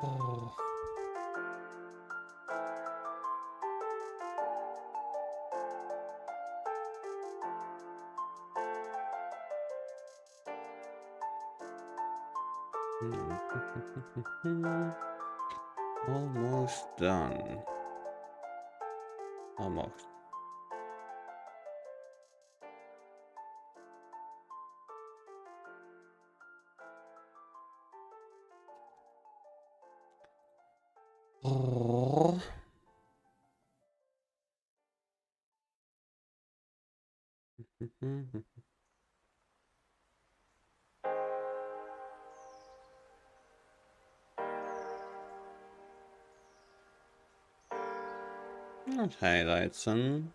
Oh. Almost done. Almost. Oh. Not highlights, son.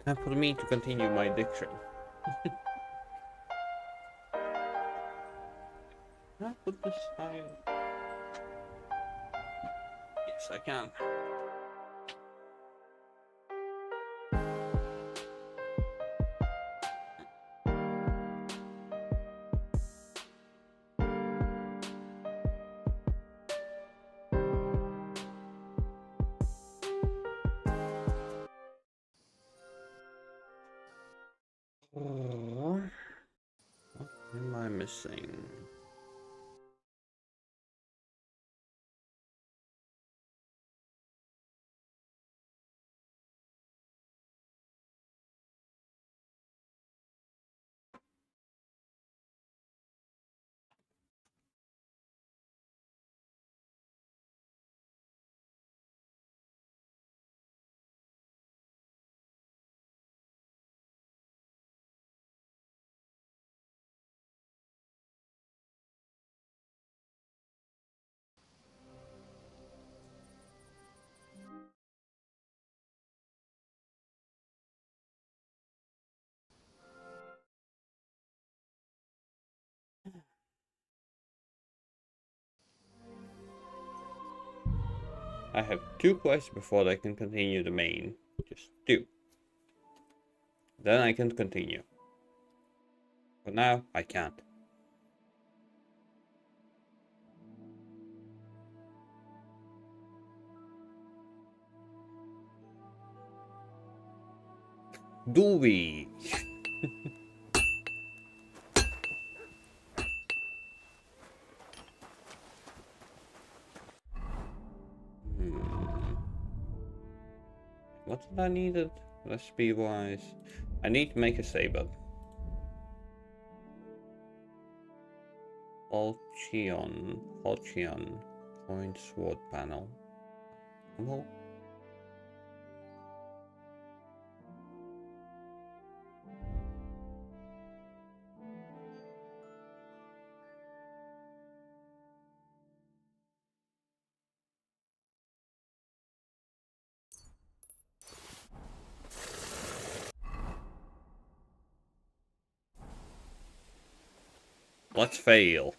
Time for me to continue my diction. Can I put this high? Yes, I can. Oh. What am I missing? I have 2 quests before I can continue the main. Just 2. Then I can continue. For now, I can't. Do we? What did I need recipe wise? I need to make a saber. Falchion, point sword panel. Well, let's fail.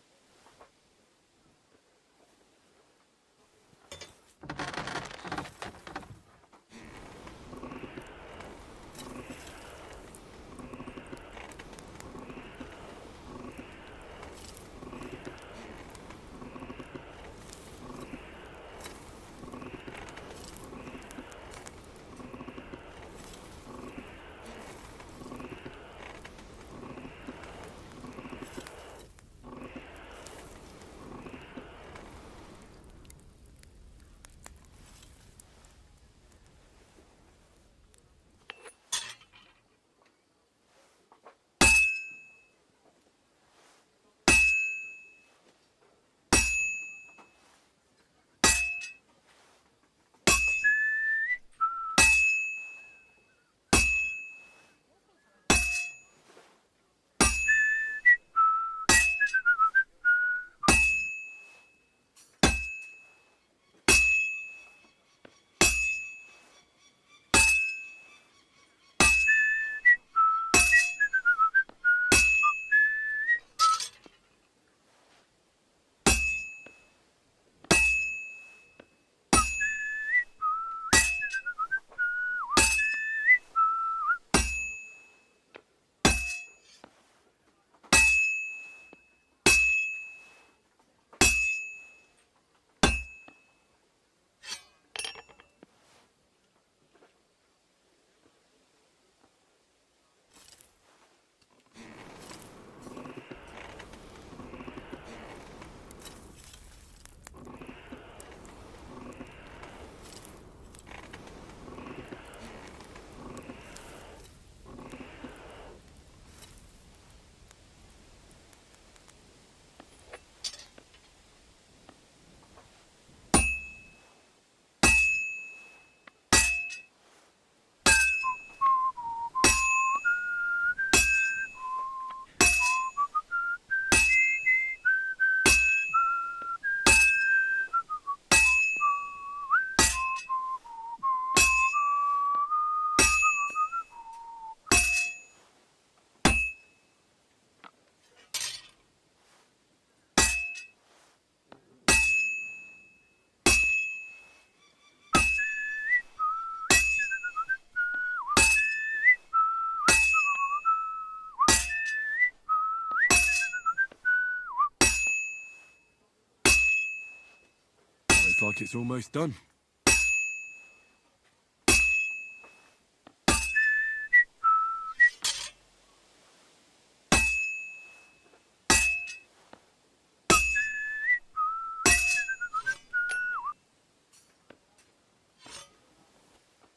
Looks like it's almost done.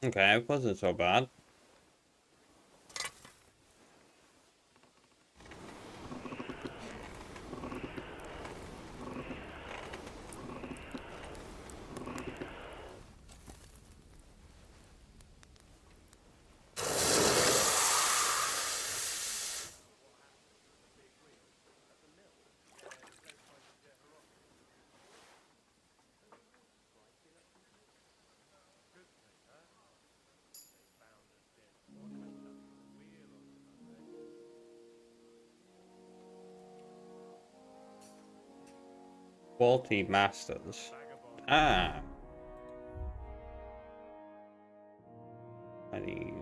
Okay, it wasn't so bad. Faulty masters. Ah. I need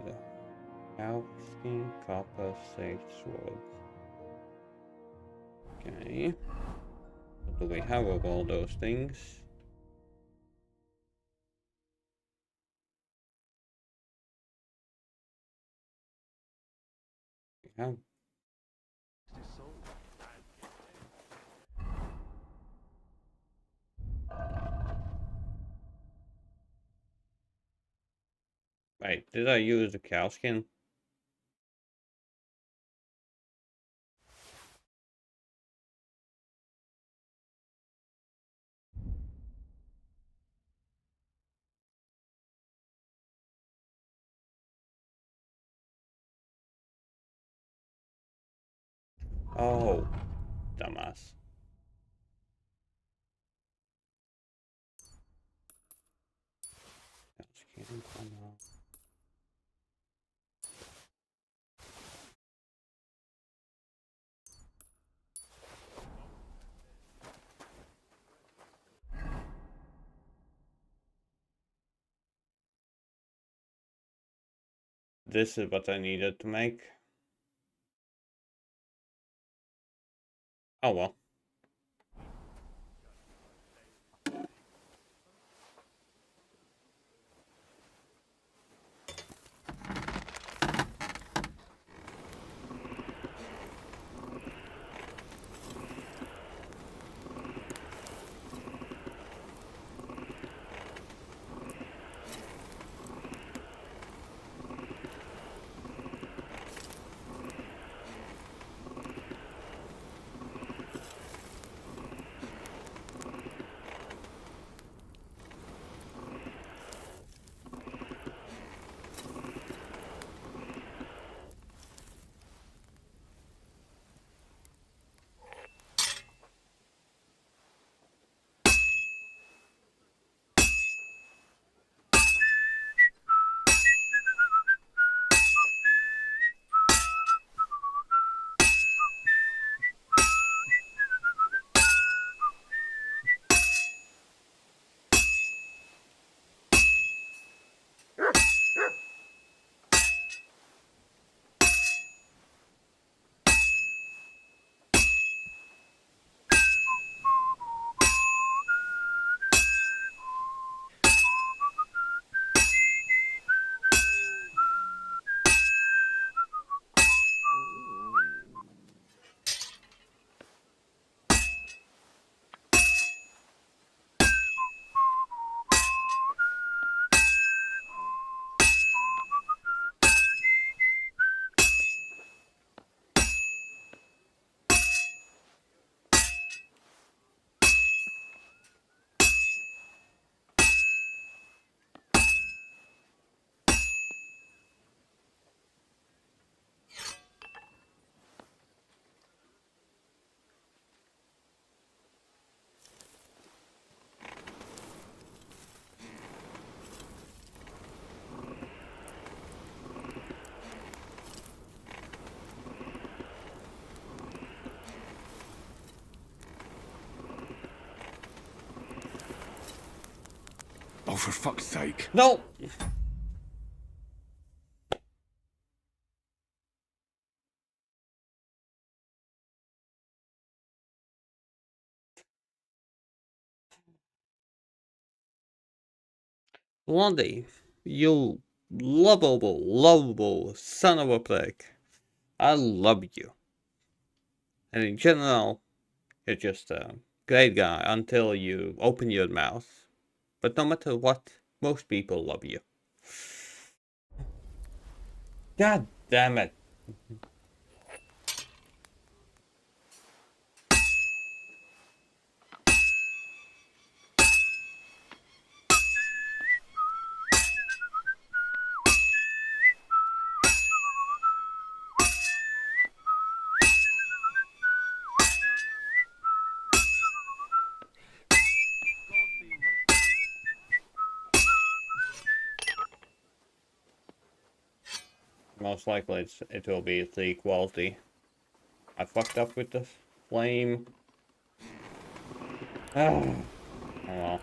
cow skin, copper, sage sword. Okay. What do we have of all those things? We have. Wait, did I use the cow skin? Oh, dumbass. Cow skin, This is what I needed to make. Oh well. Oh, for fuck's sake. No! Blondie, you lovable son of a prick. I love you. And in general, you're just a great guy until you open your mouth. But no matter what, most people love you. God damn it. Most likely it will be 3 quality. I fucked up with the flame. Oh well.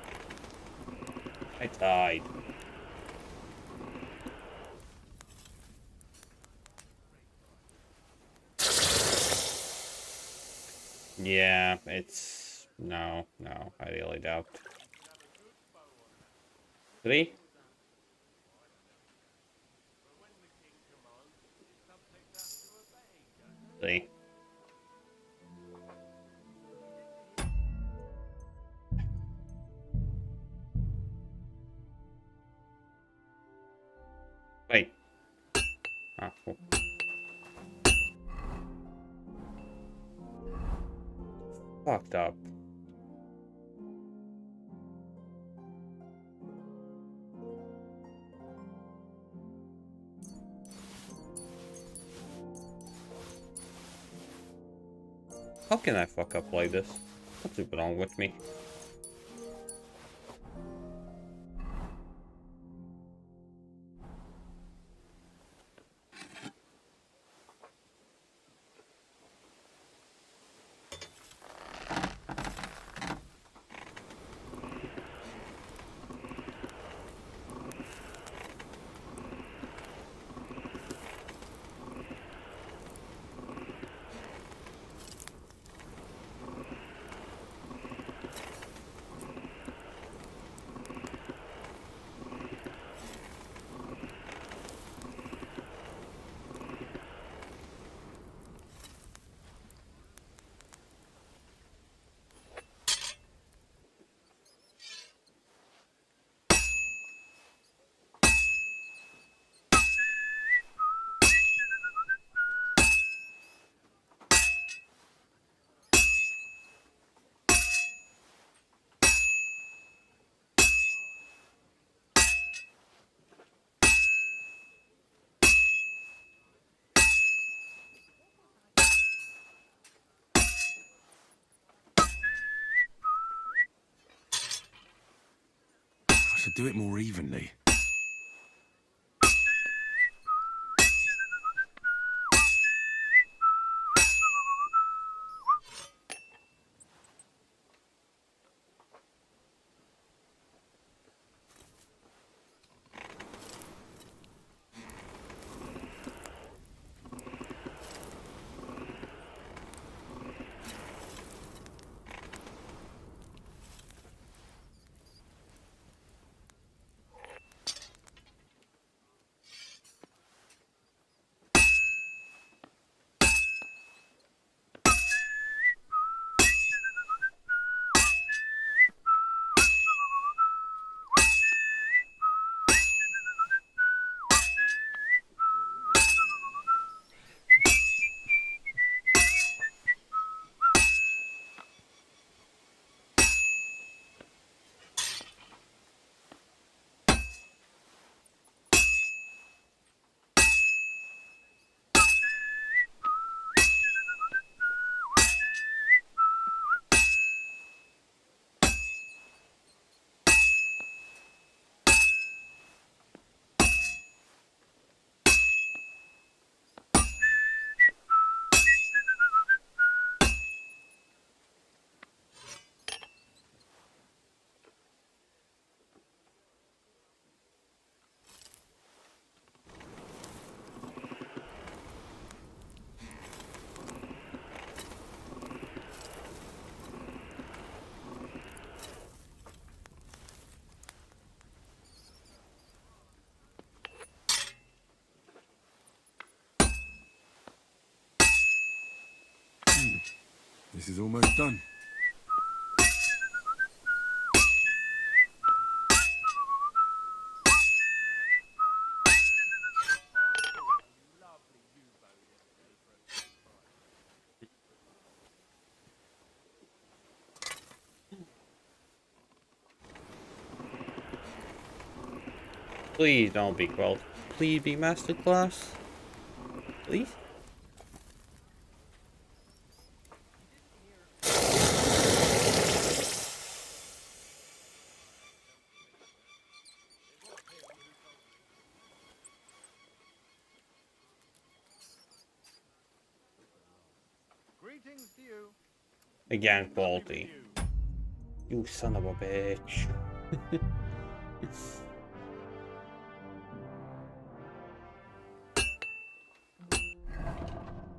I died. Yeah, it's... No, I really doubt. 3? 3. Wait. Ah, cool. Fucked up. How can I fuck up like this? What's wrong with me? I should do it more evenly. This is almost done. Please don't be growth. Please be masterclass. Please? Greetings to you. Again, quality. You son of a bitch.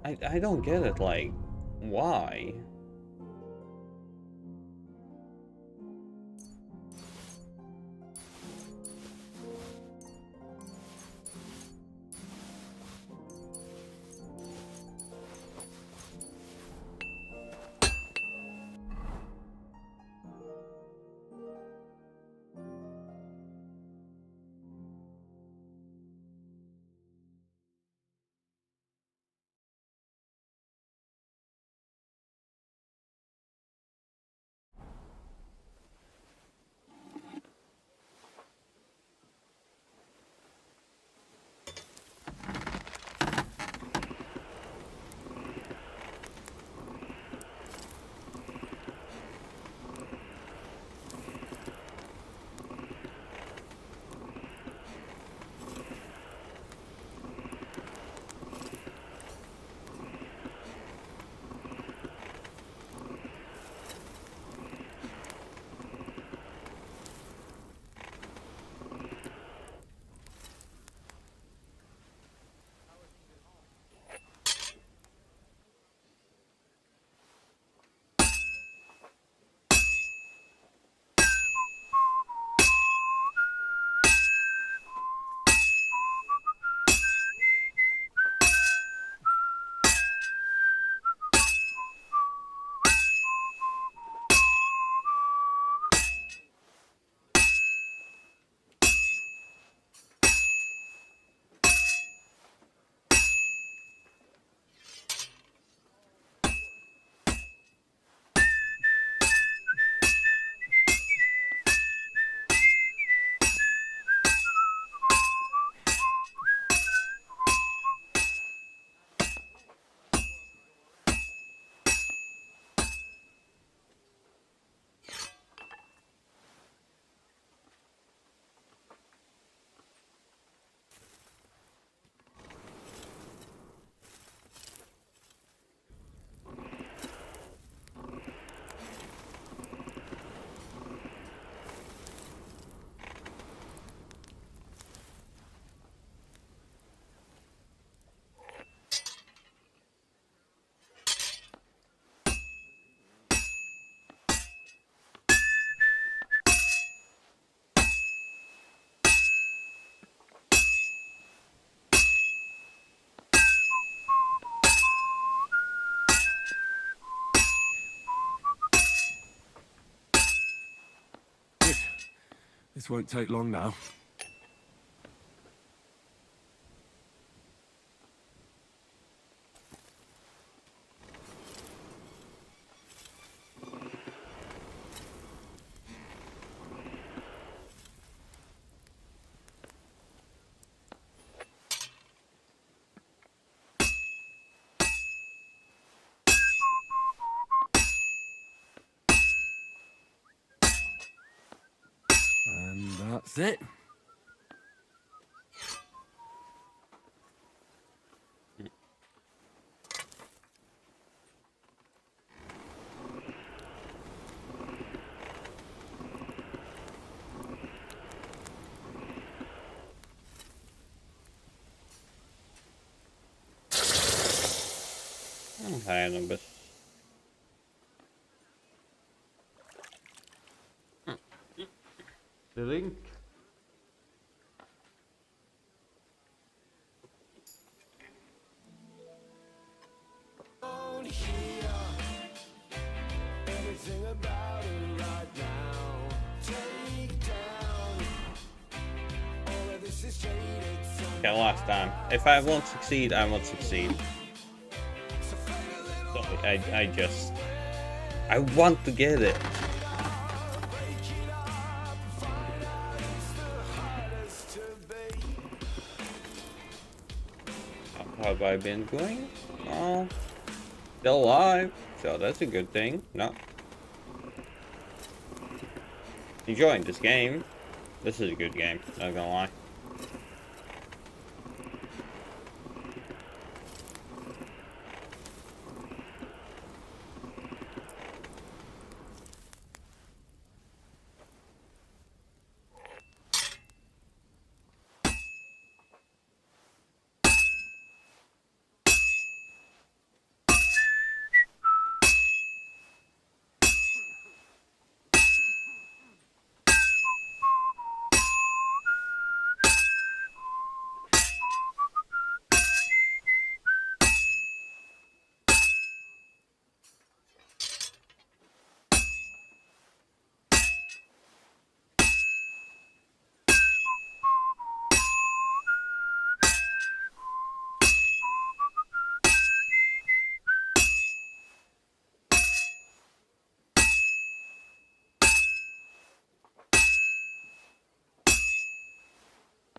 I don't get it, like, why? This won't take long now. And that's it. Okay, no, but the link. Okay, last time. If I won't succeed, I won't succeed. Sorry, I want to get it. How have I been going? Oh, still alive, so that's a good thing. No. Enjoying this game. This is a good game, not gonna lie.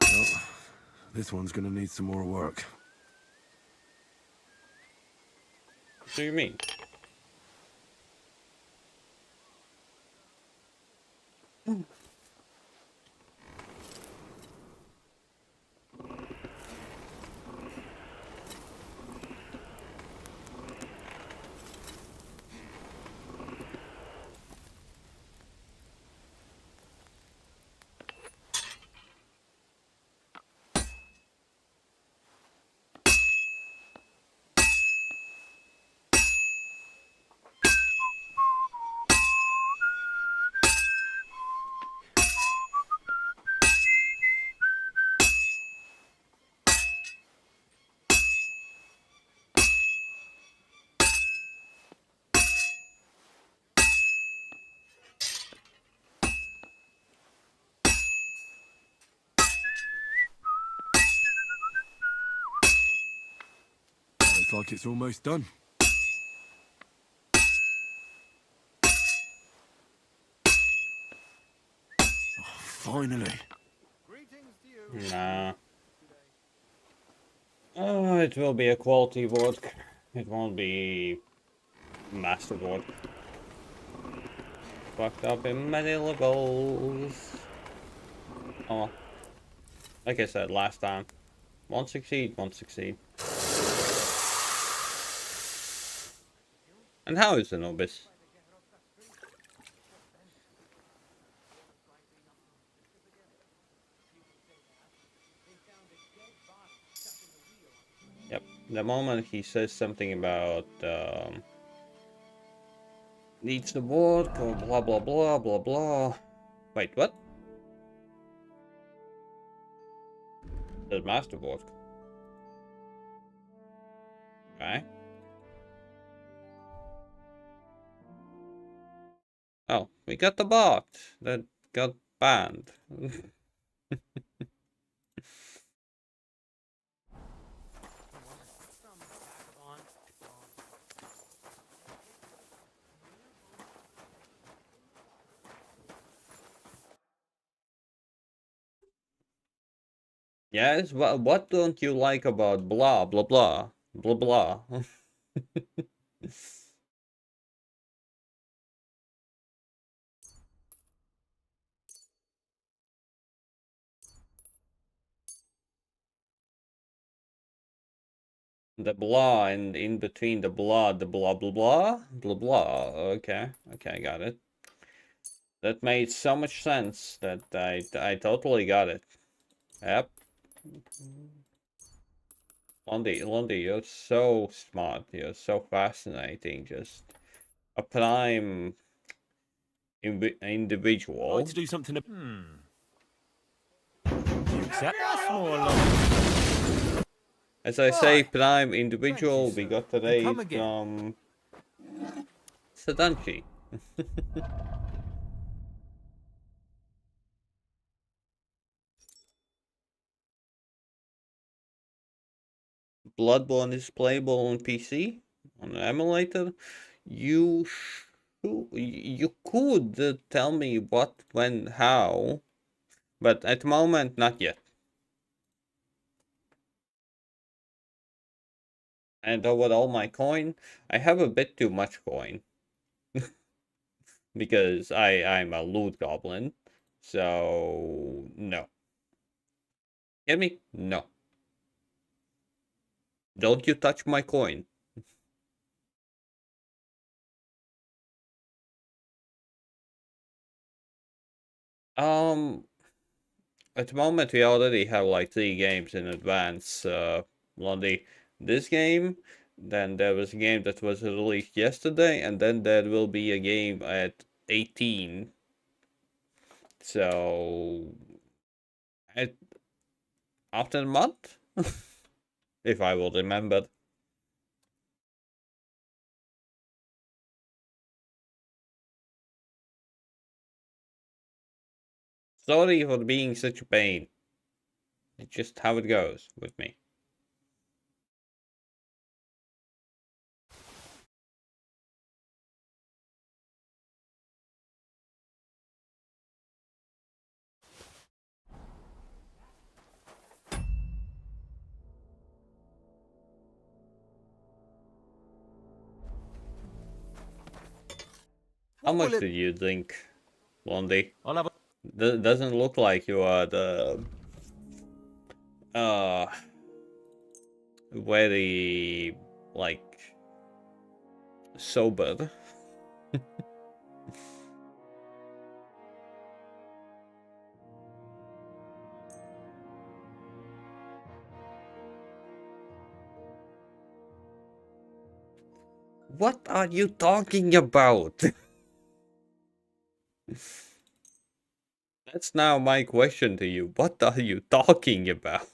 Well, this one's gonna need some more work. What do you mean? Looks like it's almost done. Oh, finally. Greetings to you. Nah. Oh, it will be a quality work. It won't be master work. Fucked up in many levels. Oh, like I said last time, won't succeed, won't succeed. And how is Anubis? Yep, the moment he says something about needs the work or blah blah blah blah blah. Wait, what? The master work. Okay. Oh, we got the bot that got banned. Yes, what don't you like about blah blah blah blah blah? The blah and in between the blah blah blah blah blah. Okay, okay, got it. That made so much sense that I totally got it. Yep. Lundy, you're so smart. You're so fascinating. Just a prime individual. Like to do something. You accept a small loan? As I say, Right. prime individual. Thank you, We sir. got the And come raid again. from Sadanchi. Bloodborne is playable on PC on an emulator, you could tell me what, when, how, but at the moment, not yet. And with all my coin, I have a bit too much coin. Because I'm a loot goblin. So, no. Get me? No. Don't you touch my coin. At the moment we already have like 3 games in advance. Blondie, this game, then there was a game that was released yesterday, and then there will be a game at 18. So, after a month, if I will remember. Sorry for being such a pain. It's just how it goes with me. How much did you drink, Blondie? I'll have a... Doesn't look like you are the very like sober. What are you talking about? That's now my question to you. What are you talking about?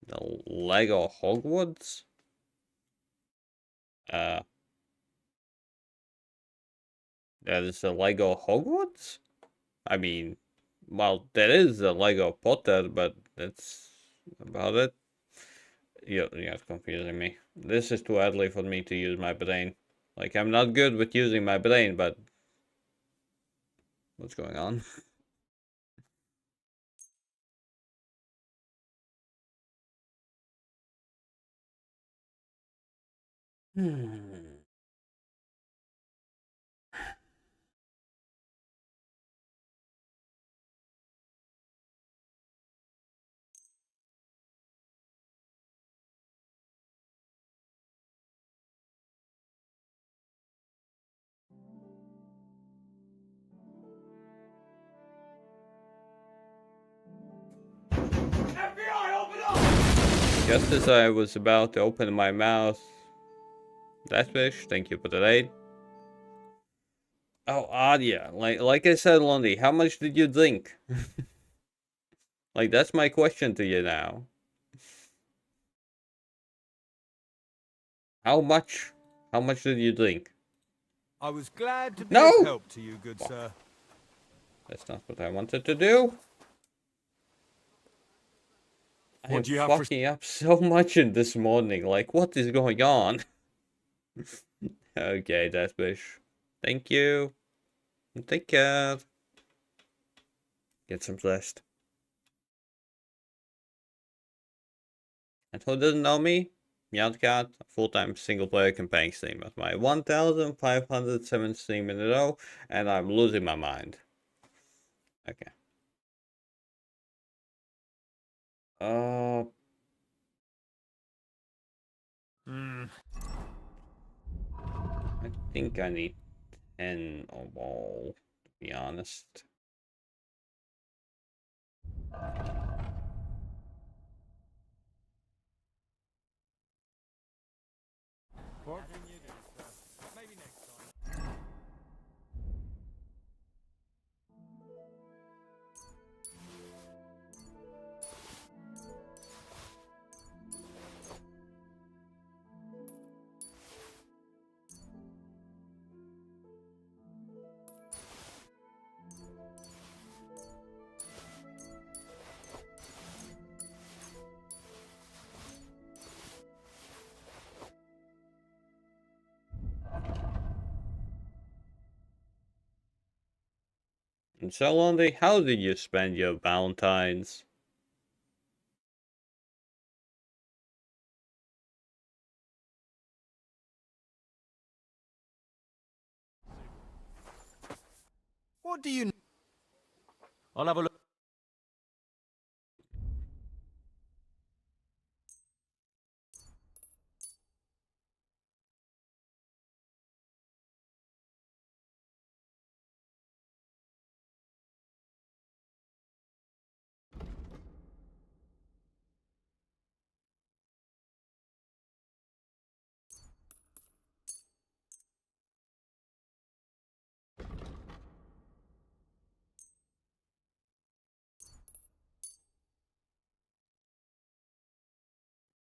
The Lego Hogwarts? That is a Lego Hogwarts? I mean, well, there is a Lego Potter, but that's about it. You're confusing me. This is too early for me to use my brain. Like, I'm not good with using my brain, but... What's going on? FBI, open up! Just as I was about to open my mouth... That fish, thank you for the raid. Oh, Adia, like I said, Lundy, how much did you drink? Like, that's my question to you now. How much? How much did you drink? I was glad to be No! of help to you, good sir. That's not what I wanted to do. I am do you have for... fucking up so much in this morning. Like, what is going on? Okay, that fish. Thank you. Take care. Get some rest. And who doesn't know me? MnjauTheCat, a full-time single-player campaign streamer. My 1,507 stream in a row, and I'm losing my mind. Okay. I think I need 10 of all, to be honest. What can you do, sir? Maybe next time. And so, Andy, how did you spend your Valentines? What do you... I'll have a look.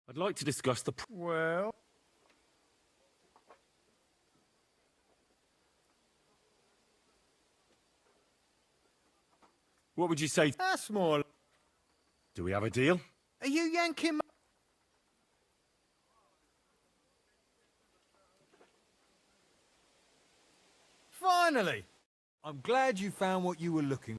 I'd like to discuss the... Well... What would you say? That's more... Do we have a deal? Are you yanking... Finally! I'm glad you found what you were looking for.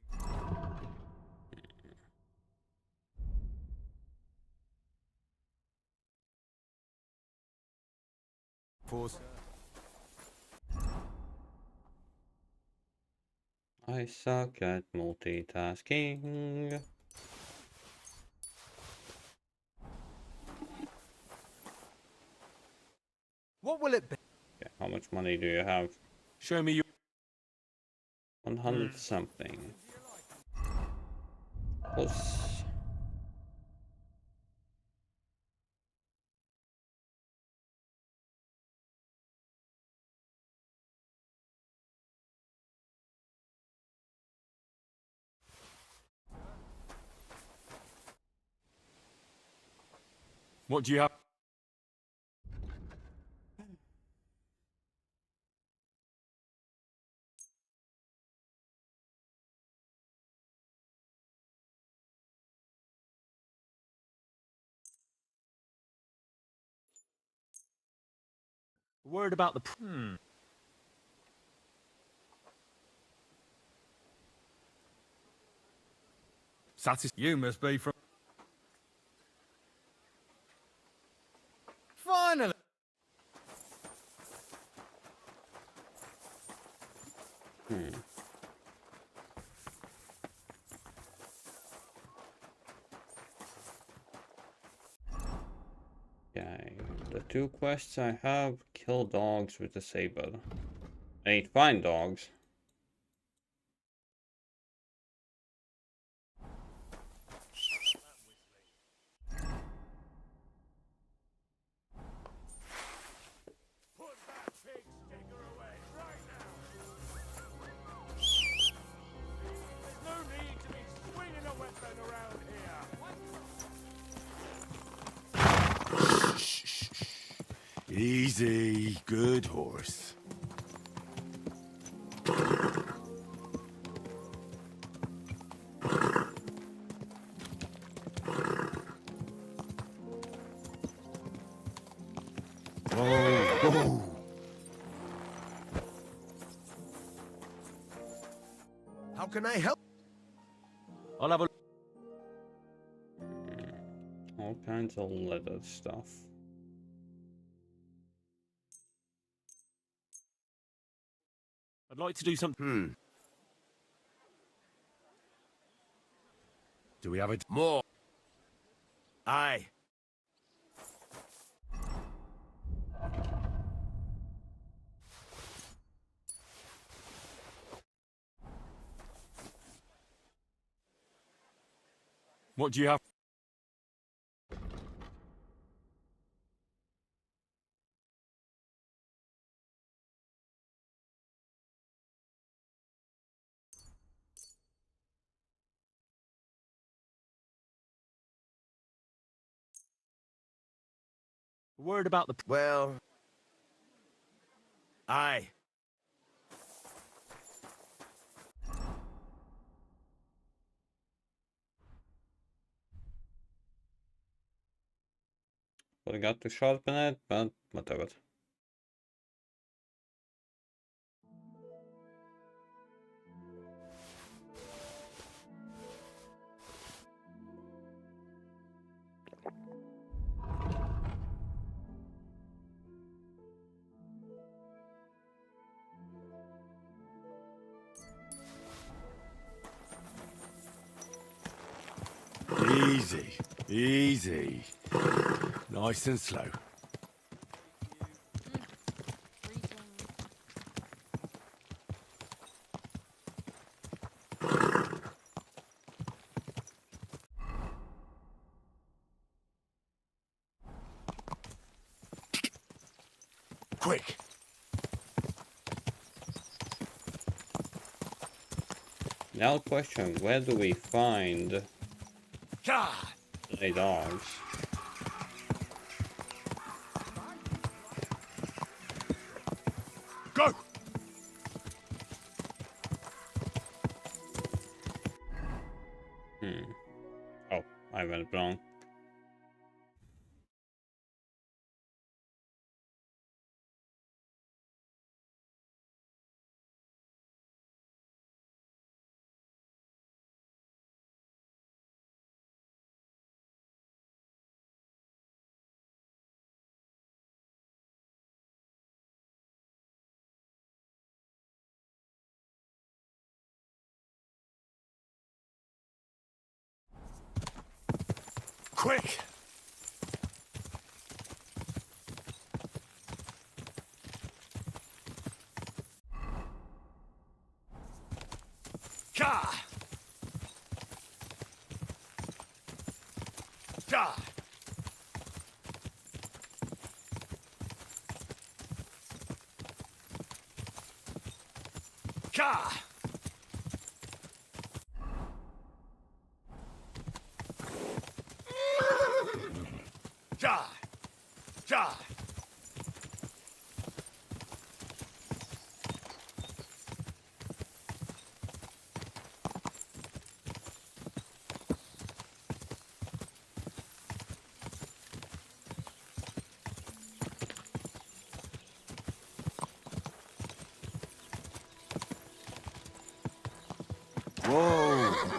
I suck at multitasking. What will it be? Okay, how much money do you have? Show me your... 100 something. Plus... What do you have? Word about the... You must be from... Finally! Okay, the two quests I have: kill dogs with the saber. I need find dogs. Easy. Good horse. Whoa, whoa. How can I help? I'll have a... All kinds of leather stuff. I'd like to do something... Do we have a... More. Aye. What do you have? Word about the... Well... Aye. But I got to sharpen it, but whatever. Easy, easy. Nice and slow. Quick. Now the question, where do we find God. stray dogs? Go. Oh, I went wrong. Quick. God. God. God. God. God. Whoa.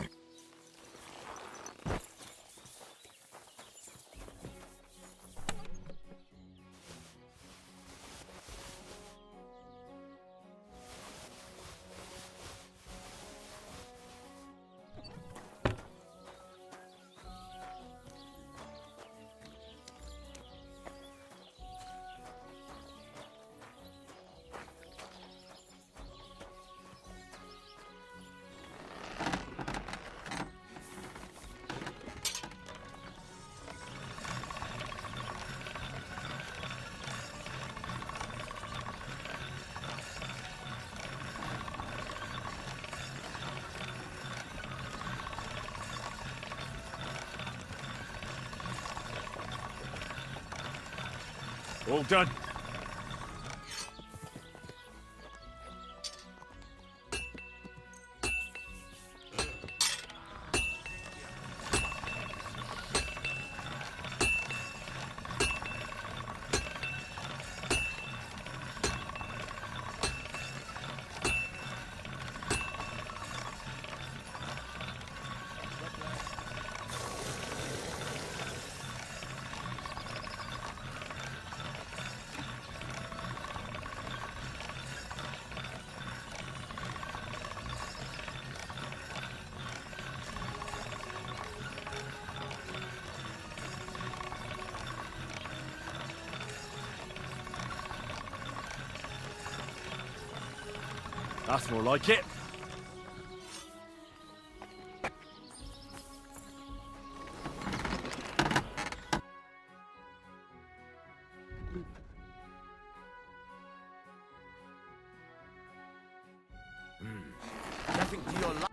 All done. That's more like it. Nothing to your liking.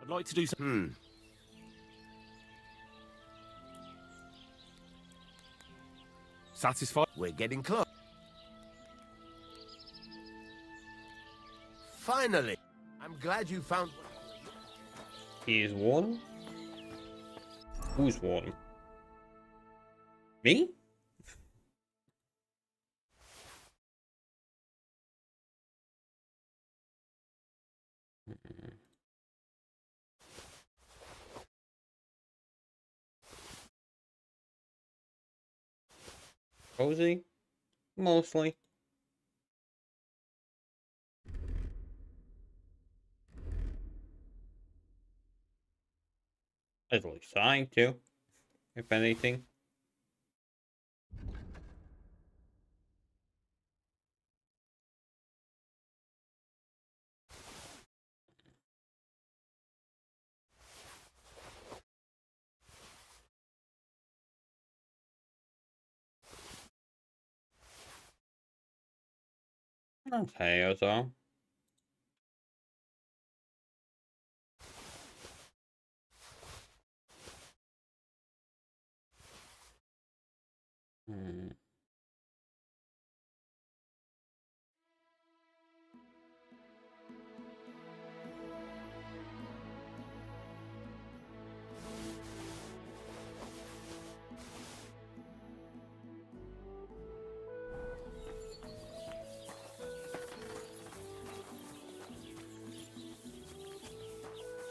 I'd like to do some. Satisfied? We're getting close. Finally! I'm glad you found... He is warm? Who's warm? Me? Cozy? Mostly. At least trying to, if anything. Okay, so.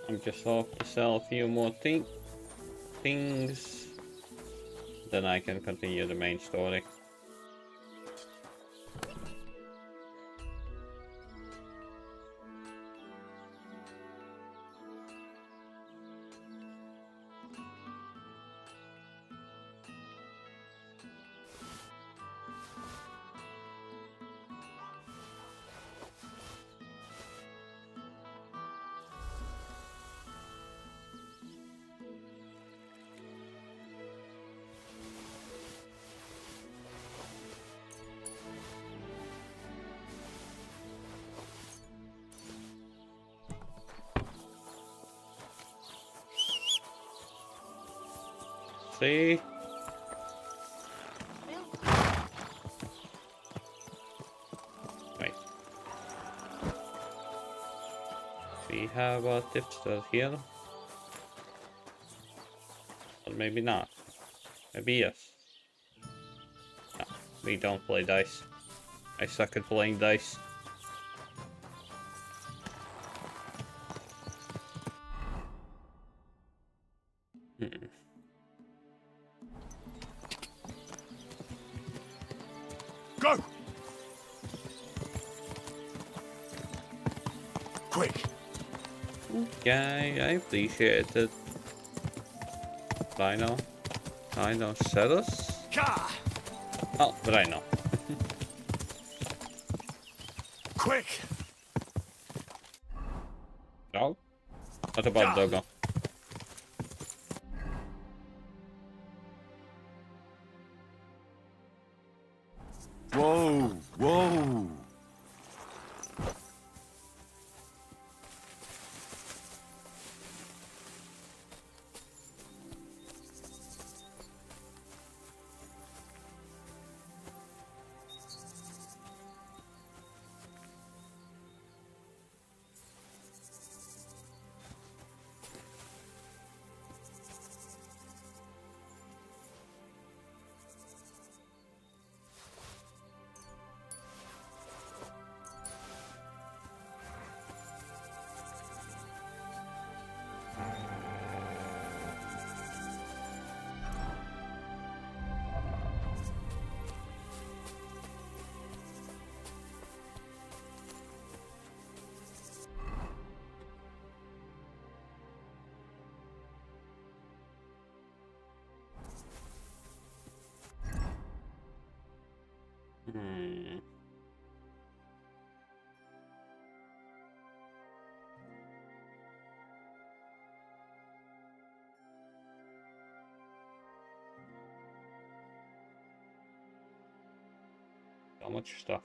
I'm just off to sell a few more things. Then I can continue the main story. See? Wait. We have a tipster here. Or maybe not. Maybe yes. No, we don't play dice. I suck at playing dice. Go! Quick! Okay, I appreciate it. Rhino. Rhinoceros? Ka! Oh, Rhino. Quick! Dog? What about Doggo? Whoa! Whoa! Hmm. So much stuff.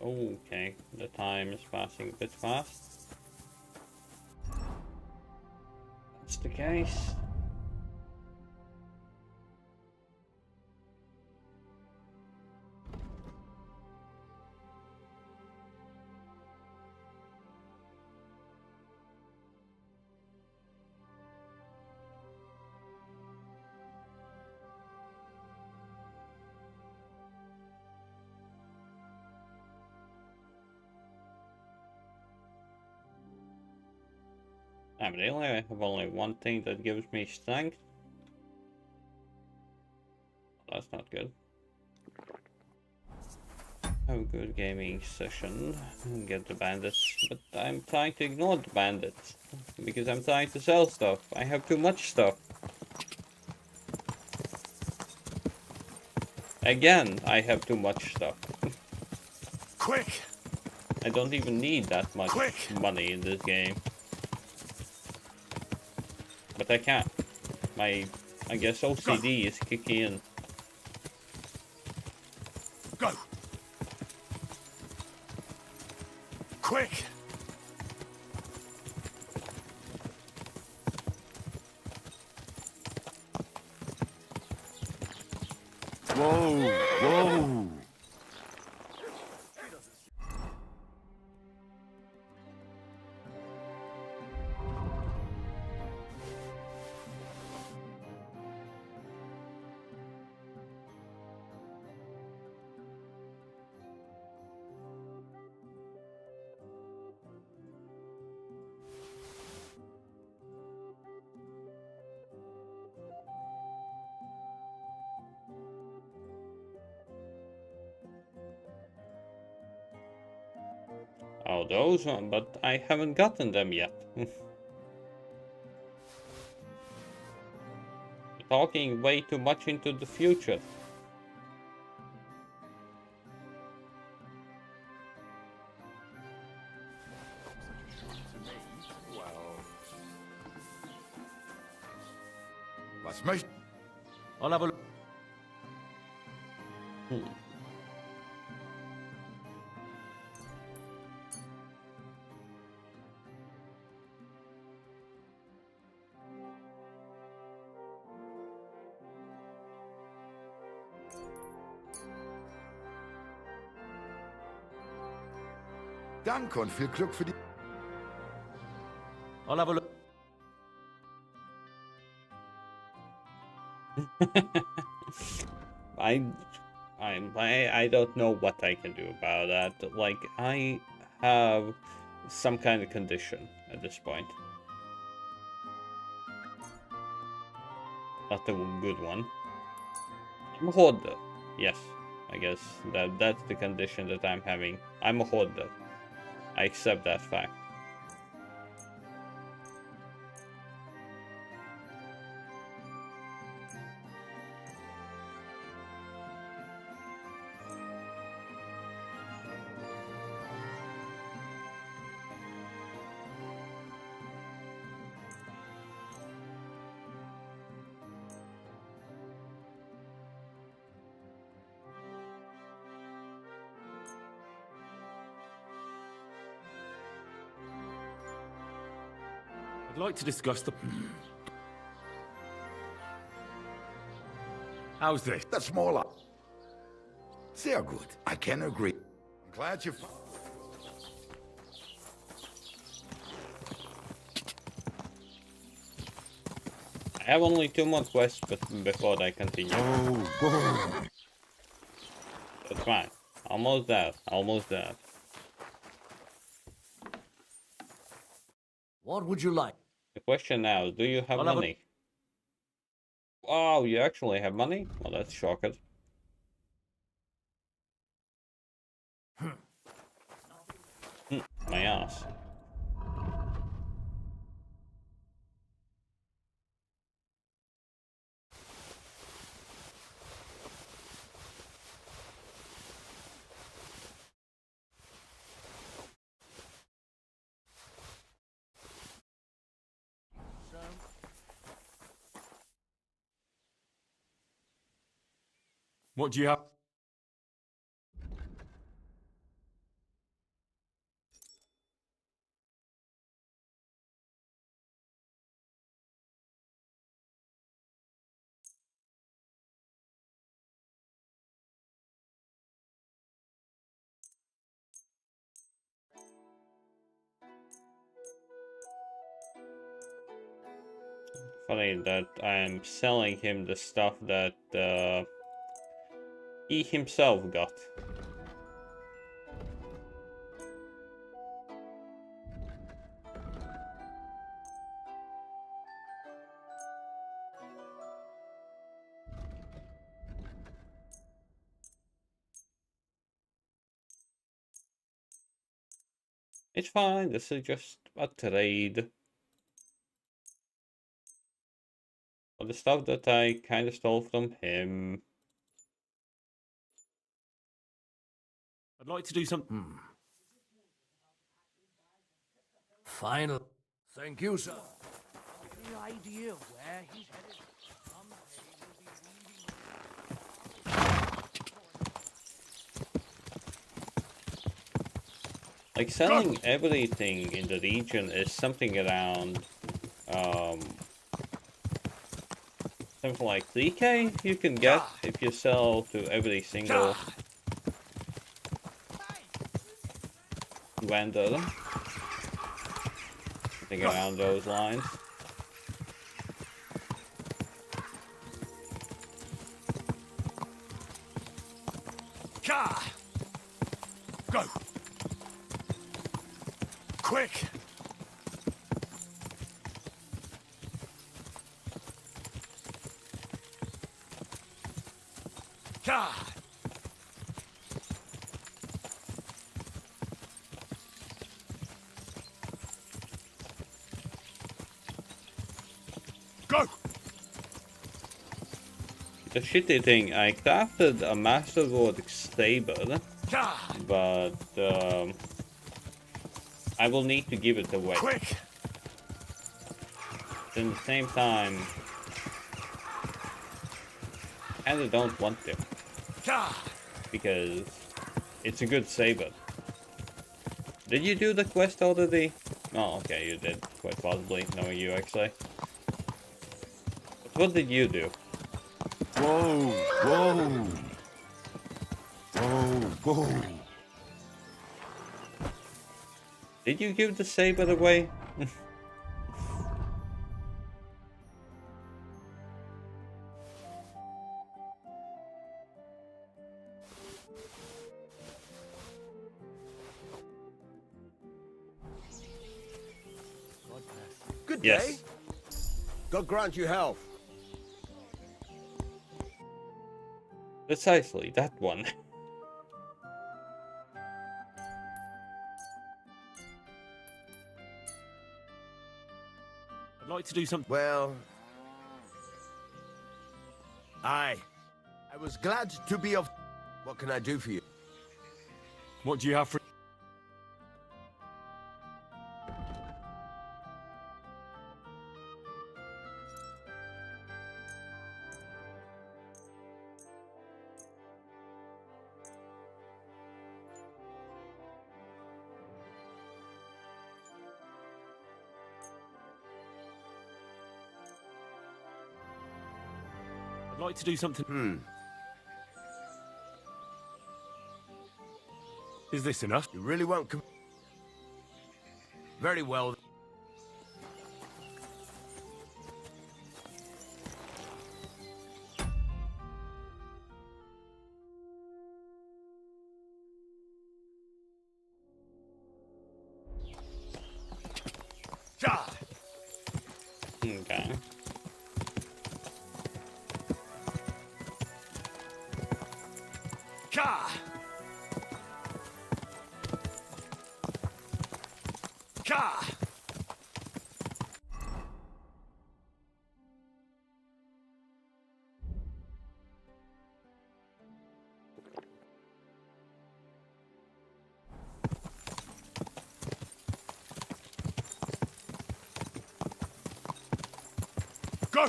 Okay, the time is passing a bit fast. That's the case. Really, I have only one thing that gives me strength. That's not good. Have a good gaming session and get the bandits, but I'm trying to ignore the bandits because I'm trying to sell stuff. I have too much stuff. Again, I have too much stuff. Quick! I don't even need that much Quick! money in this game. But I can't. I guess OCD is kicking in. Go! Quick! Whoa! Whoa! Oh, those one, but I haven't gotten them yet. Talking way too much into the future. Was möcht... I'll have a look. Danke und viel Glück für die... I'll have a look. I don't know what I can do about that. Like, I have some kind of condition at this point. Not a good one. I'm a hoarder. Yes, I guess that's the condition that I'm having. I'm a hoarder. I accept that fact. I'd like to discuss the... How's this? That's more like... Sehr gut. I can agree. I'm glad you... I have only 2 more quests before I continue. Whoa! That's fine. Almost there. Almost there. What would you like? The question now is, do you have I'll have a- money? Wow, you actually have money? Well, that's shocking. My ass. What do you have? Funny that I'm selling him the stuff that he himself got. It's fine, this is just a trade. For the stuff that I kind of stole from him. I'd like to do something. Final. Thank you, sir. Any idea where he's headed? Someday we'll be weaving. Like, selling everything in the region is something around, something like 3k you can get if you sell to every single vendor. Something around those lines. Go! Quick! Go! The shitty thing, I crafted a masterwork saber, but I will need to give it away. Quick! At the same time, I kinda don't want to, because it's a good saber. Did you do the quest already? Oh, okay, you did, quite possibly, knowing you actually. But what did you do? Whoa, whoa. Whoa, whoa. Did you give the saber away? Good Yes. day. God grant you health. Precisely, that one. I'd like to do something. Well, I was glad to be of... What can I do for you? What do you have for? I'd like to do something. Is this enough? You really won't come... Very well. Okay. Go!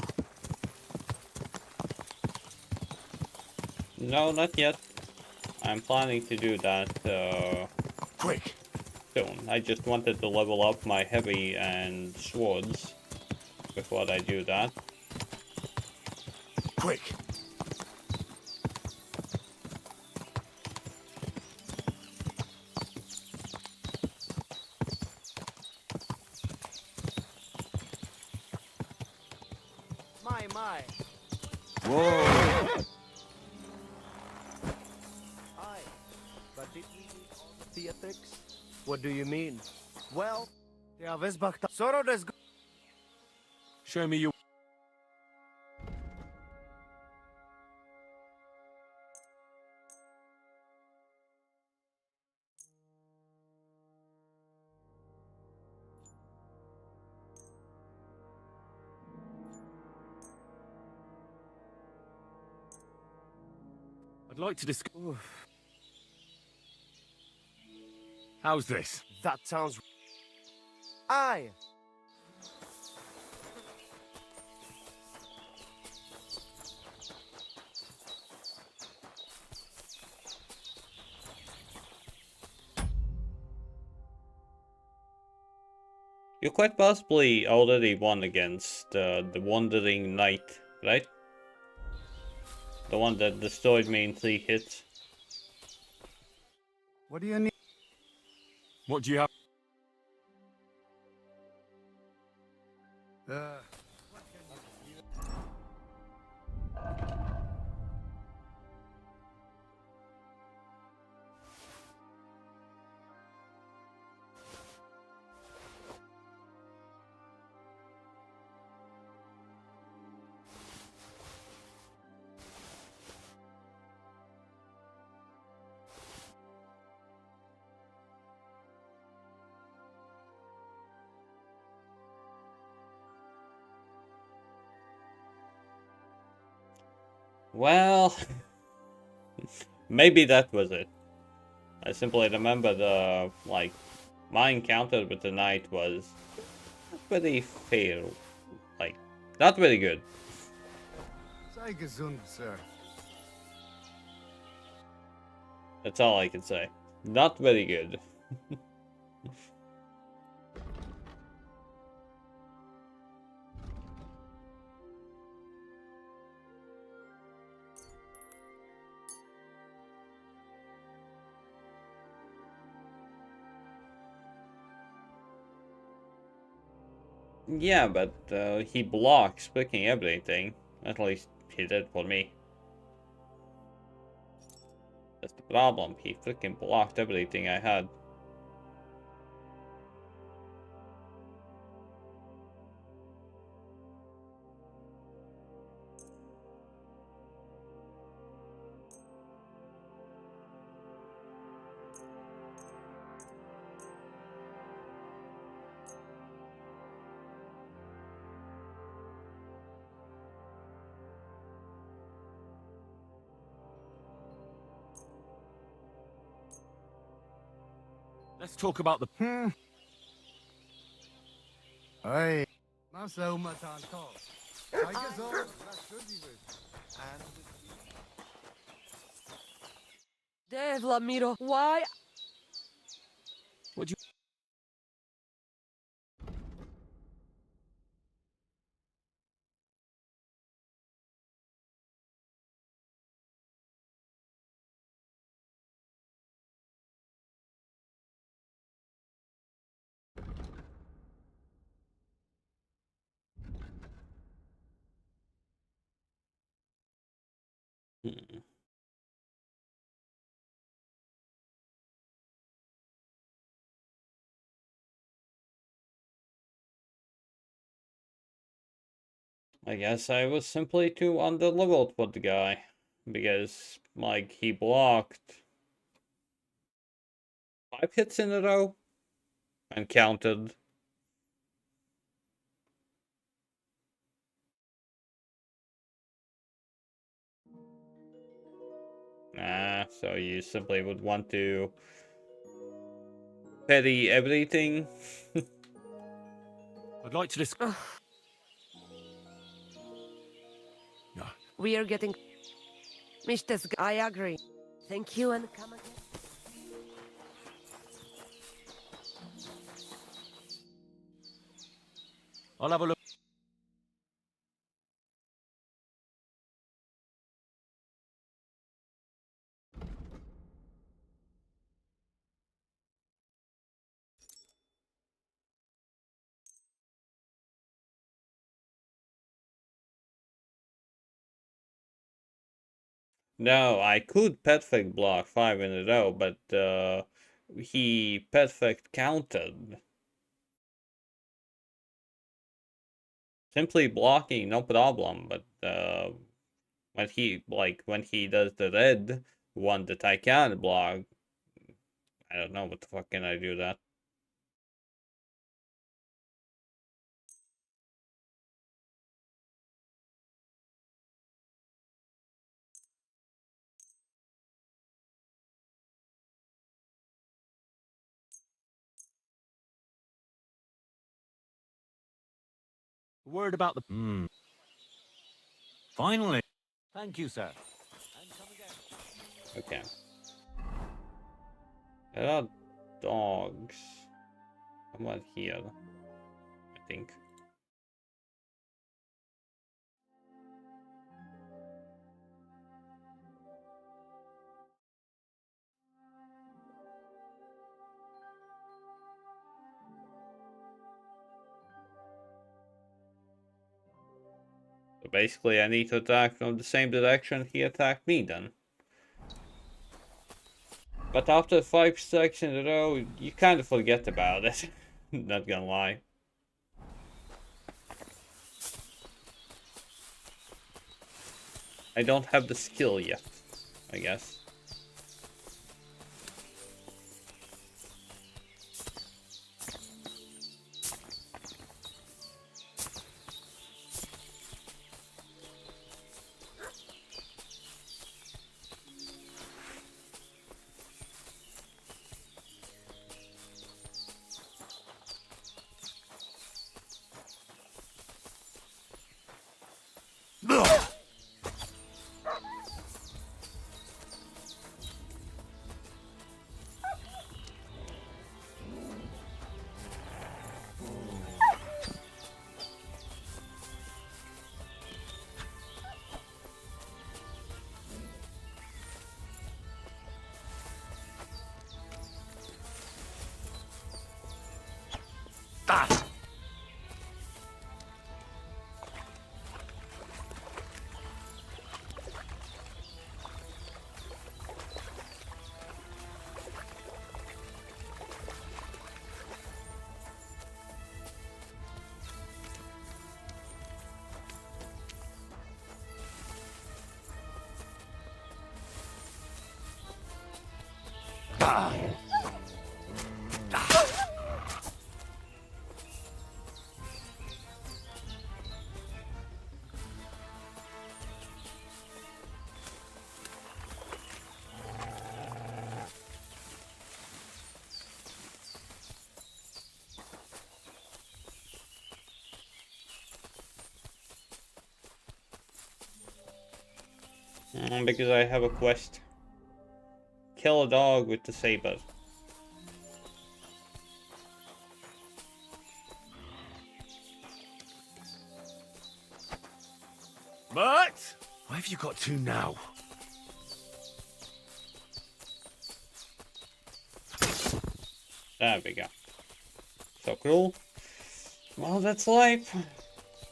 No, not yet. I'm planning to do that Quick! soon. I just wanted to level up my heavy and swords before I do that. Quick! I? Whoa! Aye. But did we need all the theatrics? What do you mean? Well, yeah, Vesbachta. Soro des. Show me your... I'd like to discuss... How's this? That sounds. Aye. You quite possibly already won against the Wandering Knight, right? The one that destroyed me in 3 hits. What do you need? What do you have? Well, maybe that was it. I simply remember the, like, my encounter with the knight was pretty fair. Like, not very good. Sei gesund, sir. That's all I can say. Not very good. Yeah, but he blocks freaking everything. At least he did for me. That's the problem. He freaking blocked everything I had. Let's talk about the... Aye. Massa umatan tall. Sei gesund. Das stimmt die Welt. Devlamiro, why? What do Hmm. I guess I was simply too underleveled for the guy. Because, like, he blocked 5 hits in a row and counted. So you simply would want to petty everything. I'd like to discuss... We are getting. Mr. I agree. Thank you and come again. I'll have a look. No, I could perfect block 5 in a row, but he perfect countered. Simply blocking, no problem, but when he does the red one that I can block, I don't know what the fuck can I do that. Word about the. Finally. Thank you, sir. And come again. Okay. There are dogs. Come on here, I think. So basically I need to attack from the same direction he attacked me then. But after 5 strikes in a row, you kind of forget about it. Not gonna lie. I don't have the skill yet, I guess. Because I have a quest. Kill a dog with the saber. But why have you got two now? There we go. So cruel. Well, that's life.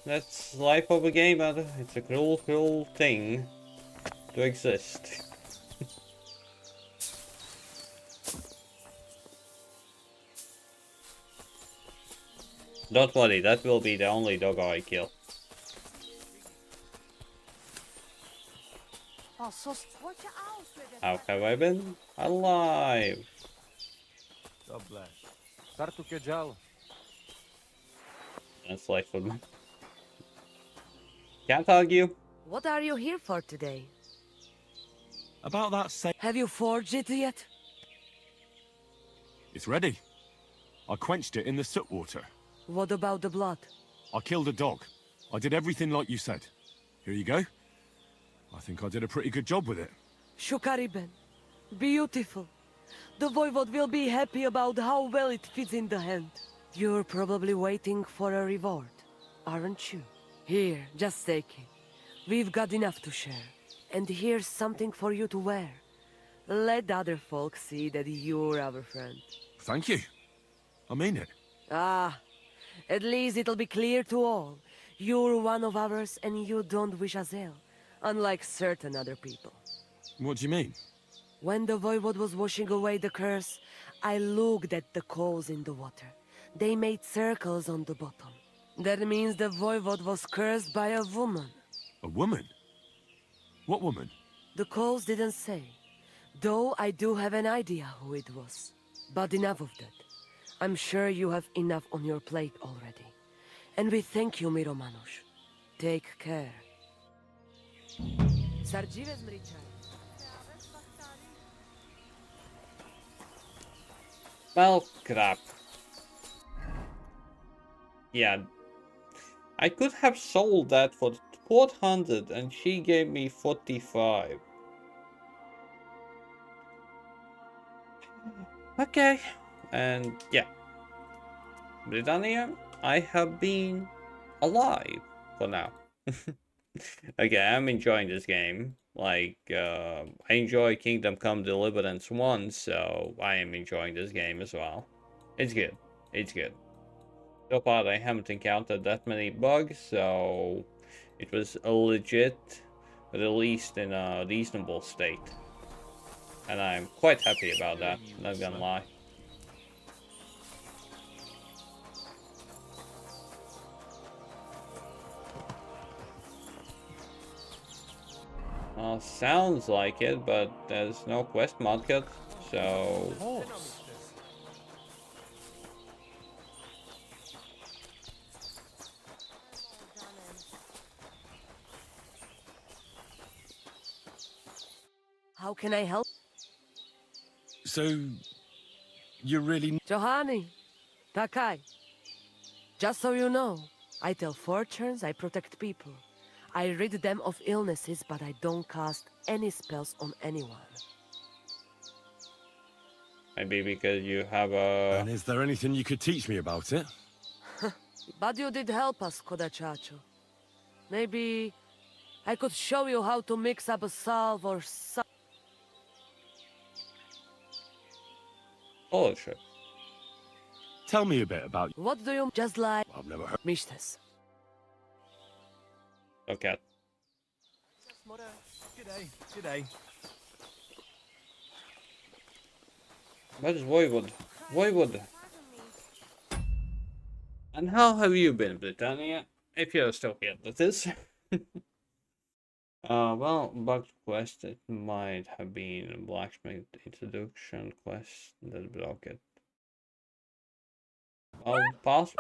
That's life of a gamer. It's a cruel, cruel thing to exist. Don't worry, that will be the only dog I kill. Oh, so watch out with it. How have I been? Alive! God bless. Sartu Kejal. That's life for me. Can't argue. What are you here for today? About that same. Have you forged it yet? It's ready. I quenched it in the soot water. What about the blood? I killed a dog. I did everything like you said. Here you go. I think I did a pretty good job with it. Shukariben. Beautiful. The Voivod will be happy about how well it fits in the hand. You're probably waiting for a reward, aren't you? Here, just take it. We've got enough to share. And here's something for you to wear. Let other folks see that you're our friend. Thank you. I mean it. Ah, at least it'll be clear to all. You're one of ours and you don't wish us ill, unlike certain other people. What do you mean? When the voivode was washing away the curse, I looked at the coals in the water. They made circles on the bottom. That means the voivode was cursed by a woman. A woman? What woman? The coals didn't say, though I do have an idea who it was. But enough of that. I'm sure you have enough on your plate already. And we thank you, Miromanush. Take care. Sardzive zmričaj. Well, crap. Yeah. I could have sold that for 400 and she gave me 45. Okay. And yeah. Britannia, I have been alive for now. Okay, I'm enjoying this game. Like, I enjoy Kingdom Come Deliverance 1, so I am enjoying this game as well. It's good. It's good. So far, I haven't encountered that many bugs, so it was a legit released in a reasonable state. And I'm quite happy about that, not gonna lie. Well, sounds like it, but there's no quest market, so... How can I help? So, you're really... Johani, Takai. Just so you know, I tell fortunes, I protect people. I rid them of illnesses, but I don't cast any spells on anyone. Maybe because you have a... And is there anything you could teach me about it? But you did help us, Kodachacho. Maybe I could show you how to mix up a salve or something. Bullshit. Tell me a bit about... What do you... Just like... I've never heard... Mishtes. Okay. G'day. G'day. Where's Voivod? Voivod! And how have you been, Britannia? If you're still here, that is. Well, bug quest, it might have been a blacksmith introduction quest that broke it. Oh, pass.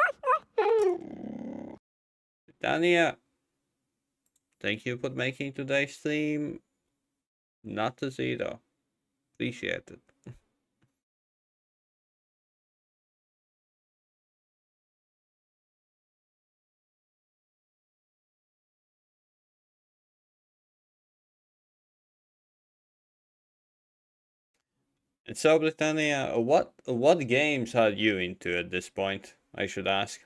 Britannia, thank you for making today's stream not a 0. Appreciate it. And so, Britannia, what games are you into at this point? I should ask.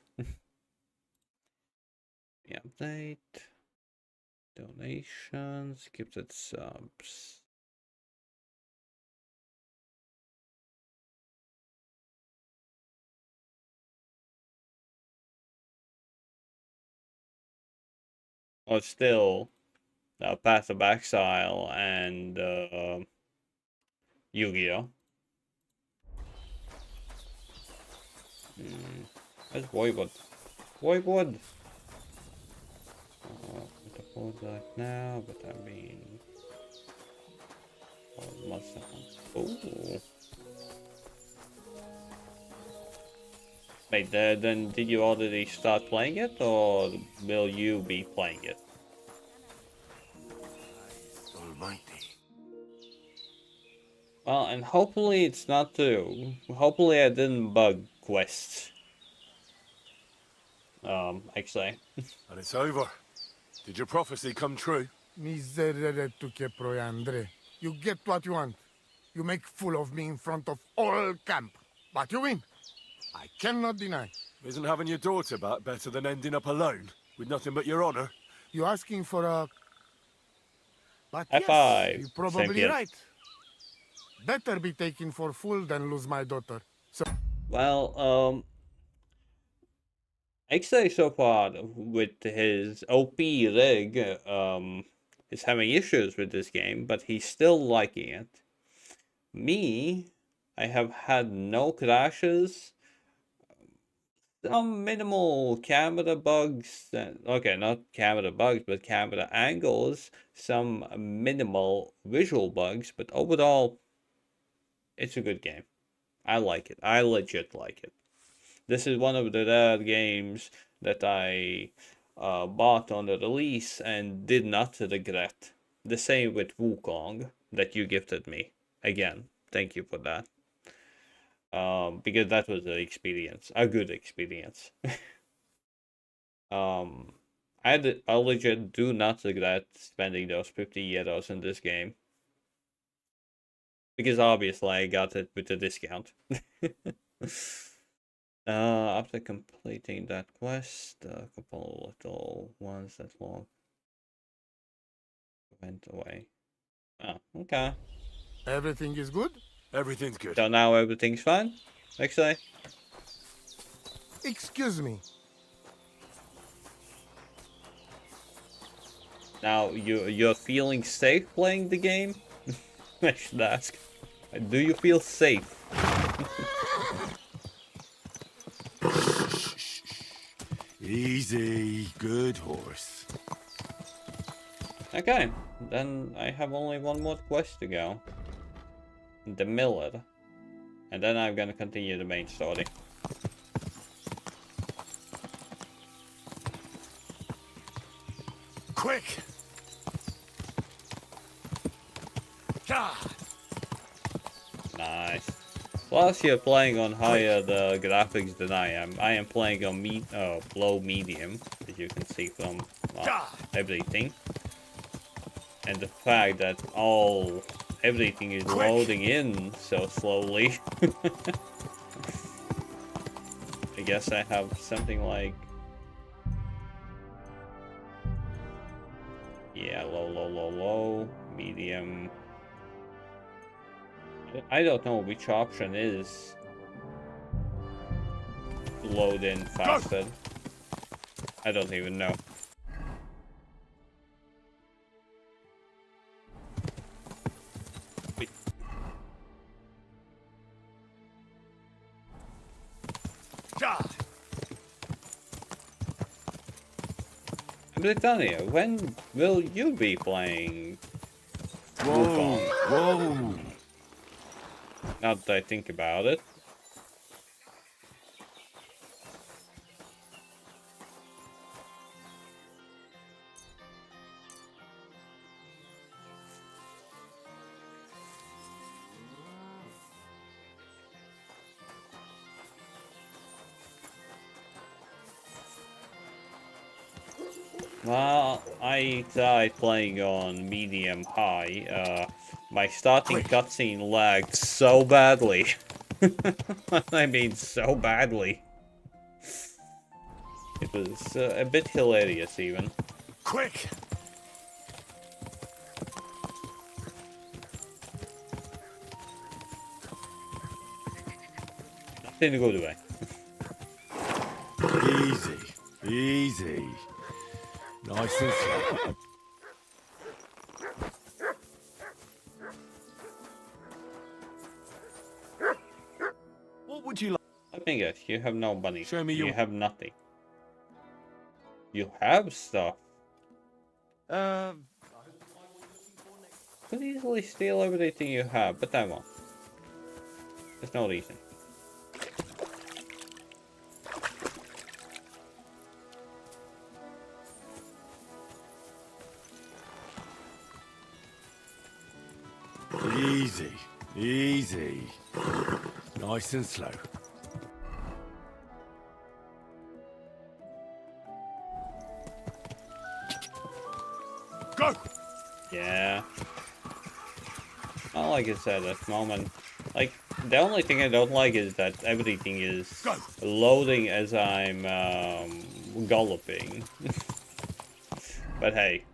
Yeah, update. Donations, gifted subs. Oh, still Path of Exile and Yu-Gi-Oh. Where's Voivod? Voivod! The pause right now, but I mean... Oh. Wait, then did you already start playing it, or will you be playing it? Almighty. Well, and hopefully it's not too. Hopefully I didn't bug quests. Actually. And it's over. Did your prophecy come true? Miserere tu che proiandre. You get what you want. You make fool of me in front of all camp. But you win. I cannot deny. Isn't having your daughter back better than ending up alone, with nothing but your honor? You're asking for a... But High yes, five. you're probably Same here. right. Better be taken for fool than lose my daughter. So... Well, I'd say so far with his OP rig, is having issues with this game, but he's still liking it. Me, I have had no crashes. Some minimal camera bugs. Okay, not camera bugs, but camera angles. Some minimal visual bugs, but overall, it's a good game. I like it. I legit like it. This is one of the rare games that I bought on the release and did not regret. The same with Wukong that you gifted me. Again, thank you for that. Because that was an experience, a good experience. I legit do not regret spending those 50 euros in this game. Because obviously I got it with a discount. After completing that quest, a couple little ones that went away. Oh, okay. Everything is good? Everything's good. So now everything's fine, actually. Excuse me. Now you're feeling safe playing the game? I should ask. Do you feel safe? Easy, good horse. Okay, then I have only one more quest to go. The Miller. And then I'm gonna continue the main story. Quick! God. Nice. Plus you're playing on higher graphics than I am. I am playing on low medium, as you can see from everything. And the fact that everything is loading in so slowly. I guess I have something like, yeah, low, medium. I don't know which option is load in faster. I don't even know. Britannia, when will you be playing Wukong? Whoa! Now that I think about it. Well, I tried playing on medium high. My starting cutscene lagged so badly. I mean, so badly. It was a bit hilarious, even. Quick! Not in a good way. Easy, easy. Nice and slow. What would you like? Let me guess, you have no money. Show me You your- have nothing. You have stuff. Could easily steal everything you have, but I won't. There's no reason. Easy, easy. Nice and slow. Go! Yeah. Well, like I said, at the moment, like, the only thing I don't like is that everything is loading as I'm galloping. But hey,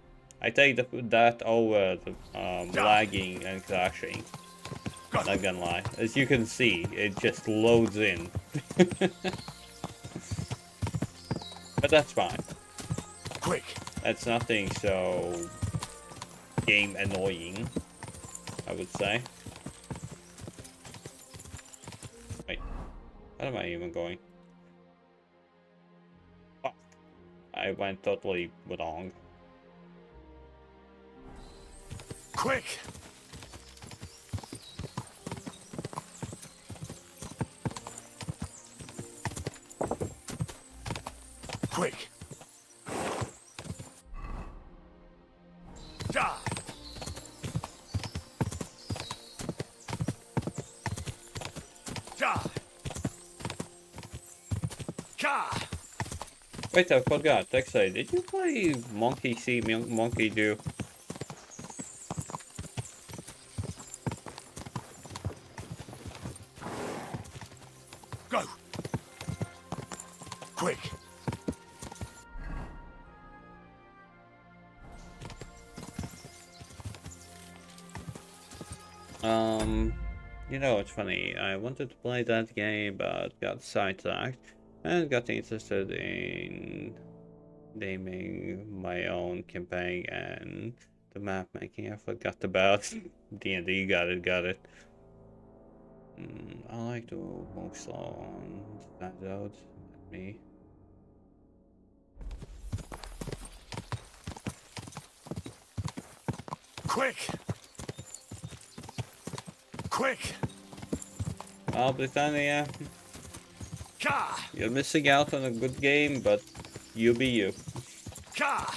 I take that over lagging and crashing. Not gonna lie. As you can see, it just loads in. But that's fine. Quick! That's nothing so game annoying, I would say. Wait, where am I even going? Fuck. I went totally wrong. Quick! Quick! Die! Die! Ka! Wait, I forgot. Actually, did you play Monkey See, Monkey Do? Go! Quick! You know, it's funny. I wanted to play that game, but got sidetracked and got interested in naming my own campaign and the map making. I forgot about D&D. Got it. I like to move slow on that road. Let me. Quick! Quick! Well, Britannia, Ka! you're missing out on a good game, but you be you. Ka!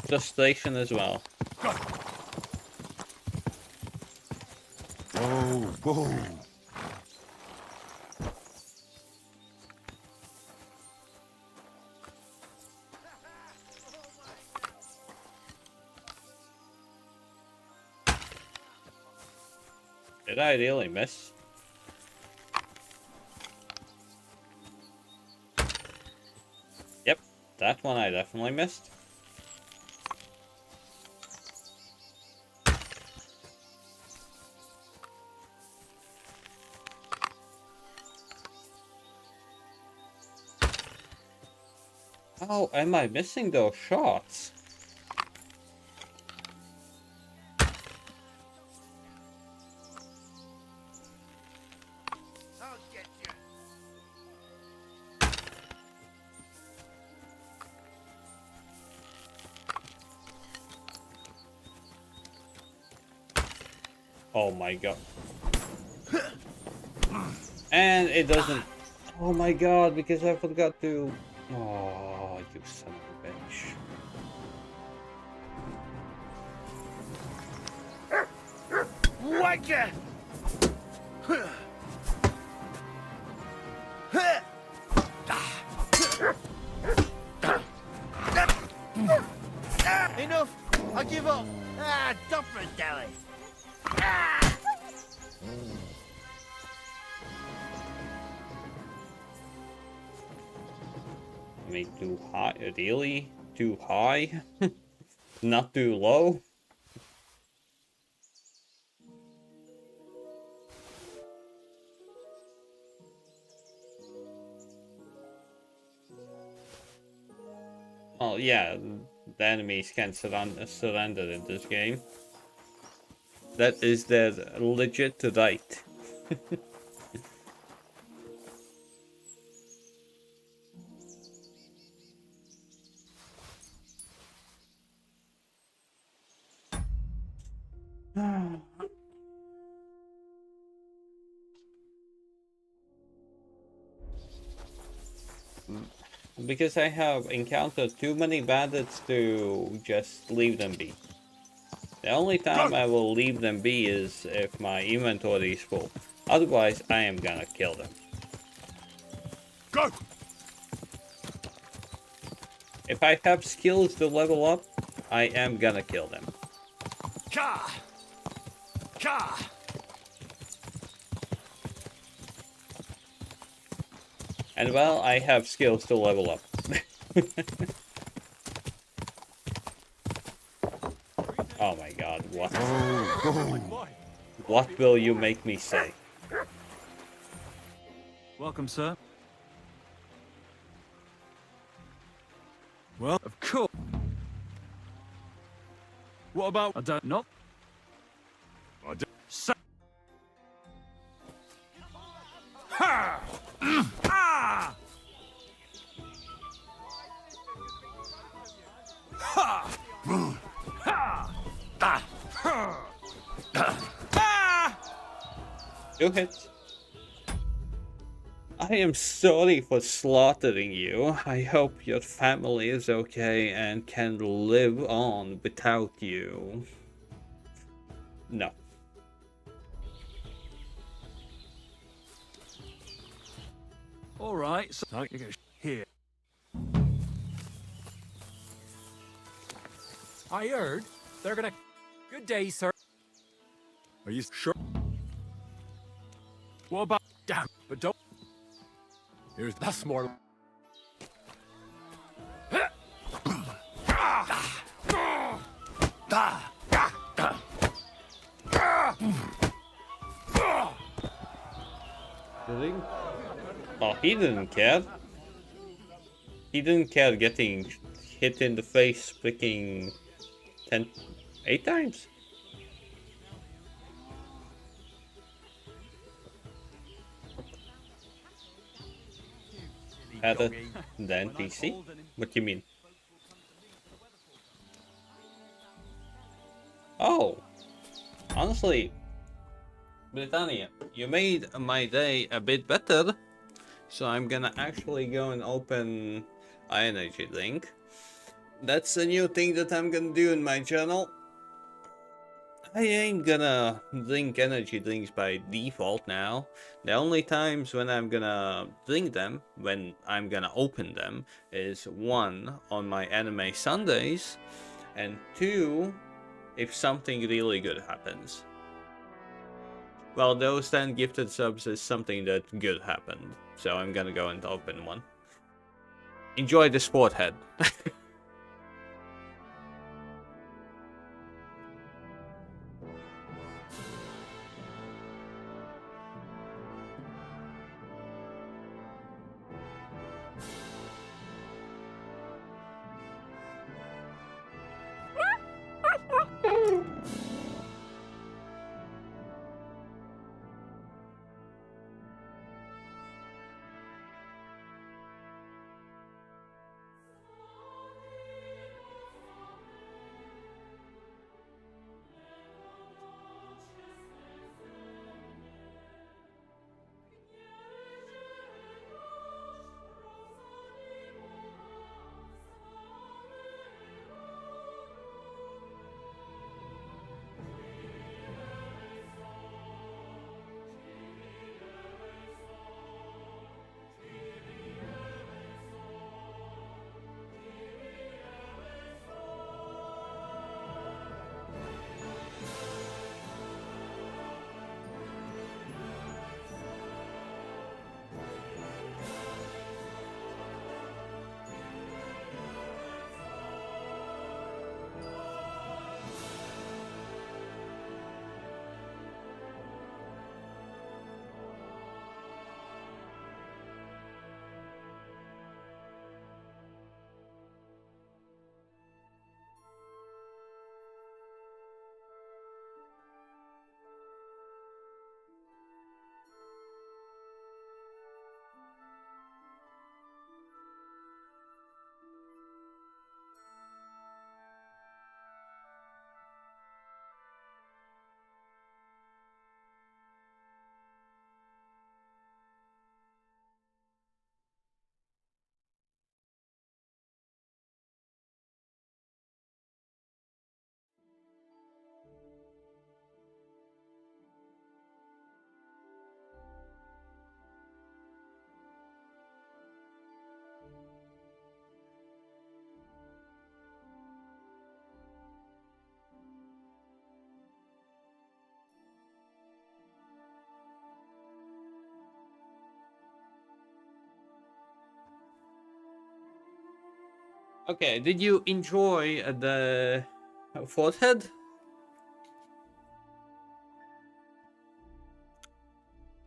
Frustration as well. Go! Whoa, whoa! Did I really miss? Yep, that one I definitely missed. How am I missing those shots? I'll get you! Oh my god. And it doesn't... Oh my god, because I forgot to... Oh, you son of a bitch. Whacker! Enough! I give up! Ah, dumper deli! I mean, too high, really? Too high? Not too low? Oh yeah, the enemies can surrender in this game. That is their legit right. Because I have encountered too many bandits to just leave them be. The only time I will leave them be is if my inventory is full. Otherwise, I am gonna kill them. Go! If I have skills to level up, I am gonna kill them. Ka! Ka! And well, I have skills to level up. Oh my god, what? What will you make me say? Welcome, sir. Well, of course. What about... I don't know. I don't... So... Ha! Ah! Ha! Ha! Ah! Ha! Ah! 2 hits. I am sorry for slaughtering you. I hope your family is okay and can live on without you. No. All right, so you go here. I heard they're gonna... Good day, sir. Are you sure? What about... Damn, but don't... Here's... That's more... Really? Oh, he didn't care. He didn't care getting hit in the face freaking 8 times. Better than PC? What do you mean? Oh, honestly, Britannia, you made my day a bit better. So I'm gonna actually go and open energy link. That's a new thing that I'm gonna do in my channel. I ain't gonna drink energy drinks by default now. The only times when I'm gonna drink them, when I'm gonna open them, is 1, on my anime Sundays, and 2, if something really good happens. Well, those 10 gifted subs is something that good happened, so I'm gonna go and open one. Enjoy the sport head. Okay, did you enjoy the forehead?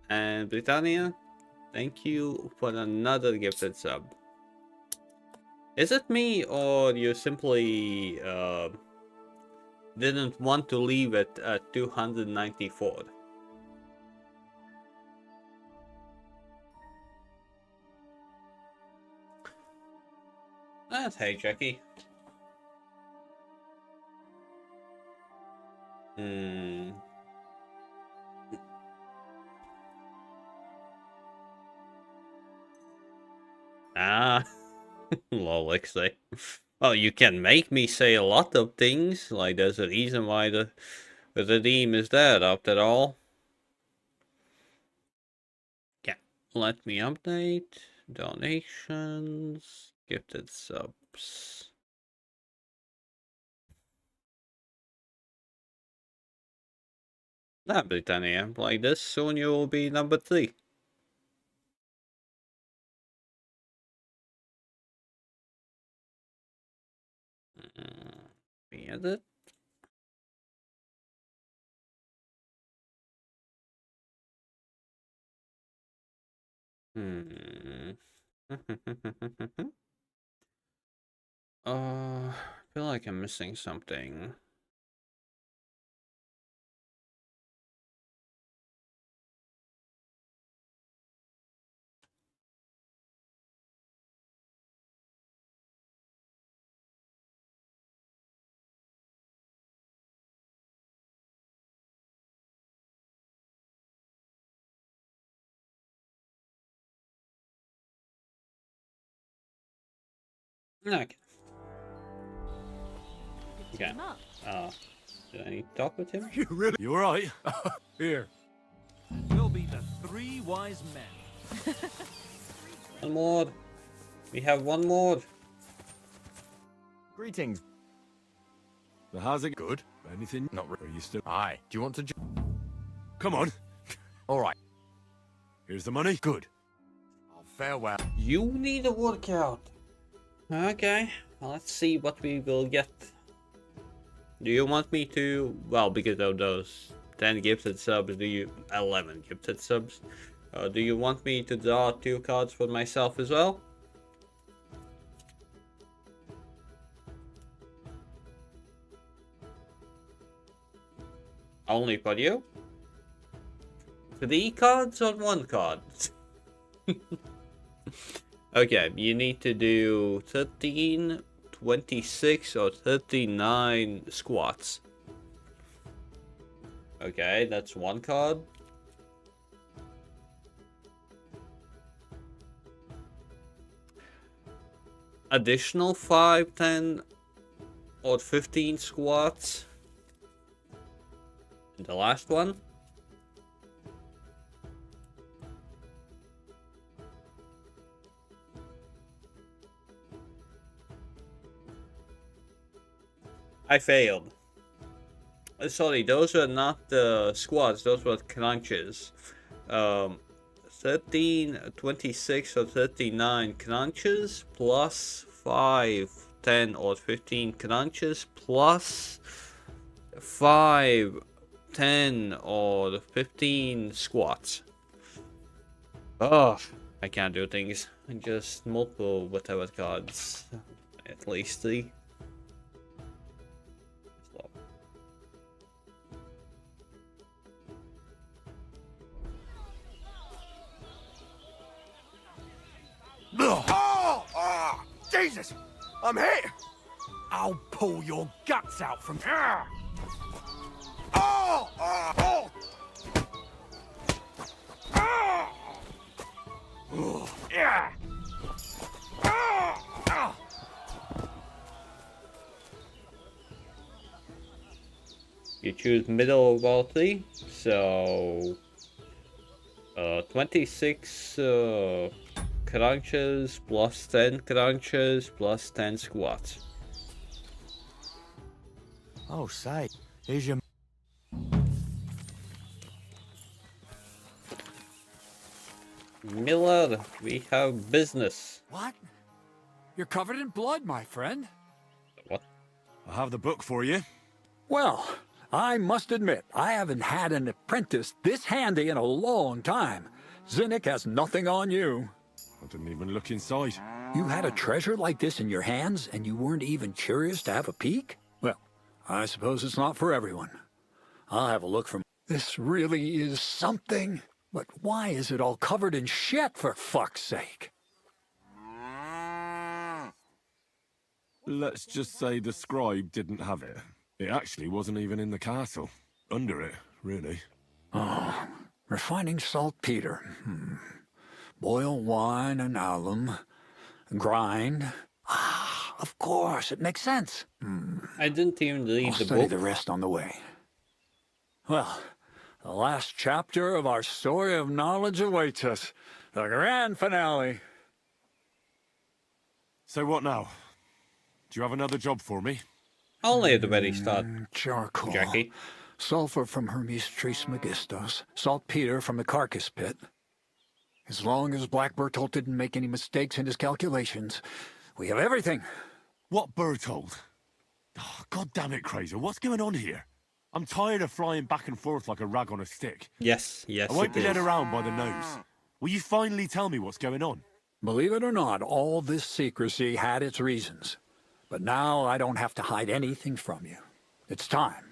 And Britannia, thank you for another gifted sub. Is it me, or you simply didn't want to leave it at 294. And hey, Jackie. Ah, lol, actually. Well, you can make me say a lot of things, like there's a reason why the redeem is there after all. Yeah, let me update. Donations, gifted subs. Nah, Britannia, like this, soon you will be number 3. Be edit. I feel like I'm missing something. Okay. Okay. Did I need to talk with him? You alright? Here. We'll be the 3 wise men. One more. We have one more. Greetings. So how's it good? Anything? Not really. Are you still? Aye. Do you want to? Come on. All right. Here's the money. Good. Oh, farewell. You need a workout. Okay. Well, let's see what we will get. Do you want me to? Well, because of those 10 gifted subs, 11 gifted subs. Do you want me to draw 2 cards for myself as well? Only for you? 3 cards or 1 card? Okay, you need to do 13, 26 or 39 squats. Okay, that's 1 card. Additional 5, 10 or 15 squats. And the last one. I failed. Sorry, those are not the squats, those were crunches. 13, 26 or 39 crunches plus 5, 10 or 15 crunches plus 5, 10 or 15 squats. Oh, I can't do things. Just multiple whatever cards. At least 3. Oh, Jesus! I'm hit! I'll pull your guts out from here! Oh! Oh! Oh! Oh! Yeah! Oh! Oh! You choose middle of all 3, so 26 crunches plus 10 crunches plus 10 squats. Oh, say. Here's your... Miller, we have business. What? You're covered in blood, my friend. What? I have the book for you. Well, I must admit, I haven't had an apprentice this handy in a long time. Zinnik has nothing on you. I didn't even look inside. You had a treasure like this in your hands, and you weren't even curious to have a peek? Well, I suppose it's not for everyone. I'll have a look from... This really is something. But why is it all covered in shit, for fuck's sake? Let's just say the scribe didn't have it. It actually wasn't even in the castle. Under it, really. Oh, refining saltpeter. Boil wine and alum. Grind. Ah, of course, it makes sense. I didn't even read I'll the study book. the rest on the way. Well, the last chapter of our story of knowledge awaits us. The grand finale. So what now? Do you have another job for me? Only at the very start, Charcoal. Jackie. Sulfur from Hermes Trismegistus. Saltpeter from the carcass pit. As long as Black Bertolt didn't make any mistakes in his calculations, we have everything. What Bertold? Oh, God damn it, Kraser, what's going on here? I'm tired of flying back and forth like a rag on a stick. Yes, I won't it be led is. around by the nose. Will you finally tell me what's going on? Believe it or not, all this secrecy had its reasons. But now I don't have to hide anything from you. It's time.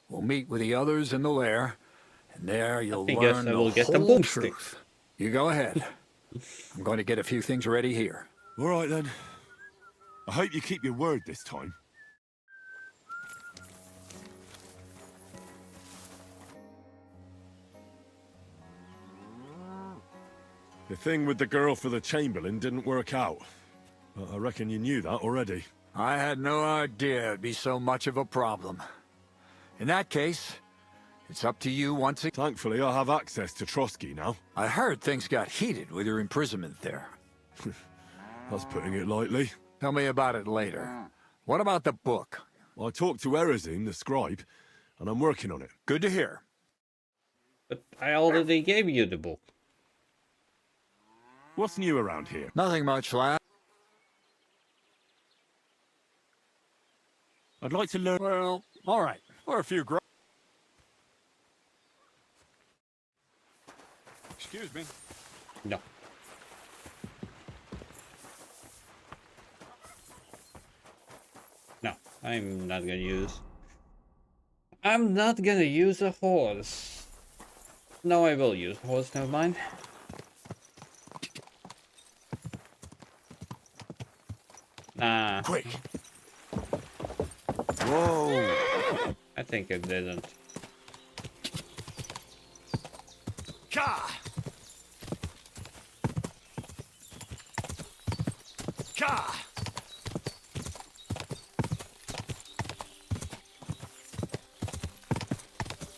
We'll meet with the others in the lair, and there you'll learn I will the get the whole boomstick. truth. You go ahead. I'm going to get a few things ready here. All right, then. I hope you keep your word this time. The thing with the girl for the Chamberlain didn't work out. But I reckon you knew that already. I had no idea it'd be so much of a problem. In that case, it's up to you once again. Thankfully, I have access to Trotsky now. I heard things got heated with your imprisonment there. That's putting it lightly. Tell me about it later. What about the book? I talked to ears.I'm, the scribe, and I'm working on it. Good to hear. But I already gave you the book. What's new around here? Nothing much, lad. I'd like to learn... Well, all right. Or a few Excuse me. No. No, I'm not gonna use... I'm not gonna use a horse. No, I will use a horse, never mind. Nah, Quick! Whoa! I think it didn't. Ka! Ka!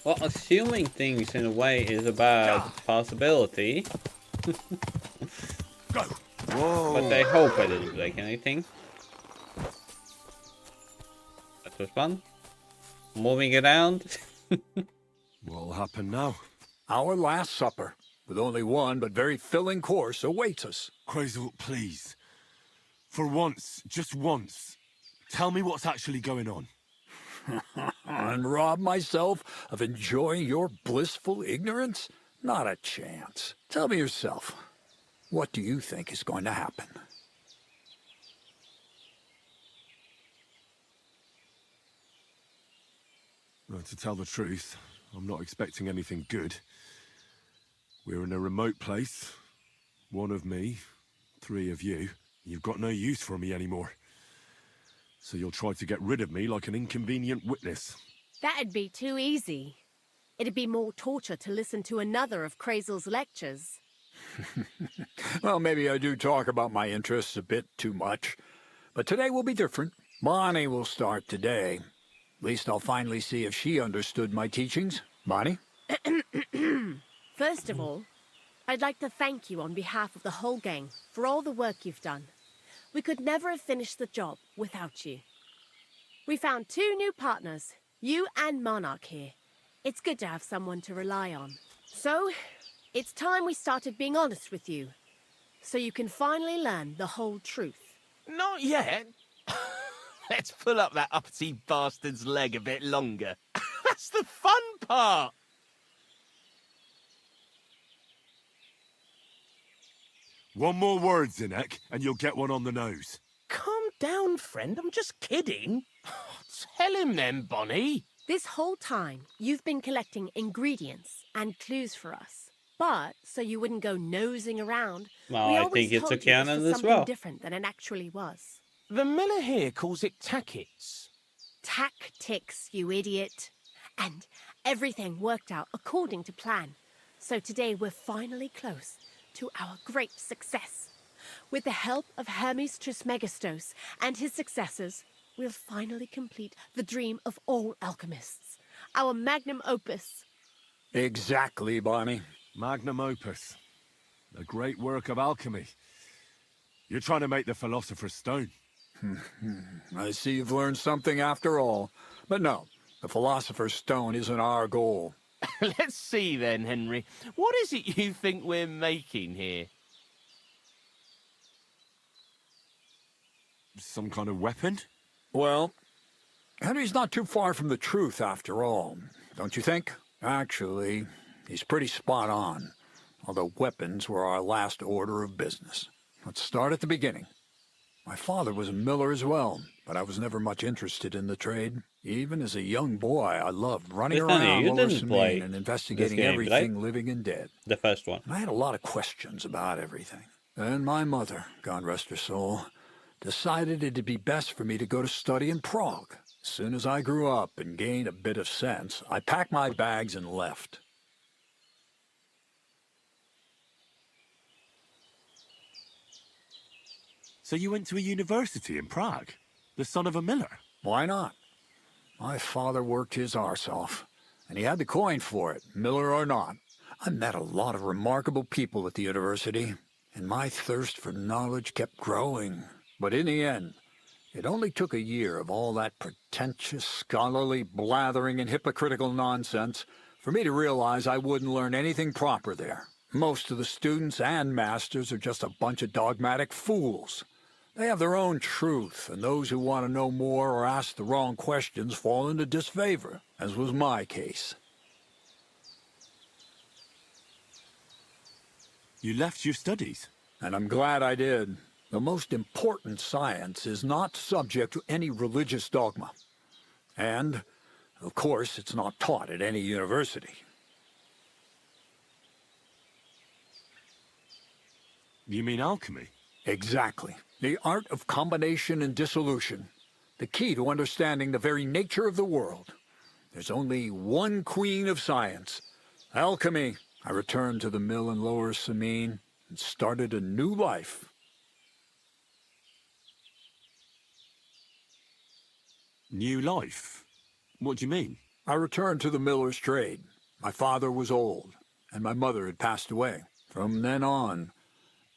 Well, assuming things in a way is a bad possibility. Go! Whoa! But I hope I didn't break anything. That was fun. Moving around. What'll happen now? Our last supper, with only one but very filling course, awaits us. Crazel, please. For once, just once, tell me what's actually going on. And rob myself of enjoying your blissful ignorance? Not a chance. Tell me yourself, what do you think is going to happen? Well, to tell the truth, I'm not expecting anything good. We're in a remote place. One of me, 3 of you. You've got no use for me anymore. So you'll try to get rid of me like an inconvenient witness. That'd be too easy. It'd be more torture to listen to another of Crazel's lectures. Well, maybe I do talk about my interests a bit too much. But today will be different. Bonnie will start today. At least I'll finally see if she understood my teachings. Bonnie? First of all, I'd like to thank you on behalf of the whole gang for all the work you've done. We could never have finished the job without you. We found 2 new partners, you and Monarch here. It's good to have someone to rely on. So, it's time we started being honest with you, so you can finally learn the whole truth. Not yet. Let's pull up that uppity bastard's leg a bit longer. That's the fun part. One more word, Zinek, and you'll get one on the nose. Calm down, friend. I'm just kidding. Tell him then, Bonnie. This whole time, you've been collecting ingredients and clues for us. But, so you wouldn't go nosing around, Well, we I always think it's a told you this canon was as something well. different than it actually was. The miller here calls it tackets. Tactics, you idiot. And everything worked out according to plan. So today we're finally close to our great success. With the help of Hermes Trismegistos and his successors, we'll finally complete the dream of all alchemists. Our magnum opus. Exactly, Bonnie. Magnum opus. A great work of alchemy. You're trying to make the Philosopher's Stone. I see you've learned something after all. But no, the Philosopher's Stone isn't our goal. Let's see then, Henry. What is it you think we're making here? Some kind of weapon? Well, Henry's not too far from the truth after all, don't you think? Actually, he's pretty spot on. Although weapons were our last order of business. Let's start at the beginning. My father was a miller as well, but I was never much interested in the trade. Even as a young boy, I loved running around you Lower didn't play Samine and investigating this game, everything right? living and dead. The first one. And I had a lot of questions about everything. And my mother, God rest her soul, decided it'd be best for me to go to study in Prague. As soon as I grew up and gained a bit of sense, I packed my bags and left. So you went to a university in Prague? The son of a miller? Why not? My father worked his arse off, and he had the coin for it, miller or not. I met a lot of remarkable people at the university, and my thirst for knowledge kept growing. But in the end, it only took a year of all that pretentious, scholarly blathering and hypocritical nonsense for me to realize I wouldn't learn anything proper there. Most of the students and masters are just a bunch of dogmatic fools. They have their own truth, and those who want to know more or ask the wrong questions fall into disfavor, as was my case. You left your studies? And I'm glad I did. The most important science is not subject to any religious dogma. And, of course, it's not taught at any university. You mean alchemy? Exactly. The art of combination and dissolution. The key to understanding the very nature of the world. There's only one queen of science. Alchemy. I returned to the mill in Lower Samine and started a new life. New life? What do you mean? I returned to the miller's trade. My father was old, and my mother had passed away. From then on,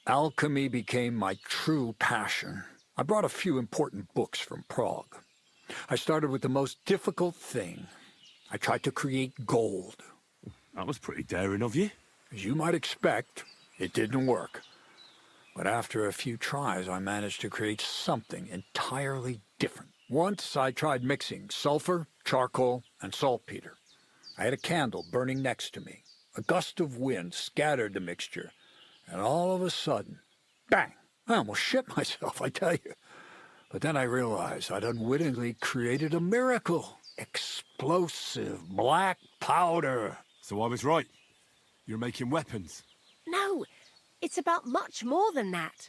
alchemy became my true passion. I brought a few important books from Prague. I started with the most difficult thing. I tried to create gold. That was pretty daring of you. As you might expect, it didn't work. But after a few tries, I managed to create something entirely different. Once I tried mixing sulfur, charcoal, and saltpeter. I had a candle burning next to me. A gust of wind scattered the mixture, and all of a sudden, bang! I almost shit myself, I tell you. But then I realized I'd unwittingly created a miracle. Explosive black powder. So I was right. You're making weapons. No, it's about much more than that.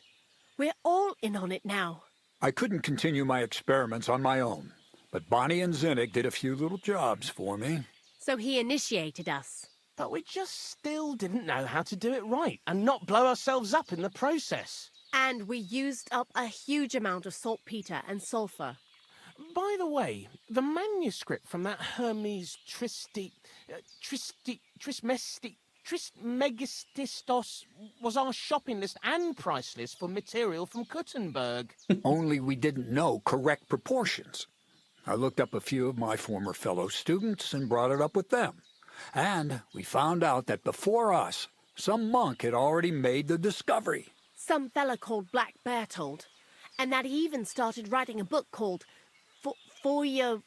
We're all in on it now. I couldn't continue my experiments on my own, but Bonnie and Zinnik did a few little jobs for me. So he initiated us. But we just still didn't know how to do it right and not blow ourselves up in the process. And we used up a huge amount of saltpeter and sulfur. By the way, the manuscript from that Hermes Trismegistos was our shopping list and price list for material from Kuttenberg. Only we didn't know correct proportions. I looked up a few of my former fellow students and brought it up with them. And we found out that before us, some monk had already made the discovery. Some fella called Black Bertold. And that he even started writing a book called Feuerwerkbuch.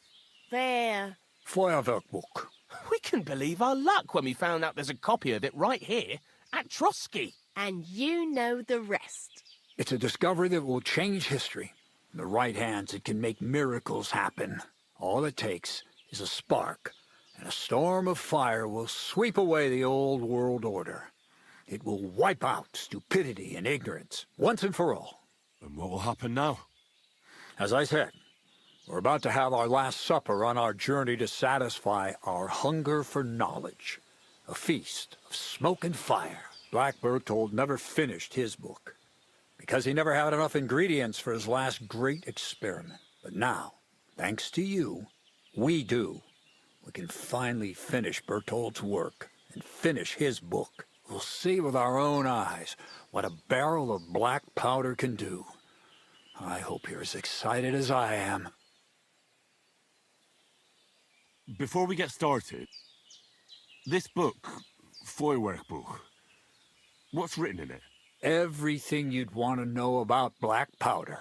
We can believe our luck when we found out there's a copy of it right here at Trotsky. And you know the rest. It's a discovery that will change history. In the right hands, it can make miracles happen. All it takes is a spark, and a storm of fire will sweep away the old world order. It will wipe out stupidity and ignorance, once and for all. And what will happen now? As I said, we're about to have our last supper on our journey to satisfy our hunger for knowledge. A feast of smoke and fire. Black Berthold never finished his book, because he never had enough ingredients for his last great experiment. But now, thanks to you, we do. We can finally finish Berthold's work and finish his book. We'll see with our own eyes what a barrel of black powder can do. I hope you're as excited as I am. Before we get started, this book, Feuerwerkbuch, what's written in it? Everything you'd want to know about black powder.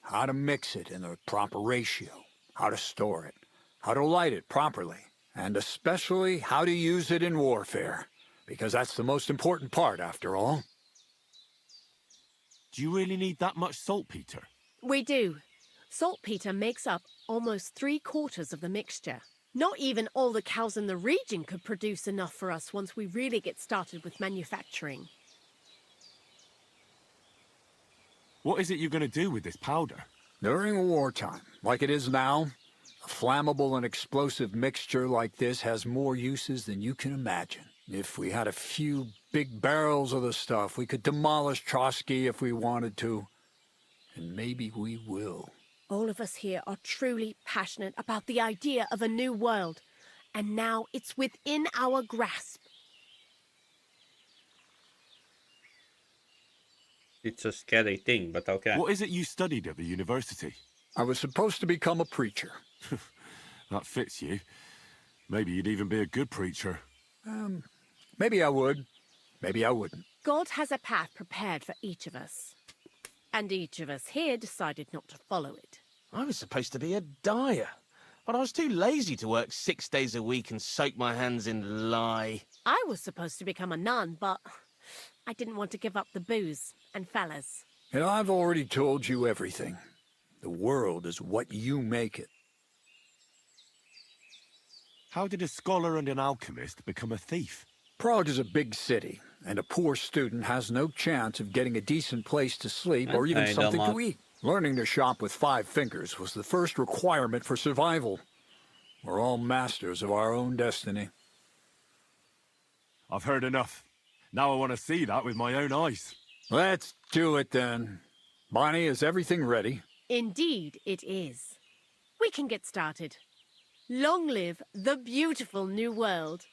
How to mix it in the proper ratio. How to store it. How to light it properly. And especially how to use it in warfare. Because that's the most important part, after all. Do you really need that much saltpeter? We do. Saltpeter makes up almost 3/4 of the mixture. Not even all the cows in the region could produce enough for us once we really get started with manufacturing. What is it you're going to do with this powder? During wartime, like it is now, a flammable and explosive mixture like this has more uses than you can imagine. If we had a few big barrels of the stuff, we could demolish Trotsky if we wanted to. And maybe we will. All of us here are truly passionate about the idea of a new world. And now it's within our grasp. It's a scary thing, but okay. What is it you studied at the university? I was supposed to become a preacher. That fits you. Maybe you'd even be a good preacher. Maybe I would. Maybe I wouldn't. God has a path prepared for each of us. And each of us here decided not to follow it. I was supposed to be a dyer, but I was too lazy to work 6 days a week and soak my hands in lye. I was supposed to become a nun, but I didn't want to give up the booze. And fellas. And I've already told you everything. The world is what you make it. How did a scholar and an alchemist become a thief? Prague is a big city, and a poor student has no chance of getting a decent place to sleep or even something to eat. Learning to shop with 5 fingers was the first requirement for survival. We're all masters of our own destiny. I've heard enough. Now I want to see that with my own eyes. Let's do it then. Bonnie, is everything ready? Indeed it is. We can get started. Long live the beautiful new world.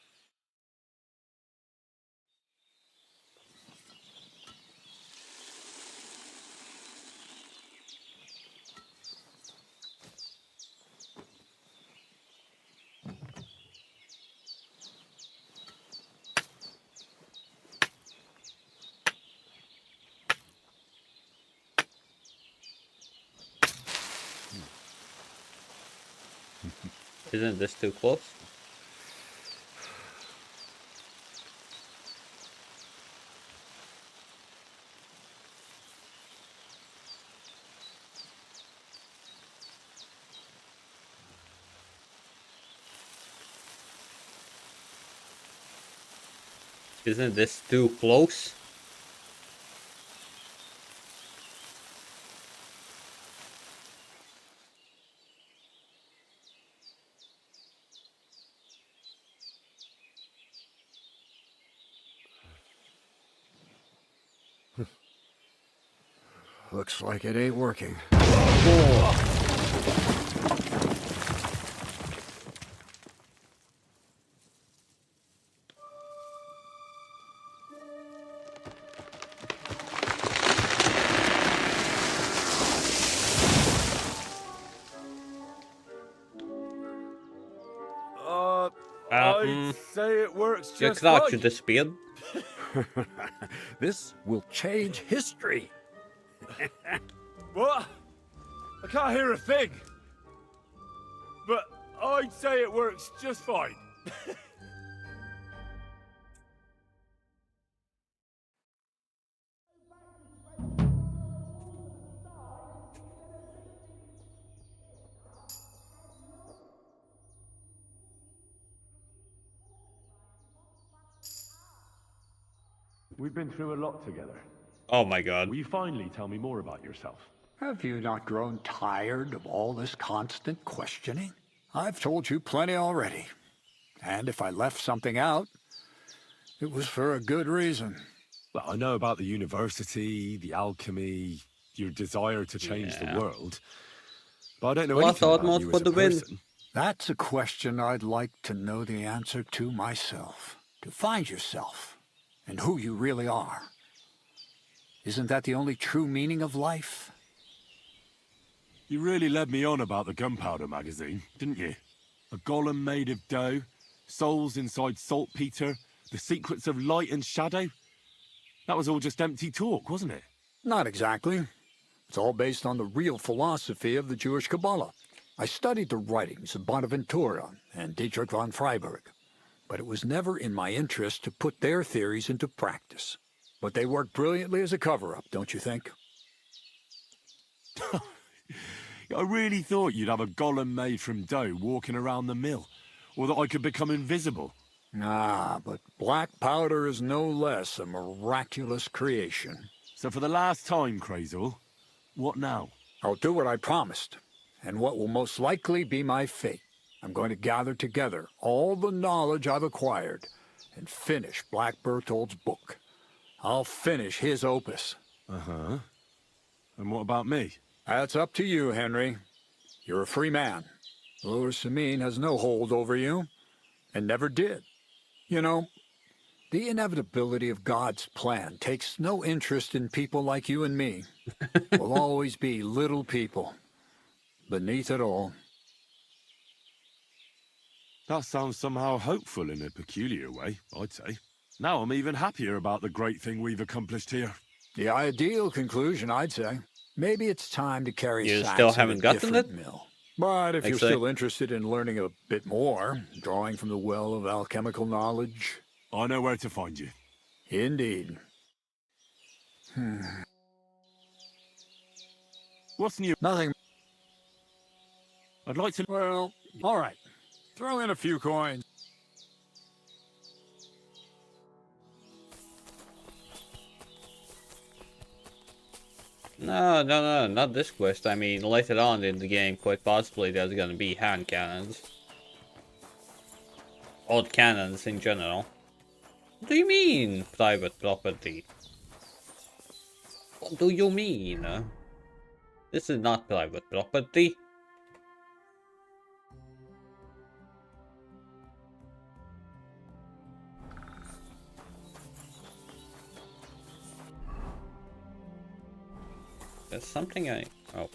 Isn't this too close? Isn't this too close? Looks like it ain't working. I'd say it works Jag just klart fine. inte spel. This will change history. What? I can't hear a thing. But I'd say it works just fine. We've been through a lot together. Oh my god. Will you finally tell me more about yourself? Have you not grown tired of all this constant questioning? I've told you plenty already. And if I left something out, it was for a good reason. Well, I know about the university, the alchemy, your desire to change the world. But I don't know anything about you as a person. That's a question I'd like to know the answer to myself. To find yourself and who you really are. Isn't that the only true meaning of life? You really led me on about the gunpowder magazine, didn't you? A golem made of dough, souls inside saltpeter, the secrets of light and shadow. That was all just empty talk, wasn't it? Not exactly. It's all based on the real philosophy of the Jewish Kabbalah. I studied the writings of Bonaventura and Dietrich von Freiberg, but it was never in my interest to put their theories into practice. But they work brilliantly as a cover-up, don't you think? I really thought you'd have a golem made from dough walking around the mill, or that I could become invisible. Ah, but black powder is no less a miraculous creation. So for the last time, Crazel, what now? I'll do what I promised, and what will most likely be my fate. I'm going to gather together all the knowledge I've acquired and finish Black Berthold's book. I'll finish his opus. Uh-huh. And what about me? That's up to you, Henry. You're a free man. Lord Samin has no hold over you, and never did. You know, the inevitability of God's plan takes no interest in people like you and me. We'll always be little people, beneath it all. That sounds somehow hopeful in a peculiar way, I'd say. Now I'm even happier about the great thing we've accomplished here. The ideal conclusion, I'd say. Maybe it's time to carry You sacks still in haven't a gotten different it? mill. But if you're Actually. still interested in learning a bit more, drawing from the well of alchemical knowledge... I know where to find you. Indeed. What's new? Nothing. I'd like to... Well, all right. Throw in a few coins. No, not this quest. I mean, later on in the game, quite possibly there's gonna be hand cannons. Odd cannons in general. What do you mean, private property? What do you mean? This is not private property. There's something oh.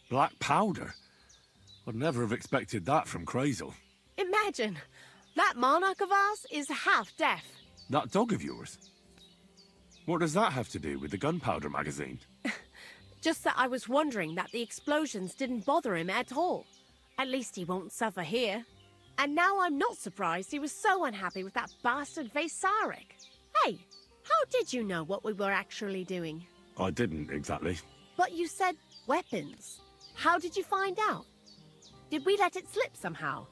Black powder? I'd never have expected that from Crazel. Imagine, that monarch of ours is half deaf. That dog of yours? What does that have to do with the gunpowder magazine? Just that I was wondering that the explosions didn't bother him at all. At least he won't suffer here. And now I'm not surprised he was so unhappy with that bastard Vasarik. Hey, how did you know what we were actually doing? I didn't exactly. But you said weapons. How did you find out? Did we let it slip somehow?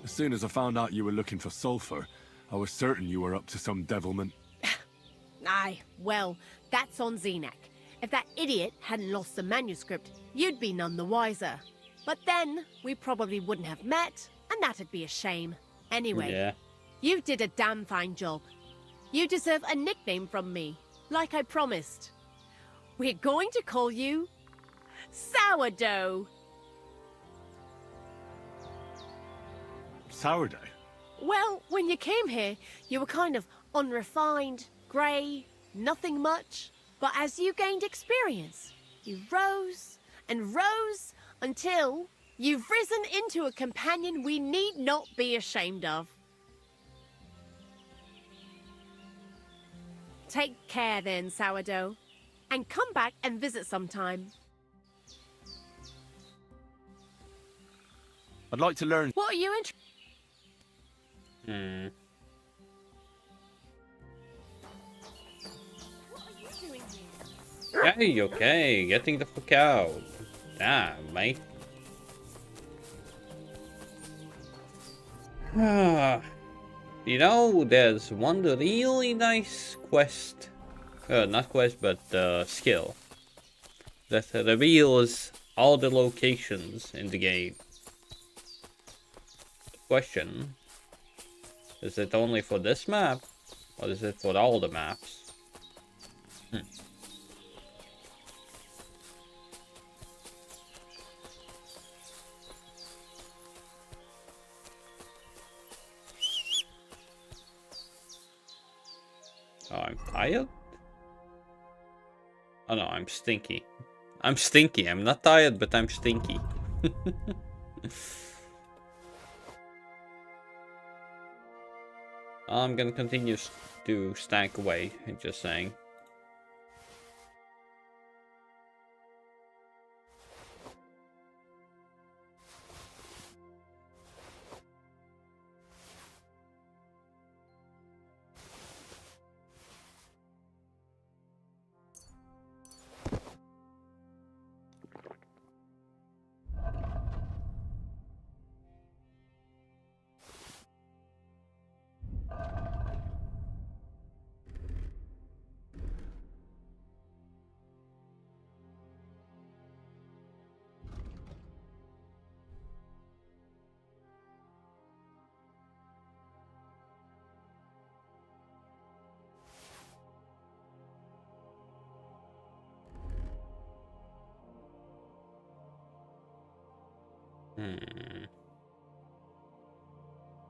As soon as I found out you were looking for sulfur, I was certain you were up to some devilment. Aye, well, that's on Zenak. If that idiot hadn't lost the manuscript, you'd be none the wiser. But then, we probably wouldn't have met, and that'd be a shame. Anyway, Yeah. You did a damn fine job. You deserve a nickname from me, like I promised. We're going to call you... Sourdough. Sourdough? Well, when you came here, you were kind of unrefined, grey, nothing much. But as you gained experience, you rose and rose until you've risen into a companion we need not be ashamed of. Take care then, Sourdough, and come back and visit sometime. I'd like to learn... What are you interested? Hey, okay, getting the fuck out. Damn, mate. You know, there's one really nice quest. Not quest, but skill. That reveals all the locations in the game. The question, is it only for this map? Or is it for all the maps? Oh, I'm tired? Oh no, I'm stinky. I'm stinky. I'm not tired, but I'm stinky. I'm gonna continue to stank away, just saying.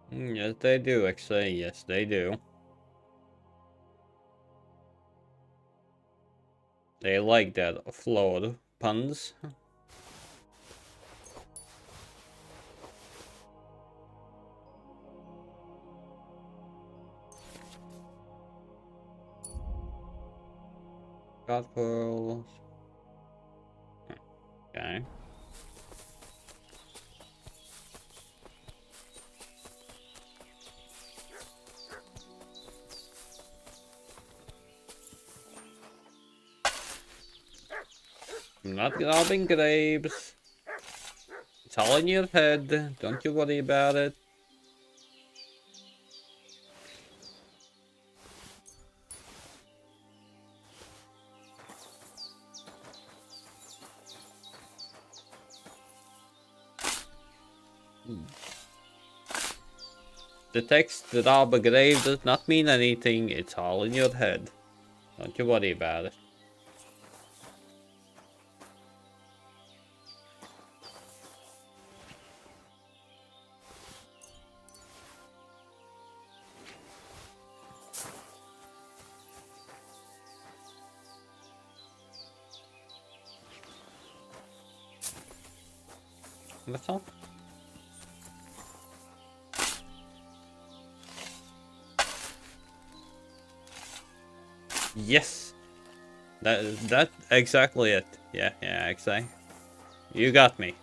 Yes, they do, actually. Yes, they do. They like that flawed puns. God pearls. Okay. I'm not robbing graves. It's all in your head. Don't you worry about it. The text rob a grave does not mean anything. It's all in your head. Don't you worry about it. That's all. Yes. That exactly it. Yeah, exactly. You got me.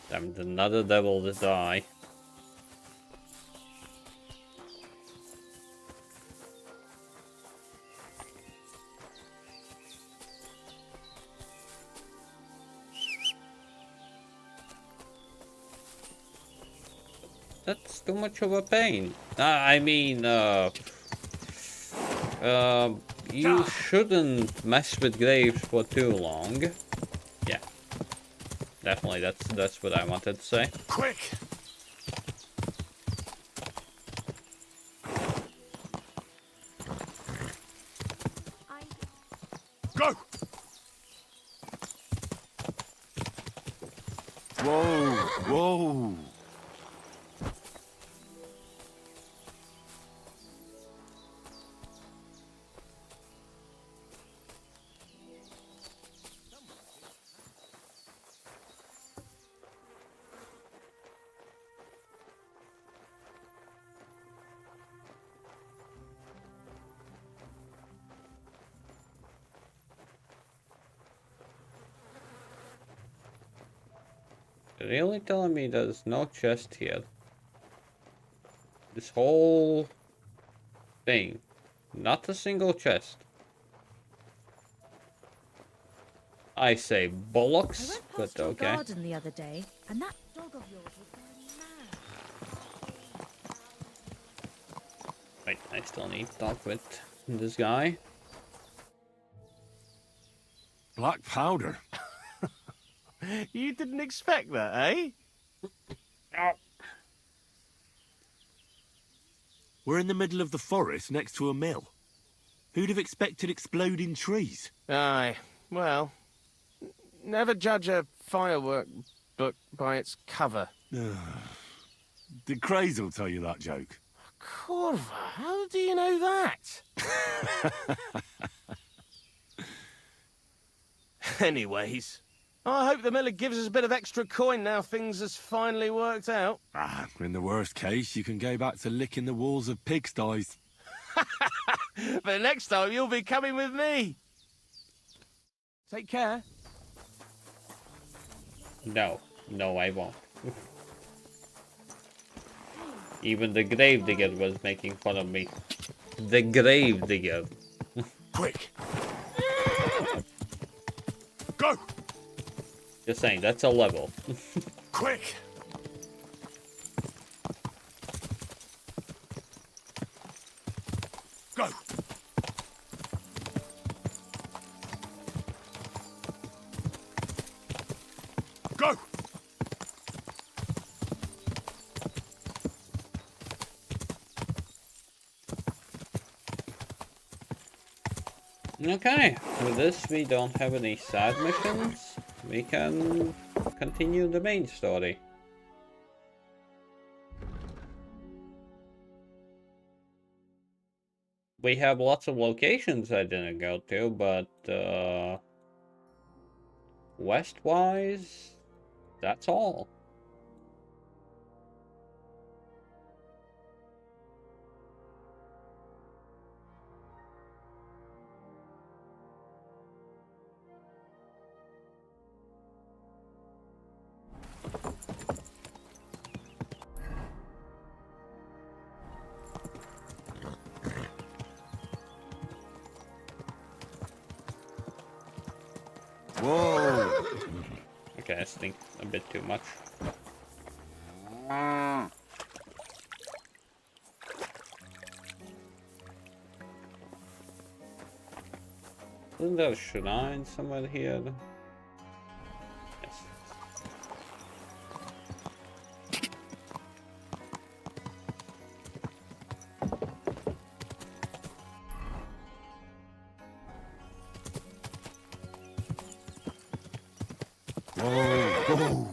Damn, another devil to die. That's too much of a pain. I mean, you shouldn't mess with graves for too long. Yeah, definitely. That's what I wanted to say. Quick! Go! Whoa, whoa. Really telling me there's no chest here? This whole thing, not a single chest. I say I bollocks, went but past your okay. garden the other day, and that dog of yours was going mad. Wait, I still need to talk with this guy. Black powder? You didn't expect that, eh? We're in the middle of the forest next to a mill. Who'd have expected exploding trees? Aye, well, never judge a firework book by its cover. Did Crazel tell you that joke? Corva, how do you know that? Anyways, I hope the miller gives us a bit of extra coin now things has finally worked out. In the worst case, you can go back to licking the walls of pigsties. But next time you'll be coming with me. Take care. No, I won't. Even the gravedigger was making fun of me. The gravedigger. Quick! Go! Just saying, that's a level. Quick! Go! Go! Okay, with this we don't have any side missions. We can continue the main story. We have lots of locations I didn't go to, but west-wise, that's all. Whoa! Okay, I think a bit too much. Isn't there a shrine somewhere here? Yes. Whoa!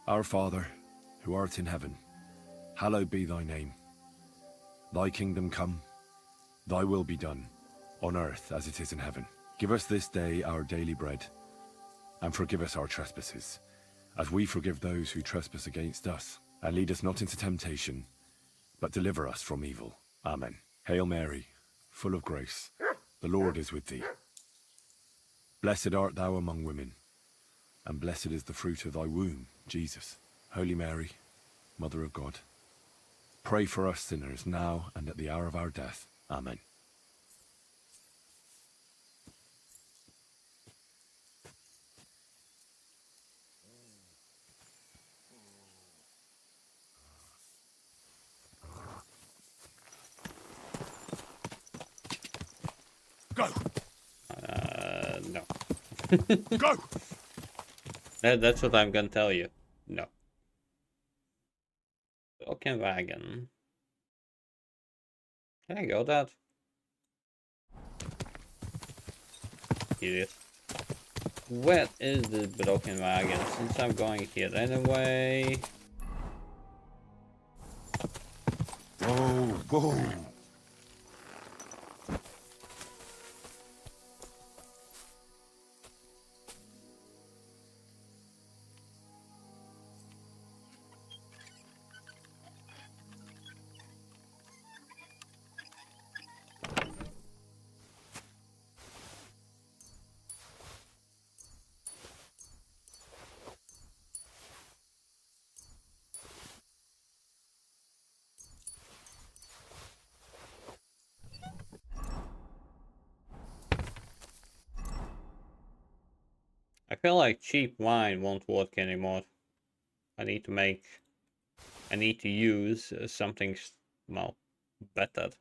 Our Father, who art in heaven, hallowed be thy name. Thy kingdom come, thy will be done, on earth as it is in heaven. Give us this day our daily bread, and forgive us our trespasses, as we forgive those who trespass against us. And lead us not into temptation, but deliver us from evil. Amen. Hail Mary, full of grace, the Lord is with thee. Blessed art thou among women, and blessed is the fruit of thy womb, Jesus. Holy Mary, Mother of God, pray for us sinners now and at the hour of our death. Amen. Go! No. Go! That's what I'm gonna tell you. No. Okay, wagon. There you go, Dad. Idiot. Where is this broken wagon? Since I'm going here anyway. Whoa! I feel like cheap wine won't work anymore. I need to use something, well, better.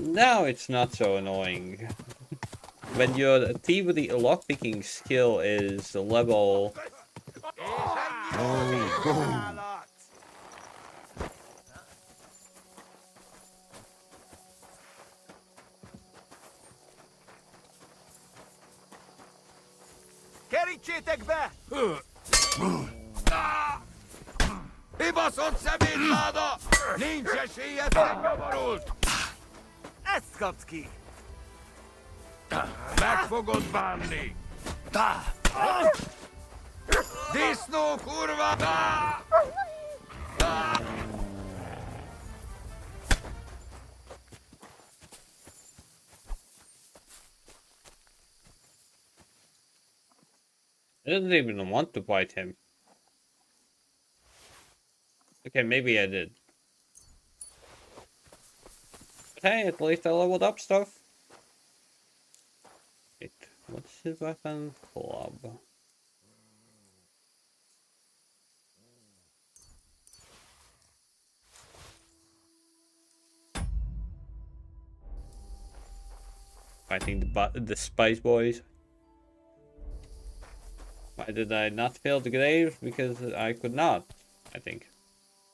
Now it's not so annoying. When your thievery lockpicking skill is level... Kerítsétek be! Kibaszott szemétláda! Nincs esélyetek, nyomorult! Ezt kapsz ki! Meg fogod bánni! Disznó kurva! I didn't even want to fight him. Okay, maybe I did. But hey, at least I leveled up stuff. Wait, what's his weapon? Club. Fighting the Spice Boys. Why did I not fill the grave? Because I could not, I think.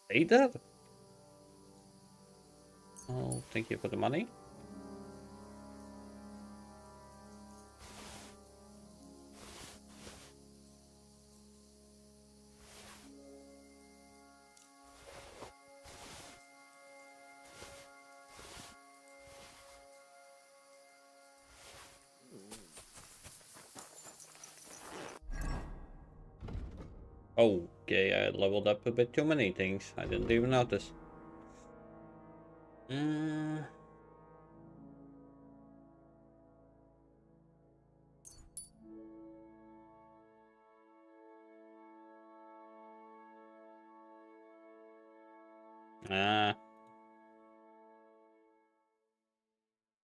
They did? Oh, thank you for the money. Okay, I leveled up a bit too many things. I didn't even notice.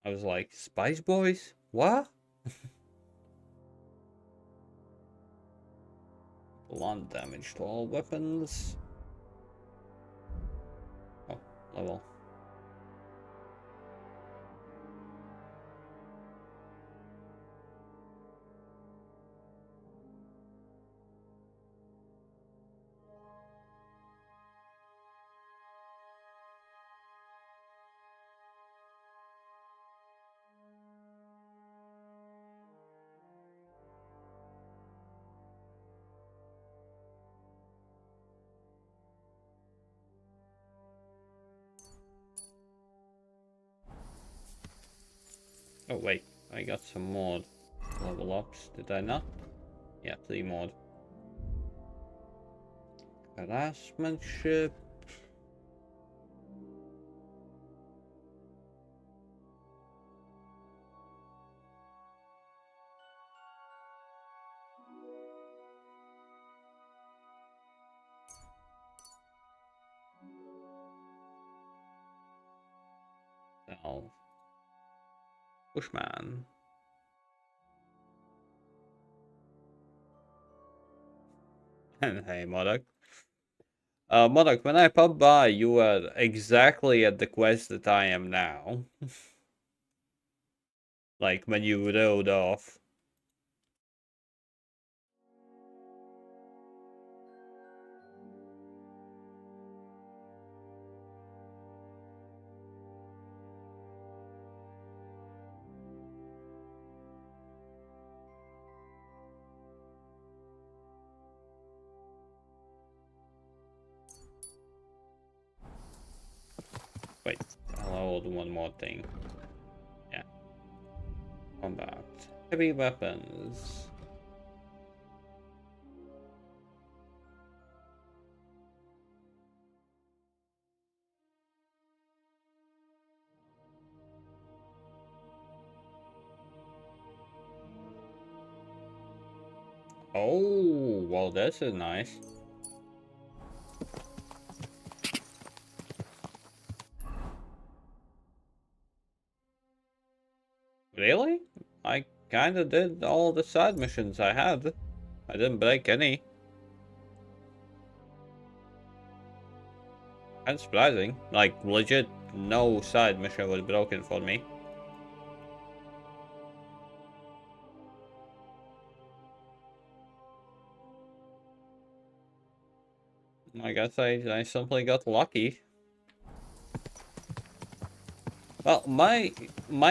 I was like, Spice Boys? What? Blunt damage to all weapons. Oh, level. Oh wait, I got some more level ups, did I not? Yeah, 3 more. Harassmentship. Salve. Bushman. Hey, Modoc. Modoc, when I popped by, you were exactly at the quest that I am now. Like, when you rode off. Wait, I'll do one more thing. Yeah. Combat. Heavy weapons. Oh, well, this is nice. Really? I kinda did all the side missions I had. I didn't break any. That's surprising. Like, legit, no side mission was broken for me. I guess I simply got lucky. Well, my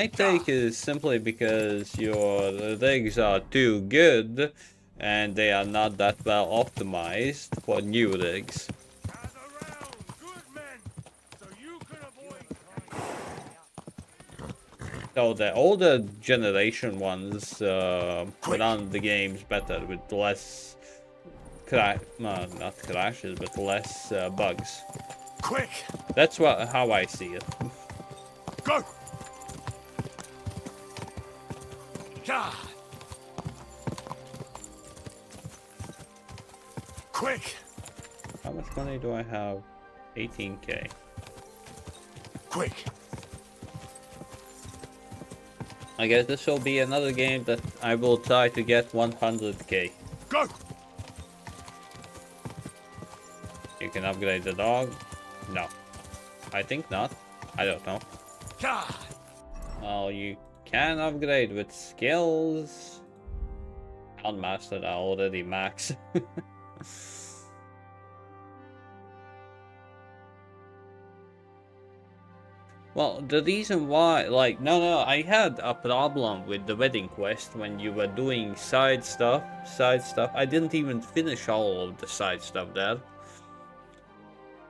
take is simply because your rigs are too good, and they are not that well optimized for new rigs. So the older generation ones run the games better with less not crashes, but less bugs. Quick! That's how I see it. Go! God! Quick! How much money do I have? 18k. Quick! I guess this will be another game that I will try to get 100k. Go! You can upgrade the dog? No. I think not. I don't know. God! Well, you can upgrade with skills. Unmastered are already max. Well, the reason why, like, no, I had a problem with the wedding quest when you were doing side stuff. I didn't even finish all of the side stuff there.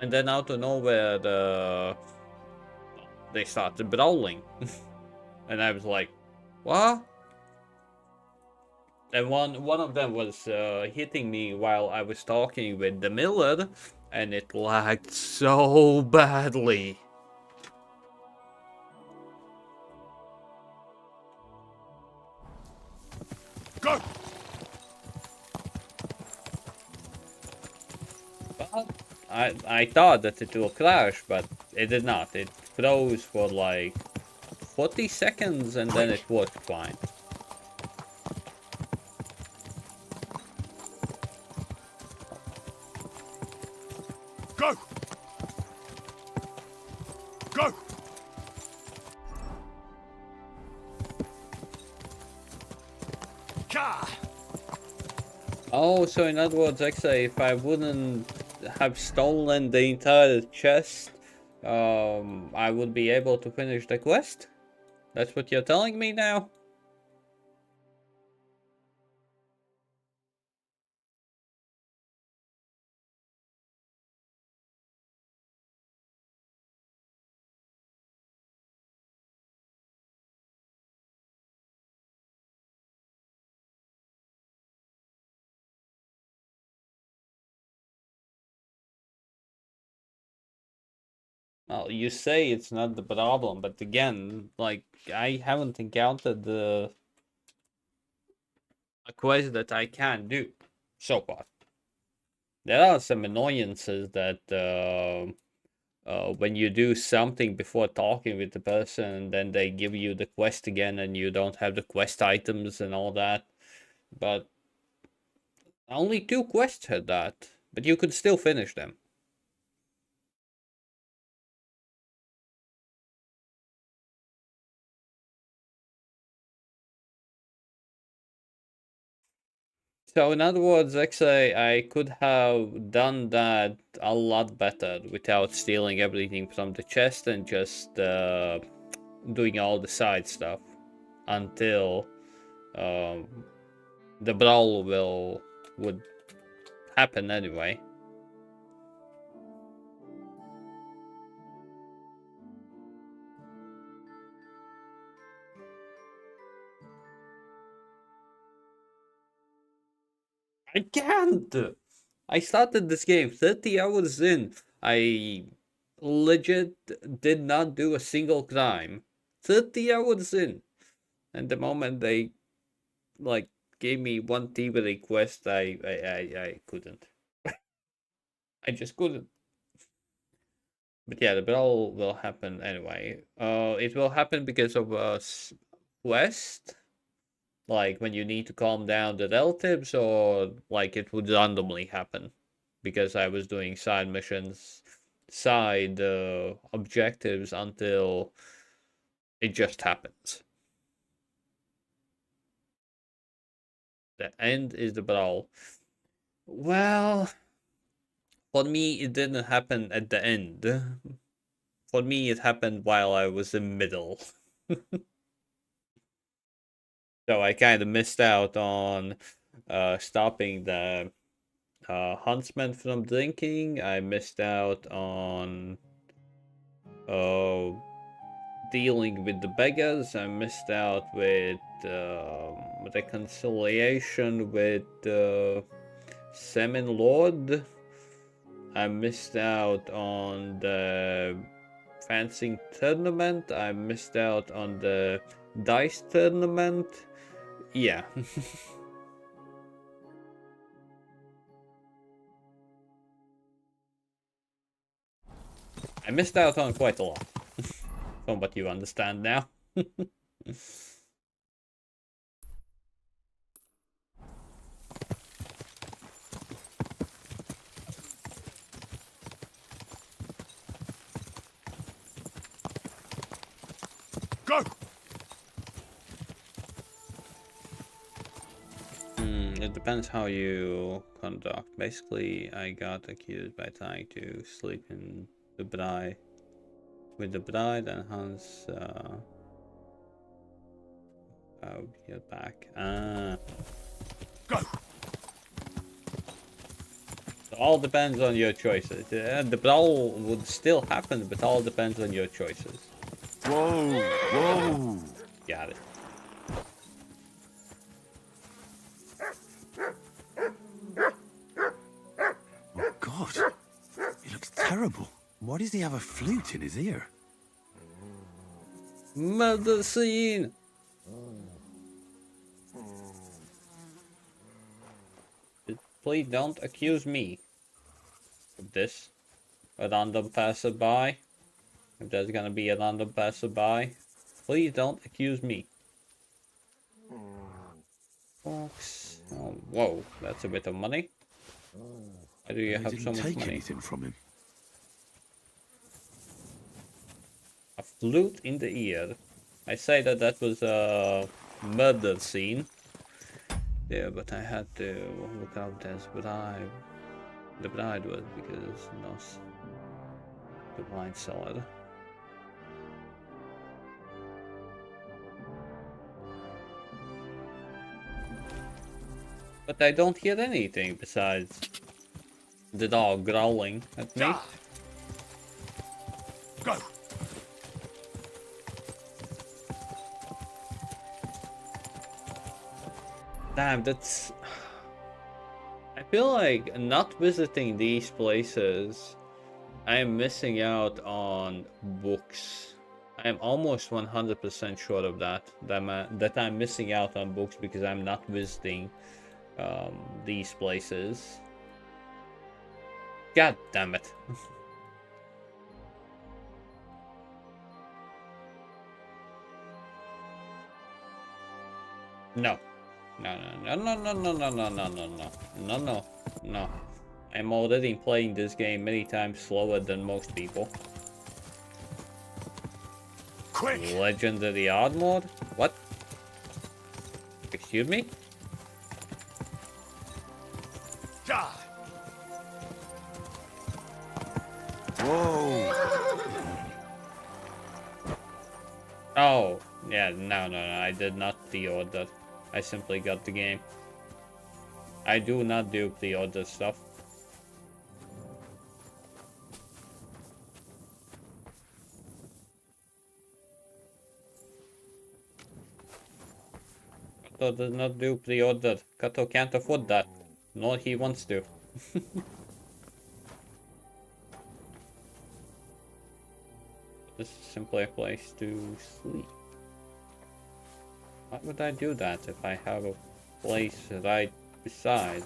And then out of nowhere, they started brawling. And I was like, what? And one of them was hitting me while I was talking with the miller, and it lagged so badly. Go! But I thought that it will crash, but it did not. It froze for like 40 seconds and then it worked fine. Go! Go! God! Oh, so in other words, actually, if I wouldn't have stolen the entire chest, I would be able to finish the quest? That's what you're telling me now? Well, you say it's not the problem, but again, like, I haven't encountered a quest that I can do so far. There are some annoyances that when you do something before talking with the person, then they give you the quest again and you don't have the quest items and all that. But only 2 quests had that, but you could still finish them. So in other words, actually, I could have done that a lot better without stealing everything from the chest and just doing all the side stuff until the brawl would happen anyway. I can't! I started this game 30 hours in. I legit did not do a single crime. 30 hours in. And the moment they, like, gave me one Thievery quest, I couldn't. I just couldn't. But yeah, the brawl will happen anyway. It will happen because of a quest, like when you need to calm down the relatives, or like it would randomly happen because I was doing side missions, side objectives until it just happens. The end is the brawl. Well, for me, it didn't happen at the end. For me, it happened while I was in middle. So I kind of missed out on stopping the huntsman from drinking. I missed out on dealing with the beggars. I missed out with reconciliation with Salmon Lord. I missed out on the fencing tournament. I missed out on the dice tournament. Yeah. I missed out on quite a lot. From what you understand now. Go! It depends how you conduct. Basically, I got accused by trying to sleep in the bride with the bride, and Hans you're back. Go! It all depends on your choices. The brawl would still happen, but all depends on your choices. Whoa! Whoa! Got it. Oh God! He looks terrible. Why does he have a flute in his ear? Murder scene! Please don't accuse me of this. A random passerby. If there's gonna be a random passerby, please don't accuse me. Fox. Oh, whoa, that's a bit of money. Why do you have so much take money? anything from him. A flute in the ear. I say that that was a murder scene. Yeah, but I had to look up as bride. The bride was because lost the wine cellar. But I don't hear anything besides the dog growling at me. Go! Damn, that's... I feel like not visiting these places, I am missing out on books. I am almost 100% sure of that. That I'm missing out on books because I'm not visiting these places. God damn it. No. No. I'm already playing this game many times slower than most people. Quick! Legendary armor? What? Excuse me? Die! Whoa! Oh, yeah, no, I did not pre-order. I simply got the game. I do not do pre-order stuff. Kato does not do pre-order. Kato can't afford that. Nor he wants to. This is simply a place to sleep. Why would I do that if I have place right beside.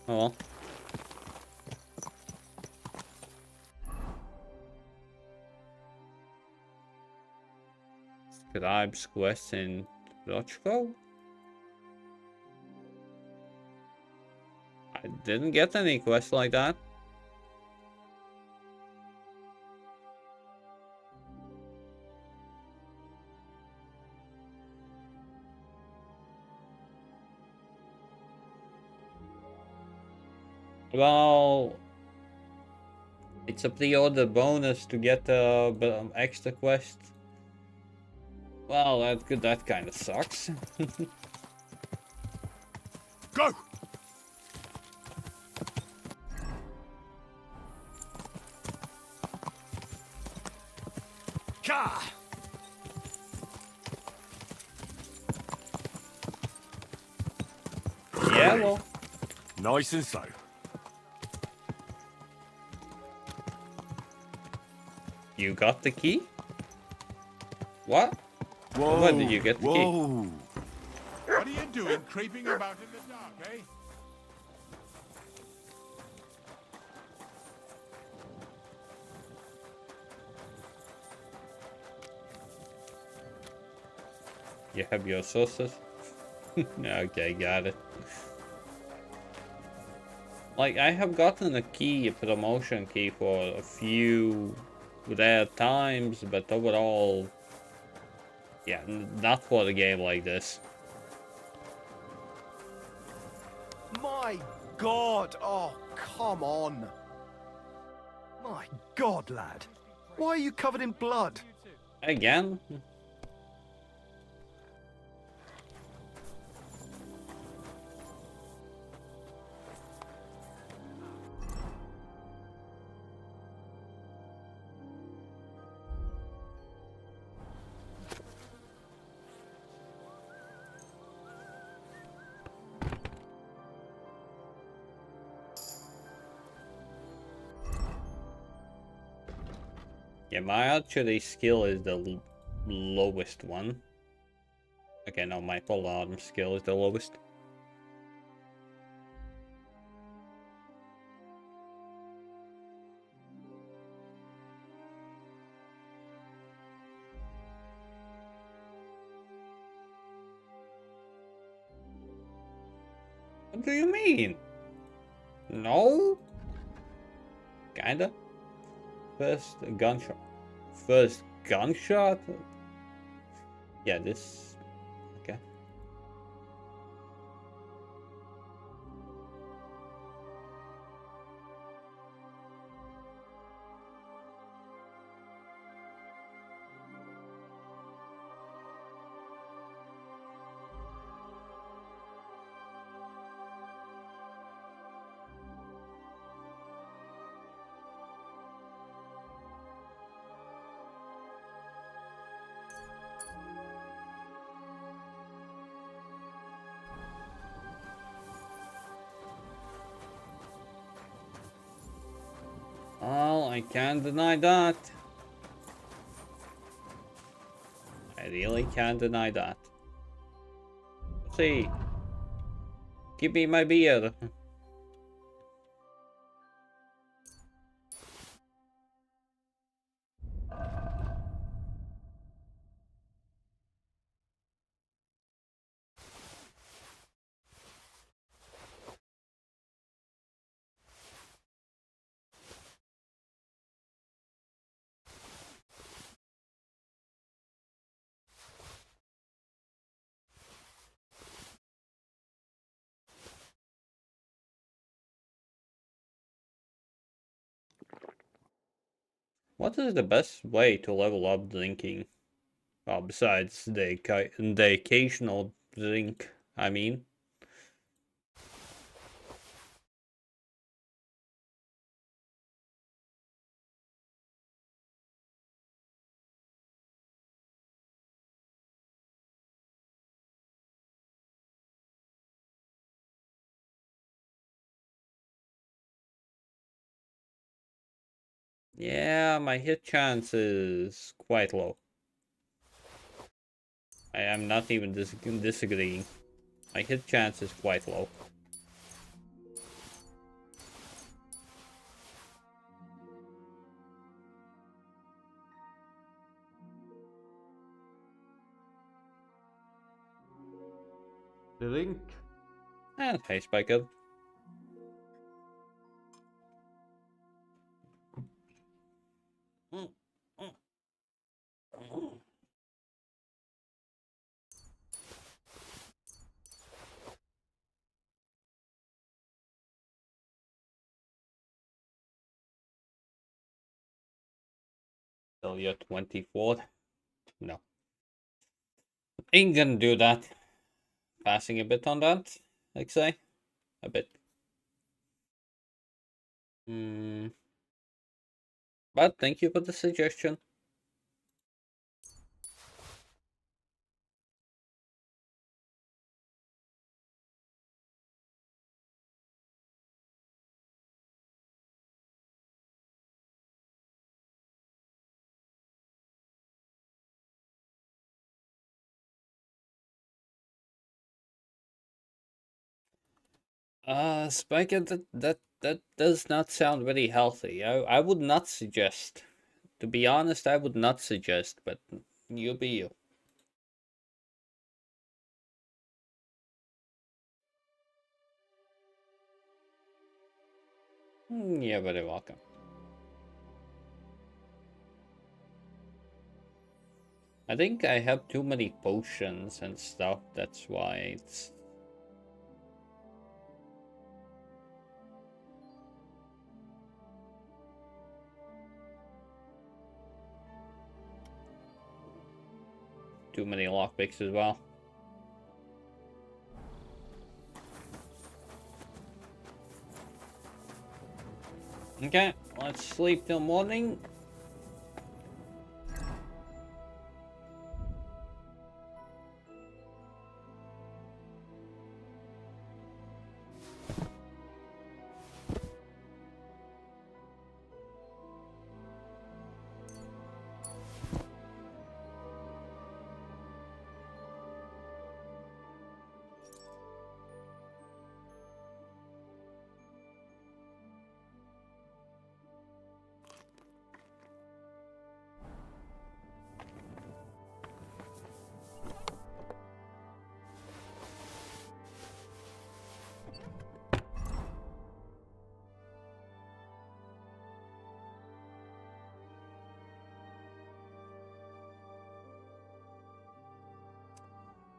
Oh well. Scribe's quest in Rochko? I didn't get any quests like that. Well, it's a pre-order bonus to get the extra quest. Well, that kind of sucks. Go! Ka! Yeah, well. Nice and slow. You got the key? What? Whoa! When did you get the key? Whoa! What are you doing creeping about in the dark, eh? You have your sources? Okay, got it. Like, I have gotten a key, a promotion key for a few rare times, but overall, yeah, not for a game like this. My God! Oh, come on! My God, lad! Why are you covered in blood? Again? Yeah, my archery skill is the lowest one. Okay, no, my polearm skill is the lowest. What do you mean? No? Kinda. First gunshot. First gunshot? Yeah, this... Okay. Well, I can't deny that. I really can't deny that. Let's see. Give me my beer. What is the best way to level up drinking? Well, besides the occasional drink, I mean. Yeah, my hit chance is quite low. I am not even disagreeing. My hit chance is quite low. The link. And hey, Spiker. Till you're 24. No. Ain't gonna do that. Passing a bit on that, I'd say. A bit. But thank you for the suggestion. Spiker, that does not sound very healthy. I would not suggest. To be honest, I would not suggest, but you be you. You're very welcome. I think I have too many potions and stuff, that's why it's... Too many lockpicks as well. Okay, let's sleep till morning.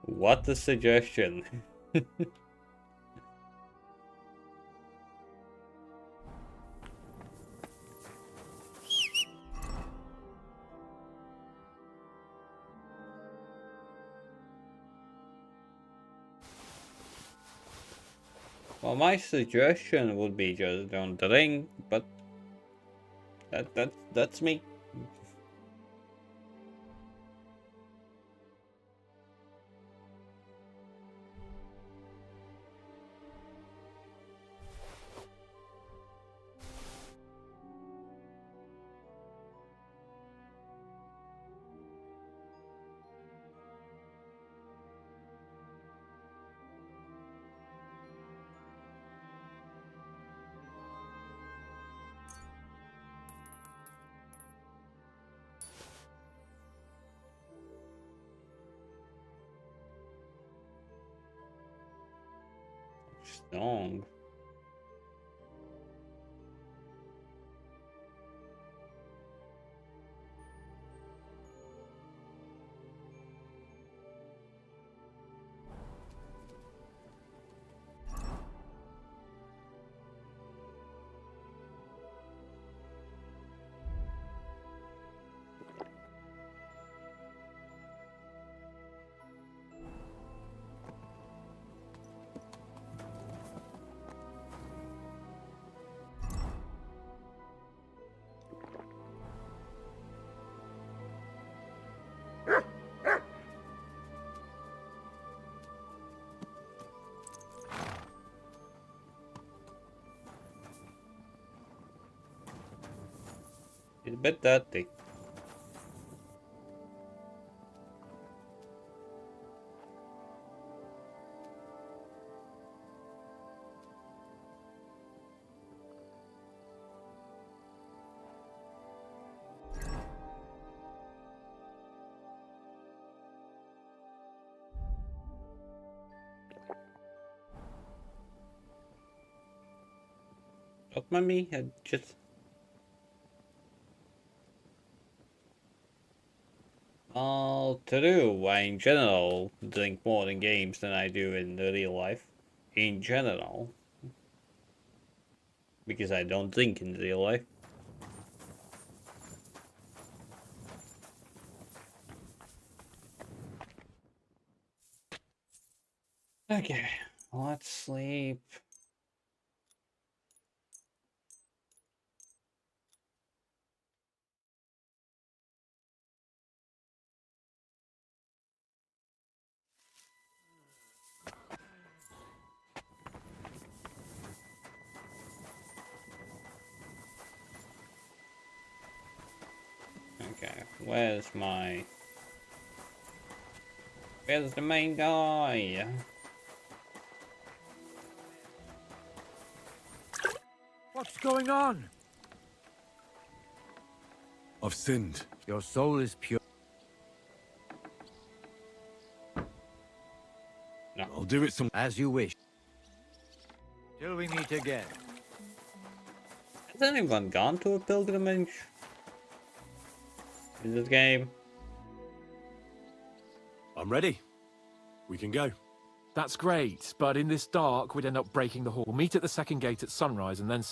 What a suggestion. Well, my suggestion would be just don't drink, but that's me. Strong. It's a bit dirty. Not mommy, I just... Well, true, I in general drink more in games than I do in real life. In general. Because I don't drink in real life. Okay, let's sleep. Okay, where's the main guy? What's going on? I've sinned. Your soul is pure. No. I'll do it some... As you wish. Till we meet again. Has anyone gone to a pilgrimage in this game? I'm ready. We can go. That's great, but in this dark, we'd end up breaking the hall. We'll meet at the second gate at sunrise and then...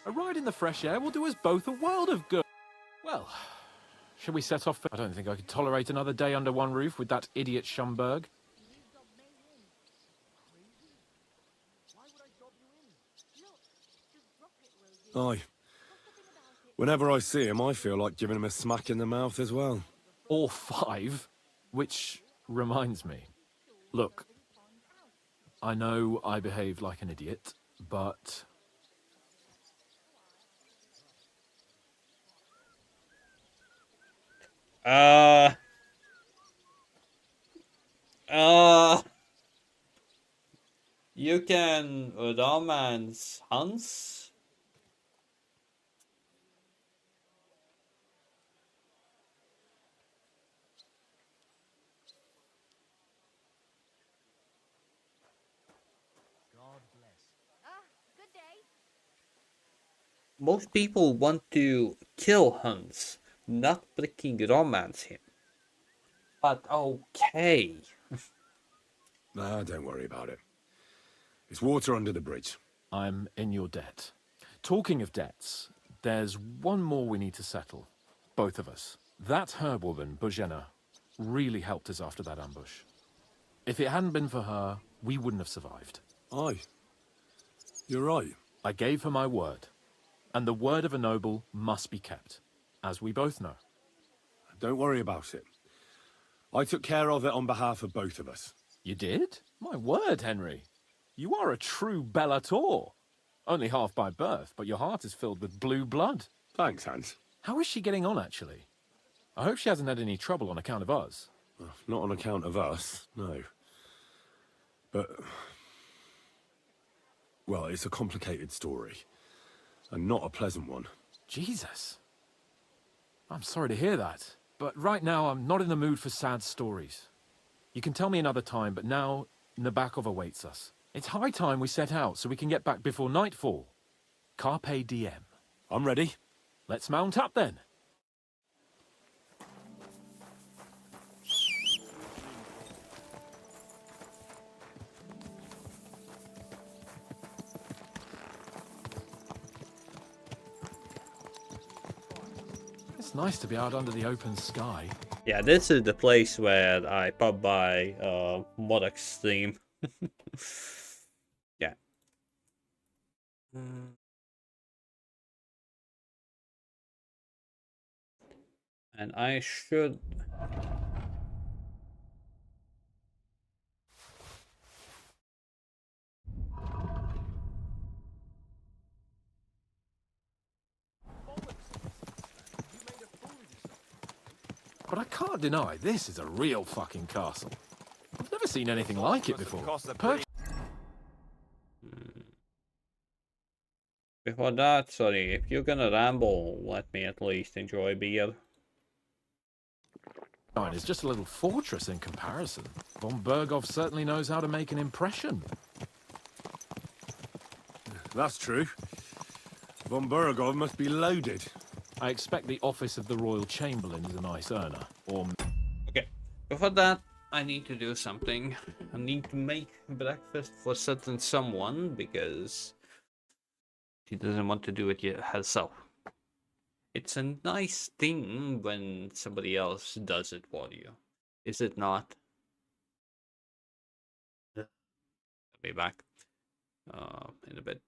A ride in the fresh air will do us both a world of good. Well, shall we set off? I don't think I could tolerate another day under one roof with that idiot Schumberg. Aye. Whenever I see him, I feel like giving him a smack in the mouth as well. Or 5, which reminds me. Look, I know I behaved like an idiot, but... You can romance Hans? God bless. Good day. Most people want to kill Hans, not freaking romance him. But okay. Nah, don't worry about it. It's water under the bridge. I'm in your debt. Talking of debts, there's one more we need to settle. Both of us. That herb-woman, Bozhena, really helped us after that ambush. If it hadn't been for her, we wouldn't have survived. Aye. You're right. I gave her my word. And the word of a noble must be kept, as we both know. Don't worry about it. I took care of it on behalf of both of us. You did? My word, Henry. You are a true Bellator. Only half by birth, but your heart is filled with blue blood. Thanks, Hans. How is she getting on, actually? I hope she hasn't had any trouble on account of us. Not on account of us, no. But... well, it's a complicated story. And not a pleasant one. Jesus. I'm sorry to hear that. But right now, I'm not in the mood for sad stories. You can tell me another time, but now Nabokov awaits us. It's high time we set out so we can get back before nightfall. Carpe diem. I'm ready. Let's mount up then. It's nice to be out under the open sky. Yeah, this is the place where I pop by Modok's stream. Yeah. And I should... But I can't deny, this is a real fucking castle. I've never seen anything like it before. before that, sorry, if you're gonna ramble, let me at least enjoy beer. It's just a little fortress in comparison. Von Berghoff certainly knows how to make an impression. That's true. Von Berghoff must be loaded. I expect the office of the Royal Chamberlain is a nice earner, or... Okay, before that, I need to do something. I need to make breakfast for certain someone, because she doesn't want to do it herself. It's a nice thing when somebody else does it for you, is it not? I'll be back in a bit.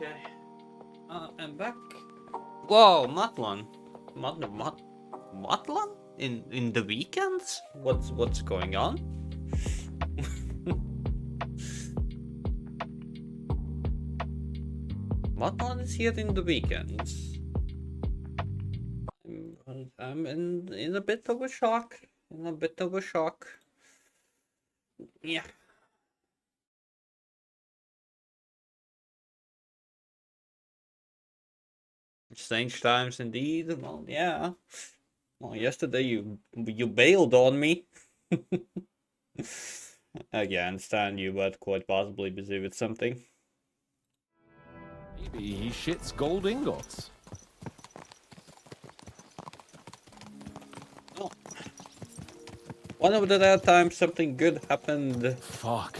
Okay. I'm back. Whoa, Matlan. Matlan? In the weekends? What's going on? Matlan is here in the weekends. I'm in a bit of a shock. Yeah. Strange times indeed. Well, yeah. Well, yesterday you bailed on me. Yeah, I understand you were quite possibly busy with something. Maybe he shits gold ingots. Oh. One of the rare times something good happened. Fuck.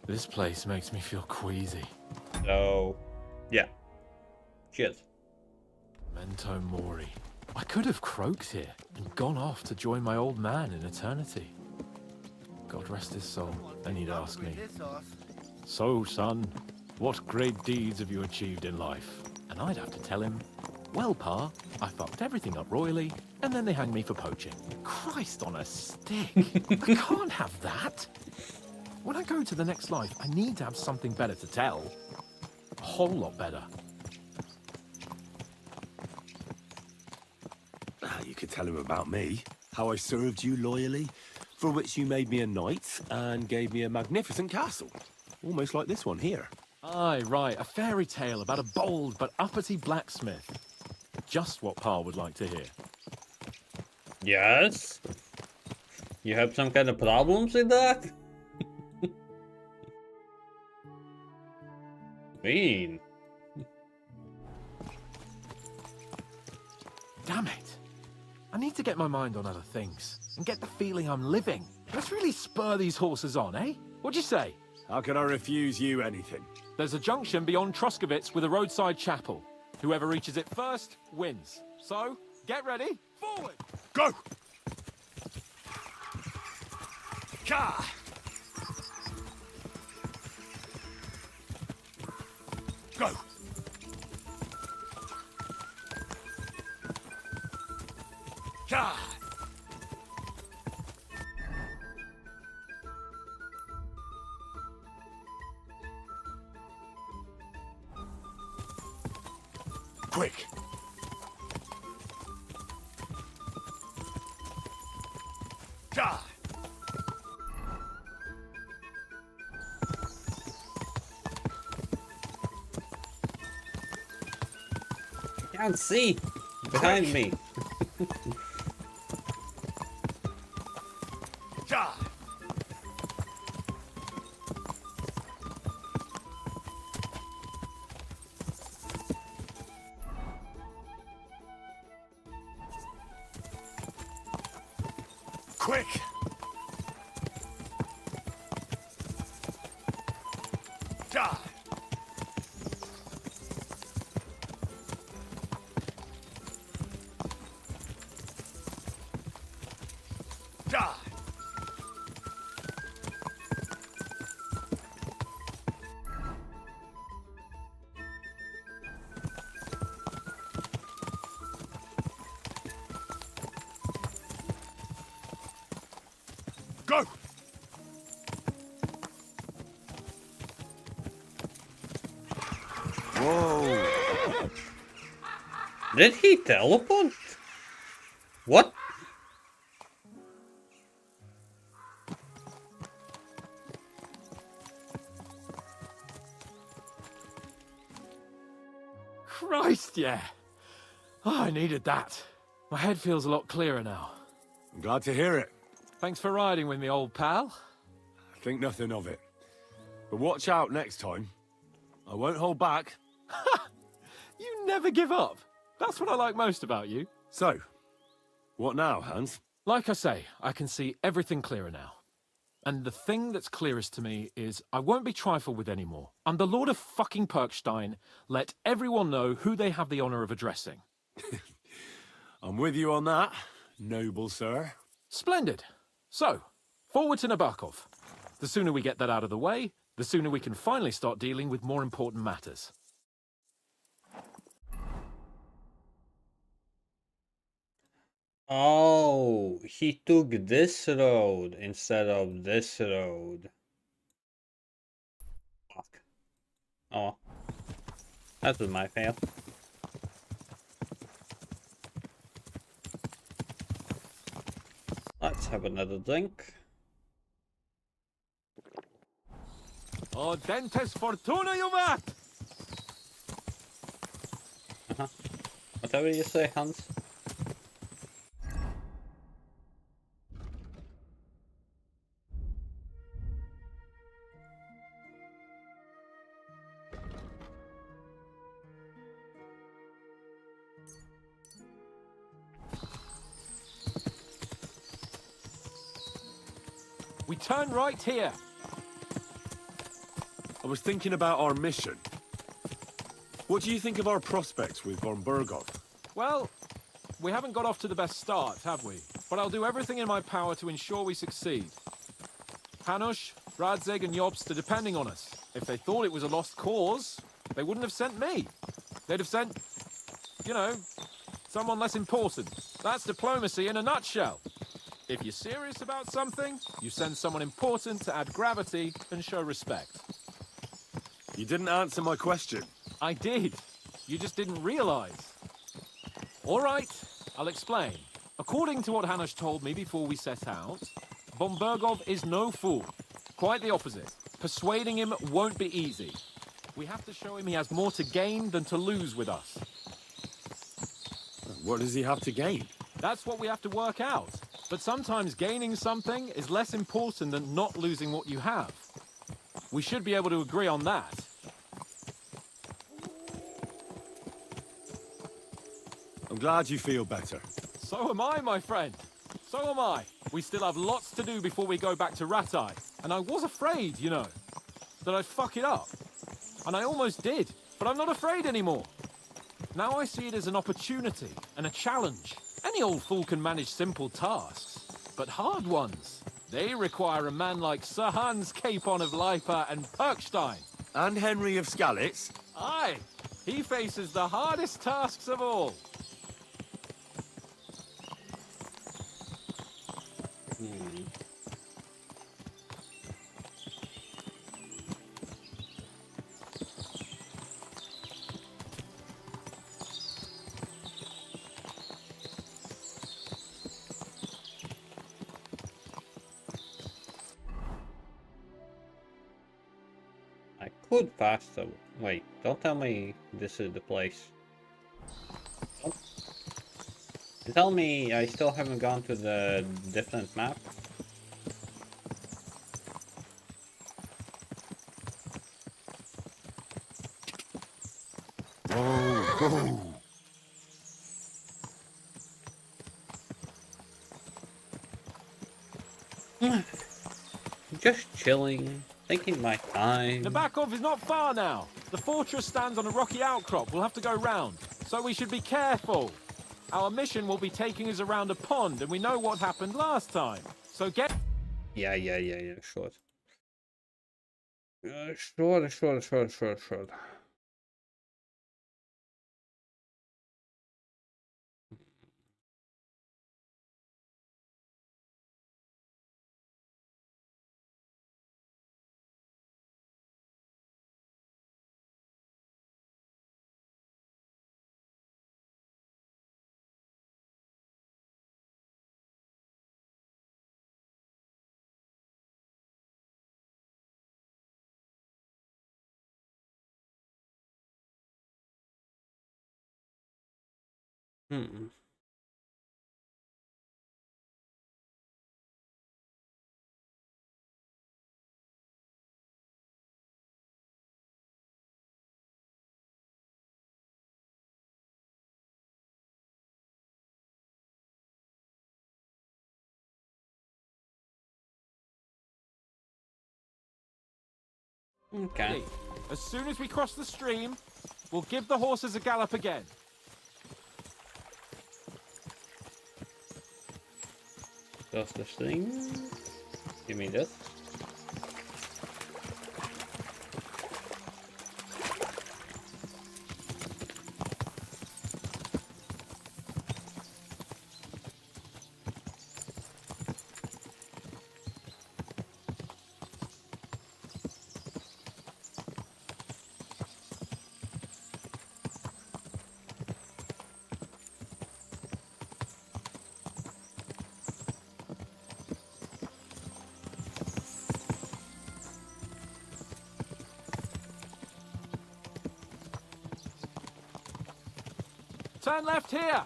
This place makes me feel queasy. So, yeah. Cheers. Memento Mori. I could have croaked here and gone off to join my old man in eternity. God rest his soul, then he'd ask me, "So, son, what great deeds have you achieved in life?" And I'd have to tell him, "Well, Pa, I fucked everything up royally, and then they hang me for poaching." Christ on a stick. I can't have that. When I go to the next life, I need to have something better to tell. A whole lot better. You could tell him about me, how I served you loyally, for which you made me a knight and gave me a magnificent castle. Almost like this one here. Aye, right, a fairy tale about a bold but uppity blacksmith. Just what Pa would like to hear. Yes? You have some kind of problems with that? Mean. Damn it. I need to get my mind on other things and get the feeling I'm living. Let's really spur these horses on, eh? What'd you say? How can I refuse you anything? There's a junction beyond Truscovitz with a roadside chapel. Whoever reaches it first wins. So, get ready. Forward! Go! Ka! Go! Ka! Quick! Ka! Can't see behind me. Ka! Quick! Ka! Ka! Go! Whoa. Did he teleport? What? Christ, yeah. Oh, I needed that. My head feels a lot clearer now. I'm glad to hear it. Thanks for riding with me, old pal. Think nothing of it. But watch out next time. I won't hold back. You never give up. That's what I like most about you. So, what now, Hans? Like I say, I can see everything clearer now. And the thing that's clearest to me is I won't be trifled with anymore. I'm the Lord of fucking Perkstein. Let everyone know who they have the honor of addressing. I'm with you on that, noble sir. Splendid. So, forward to Nabokov. The sooner we get that out of the way, The sooner we can finally start dealing with more important matters. Oh, he took this road instead of this road. Fuck. Oh. That was my fail. Let's have another drink. Oh, dentes fortuna, juvat! Whatever you say, Hans. We turn right here. I was thinking about our mission. What do you think of our prospects with von Berghoff? Well, we haven't got off to the best start, have we? But I'll do everything in my power to ensure we succeed. Hanush, Radzig and Jobst are depending on us. If they thought it was a lost cause, they wouldn't have sent me. They'd have sent, you know, someone less important. That's diplomacy in a nutshell. If you're serious about something, you send someone important to add gravity and show respect. You didn't answer my question. I did. You just didn't realize. All right, I'll explain. According to what Hanush told me before we set out, von Berghoff is no fool. Quite the opposite. Persuading him won't be easy. We have to show him he has more to gain than to lose with us. What does he have to gain? That's what we have to work out. But sometimes gaining something is less important than not losing what you have. We should be able to agree on that. I'm glad you feel better. So am I, my friend. So am I. We still have lots to do before we go back to Ratai. And I was afraid, you know, that I'd fuck it up. And I almost did. But I'm not afraid anymore. Now I see it as an opportunity and a challenge. Any old fool can manage simple tasks. But hard ones, they require a man like Sir Hans Capon of Leipa and Perkstein. And Henry of Skalitz? Aye. He faces the hardest tasks of all. I could faster. Wait, don't tell me this is the place. Don't. Tell me I still haven't gone to the different map. Just chilling, taking my time. Nabokov is not far now. The fortress stands on a rocky outcrop. We'll have to go round. So we should be careful. Our mission will be taking us around a pond, and we know what happened last time. So get... Yeah, sure. Sure. Okay. As soon as we cross the stream, we'll give the horses a gallop again. Cross the stream. Give me this. Turn left here!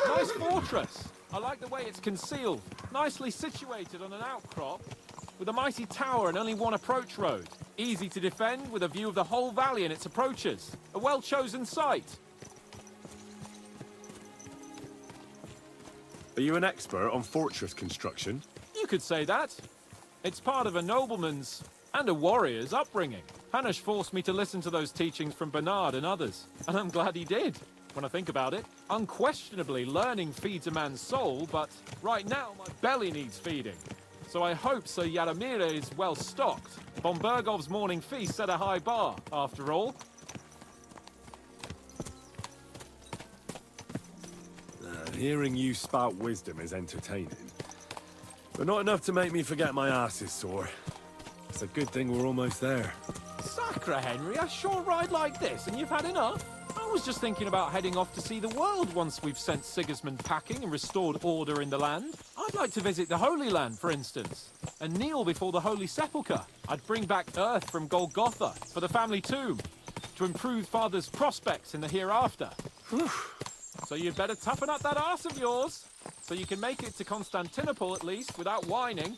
Nice fortress! I like the way it's concealed. Nicely situated on an outcrop, with a mighty tower and only one approach road. Easy to defend, with a view of the whole valley and its approaches. A well-chosen site. Are you an expert on fortress construction? You could say that. It's part of a nobleman's and a warrior's upbringing. Hanush forced me to listen to those teachings from Bernard and others, and I'm glad he did. When I think about it, unquestionably learning feeds a man's soul, but right now my belly needs feeding. So I hope Sir Yaramir is well stocked. Von Bergov's morning feast set a high bar, after all. Hearing you spout wisdom is entertaining, but not enough to make me forget my ass is sore. It's a good thing we're almost there. Sacre, Henry, a short ride like this and you've had enough? I was just thinking about heading off to see the world once we've sent Sigismund packing and restored order in the land. I'd like to visit the Holy Land, for instance, and kneel before the Holy Sepulchre. I'd bring back earth from Golgotha for the family tomb, to improve Father's prospects in the hereafter. Whew. So you'd better toughen up that arse of yours, so you can make it to Constantinople at least, without whining.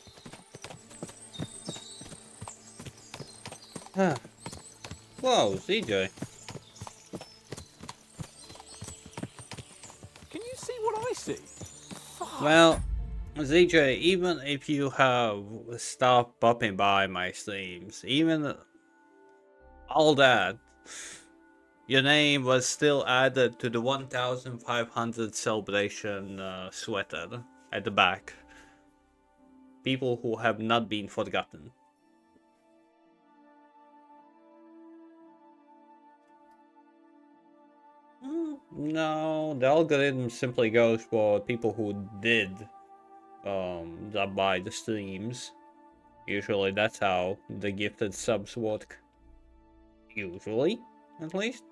Whoa, CJ. Can you see what I see? Fuck. Well, ZJ, even if you have stopped popping by my streams, even all that, your name was still added to the 1,500 celebration sweater at the back. People who have not been forgotten. No, the algorithm simply goes for people who did drop by the streams. Usually that's how the gifted subs work. Usually, at least.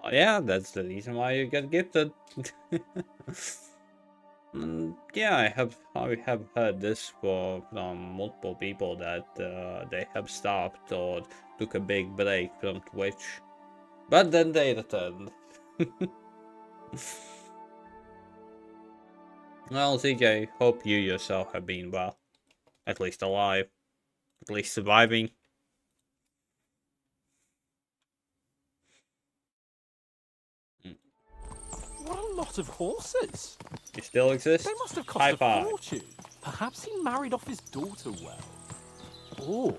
Oh, yeah, that's the reason why you get gifted. Yeah, I have heard this from multiple people that they have stopped or took a big break from Twitch, but then they returned. Well, CJ, hope you yourself have been well, at least alive, at least surviving. What a lot of horses! You still exist? They must have cost a fortune. Perhaps he married off his daughter well. Or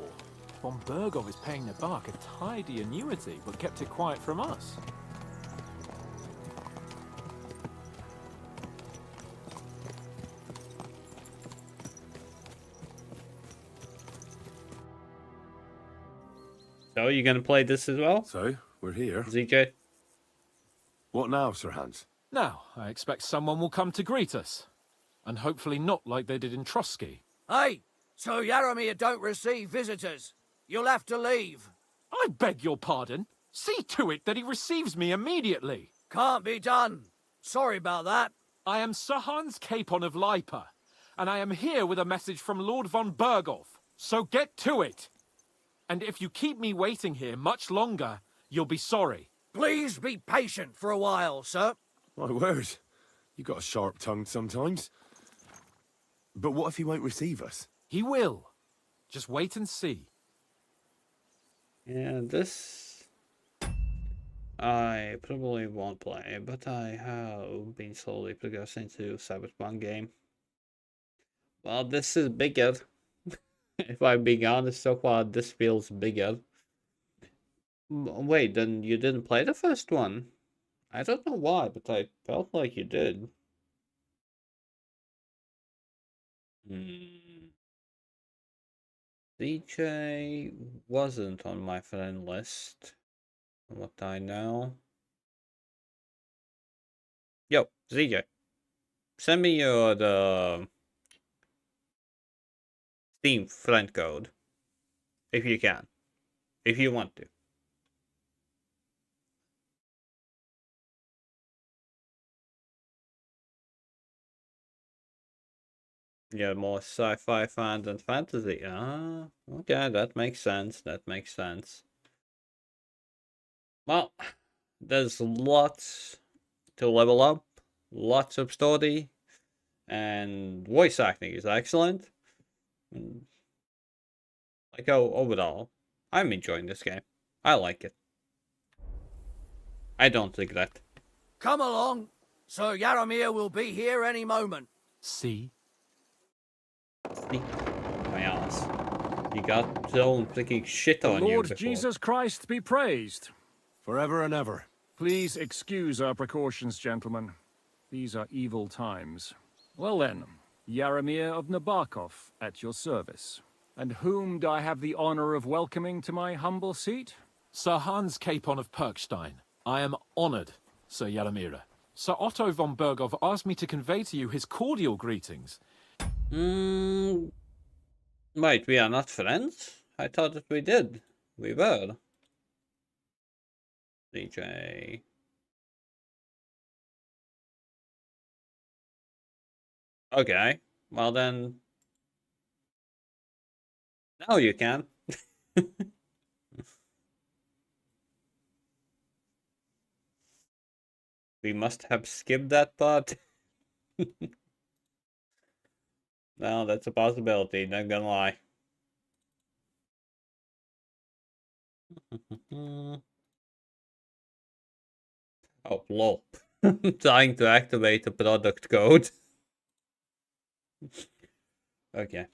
von Bergov is paying Nabark a tidy annuity, but kept it quiet from us. So, you gonna play this as well? So, we're here. ZJ? What now, Sir Hans? Now, I expect someone will come to greet us. And hopefully not like they did in Trotsky. Hey, Sir Yaramir don't receive visitors. You'll have to leave. I beg your pardon. See to it that he receives me immediately. Can't be done. Sorry about that. I am Sir Hans Capon of Lipa, and I am here with a message from Lord von Bergov. So get to it. And if you keep me waiting here much longer, you'll be sorry. Please be patient for a while, sir. My word. You got a sharp tongue sometimes. But what if he won't receive us? He will. Just wait and see. Yeah, this I probably won't play, but I have been slowly progressing to Cyberpunk game. Well, this is bigger. If I'm being honest, so far this feels bigger. Wait, then you didn't play the first one? I don't know why, but I felt like you did. DJ wasn't on my friend list, from what I know. Yo, ZJ, send me your Steam friend code, if you can, if you want to. Yeah, more sci-fi fan than fantasy. Ah, okay, that makes sense. That makes sense. Well, there's lots to level up, lots of story, and voice acting is excellent. Like, overall, I'm enjoying this game. I like it. I don't regret. Come along. Sir Yaramir will be here any moment. See? See? My ass. You got your own freaking shit on you Lord before. Jesus Christ be praised. Forever and ever. Please excuse our precautions, gentlemen. These are evil times. Well then, Yaramir of Nabokov at your service. And whom do I have the honor of welcoming to my humble seat? Sir Hans Capon of Perkstein. I am honored, Sir Yaramira. Sir Otto von Berghoff asked me to convey to you his cordial greetings. Wait, we are not friends? I thought that we did. We were. DJ. Okay, well then. Now you can. We must have skipped that part. No, that's a possibility, not gonna lie. Oh, lol. Trying to activate the product code. Okay.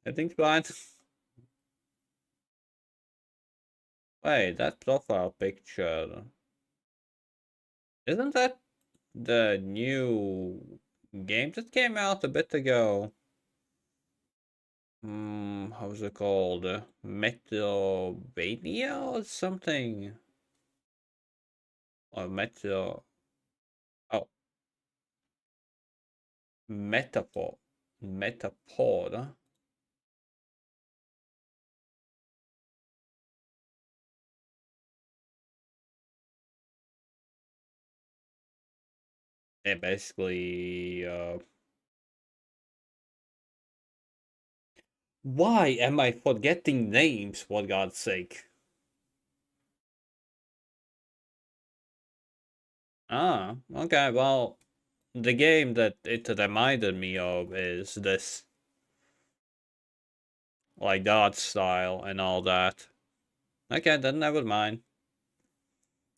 I think fine. Wait, that profile picture. Isn't that the new game that came out a bit ago? How's it called? Metrovania or something? Or Metro... Oh. Metaphor. Metapod. Yeah, basically, why am I forgetting names, for God's sake? Ah, okay, well, the game that it reminded me of is this. Like the art style and all that. Okay, then never mind.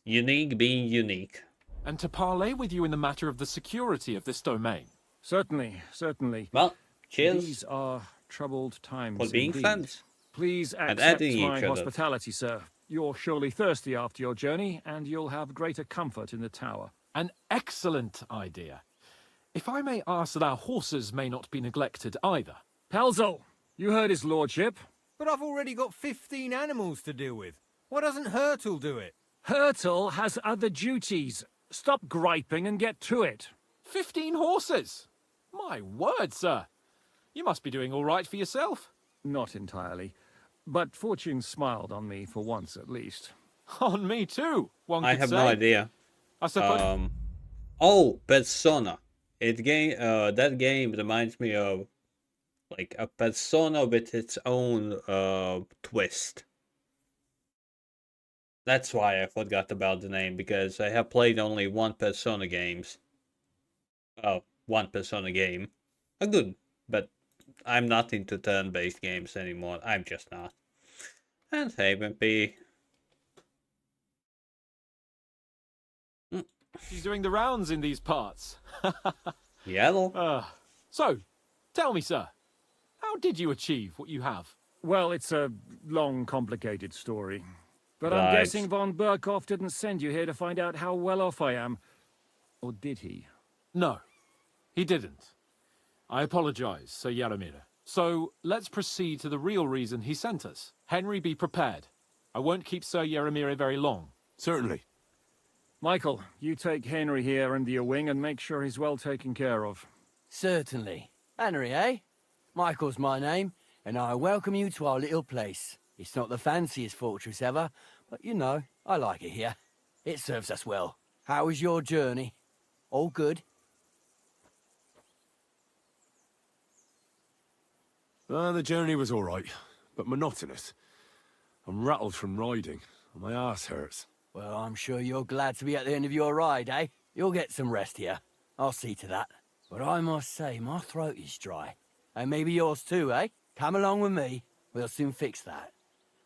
Unique being unique. And to parley with you in the matter of the security of this domain. Certainly, certainly. Well, cheers. These are troubled times for being indeed. friends. Please and accept adding my each other. hospitality, sir. You're surely thirsty after your journey, and you'll have greater comfort in the tower. An excellent idea. If I may ask that our horses may not be neglected either. Pelzel, you heard his lordship. But I've already got 15 animals to deal with. Why doesn't Hurtle do it? Hurtle has other duties. Stop griping and get to it. 15 horses? My word, sir. You must be doing all right for yourself. Not entirely. But fortune smiled on me for once at least. On me too, one could I have say. no idea. I suppose... Oh, Persona. That game reminds me of like a Persona with its own twist. That's why I forgot about the name, because I have played only one Persona games. Oh, one Persona game. A good, but I'm not into turn-based games anymore. I'm just not. And hey, Wimpy. She's doing the rounds in these parts. Yeah. So, tell me, sir, how did you achieve what you have? Well, it's a long, complicated story. But Right. I'm guessing von Berkhoff didn't send you here to find out how well off I am. Or did he? No, he didn't. I apologize, Sir Yaramira. So, let's proceed to the real reason he sent us. Henry, be prepared. I won't keep Sir Yaramir very long. Certainly. Michael, you take Henry here under your wing and make sure he's well taken care of. Certainly. Henry, eh? Michael's my name, and I welcome you to our little place. It's not the fanciest fortress ever, but you know, I like it here. It serves us well. How was your journey? All good? The journey was all right, but monotonous. I'm rattled from riding, and my ass hurts. Well, I'm sure you're glad to be at the end of your ride, eh? You'll get some rest here. I'll see to that. But I must say, my throat is dry. And maybe yours too, eh? Come along with me. We'll soon fix that.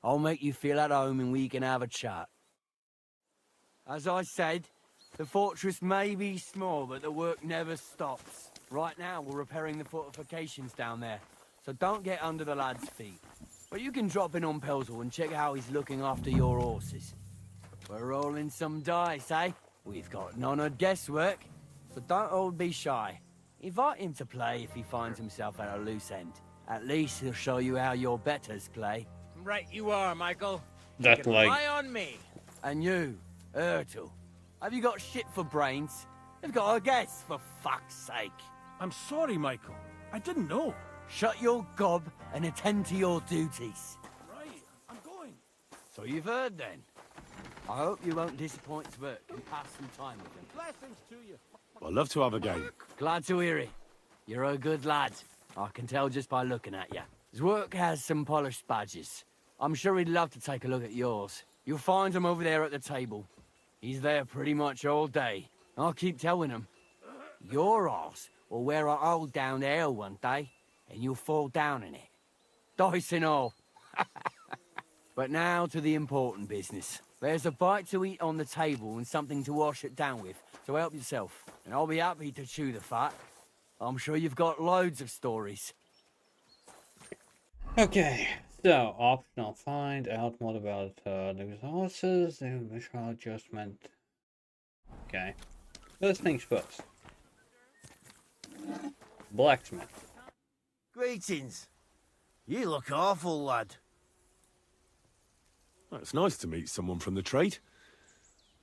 I'll make you feel at home and we can have a chat. As I said, the fortress may be small, but the work never stops. Right now, we're repairing the fortifications down there, so don't get under the lad's feet. But you can drop in on Pelzel and check how he's looking after your horses. We're rolling some dice, eh? We've got none of guesswork, so don't all be shy. Invite him to play if he finds himself at a loose end. At least he'll show you how your betters play. Right you are, Michael. That's You can like... rely on me. And you, Ertul, have you got shit for brains? You've got a guess, for fuck's sake. I'm sorry, Michael. I didn't know. Shut your gob and attend to your duties. Right, I'm going. So you've heard then. I hope you won't disappoint Svirk and pass some time with him. Blessings to you. I'd love to have a game. Glad to hear it. You're a good lad. I can tell just by looking at you. Zwerk has some polished badges. I'm sure he'd love to take a look at yours. You'll find him over there at the table. He's there pretty much all day. I'll keep telling him. Your arse will wear a hole down there one day, and you'll fall down in it. Dice and all. But now to the important business. There's a bite to eat on the table and something to wash it down with, so help yourself. And I'll be happy to chew the fat. I'm sure you've got loads of stories. Okay, so optional find out more about the resources, the visual adjustment. Okay, first things first. Blacksmith. Greetings. You look awful, lad. Well, it's nice to meet someone from the trade.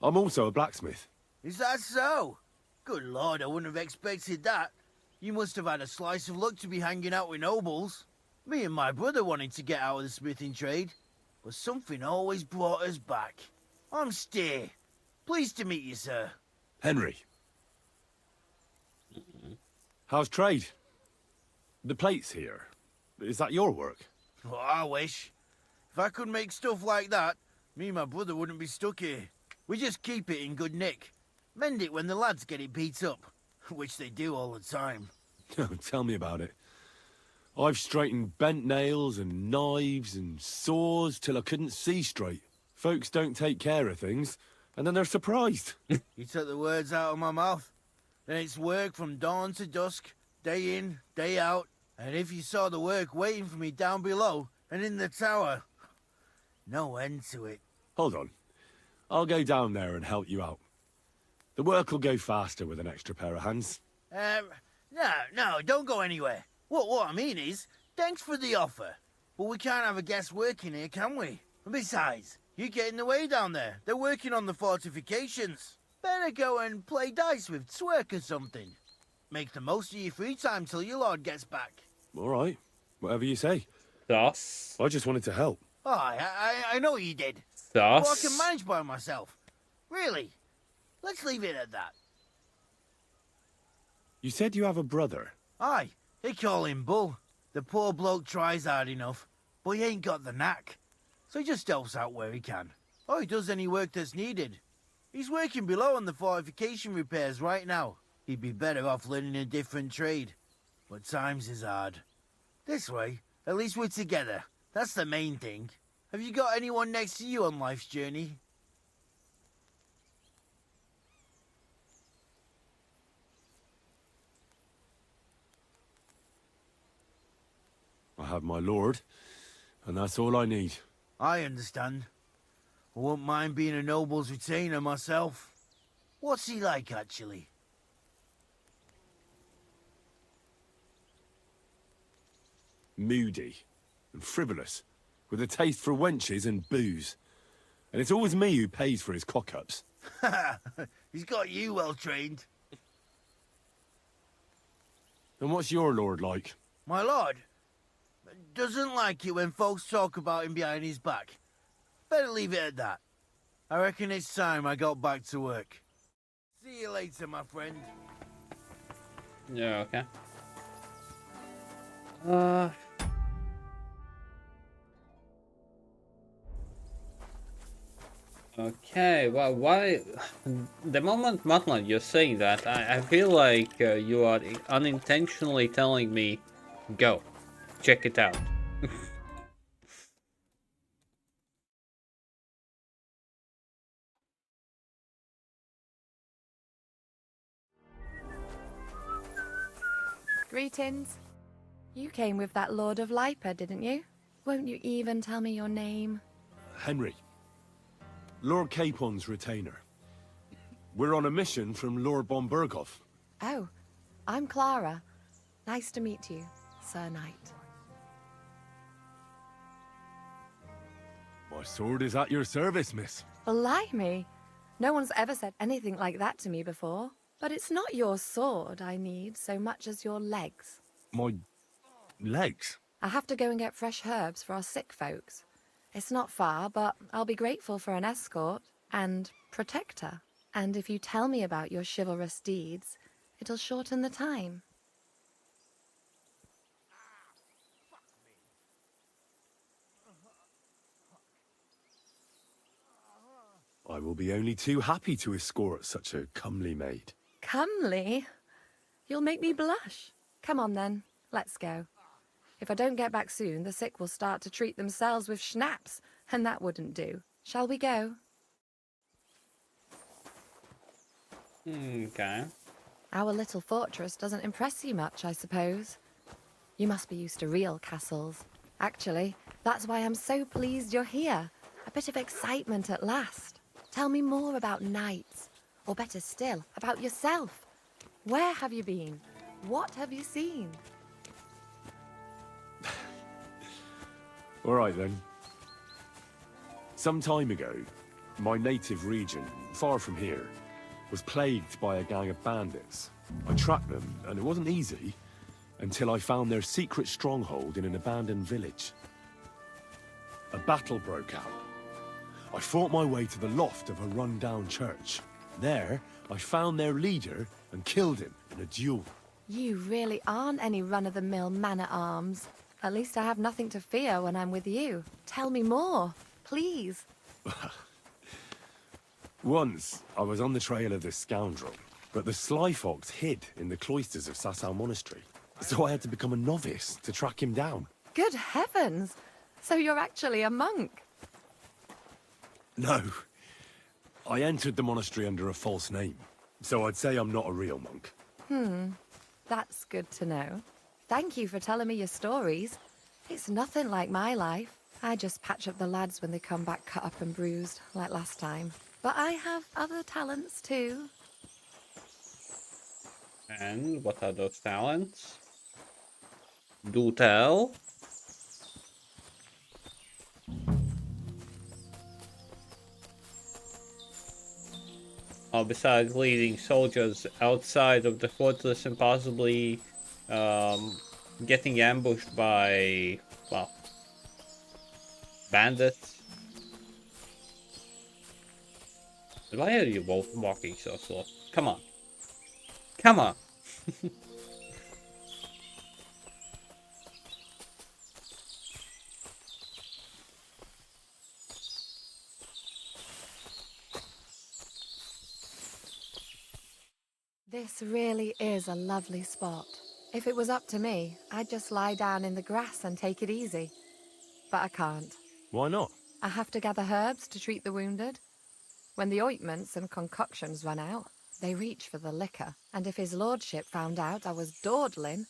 I'm also a blacksmith. Is that so? Good lord, I wouldn't have expected that. You must have had a slice of luck to be hanging out with nobles. Me and my brother wanted to get out of the smithing trade, but something always brought us back. I'm Steer. Pleased to meet you, sir. Henry. How's trade? The plates here. Is that your work? Well, I wish. If I could make stuff like that, me and my brother wouldn't be stuck here. We just keep it in good nick. Mend it when the lads get it beat up, which they do all the time. Tell me about it. I've straightened bent nails and knives and saws till I couldn't see straight. Folks don't take care of things, and then they're surprised. You took the words out of my mouth. Then it's work from dawn to dusk, day in, day out. And if you saw the work waiting for me down below and in the tower, no end to it. Hold on. I'll go down there and help you out. The work will go faster with an extra pair of hands. No, don't go anywhere. What I mean is, thanks for the offer. But we can't have a guest working here, can we? And besides, you get in the way down there. They're working on the fortifications. Better go and play dice with Twerk or something. Make the most of your free time till your lord gets back. All right. Whatever you say. Thus. I just wanted to help. Oh, I know you did. Thus. Well, I can manage by myself. Really. Let's leave it at that. You said you have a brother. Aye, they call him Bull. The poor bloke tries hard enough, but he ain't got the knack. So he just helps out where he can. Or he does any work that's needed. He's working below on the fortification repairs right now. He'd be better off learning a different trade. But times is hard. This way, at least we're together. That's the main thing. Have you got anyone next to you on life's journey? I have my lord, and that's all I need. I understand. I won't mind being a noble's retainer myself. What's he like, actually? moody, and frivolous, with a taste for wenches and booze. And it's always me who pays for his cock-ups. He's got you well trained. And what's your lord like? My lord doesn't like it when folks talk about him behind his back. Better leave it at that. I reckon it's time I got back to work. See you later, my friend. Yeah, okay. Okay, well, why... The moment, Matlan, you're saying that, I feel like you are unintentionally telling me, go, check it out. Greetings. You came with that Lord of Lipa, didn't you? Won't you even tell me your name? Henry. Lord Capon's retainer. We're on a mission from Lord Bombergov. Oh, I'm Clara. Nice to meet you, Sir Knight. My sword is at your service, miss. Blimey! No one's ever said anything like that to me before. But it's not your sword I need so much as your legs. My legs? I have to go and get fresh herbs for our sick folks. It's not far, but I'll be grateful for an escort and protector. And if you tell me about your chivalrous deeds, it'll shorten the time. I will be only too happy to escort such a comely maid. Comely? You'll make me blush. Come on then, let's go. If I don't get back soon, the sick will start to treat themselves with schnapps, and that wouldn't do. Shall we go? Okay. Our little fortress doesn't impress you much, I suppose. You must be used to real castles. Actually, that's why I'm so pleased you're here. A bit of excitement at last. Tell me more about knights, or better still, about yourself. Where have you been? What have you seen? All right, then. Some time ago, my native region, far from here, was plagued by a gang of bandits. I tracked them, and it wasn't easy, until I found their secret stronghold in an abandoned village. A battle broke out. I fought my way to the loft of a run-down church. There, I found their leader and killed him in a duel. You really aren't any run-of-the-mill man-at-arms. At least I have nothing to fear when I'm with you. Tell me more, please. Once, I was on the trail of this scoundrel, but the sly fox hid in the cloisters of Sasau Monastery. So I had to become a novice to track him down. Good heavens! So you're actually a monk? No. I entered the monastery under a false name, so I'd say I'm not a real monk. That's good to know. Thank you for telling me your stories. It's nothing like my life. I just patch up the lads when they come back cut up and bruised, like last time. But I have other talents too. And what are those talents? Do tell. Oh, besides leading soldiers outside of the fortress and possibly getting ambushed by, well, bandits. Why are you both walking so slow? Come on. Come on. This really is a lovely spot. If it was up to me, I'd just lie down in the grass and take it easy. But I can't. Why not? I have to gather herbs to treat the wounded. When the ointments and concoctions run out, they reach for the liquor. And if his lordship found out I was dawdling,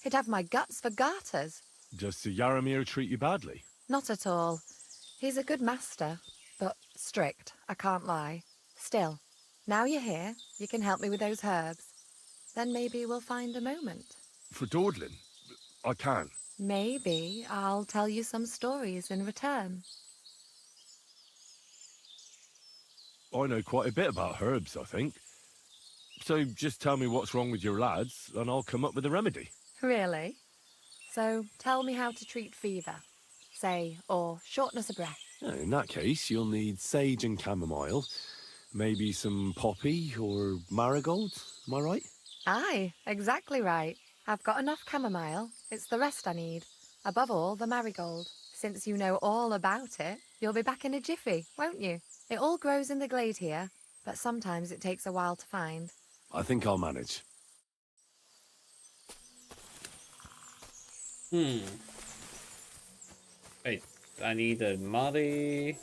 he'd have my guts for garters. Does Sir Yaramir treat you badly? Not at all. He's a good master, but strict, I can't lie. Still, now you're here, you can help me with those herbs. Then maybe we'll find a moment. For dawdling? I can. Maybe I'll tell you some stories in return. I know quite a bit about herbs, I think. So just tell me what's wrong with your lads, and I'll come up with a remedy. Really? So tell me how to treat fever, say, or shortness of breath. In that case, you'll need sage and chamomile, maybe some poppy or marigold, am I right? Aye, exactly right. I've got enough chamomile. It's the rest I need. Above all, the marigold. Since you know all about it, you'll be back in a jiffy, won't you? It all grows in the glade here, but sometimes it takes a while to find. I think I'll manage. Wait, I need a muddy.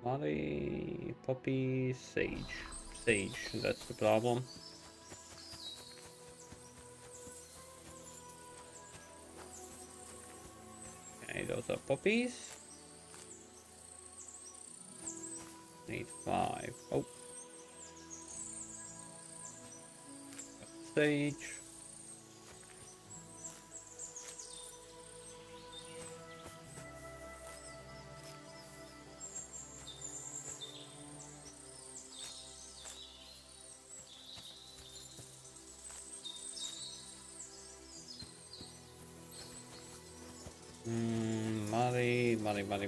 Muddy, poppy, sage. Sage, that's the problem. Okay, those are poppies. Need 5. Oh. Sage.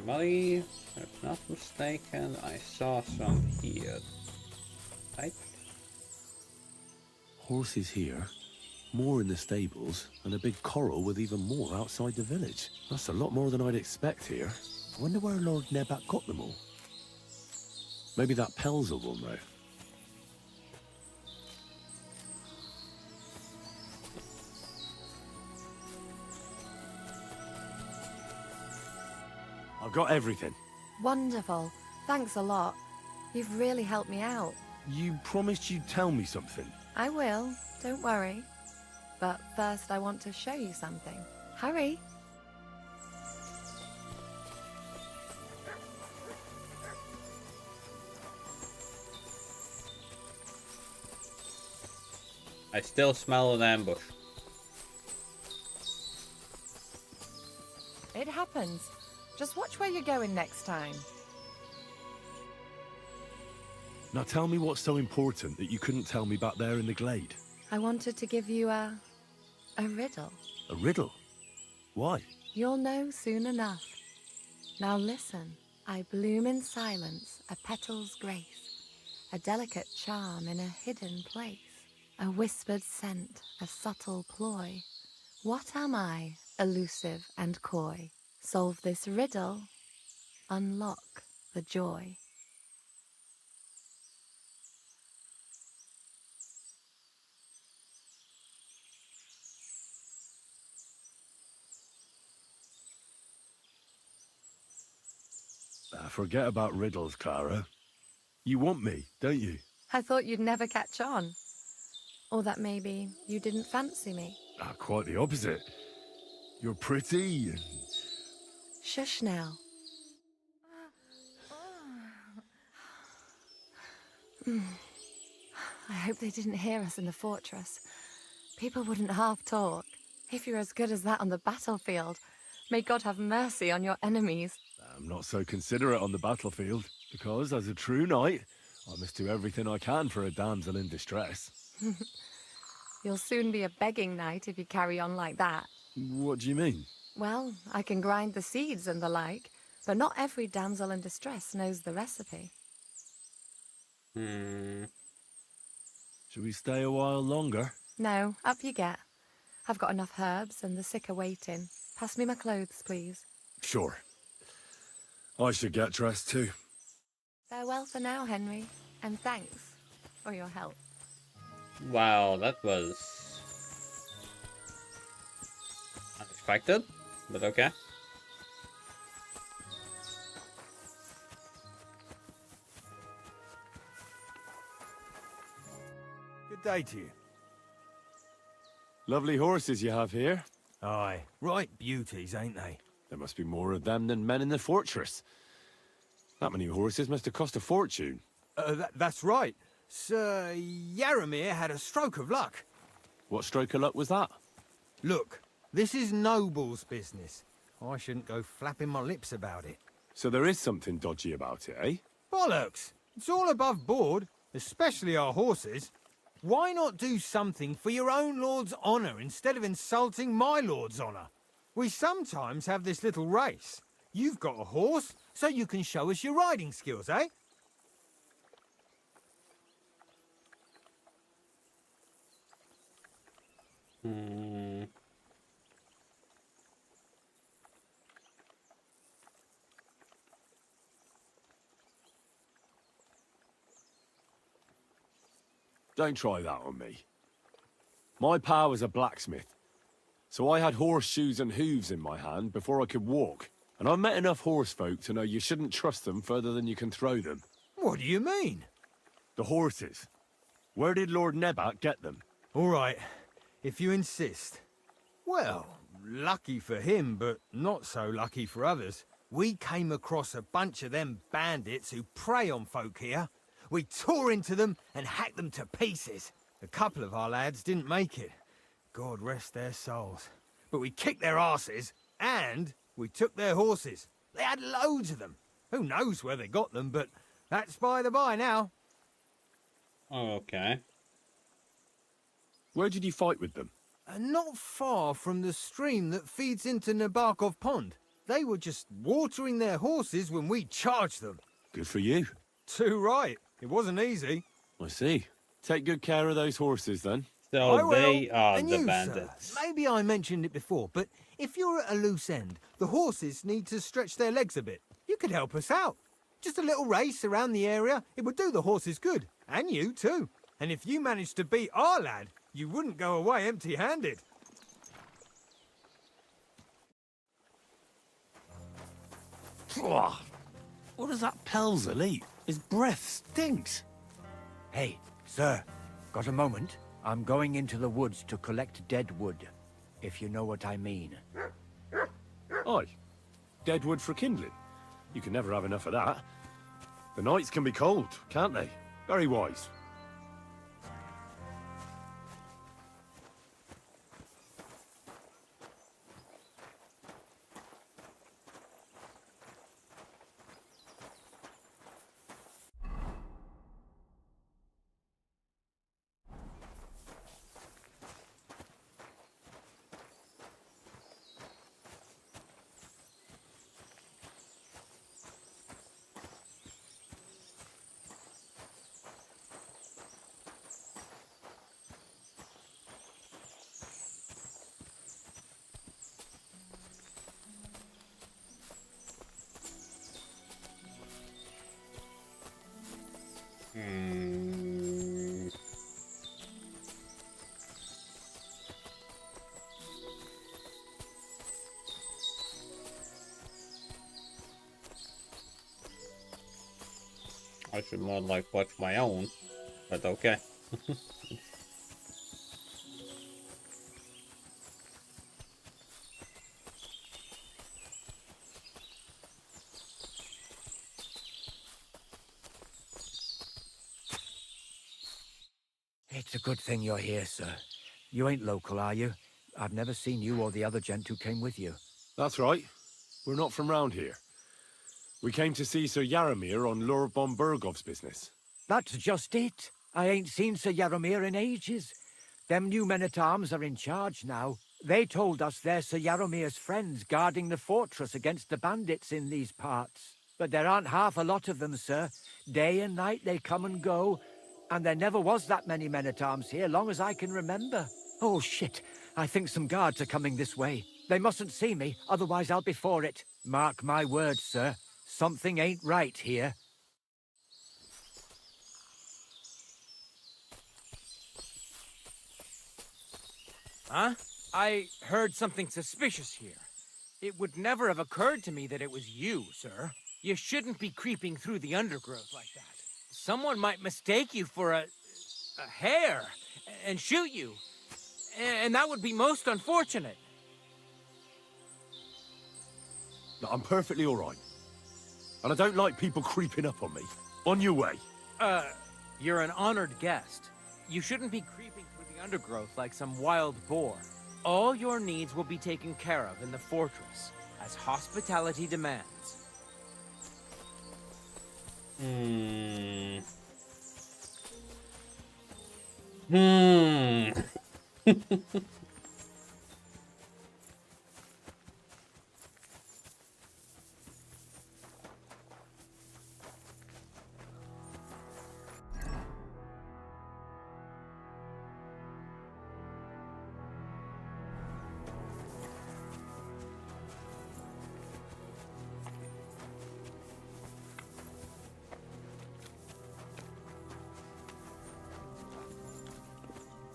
Money. If I'm not mistaken, I saw some here. Right? Horses here, more in the stables, and a big corral with even more outside the village. That's a lot more than I'd expect here. I wonder where Lord Nebat got them all. Maybe that Pelzer will know. I've got everything. Wonderful. Thanks a lot. You've really helped me out. You promised you'd tell me something. I will, don't worry. But first I want to show you something. Hurry. I still smell an ambush. It happens. Just watch where you're going next time. Now tell me what's so important that you couldn't tell me back there in the glade. I wanted to give you a riddle. A riddle? Why? You'll know soon enough. Now listen. I bloom in silence, a petal's grace, a delicate charm in a hidden place, a whispered scent, a subtle ploy. What am I, elusive and coy? Solve this riddle, unlock the joy. Forget about riddles, Clara. You want me, don't you? I thought you'd never catch on. Or that maybe you didn't fancy me. Quite the opposite. You're pretty and... Shush now. I hope they didn't hear us in the fortress. People wouldn't half talk. If you're as good as that on the battlefield, may God have mercy on your enemies. I'm not so considerate on the battlefield, because as a true knight, I must do everything I can for a damsel in distress. You'll soon be a begging knight if you carry on like that. What do you mean? Well, I can grind the seeds and the like, but not every damsel in distress knows the recipe. Should we stay a while longer? No, up you get. I've got enough herbs and the sick are waiting. Pass me my clothes, please. Sure. I should get dressed too. Farewell for now, Henry, and thanks for your help. Wow, that was unexpected, but okay. Good day to you. Lovely horses you have here. Aye, right beauties, ain't they? There must be more of them than men in the fortress. That many horses must have cost a fortune. That's right. Sir Yaramir had a stroke of luck. What stroke of luck was that? Look, this is Noble's business. I shouldn't go flapping my lips about it. So there is something dodgy about it, eh? Bollocks! It's all above board, especially our horses. Why not do something for your own lord's honour instead of insulting my lord's honour? We sometimes have this little race. You've got a horse, so you can show us your riding skills, eh? Don't try that on me. My pa was a blacksmith, so I had horseshoes and hooves in my hand before I could walk. And I've met enough horse folk to know you shouldn't trust them further than you can throw them. What do you mean? The horses. Where did Lord Nebat get them? All right, if you insist. Well, lucky for him, but not so lucky for others. We came across a bunch of them bandits who prey on folk here. We tore into them and hacked them to pieces. A couple of our lads didn't make it. God rest their souls. But we kicked their asses, and we took their horses. They had loads of them. Who knows where they got them, but that's by the by now. Okay. Where did you fight with them? Not far from the stream that feeds into Nabokov Pond. They were just watering their horses when we charged them. Good for you. Too right. It wasn't easy. I see. Take good care of those horses, then. So they are And the you, bandits. Sir, maybe I mentioned it before, but if you're at a loose end, the horses need to stretch their legs a bit. You could help us out. Just a little race around the area, it would do the horses good. And you, too. And if you managed to beat our lad, you wouldn't go away empty-handed. What does that Pelzer eat? His breath stinks. Hey, sir, got a moment? I'm going into the woods to collect dead wood, if you know what I mean. Aye. Dead wood for kindling. You can never have enough of that. The nights can be cold, can't they? Very wise. I should more like watch my own, but okay. It's a good thing you're here, sir. You ain't local, are you? I've never seen you or the other gent who came with you. That's right. We're not from round here. We came to see Sir Yaramir on Lord von Bergov's business. That's just it. I ain't seen Sir Yaramir in ages. Them new men-at-arms are in charge now. They told us they're Sir Yaramir's friends guarding the fortress against the bandits in these parts. But there aren't half a lot of them, sir. Day and night they come and go, and there never was that many men-at-arms here, long as I can remember. Oh, shit. I think some guards are coming this way. They mustn't see me, otherwise I'll be for it. Mark my words, sir. Something ain't right here. Huh? I heard something suspicious here. It would never have occurred to me that it was you, sir. You shouldn't be creeping through the undergrowth like that. Someone might mistake you for a hare and shoot you. And that would be most unfortunate. No, I'm perfectly all right. And I don't like people creeping up on me. On your way. You're an honored guest. You shouldn't be creeping through the undergrowth like some wild boar. All your needs will be taken care of in the fortress, as hospitality demands.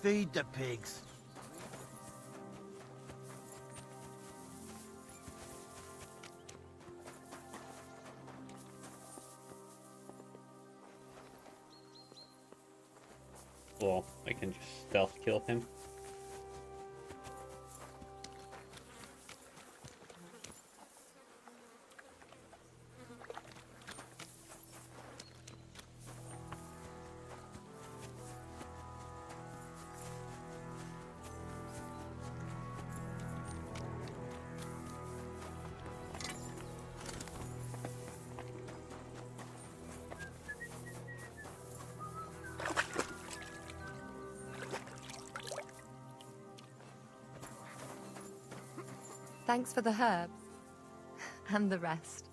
Feed the pigs. Or I can just stealth kill him. Thanks for the herbs. And the rest.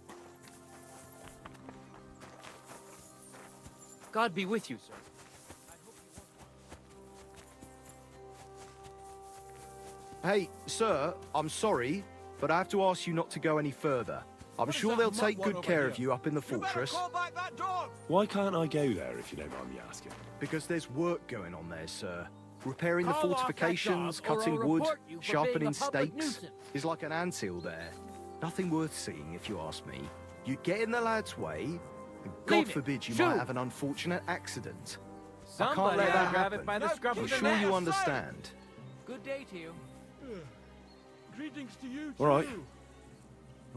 God be with you, sir. Hey, sir, I'm sorry, but I have to ask you not to go any further. I'm sure they'll take good care of you up in the fortress. Why can't I go there if you don't mind me asking? Because there's work going on there, sir. Repairing the Call off that fortifications, dog, or cutting I'll wood, report you for sharpening being a public stakes. nuisance. Is like an anthill there. Nothing worth seeing, if you ask me. You get in the lad's way, and God Leave it. forbid you Shoot. might have an unfortunate accident. I Somebody can't let ought to that grab it happen. by the scruff I'm of the sure you neck. understand. Good day to you. Greetings to you, All right.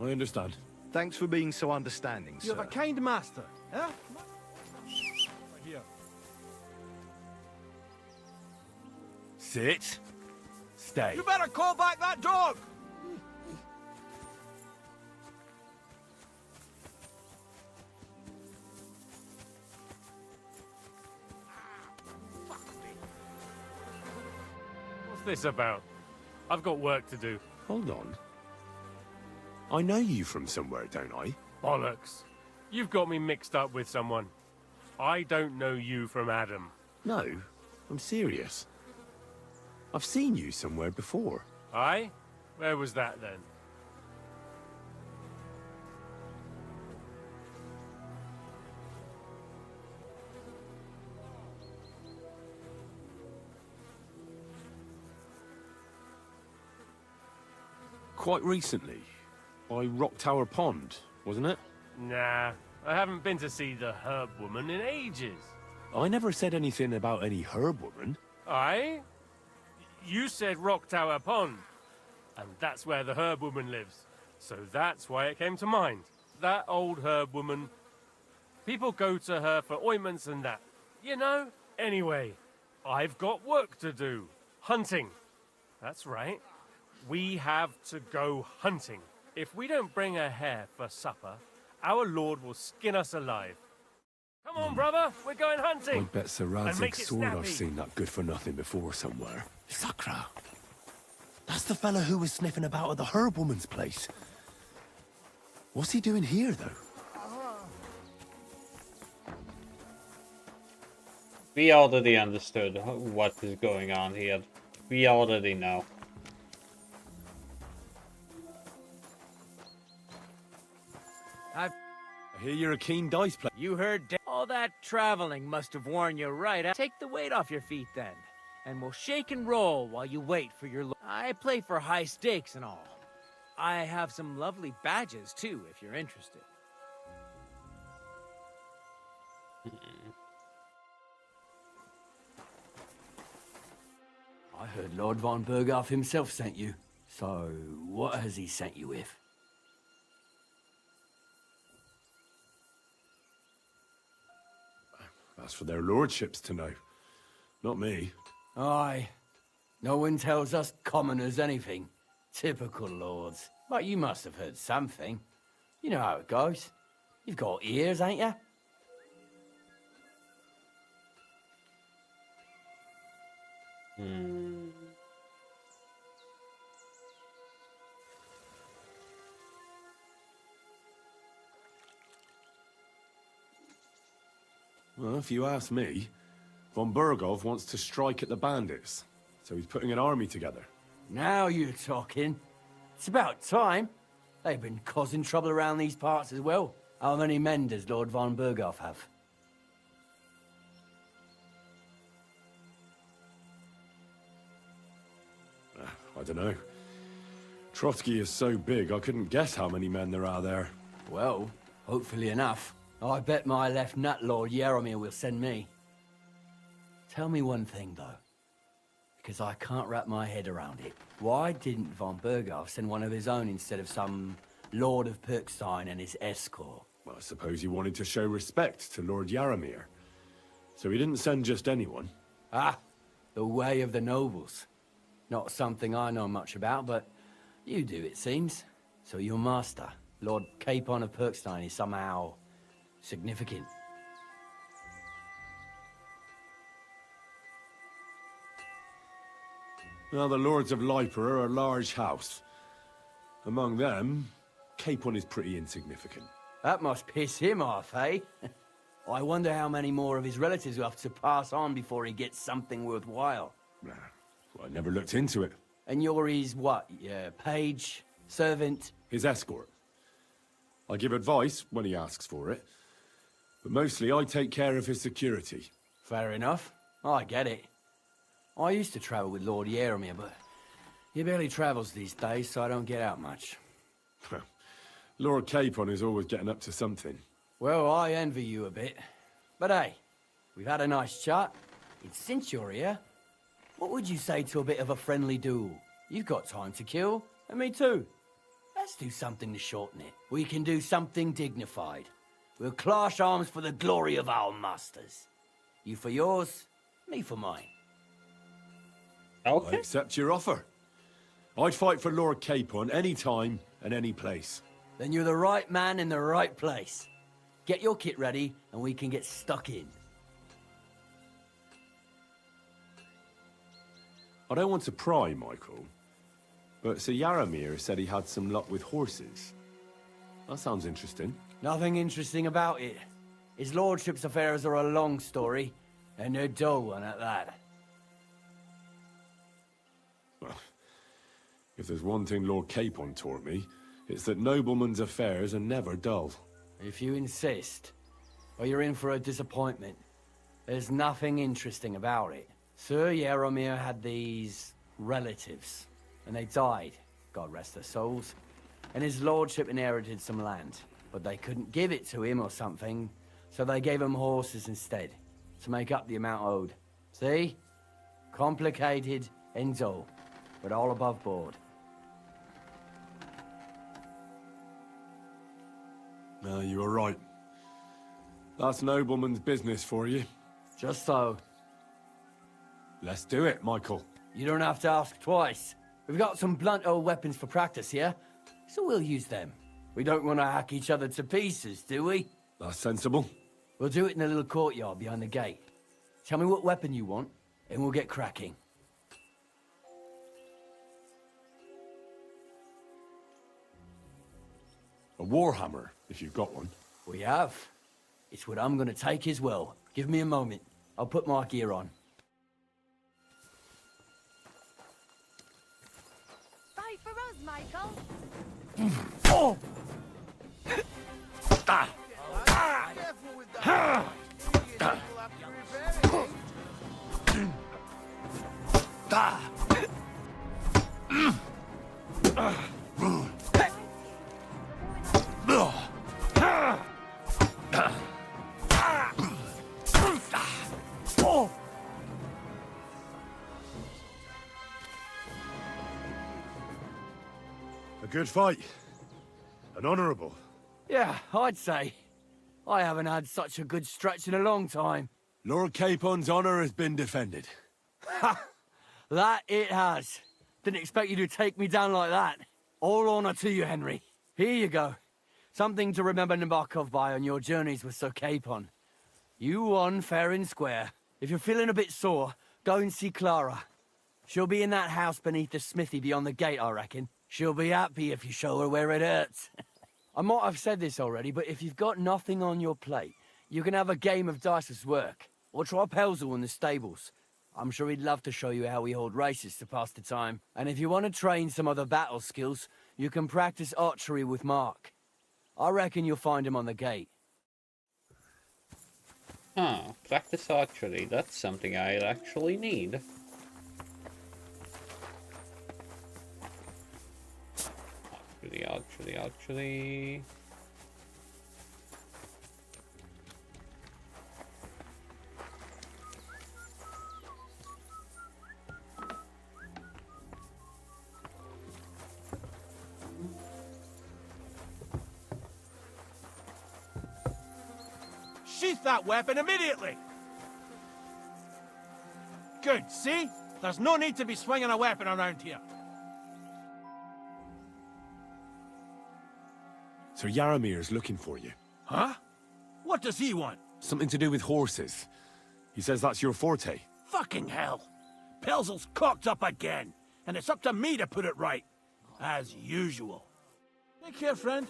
I understand. Thanks for being so understanding, You have a sir. kind master, eh? Here. Sit. Stay. You better call back that dog! What's this about? I've got work to do. Hold on. I know you from somewhere, don't I? Bollocks. You've got me mixed up with someone. I don't know you from Adam. No, I'm serious. I've seen you somewhere before. Aye? Where was that then? Quite recently. By Rock Tower Pond, wasn't it? Nah, I haven't been to see the herb woman in ages. I never said anything about any herb woman. Aye? You said Rock Tower Pond, and that's where the herb woman lives. So that's why it came to mind. That old herb woman. People go to her for ointments and that. You know? Anyway, I've got work to do. Hunting. That's right. We have to go hunting. If we don't bring a hare for supper, our lord will skin us alive. Come on, brother, we're going hunting. I bet Sir And make Radzig's it sword snappy. I've seen that good for nothing before somewhere. Sakra. That's the fella who was sniffing about at the herb woman's place. What's he doing here, though? We already understood what is going on here. We already know. I hear you're a keen dice player. You heard all that traveling must have worn you right out. Take the weight off your feet then, and we'll shake and roll while you wait for your I play for high stakes and all. I have some lovely badges too, if you're interested. I heard Lord von Berghoff himself sent you. So, what has he sent you with? That's for their lordships to know. Not me. Aye. No one tells us commoners anything. Typical lords. But you must have heard something. You know how it goes. You've got ears, ain't you? Well, if you ask me, von Burgov wants to strike at the bandits. So he's putting an army together. Now you're talking. It's about time. They've been causing trouble around these parts as well. How many men does Lord von Burgov have? I don't know. Trotsky is so big, I couldn't guess how many men there are there. Well, hopefully enough. I bet my left nut Lord Yaromir will send me. Tell me one thing, though. Because I can't wrap my head around it. Why didn't von Burgov send one of his own instead of some Lord of Pirkstein and his escort? Well, I suppose he wanted to show respect to Lord Yaromir. So he didn't send just anyone. Ah, the way of the nobles. Not something I know much about, but you do, it seems. So your master, Lord Capon of Pirkstein, is somehow significant. Well, the Lords of Liper are a large house. Among them, Capon is pretty insignificant. That must piss him off, eh? I wonder how many more of his relatives will have to pass on before he gets something worthwhile. Well, I never looked into it. And you're his, what, page, servant? His escort. I give advice when he asks for it, but mostly I take care of his security. Fair enough. I get it. I used to travel with Lord Yaromir, but he barely travels these days, so I don't get out much. Lord Capon is always getting up to something. Well, I envy you a bit. But hey, we've had a nice chat. And since you're here, what would you say to a bit of a friendly duel? You've got time to kill, and me too. Let's do something to shorten it. We can do something dignified. We'll clash arms for the glory of our masters. You for yours, me for mine. Okay. I accept your offer. I'd fight for Lord Capon any time and any place. Then you're the right man in the right place. Get your kit ready, and we can get stuck in. I don't want to pry, Michael, but Sir Yaromir said he had some luck with horses. That sounds interesting. Nothing interesting about it. His lordship's affairs are a long story, and a dull one at that. Well, if there's one thing Lord Capon taught me, it's that noblemen's affairs are never dull. If you insist, or you're in for a disappointment. There's nothing interesting about it. Sir Yaromir had these relatives, and they died, God rest their souls. And his lordship inherited some land, but they couldn't give it to him or something, so they gave him horses instead, to make up the amount owed. See? Complicated and dull, but all above board. No, you were right. That's nobleman's business for you. Just so. Let's do it, Michael. You don't have to ask twice. We've got some blunt old weapons for practice here, so we'll use them. We don't want to hack each other to pieces, do we? That's sensible. We'll do it in the little courtyard behind the gate. Tell me what weapon you want, and we'll get cracking. A warhammer, if you've got one. We have. It's what I'm gonna take as well. Give me a moment. I'll put my gear on. Fight for us, Michael! Oh! Ah! Careful with that. You'll have to repair A good fight. An honorable. Yeah, I'd say. I haven't had such a good stretch in a long time. Lord Capon's honor has been defended. Ha! That it has. Didn't expect you to take me down like that. All honor to you, Henry. Here you go. Something to remember Nabokov by on your journeys with Sir Capon. You won fair and square. If you're feeling a bit sore, go and see Clara. She'll be in that house beneath the smithy beyond the gate, I reckon. She'll be happy if you show her where it hurts. I might have said this already, but if you've got nothing on your plate, you can have a game of dice's work. Or try Pelzel in the stables. I'm sure he'd love to show you how we hold races to pass the time. And if you want to train some other battle skills, you can practice archery with Mark. I reckon you'll find him on the gate. Huh, practice archery. That's something I actually need. Archery. Sheath that weapon immediately! Good, see? There's no need to be swinging a weapon around here. Sir Yaramir's looking for you. Huh? What does he want? Something to do with horses. He says that's your forte. Fucking hell! Pelzel's cocked up again, and it's up to me to put it right. As usual. Take care, friend.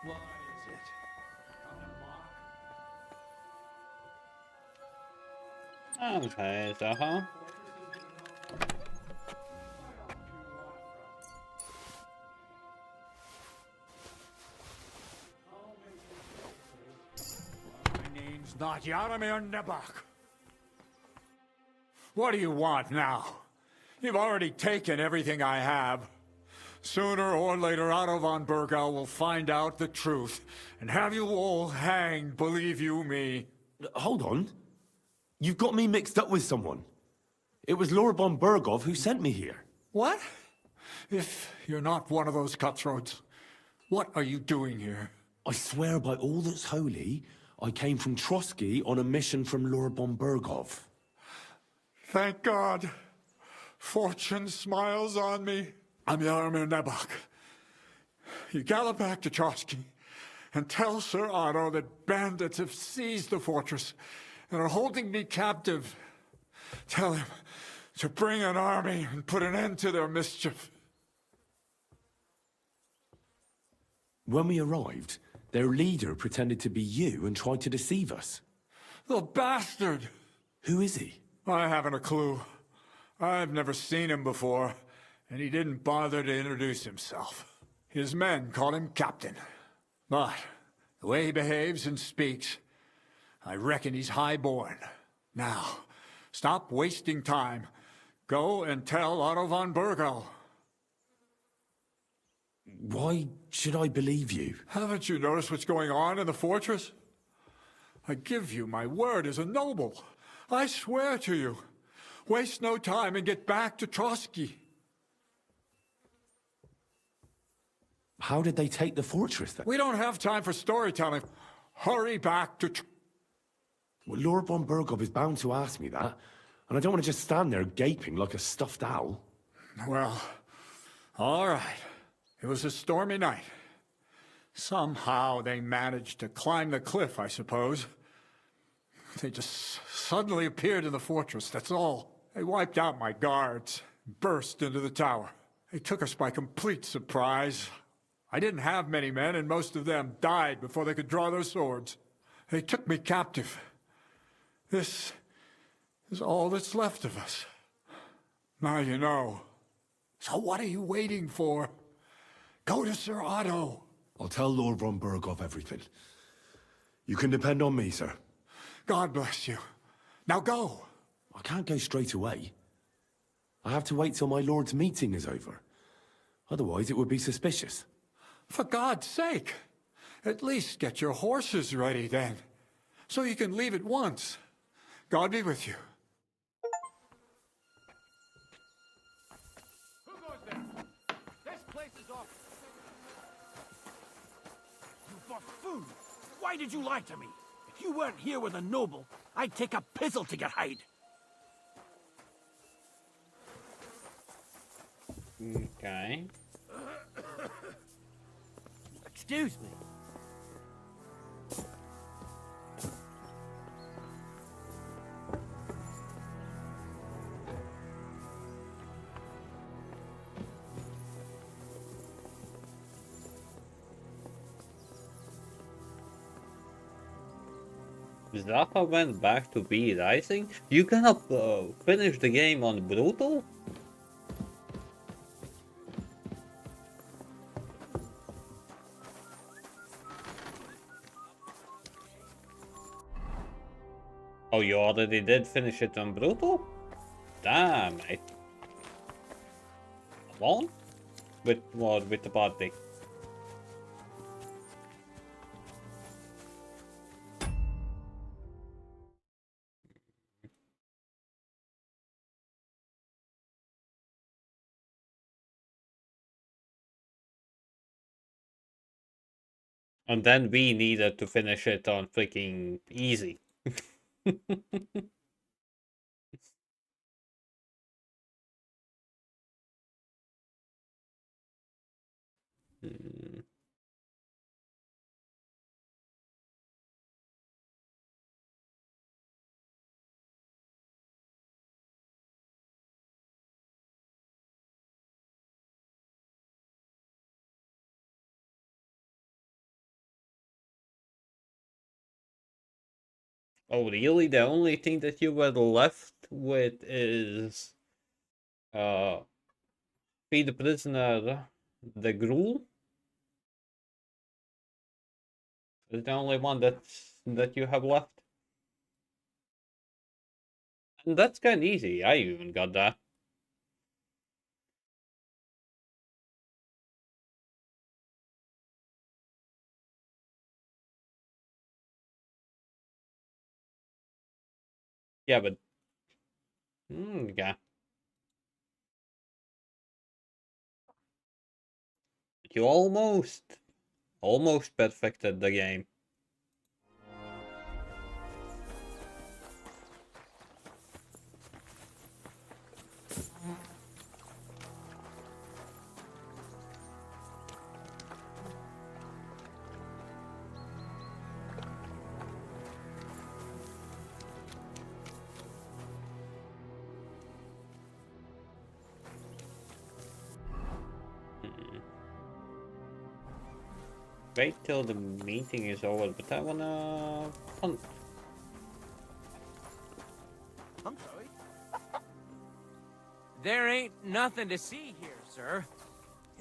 What is it? Okay, huh? My name's not Yaramir Nebak. What do you want now? You've already taken everything I have. Sooner or later, Otto von Bergau will find out the truth and have you all hanged, believe you me. Hold on. You've got me mixed up with someone. It was Lord von Bergov who sent me here. What? If you're not one of those cutthroats, what are you doing here? I swear by all that's holy, I came from Trotsky on a mission from Lord von Bergov. Thank God. Fortune smiles on me. I'm Yaramir Nebak. You gallop back to Trotsky and tell Sir Otto that bandits have seized the fortress and are holding me captive. Tell him to bring an army and put an end to their mischief. When we arrived, their leader pretended to be you and tried to deceive us. The bastard! Who is he? I haven't a clue. I've never seen him before, and he didn't bother to introduce himself. His men call him Captain. But the way he behaves and speaks, I reckon he's high-born. Now, stop wasting time. Go and tell Otto von Bergau. Why should I believe you? Haven't you noticed what's going on in the fortress? I give you my word as a noble. I swear to you. Waste no time and get back to Trotsky. How did they take the fortress then? We don't have time for storytelling. Hurry back to... Well, Lord von Bergov is bound to ask me that, and I don't want to just stand there gaping like a stuffed owl. Well, all right. It was a stormy night. Somehow they managed to climb the cliff, I suppose. They just suddenly appeared in the fortress, that's all. They wiped out my guards, burst into the tower. They took us by complete surprise. I didn't have many men, and most of them died before they could draw their swords. They took me captive. This is all that's left of us. Now you know. So what are you waiting for? Go to Sir Otto. I'll tell Lord von Berghoff everything. You can depend on me, sir. God bless you. Now go. I can't go straight away. I have to wait till my lord's meeting is over. Otherwise, it would be suspicious. For God's sake, at least get your horses ready then, so you can leave at once. God be with you. Who goes there? This place is off. You buffoon! Why did you lie to me? If you weren't here with a noble, I'd take a pizzle to get hide. Okay. Excuse me. Zappa went back to be Rising? You gonna finish the game on Brutal? Oh, you already did finish it on Brutal? Damn, mate. Alone? With the party? And then we needed to finish it on freaking easy. Oh, really? The only thing that you were left with is feed the prisoner the gruel? Is the only one that you have left? And that's kinda easy. I even got that. Yeah, but yeah. You almost perfected the game. Wait till the meeting is over, but I wanna hunt. I'm sorry. There ain't nothing to see here, sir.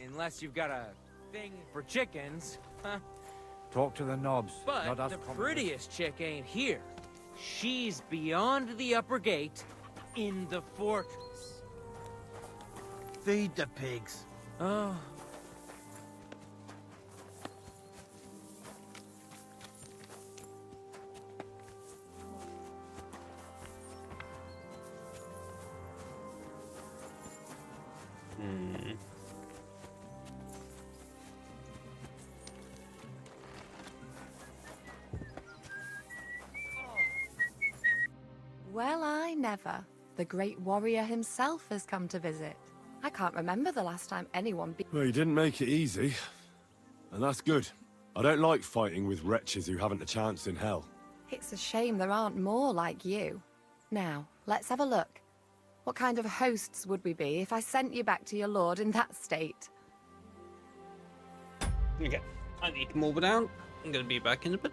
Unless you've got a thing for chickens, huh? Talk to the knobs, But not us the commoners. prettiest chick ain't here. She's beyond the upper gate, in the fortress. Feed the pigs. Oh. Well, I never. The great warrior himself has come to visit. I can't remember the last time anyone Well, you didn't make it easy. And that's good. I don't like fighting with wretches who haven't a chance in hell. It's a shame there aren't more like you. Now, let's have a look. What kind of hosts would we be if I sent you back to your lord in that state? Okay, I need to move it down. I'm gonna be back in a bit.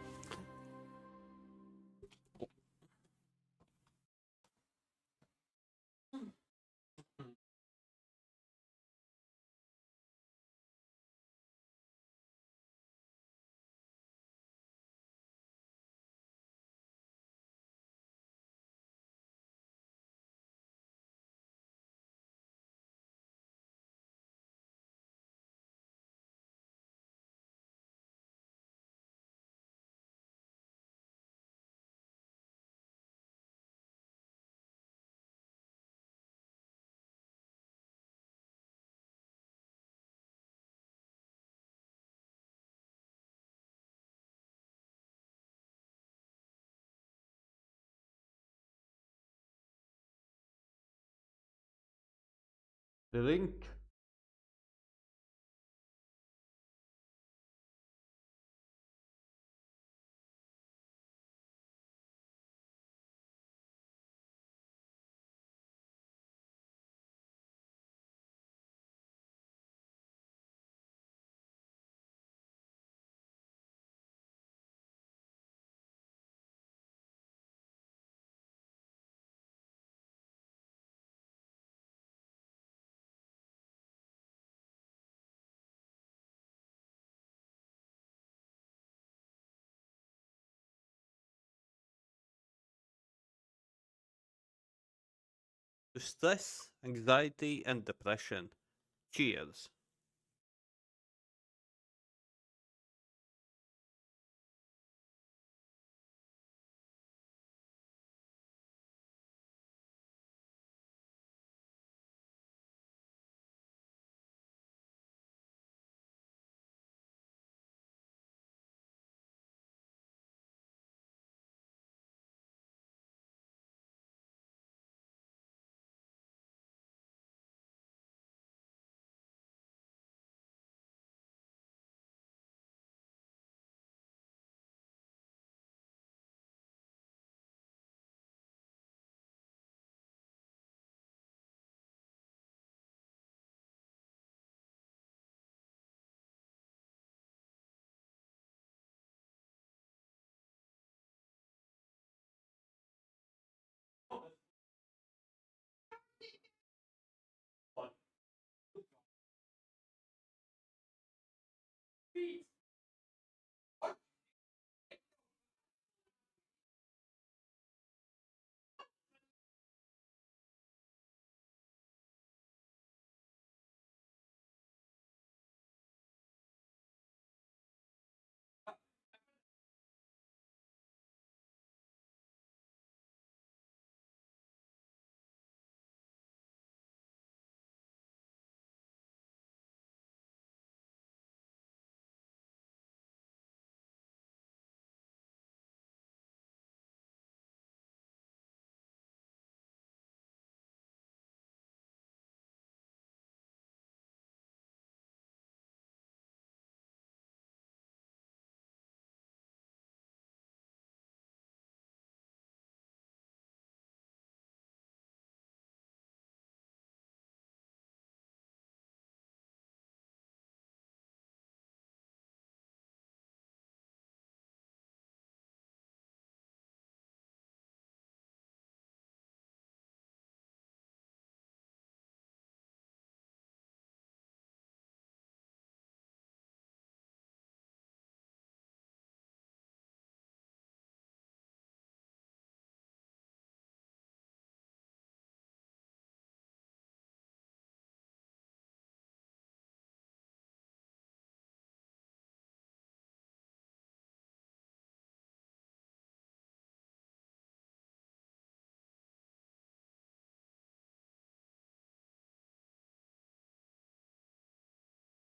The link. To stress, anxiety, and depression. Cheers.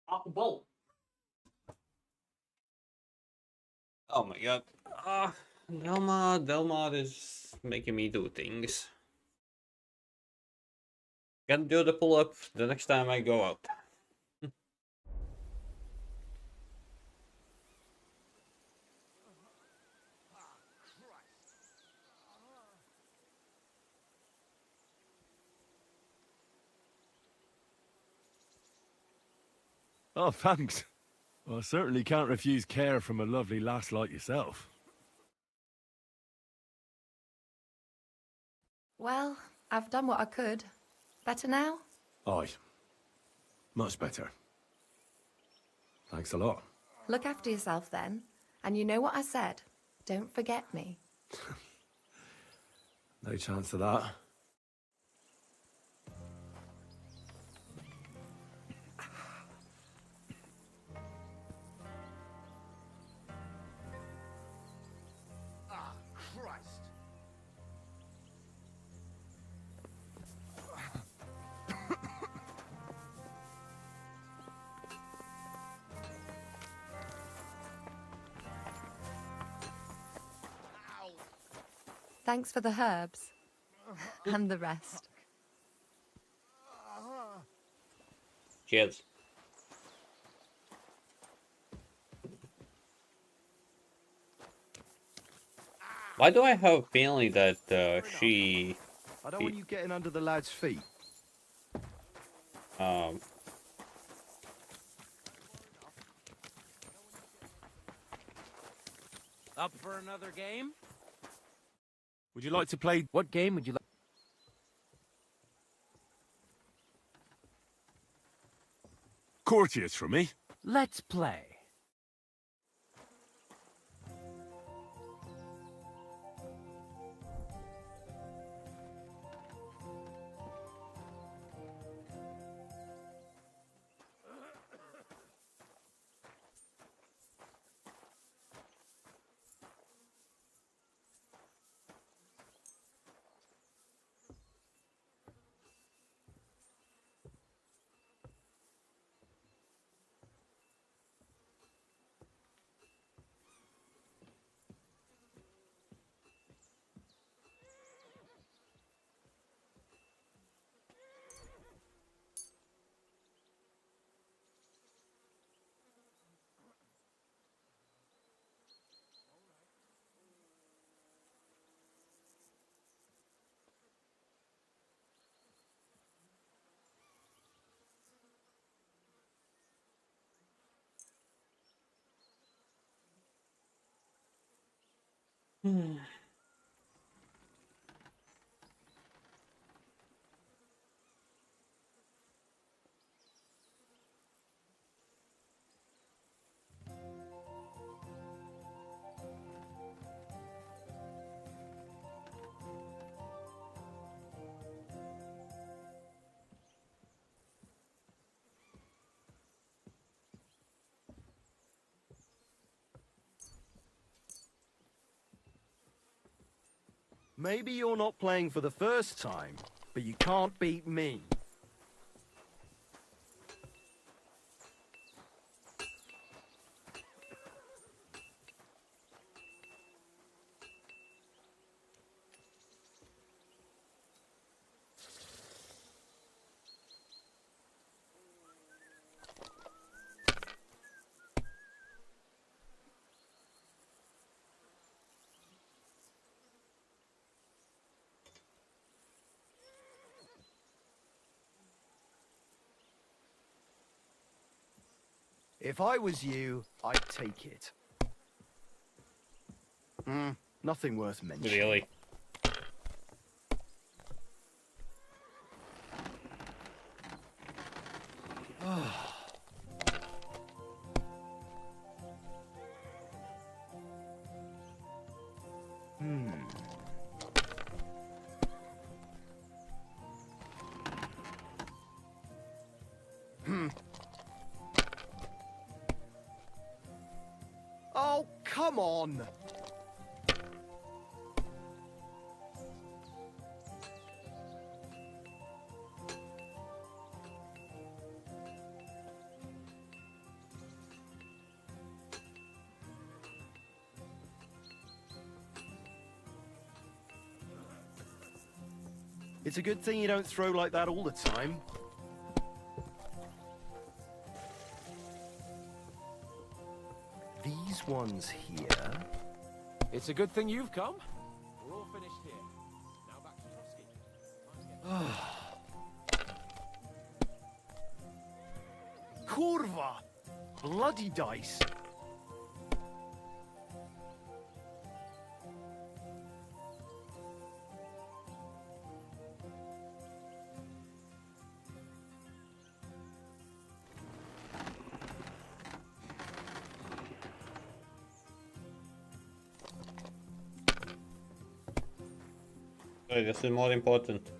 Off the bolt. Oh my god. Delmar is making me do things. Gotta do the pull-up the next time I go out. Oh, thanks. Well, I certainly can't refuse care from a lovely lass like yourself. Well, I've done what I could. Better now? Aye. Much better. Thanks a lot. Look after yourself then. And you know what I said. Don't forget me. No chance of that. Ah, Christ. Thanks for the herbs. And the rest. Cheers. Why do I have a feeling that she... I don't want you getting under the lad's feet. Up for another game? Would you like to play? What game would you like? Courtiers from me? Let's play. Maybe you're not playing for the first time, but you can't beat me. If I was you, I'd take it. Nothing worth mentioning. Really? Oh, come on! It's a good thing you don't throw like that all the time. These ones here... It's a good thing you've come. We're all finished here. Now back to Trotsky. Kurva! bloody dice. So this is more important.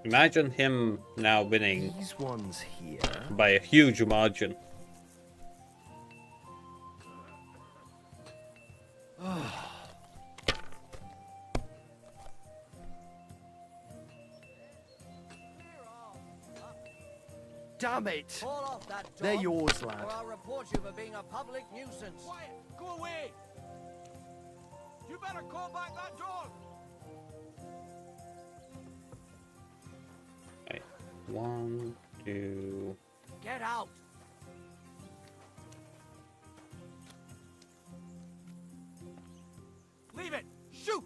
Imagine him now winning These ones here by a huge margin. Damn it! Call off that dog, They're yours, lad. or I'll report you for being a public nuisance. Quiet! Go away! You better call back that dog! Okay. 1, 2. Get out! Leave it! Shoot!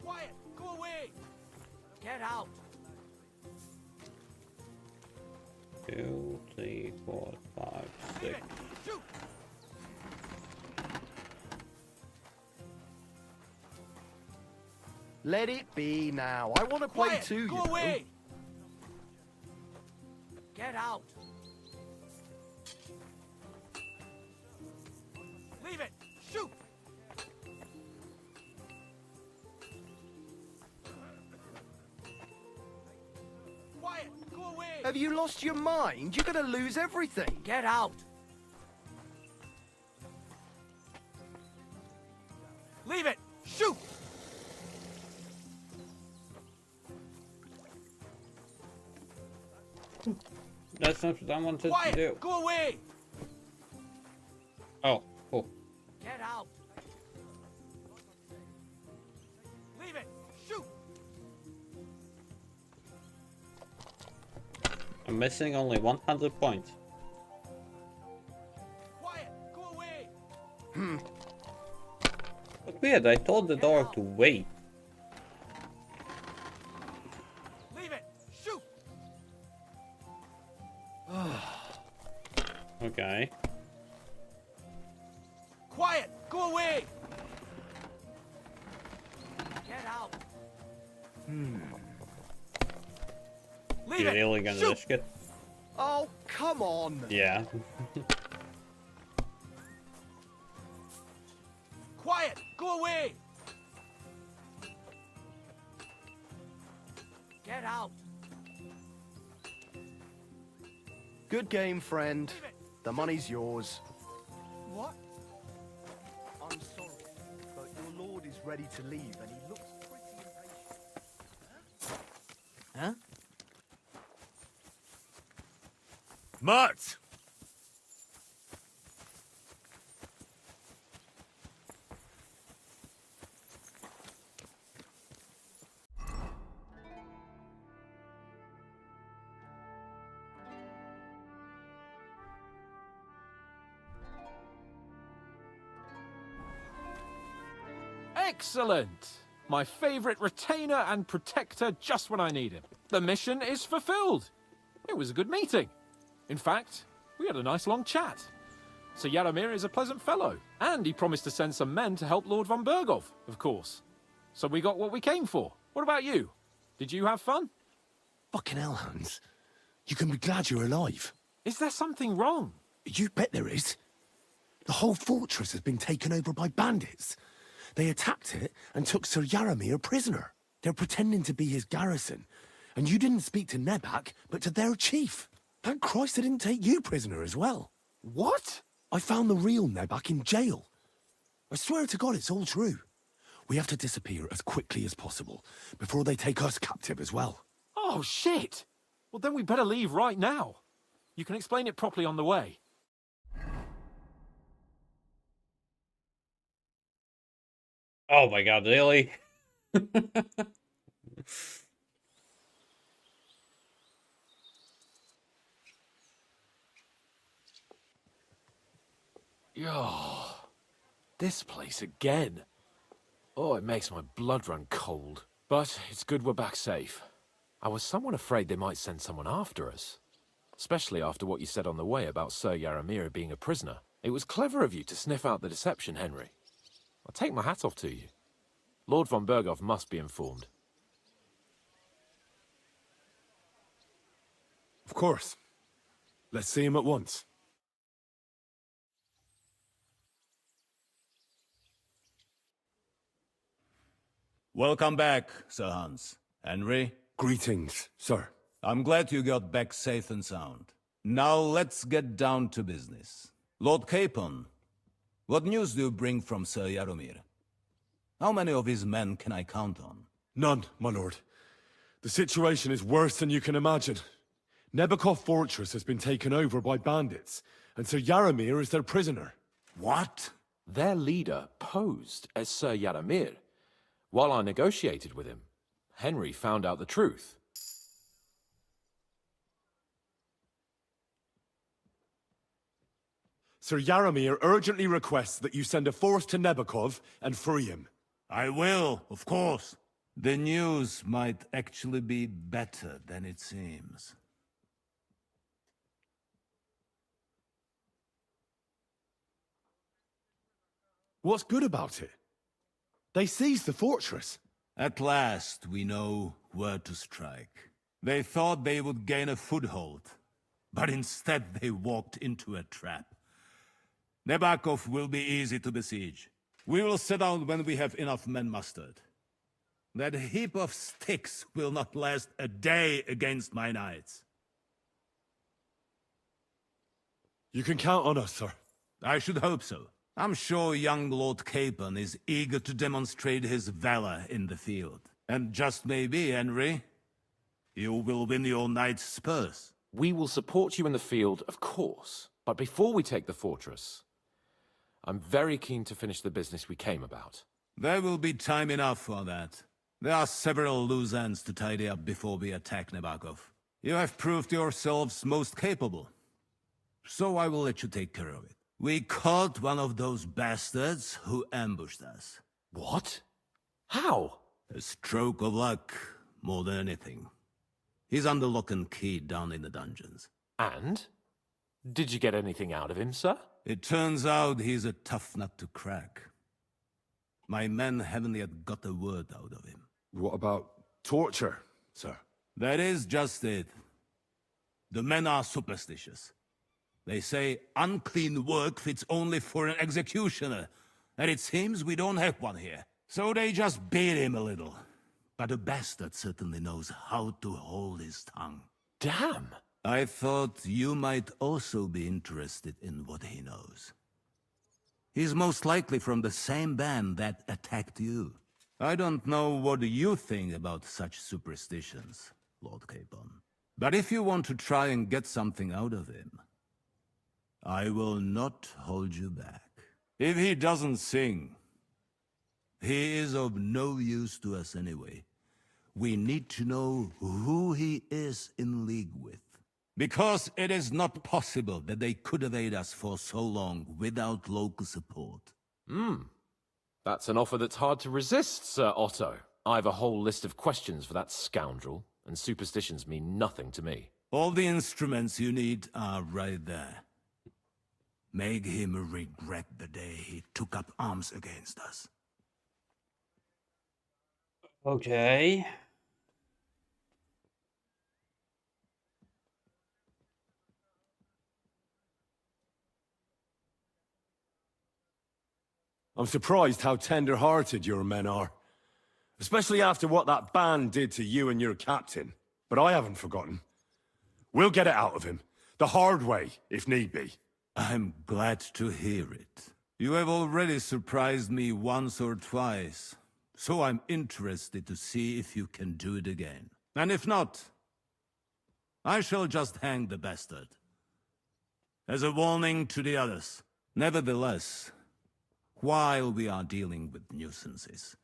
Quiet! Go away! Get out! 2, 3, 4, 5, 6. Shoot! Let it be now. I want to play Quiet! too, Go you know. away! Get out! Leave it! Shoot! Quiet! Go away! Have you lost your mind? You're gonna lose everything. Get out! Leave it! Shoot! That's not what I wanted to Quiet! do. Go away! Oh, cool. Get out! Leave it! Shoot! I'm missing only 100 points. Quiet! Go away! But weird, I told the dog to wait. Leave it! Shoot! Okay. Quiet! Go away! Get out! Leave You it! really gonna Shoot! risk it? Oh, come on. Yeah. Quiet! Go away! Get out! Good game, friend. The money's yours. What? I'm sorry, but your lord is ready to leave and he looks pretty impatient. Huh? Mutt! Excellent! My favorite retainer and protector just when I need him. The mission is fulfilled. It was a good meeting. In fact, we had a nice long chat. Sir Yaromir is a pleasant fellow, and he promised to send some men to help Lord von Bergov, of course. So we got what we came for. What about you? Did you have fun? Fucking hell, Hans. You can be glad you're alive. Is there something wrong? You bet there is. The whole fortress has been taken over by bandits. They attacked it and took Sir Yaromir prisoner. They're pretending to be his garrison. And you didn't speak to Nebak, but to their chief. Thank Christ they didn't take you prisoner as well. What? I found the real Nebak in jail. I swear to God it's all true. We have to disappear as quickly as possible before they take us captive as well. Oh, shit! Well, then we better leave right now. You can explain it properly on the way. Oh my god, really? Yo, this place again. Oh, it makes my blood run cold. But it's good we're back safe. I was somewhat afraid they might send someone after us. Especially after what you said on the way about Sir Yaramir being a prisoner. It was clever of you to sniff out the deception, Henry. I'll take my hat off to you. Lord von Berghoff must be informed. Of course. Let's see him at once. Welcome back, Sir Hans. Henry? Greetings, sir. I'm glad you got back safe and sound. Now let's get down to business. Lord Capon, what news do you bring from Sir Jaromir? How many of his men can I count on? None, my lord. The situation is worse than you can imagine. Nebakov Fortress has been taken over by bandits, and Sir Jaromir is their prisoner. What? Their leader posed as Sir Jaromir. While I negotiated with him, Henry found out the truth. Sir Jaromir urgently requests that you send a force to Nebakov and free him. I will, of course. The news might actually be better than it seems. What's good about it? They seized the fortress. At last, we know where to strike. They thought they would gain a foothold, but instead they walked into a trap. Nebakov will be easy to besiege. We will set out when we have enough men mustered. That heap of sticks will not last a day against my knights. You can count on us, sir. I should hope so. I'm sure young Lord Capon is eager to demonstrate his valor in the field. And just maybe, Henry, you will win your knight's spurs. We will support you in the field, of course. But before we take the fortress, I'm very keen to finish the business we came about. There will be time enough for that. There are several loose ends to tidy up before we attack Nebakov. You have proved yourselves most capable. So I will let you take care of it. We caught one of those bastards who ambushed us. What? How? A stroke of luck, more than anything. He's under lock and key down in the dungeons. And? Did you get anything out of him, sir? It turns out he's a tough nut to crack. My men haven't yet got a word out of him. What about torture, sir? That is just it. The men are superstitious. They say unclean work fits only for an executioner, and it seems we don't have one here. So they just beat him a little. But the bastard certainly knows how to hold his tongue. Damn! I thought you might also be interested in what he knows. He's most likely from the same band that attacked you. I don't know what you think about such superstitions, Lord Capon. But if you want to try and get something out of him, I will not hold you back. If he doesn't sing, he is of no use to us anyway. We need to know who he is in league with. Because it is not possible that they could evade us for so long without local support. That's an offer that's hard to resist, Sir Otto. I have a whole list of questions for that scoundrel, and superstitions mean nothing to me. All the instruments you need are right there. Make him regret the day he took up arms against us. Okay. I'm surprised how tender-hearted your men are. Especially after what that band did to you and your captain. But I haven't forgotten. We'll get it out of him. The hard way, if need be. I'm glad to hear it. You have already surprised me once or twice, so I'm interested to see if you can do it again. And if not, I shall just hang the bastard. As a warning to the others. Nevertheless, while we are dealing with nuisances,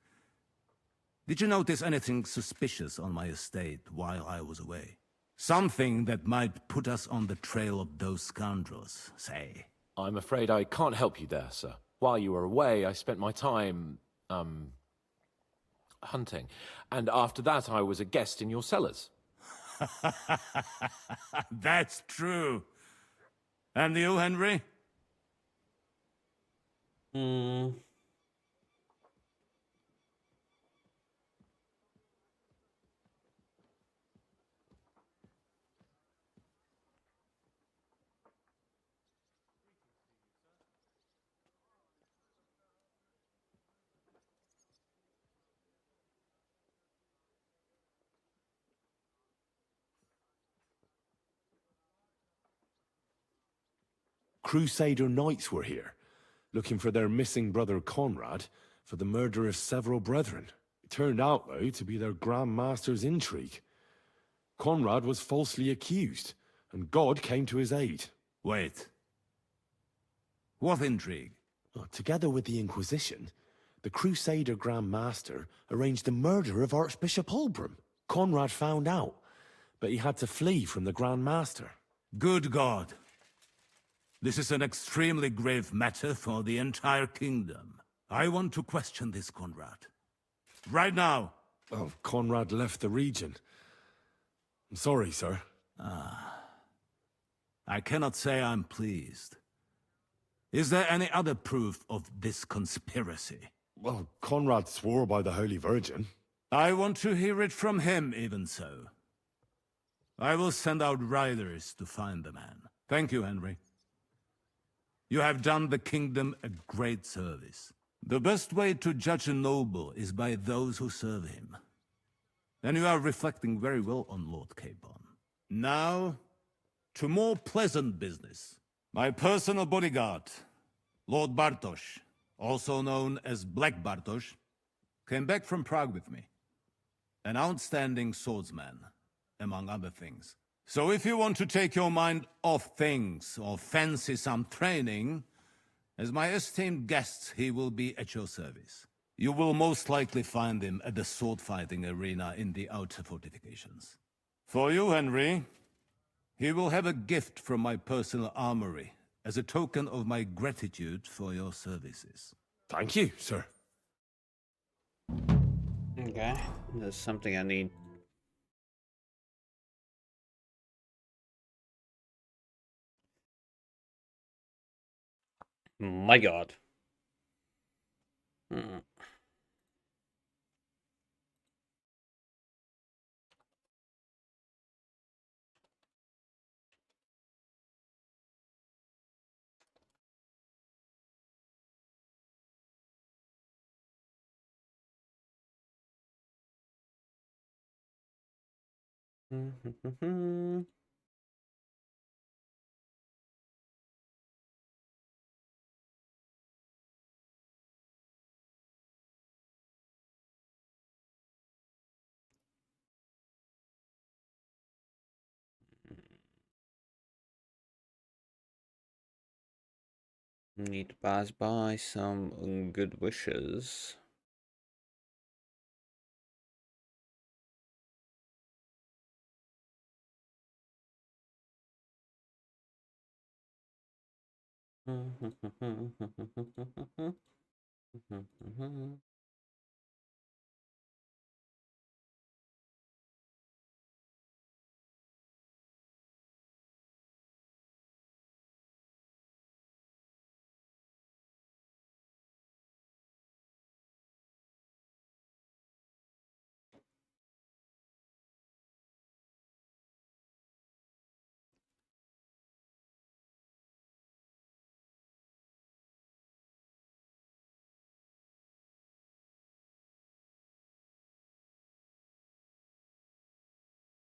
Did you notice anything suspicious on my estate while I was away? Something that might put us on the trail of those scoundrels, say? I'm afraid I can't help you there, sir. While you were away, I spent my time, hunting. And after that, I was a guest in your cellars. That's true. And you, Henry? Crusader knights were here, looking for their missing brother Conrad for the murder of several brethren. It turned out, though, to be their Grand Master's intrigue. Conrad was falsely accused, and God came to his aid. Wait. What intrigue? Well, together with the Inquisition, the Crusader Grand Master arranged the murder of Archbishop Holbrook. Conrad found out, but he had to flee from the Grand Master. Good God. This is an extremely grave matter for the entire kingdom. I want to question this Conrad. Right now. Oh, Conrad left the region. I'm sorry, sir. I cannot say I'm pleased. Is there any other proof of this conspiracy? Well, Conrad swore by the Holy Virgin. I want to hear it from him, even so. I will send out riders to find the man. Thank you, Henry. You have done the kingdom a great service. The best way to judge a noble is by those who serve him. And you are reflecting very well on Lord Capon. Now, to more pleasant business. My personal bodyguard, Lord Bartosz, also known as Black Bartosz, came back from Prague with me. An outstanding swordsman, among other things. So if you want to take your mind off things or fancy some training, as my esteemed guest, he will be at your service. You will most likely find him at the sword-fighting arena in the outer fortifications. For you, Henry, he will have a gift from my personal armory as a token of my gratitude for your services. Thank you, sir. Okay, there's something I need. My God. Need to pass by some good wishes.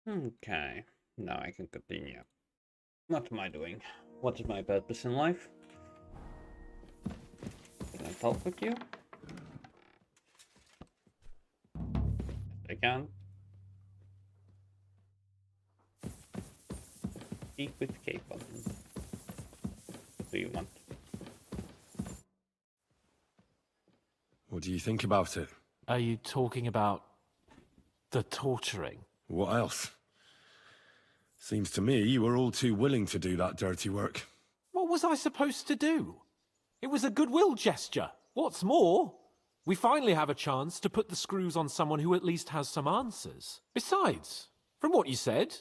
Okay, now I can continue. What am I doing? What is my purpose in life? Can I talk with you? Yes, I can. Speak with Capon. What do you want? What do you think about it? Are you talking about The torturing. What else? Seems to me you were all too willing to do that dirty work. What was I supposed to do? It was a goodwill gesture. What's more, we finally have a chance to put the screws on someone who at least has some answers. Besides, from what you said,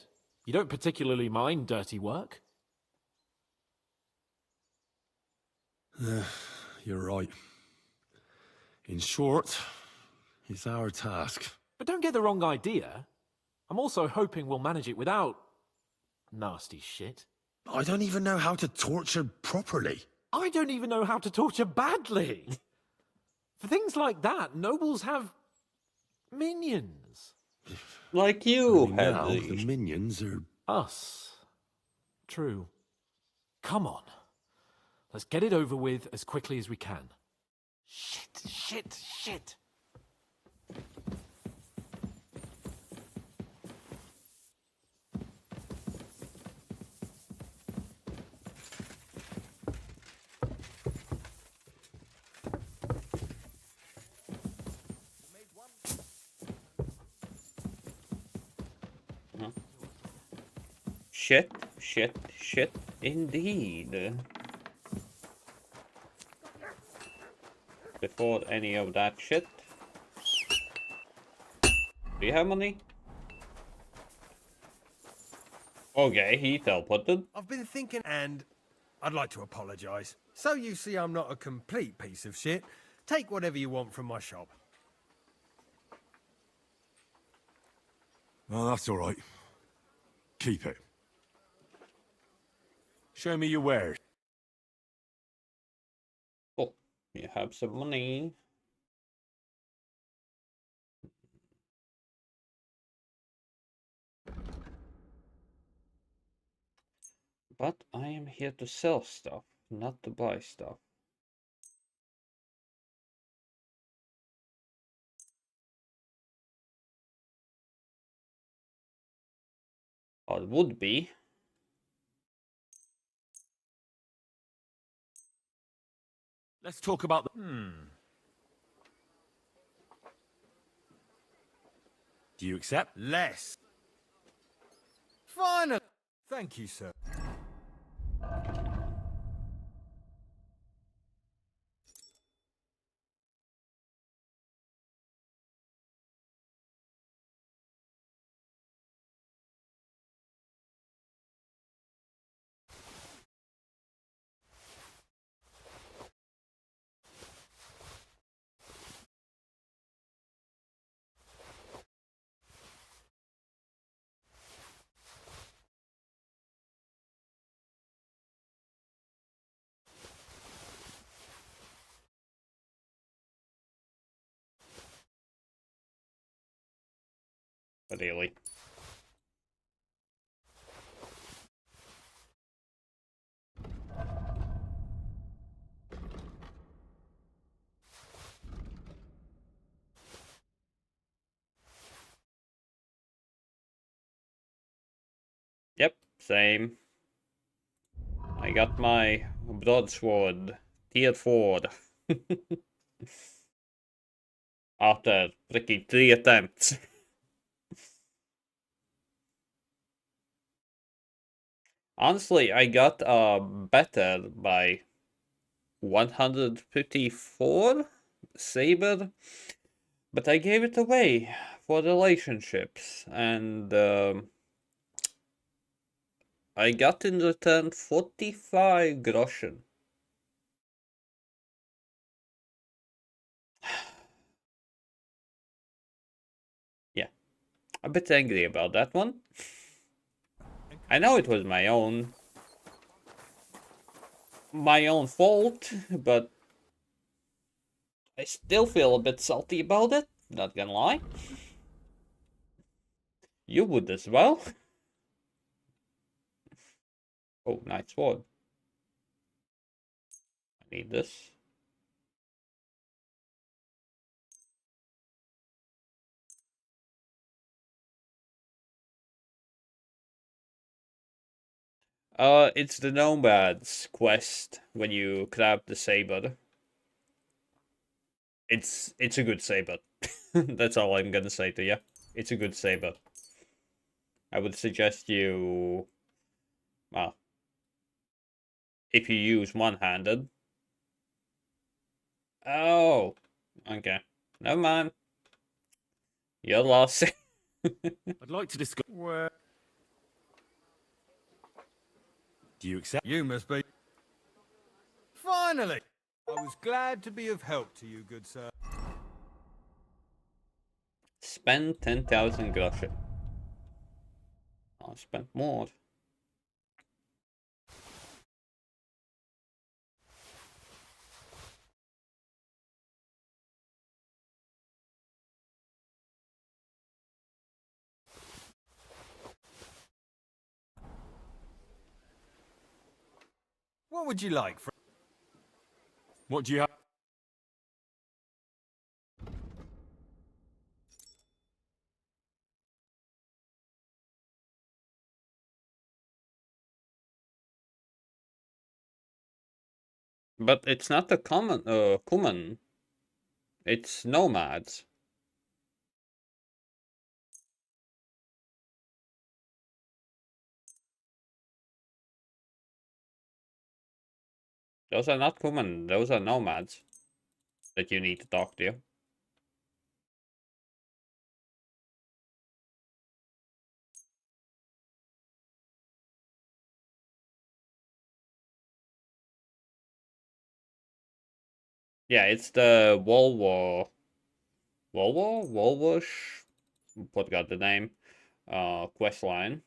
you don't particularly mind dirty work. You're right. In short, it's our task. But don't get the wrong idea. I'm also hoping we'll manage it without nasty shit. I don't even know how to torture properly. I don't even know how to torture badly. For things like that, nobles have minions. Like you, Now, Henry. the minions are... Us. True. Come on. Let's get it over with as quickly as we can. Shit. Shit, indeed. Before any of that shit. Do you have money? Okay, he teleported. I've been thinking, and I'd like to apologise. So you see I'm not a complete piece of shit. Take whatever you want from my shop. Oh, that's all right. Keep it. Show me your wares. Oh, you have some money. But I am here to sell stuff, not to buy stuff. Or it would be. Let's talk about the... Do you accept? Less. Finally. Thank you, sir. Really. Yep, same. I got my broadsword, tier 4. After freaking 3 attempts. Honestly, I got better by 154 saber, but I gave it away for relationships, and I got in return 45 groschen. Yeah, a bit angry about that one. I know it was my own fault, but I still feel a bit salty about it, not gonna lie. You would as well. Oh, nice sword. I need this. It's the Nomad's quest when you grab the saber. It's a good saber. That's all I'm gonna say to you. it's a good saber. I would suggest you, well, if you use one-handed. Oh, okay. Never mind. You're lost. I'd like to discuss. Where? Do you accept? You must be. Finally! I was glad to be of help to you, good sir. Spend 10,000 groszy. I spent more. What would you like? What do you have? But it's not the common. It's nomads. Those are not common. Those are nomads that you need to talk to. Yeah, it's the Wolwosh, forgot the name, quest line.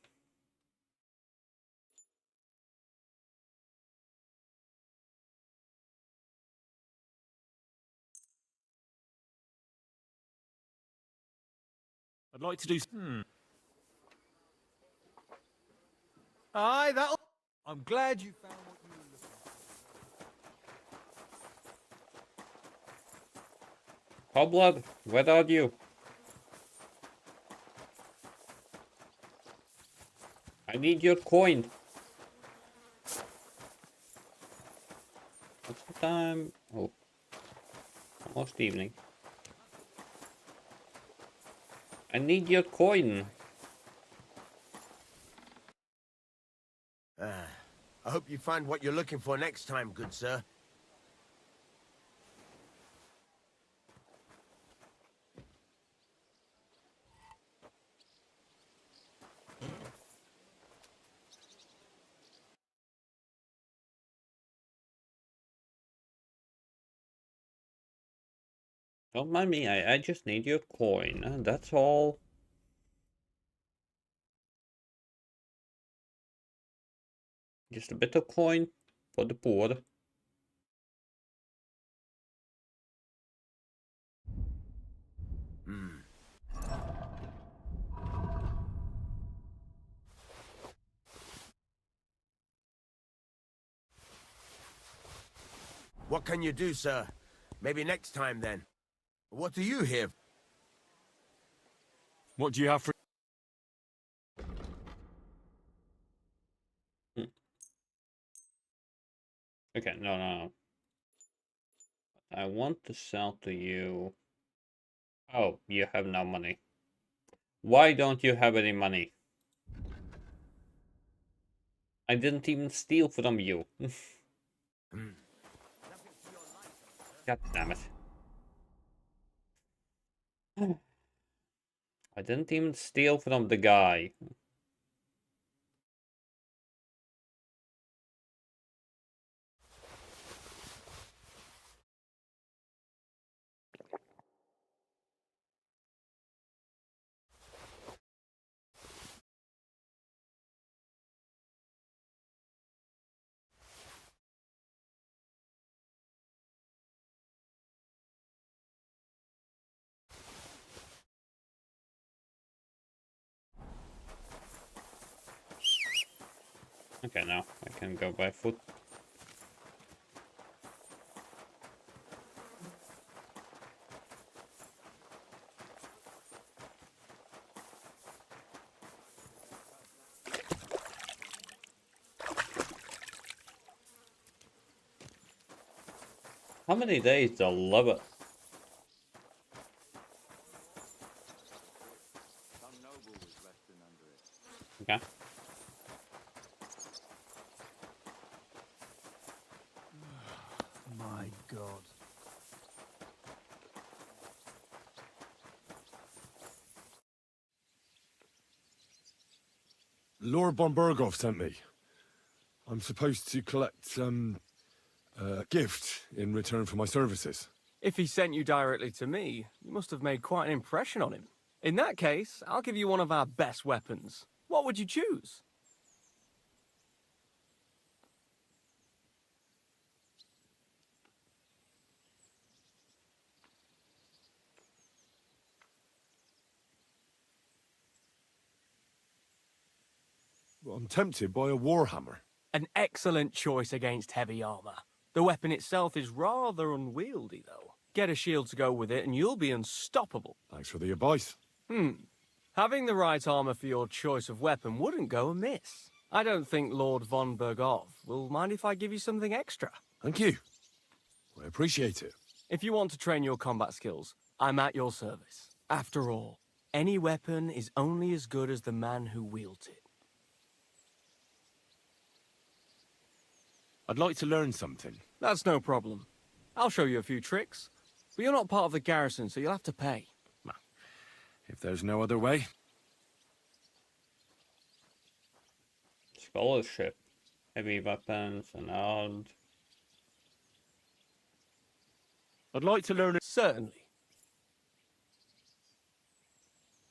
I'd like to do. Aye, that'll. I'm glad you found what you were looking for. Hobbled, where are you? I need your coin. What's the time? Oh, almost evening. I need your coin. I hope you find what you're looking for next time, good sir. Don't mind me, I just need your coin, that's all. Just a bit of coin for the poor. What can you do, sir? Maybe next time, then. What are you here? What do you have for? Okay, no. I want to sell to you. Oh, you have no money. Why don't you have any money? I didn't even steal from you. God damn it. I didn't even steal from the guy. Okay, now I can go by foot. How many days to love it? My God. Lord von Berghoff sent me. I'm supposed to collect, a gift in return for my services. If he sent you directly to me, you must have made quite an impression on him. In that case, I'll give you one of our best weapons. What would you choose? Well, I'm tempted by a warhammer. An excellent choice against heavy armor. The weapon itself is rather unwieldy, though. Get a shield to go with it, and you'll be unstoppable. Thanks for the advice. Having the right armor for your choice of weapon wouldn't go amiss. I don't think Lord von Berghoff will mind if I give you something extra. Thank you. I appreciate it. If you want to train your combat skills, I'm at your service. After all, any weapon is only as good as the man who wields it. I'd like to learn something. That's no problem. I'll show you a few tricks. But you're not part of the garrison, so you'll have to pay. If there's no other way. Scholarship. Heavy weapons and odd. I'd like to learn it. Certainly.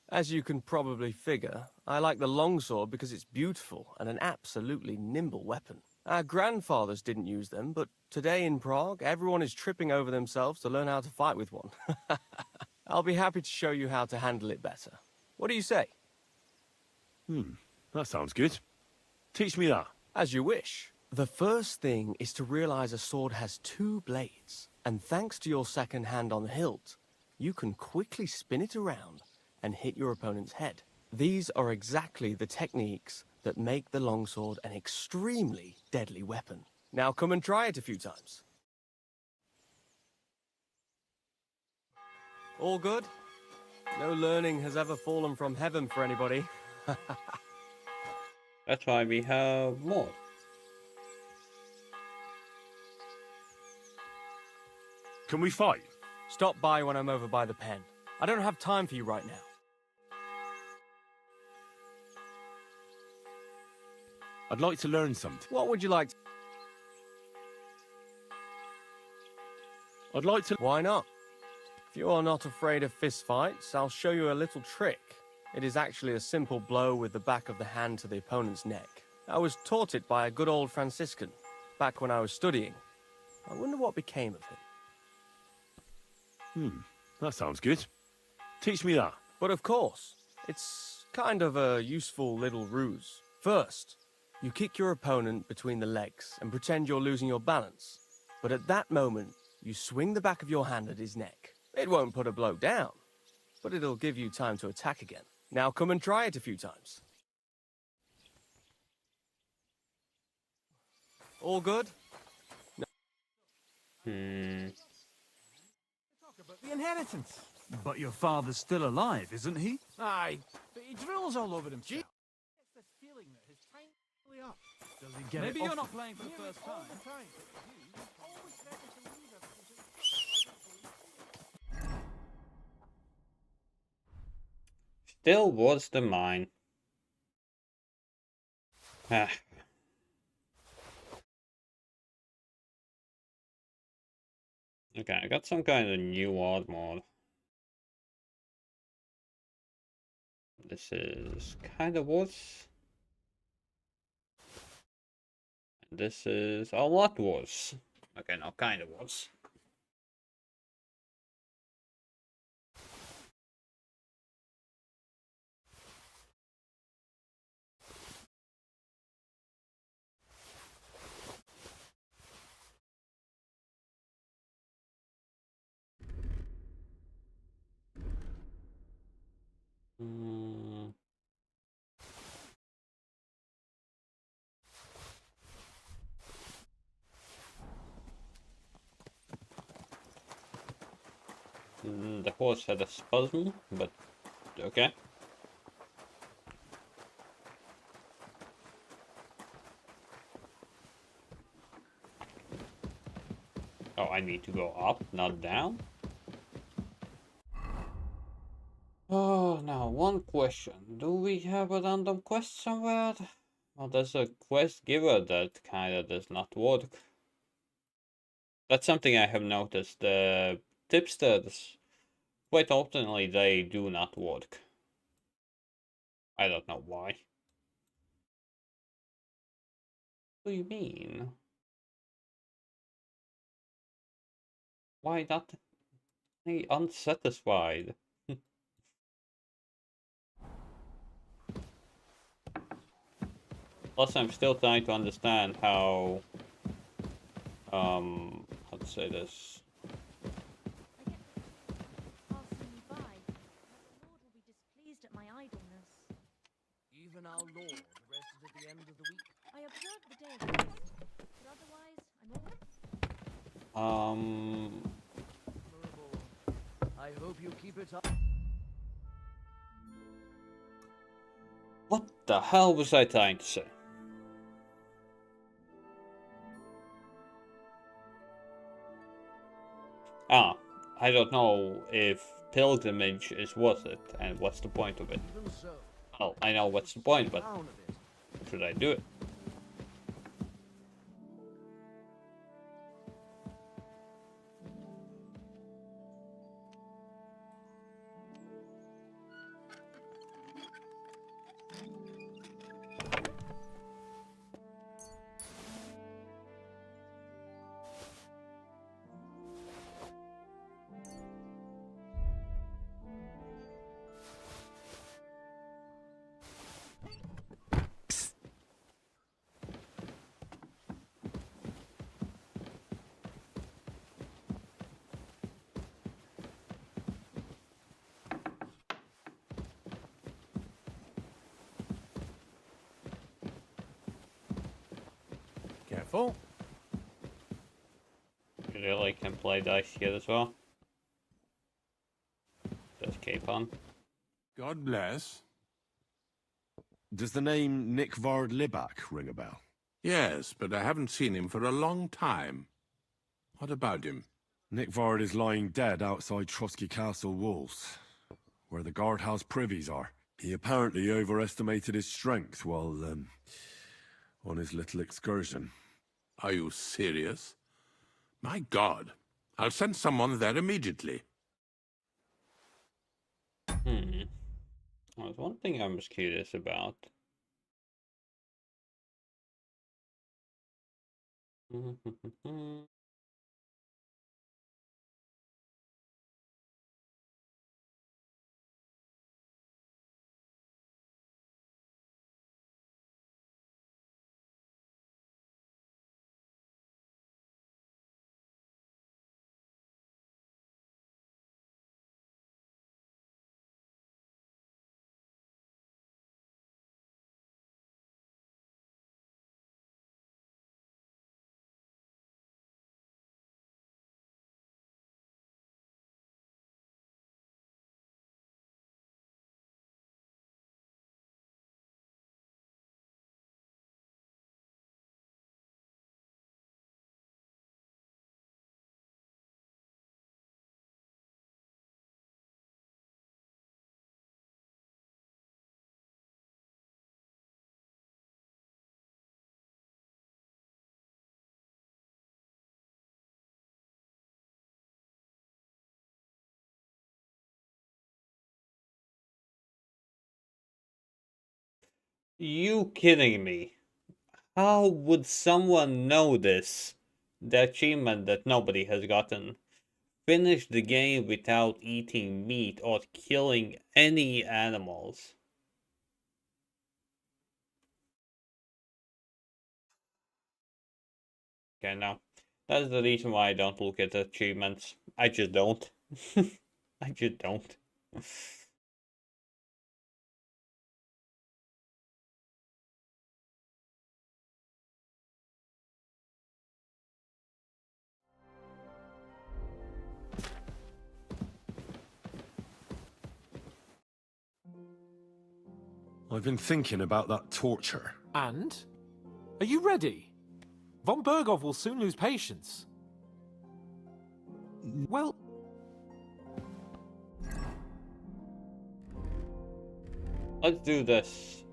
As you can probably figure, I like the longsword because it's beautiful and an absolutely nimble weapon. Our grandfathers didn't use them, but today in Prague, everyone is tripping over themselves to learn how to fight with one. I'll be happy to show you how to handle it better. What do you say? That sounds good. Teach me that. As you wish. The first thing is to realize a sword has two blades, and thanks to your second hand on the hilt, you can quickly spin it around and hit your opponent's head. These are exactly the techniques that make the longsword an extremely deadly weapon. Now come and try it a few times. All good? No learning has ever fallen from heaven for anybody. That's why we have more. Can we fight? Stop by when I'm over by the pen. I don't have time for you right now. I'd like to learn something. What would you like to... I'd like to... Why not? If you are not afraid of fistfights, I'll show you a little trick. It is actually a simple blow with the back of the hand to the opponent's neck. I was taught it by a good old Franciscan, back when I was studying. I wonder what became of him. That sounds good. Teach me that. But of course, it's kind of a useful little ruse. First, you kick your opponent between the legs and pretend you're losing your balance. But at that moment, you swing the back of your hand at his neck. It won't put a blow down, but it'll give you time to attack again. Now come and try it a few times. All good? No. The inheritance. But your father's still alive, isn't he? Aye, but he drills all over himself. Gets this feeling that his time's really up. Does he get Maybe it you're off not the- playing for the first time. All the time, but you always ready to leave everything. Still was the mine. Ah. Okay, I got some kind of new odd mod. This is kind of worse. This is a lot worse. Okay, no, kind of worse. The horse had a spasm, but okay. Oh, I need to go up, not down? Oh, now one question. Do we have a random quest somewhere? Well, there's a quest giver that kinda does not work. That's something I have noticed. The tipsters, quite oftenly, they do not work. I don't know why. What do you mean? Why not? Hey, unsatisfied. Plus, I'm still trying to understand how how to say this. Displeased at my idleness. Even our Lord rested at the end of the week. I observed the day of rest, but otherwise, I'm all. I hope you keep it up. What the hell was I trying to say? Ah, I don't know if pilgrimage is worth it, and what's the point of it? Well, I know what's the point, but should I do it? Careful. You really can play dice here as well. Just cape on. God bless. Does the name Nick Vard Libak ring a bell? Yes, but I haven't seen him for a long time. What about him? Nick Vard is lying dead outside Trotsky Castle walls, where the guardhouse privies are. He apparently overestimated his strength while, on his little excursion. Are you serious? My God. I'll send someone there immediately. There's one thing I'm just curious about. You kidding me? How would someone know this? The achievement that nobody has gotten. Finish the game without eating meat or killing any animals. Okay, now, that's the reason why I don't look at achievements. I just don't. I just don't. I've been thinking about that torture. And? Are you ready? Von Bergov will soon lose patience. Well... Let's do this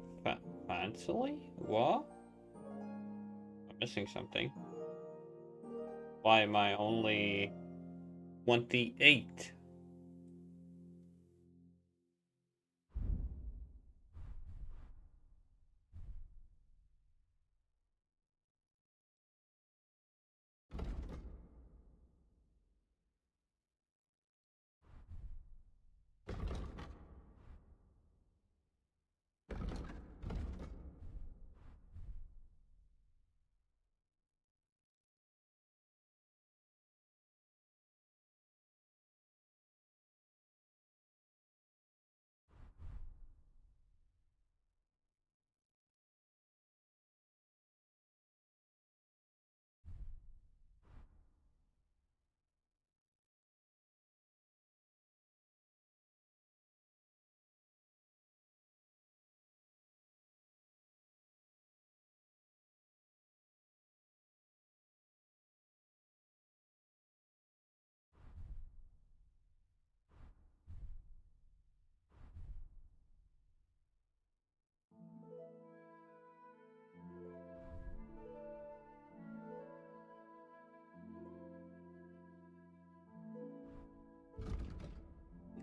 fancily? What? I'm missing something. Why am I only 28?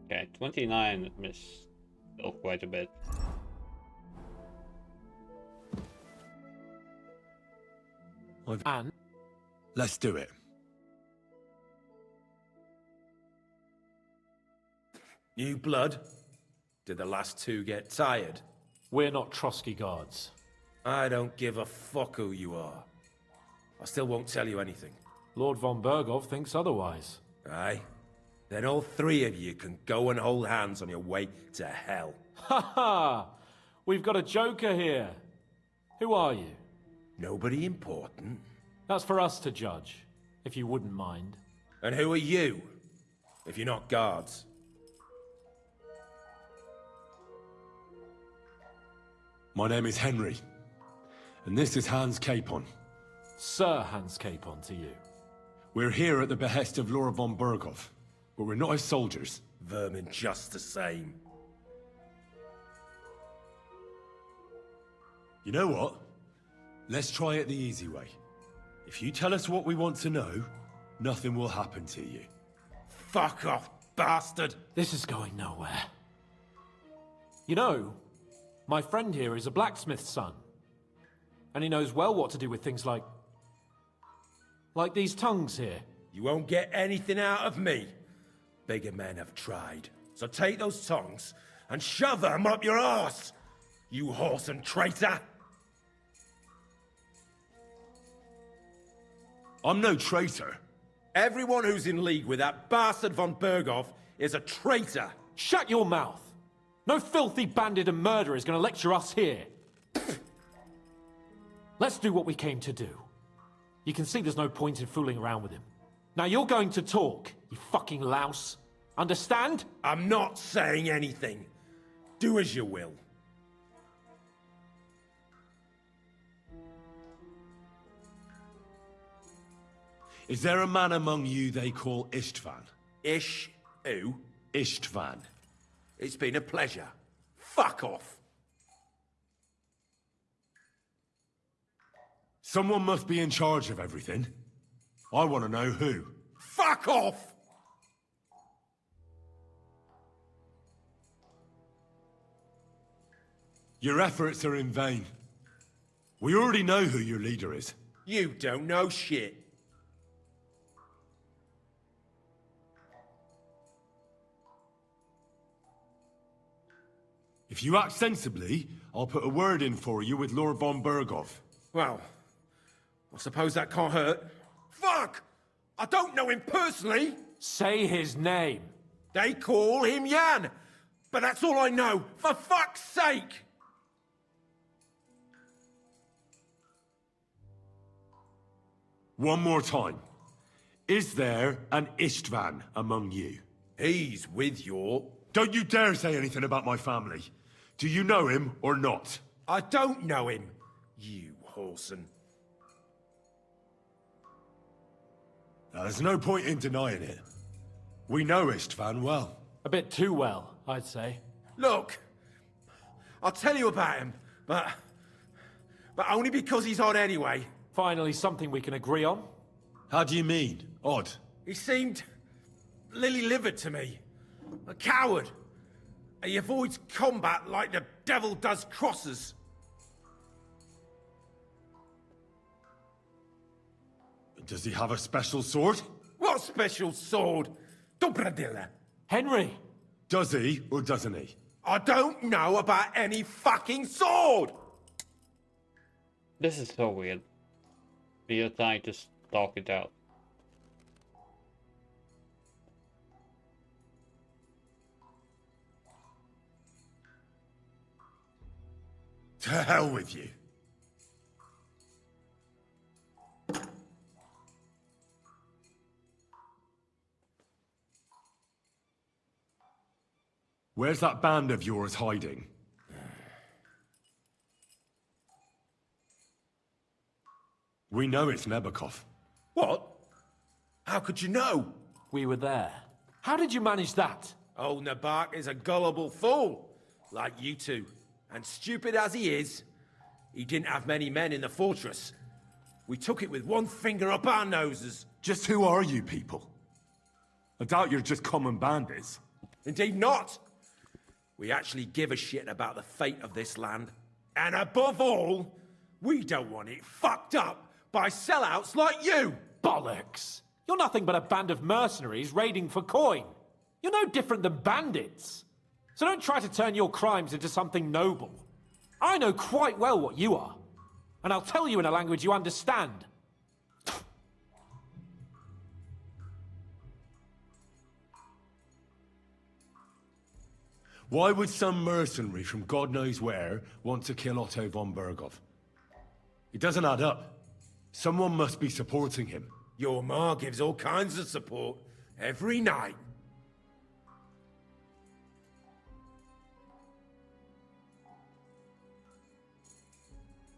Okay, 29 missed still quite a bit. And let's do it. New blood? Did the last two get tired? we're not Trotsky guards. I don't give a fuck who you are. I still won't tell you anything. Lord von Bergov thinks otherwise. Aye? Then all three of you can go and hold hands on your way to hell. Ha ha! We've got a joker here. Who are you? Nobody important. That's for us to judge, if you wouldn't mind. And who are you, if you're not guards? My name is Henry, and this is Hans Capon. Sir Hans Capon to you. We're here at the behest of Lord von Bergov, but we're not his soldiers. Vermin just the same. You know what? Let's try it the easy way. If you tell us what we want to know, nothing will happen to you. Fuck off, bastard! This is going nowhere. You know, my friend here is a blacksmith's son. And he knows well what to do with things like these tongues here. You won't get anything out of me. Bigger men have tried. So take those tongues and shove them up your arse, you horse and traitor! I'm no traitor. Everyone who's in league with that bastard von Bergov is a traitor. Shut your mouth! No filthy bandit and murderer is going to lecture us here. Let's do what we came to do. You can see there's no point in fooling around with him. Now you're going to talk, you fucking louse. Understand? I'm not saying anything. Do as you will. Is there a man among you they call Istvan? Ish? Who? Istvan. It's been a pleasure. Fuck off! Someone must be in charge of everything. I want to know who. Fuck off! Your efforts are in vain. We already know who your leader is. You don't know shit. If you act sensibly, I'll put a word in for you with Lord von Bergov. Well, I suppose that can't hurt. Fuck! I don't know him personally! Say his name. They call him Jan, but that's all I know, for fuck's sake! One more time. Is there an Istvan among you? He's with your... Don't you dare say anything about my family. Do you know him or not? I don't know him, you whoreson. Now, there's no point in denying it. We know Istvan well. A bit too well, I'd say. Look, I'll tell you about him, but only because he's odd anyway. Finally, something we can agree on. How do you mean, odd? He seemed lily-livered to me. A coward. He avoids combat like the devil does crosses. Does he have a special sword? What special sword? Dobradilla. Henry! Does he, or doesn't he? I don't know about any fucking sword! This is so weird. You're trying to talk it out. To hell with you. Where's that band of yours hiding? We know it's Nebakov. What? How could you know? We were there. How did you manage that? Old Nabak is a gullible fool, like you two. And stupid as he is, he didn't have many men in the fortress. We took it with one finger up our noses. Just who are you people? I doubt you're just common bandits. Indeed not. We actually give a shit about the fate of this land. And above all, we don't want it fucked up by sellouts like you! Bollocks! You're nothing but a band of mercenaries raiding for coin. You're no different than bandits. So don't try to turn your crimes into something noble. I know quite well what you are. And I'll tell you in a language you understand. Why would some mercenary from God knows where want to kill Otto von Berghoff? It doesn't add up. Someone must be supporting him. Your ma gives all kinds of support every night.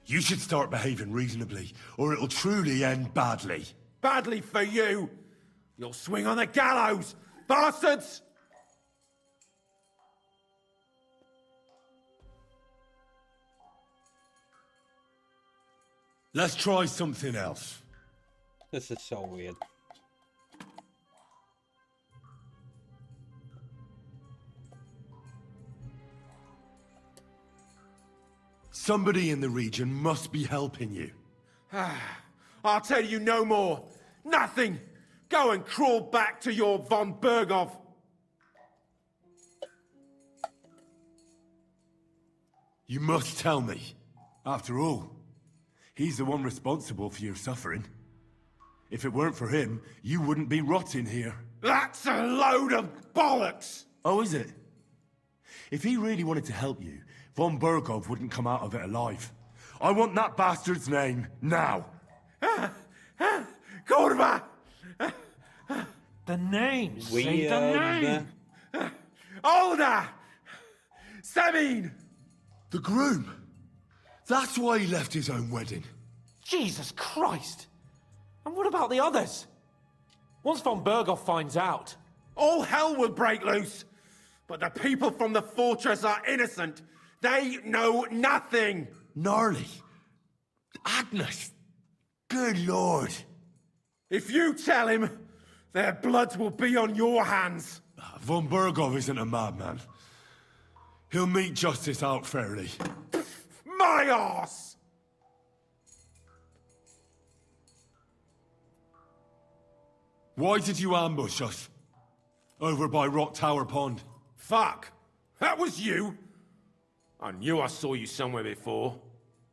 You should start behaving reasonably, or it'll truly end badly. Badly for you! You'll swing on the gallows, bastards! Let's try something else. This is so weird. Somebody in the region must be helping you. I'll tell you no more. Nothing. Go and crawl back to your von Berghoff. You must tell me. After all, he's the one responsible for your suffering. If it weren't for him, you wouldn't be rotting here. That's a load of bollocks! Oh, is it? If he really wanted to help you, von Berghoff wouldn't come out of it alive. I want that bastard's name, now! Kurva! The name! Say the name! Olda! Sabine! The groom! That's why he left his own wedding. Jesus Christ! And what about the others? Once von Berghoff finds out... All hell will break loose! But the people from the fortress are innocent! They know nothing! Gnarly. Agnes. Good lord. If you tell him, their blood will be on your hands. Von Berghoff isn't a madman. He'll meet justice out fairly. My arse! Why did you ambush us? Over by Rock Tower Pond. Fuck! That was you! I knew I saw you somewhere before,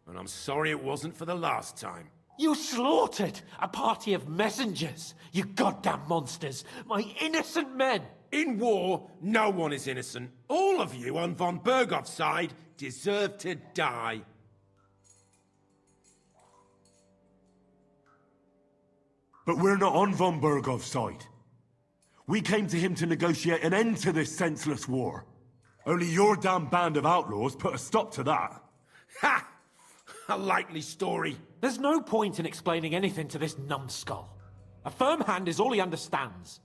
and I'm sorry it wasn't for the last time. You slaughtered a party of messengers, you goddamn monsters! My innocent men! In war, no one is innocent. All of you on von Berghoff's side deserve to die. But we're not on von Berghoff's side. We came to him to negotiate an end to this senseless war. Only your damn band of outlaws put a stop to that. Ha! A likely story. There's no point in explaining anything to this numbskull. A firm hand is all he understands.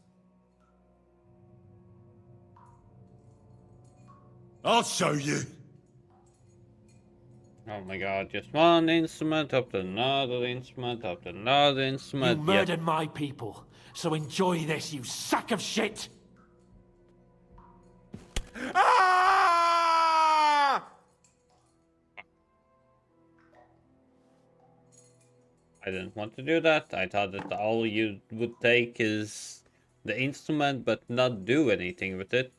I'll show you. Oh my god, just one instrument after another instrument after another You instrument. murdered my people, so enjoy this, you sack of shit! Ah! I didn't want to do that. I thought that all you would take is the instrument but not do anything with it.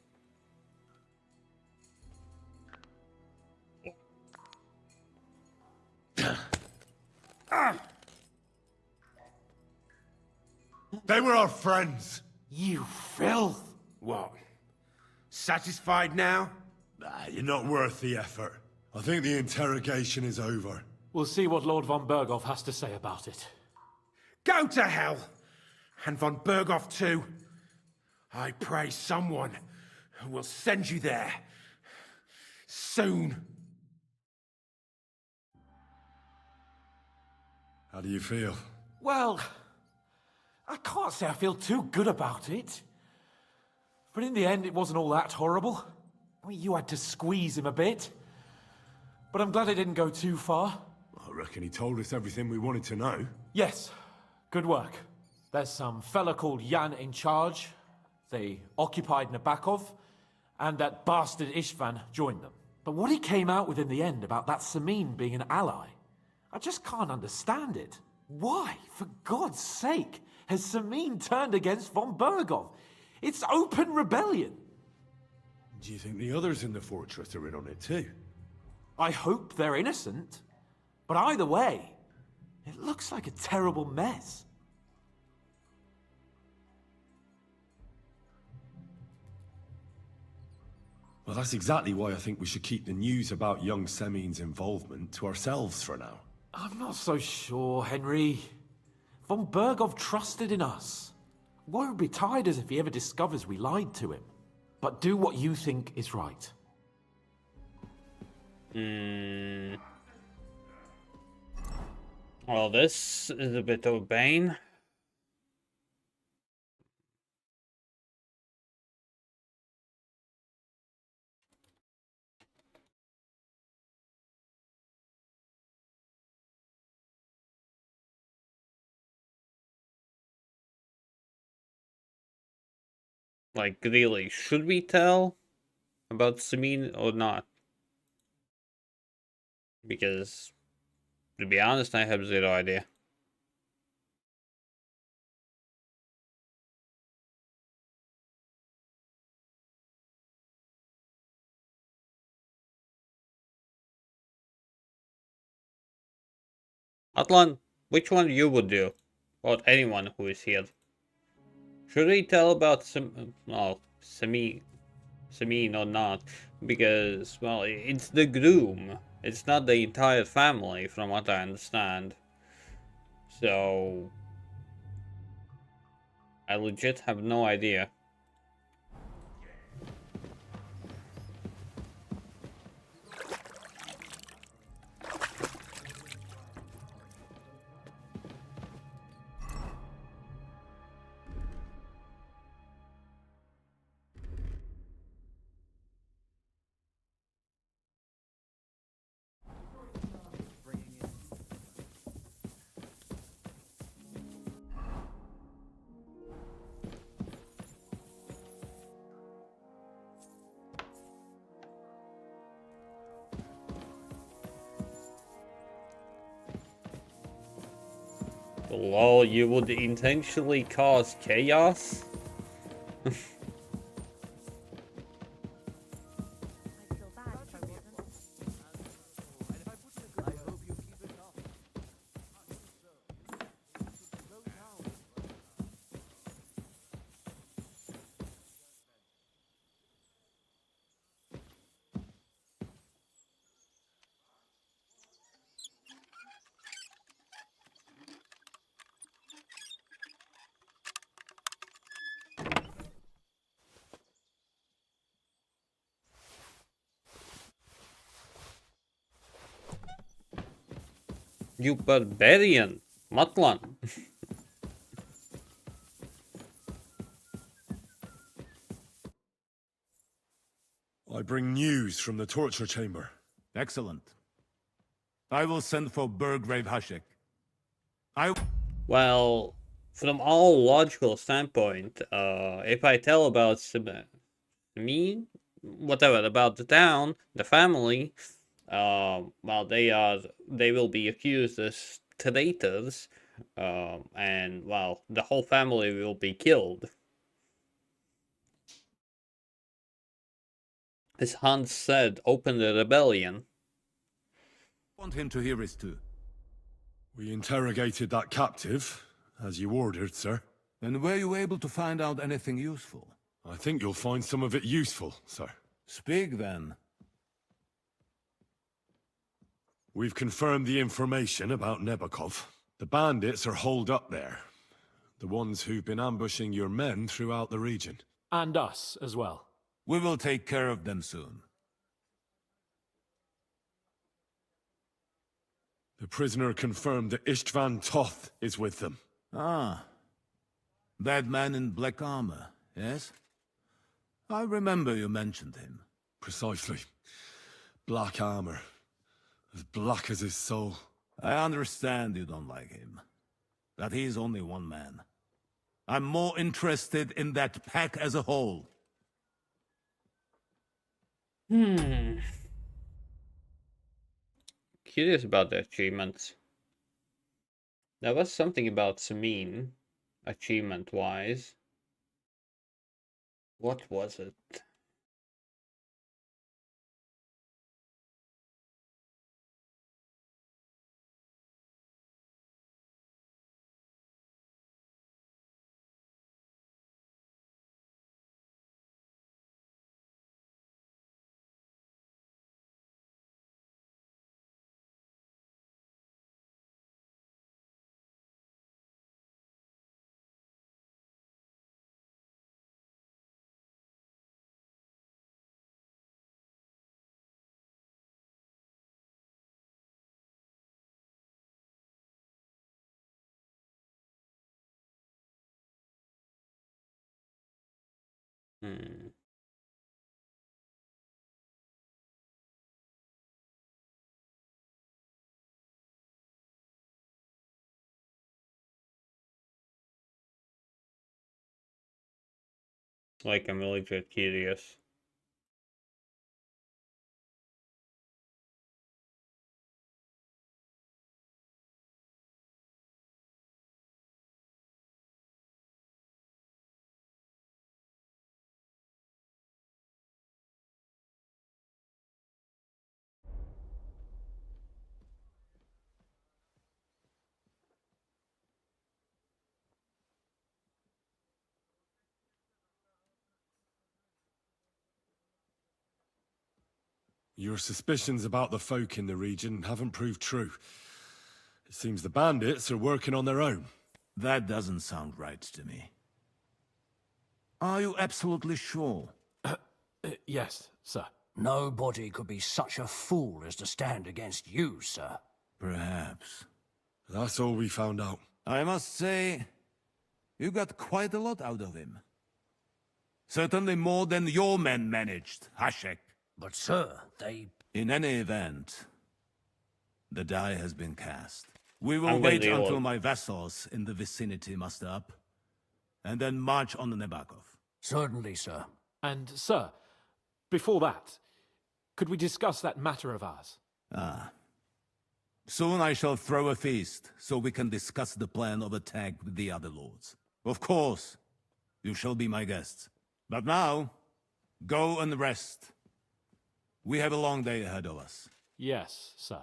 They were our friends. You filth! What? Satisfied now? You're not worth the effort. I think the interrogation is over. We'll see what Lord von Berghoff has to say about it. Go to hell! And von Berghoff too. I pray someone will send you there. Soon. How do you feel? Well, I can't say I feel too good about it. But in the end, it wasn't all that horrible. I mean, you had to squeeze him a bit. But I'm glad it didn't go too far. I reckon he told us everything we wanted to know. Yes, good work. There's some fella called Jan in charge. They occupied Nabokov, and that bastard Istvan joined them. But what he came out with in the end about that Samin being an ally, I just can't understand it. Why, for God's sake, has Samin turned against von Berghoff? It's open rebellion. Do you think the others in the fortress are in on it too? I hope they're innocent. But either way, it looks like a terrible mess. Well, that's exactly why I think we should keep the news about young Semin's involvement to ourselves for now. I'm not so sure, Henry. Von Berghoff trusted in us. Won't be tired as if he ever discovers we lied to him. But do what you think is right. Well, this is a bit of a bane. Like, really, should we tell about Samin or not? Because, to be honest, I have zero idea. Atlan, which one you would do? Or anyone who is here? Should we tell about Samin or not? Because, well, it's the groom. It's not the entire family, from what I understand. So, I legit have no idea. Lol, you would intentionally cause chaos? You barbarian, Matlan. I bring news from the torture chamber. Excellent. I will send for Burgrave Hashek. Well, from all logical standpoint, if I tell about me, whatever, about the town, the family, well, they will be accused as traitors, and well, the whole family will be killed. As Hans said, open the rebellion. Want him to hear it too. We interrogated that captive, as you ordered, sir. And were you able to find out anything useful? I think you'll find some of it useful, sir. Speak then. We've confirmed the information about Nebakov. The bandits are holed up there. The ones who've been ambushing your men throughout the region. And us as well. We will take care of them soon. The prisoner confirmed that Istvan Toth is with them. Ah. That man in black armor, yes? I remember you mentioned him. Precisely. Black armor. As black as his soul. I understand you don't like him. But he's only one man. I'm more interested in that pack as a whole. Curious about the achievements. There was something about Samin, achievement-wise. What was it? Like, I'm really just curious. Your suspicions about the folk in the region haven't proved true. It seems the bandits are working on their own. That doesn't sound right to me. Are you absolutely sure? Yes, sir. Nobody could be such a fool as to stand against you, sir. Perhaps. That's all we found out. I must say, you got quite a lot out of him. Certainly more than your men managed, Hashek. But, sir, they... In any event, the die has been cast. We will wait until my vassals in the vicinity muster up, and then march on the Nebakov. Certainly, sir. And, sir, before that, could we discuss that matter of ours? Ah. Soon I shall throw a feast, so we can discuss the plan of attack with the other lords. Of course, you shall be my guests. But now, go and rest. We have a long day ahead of us. Yes, sir.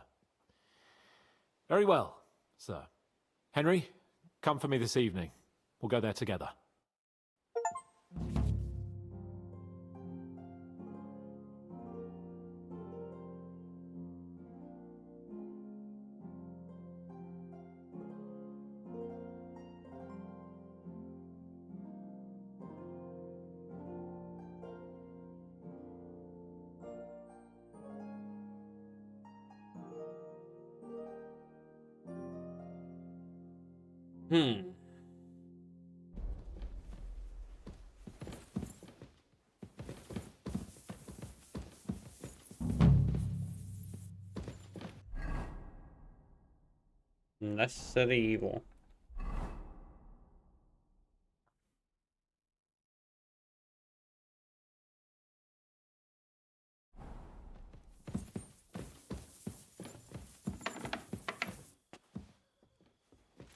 Very well, sir. Henry, come for me this evening. We'll go there together. Unnecessary evil.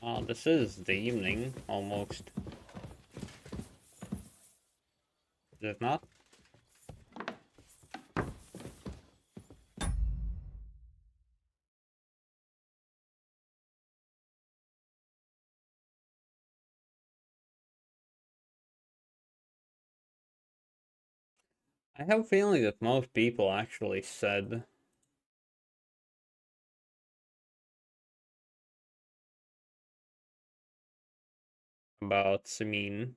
Oh, this is the evening, almost. Is it not? I have a feeling that most people actually said about Samin.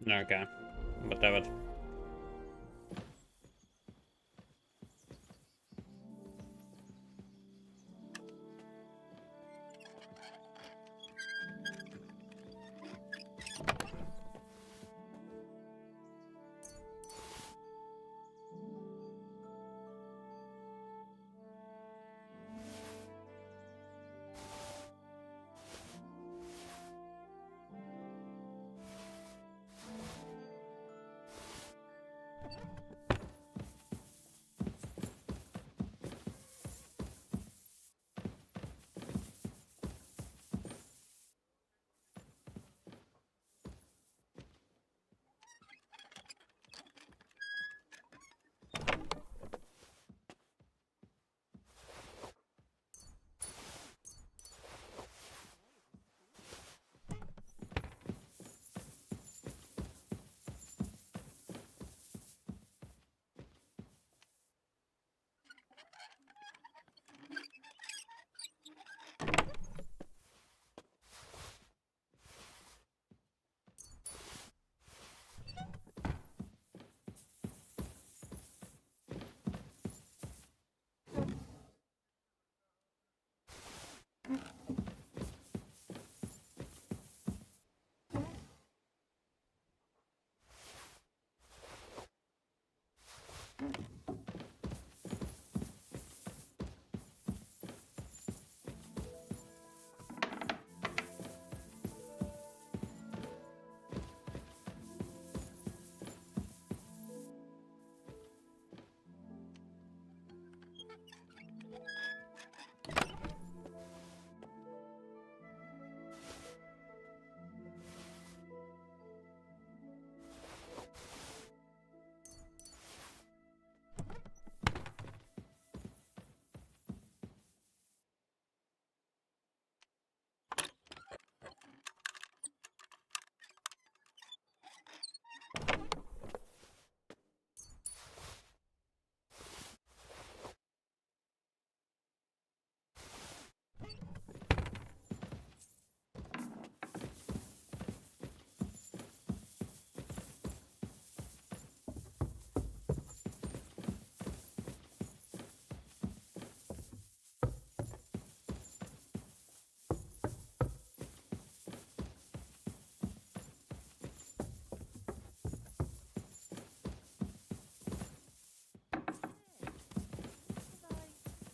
Okay, whatever.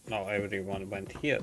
Now everyone went here.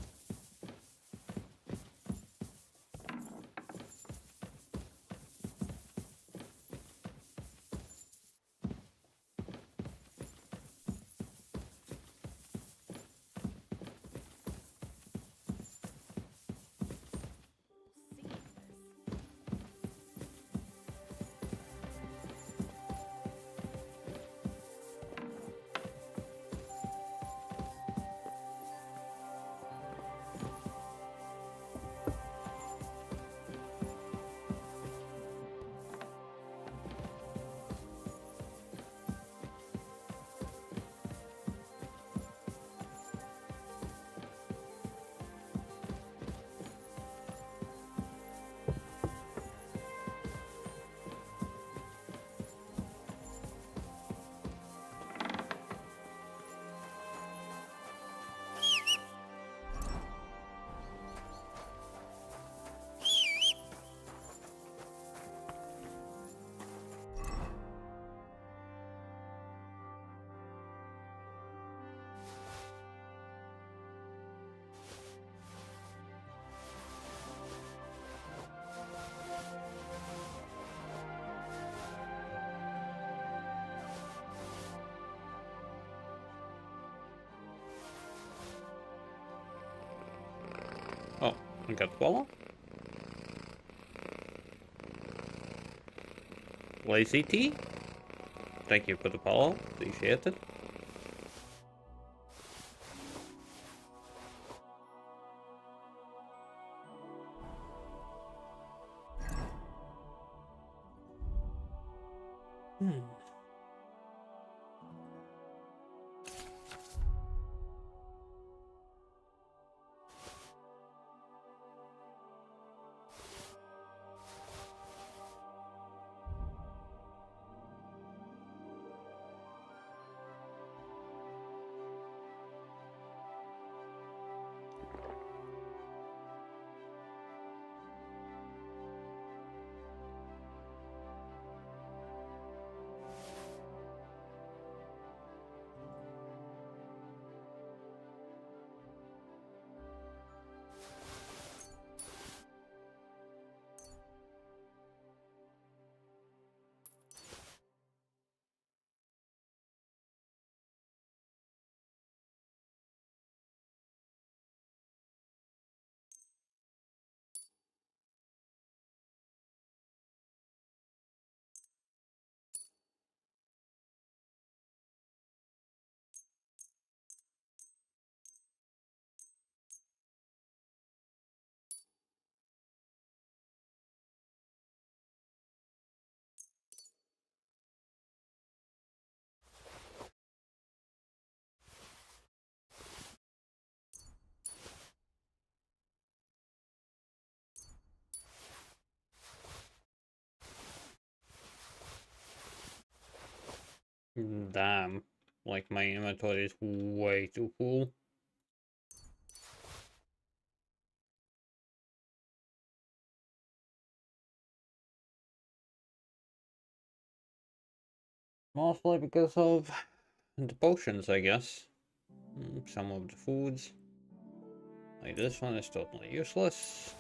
I got follow. Lazy T. Thank you for the follow. Appreciate it. Damn. Like, my inventory is way too full. Mostly because of the potions, I guess. Some of the foods. Like this one is totally useless.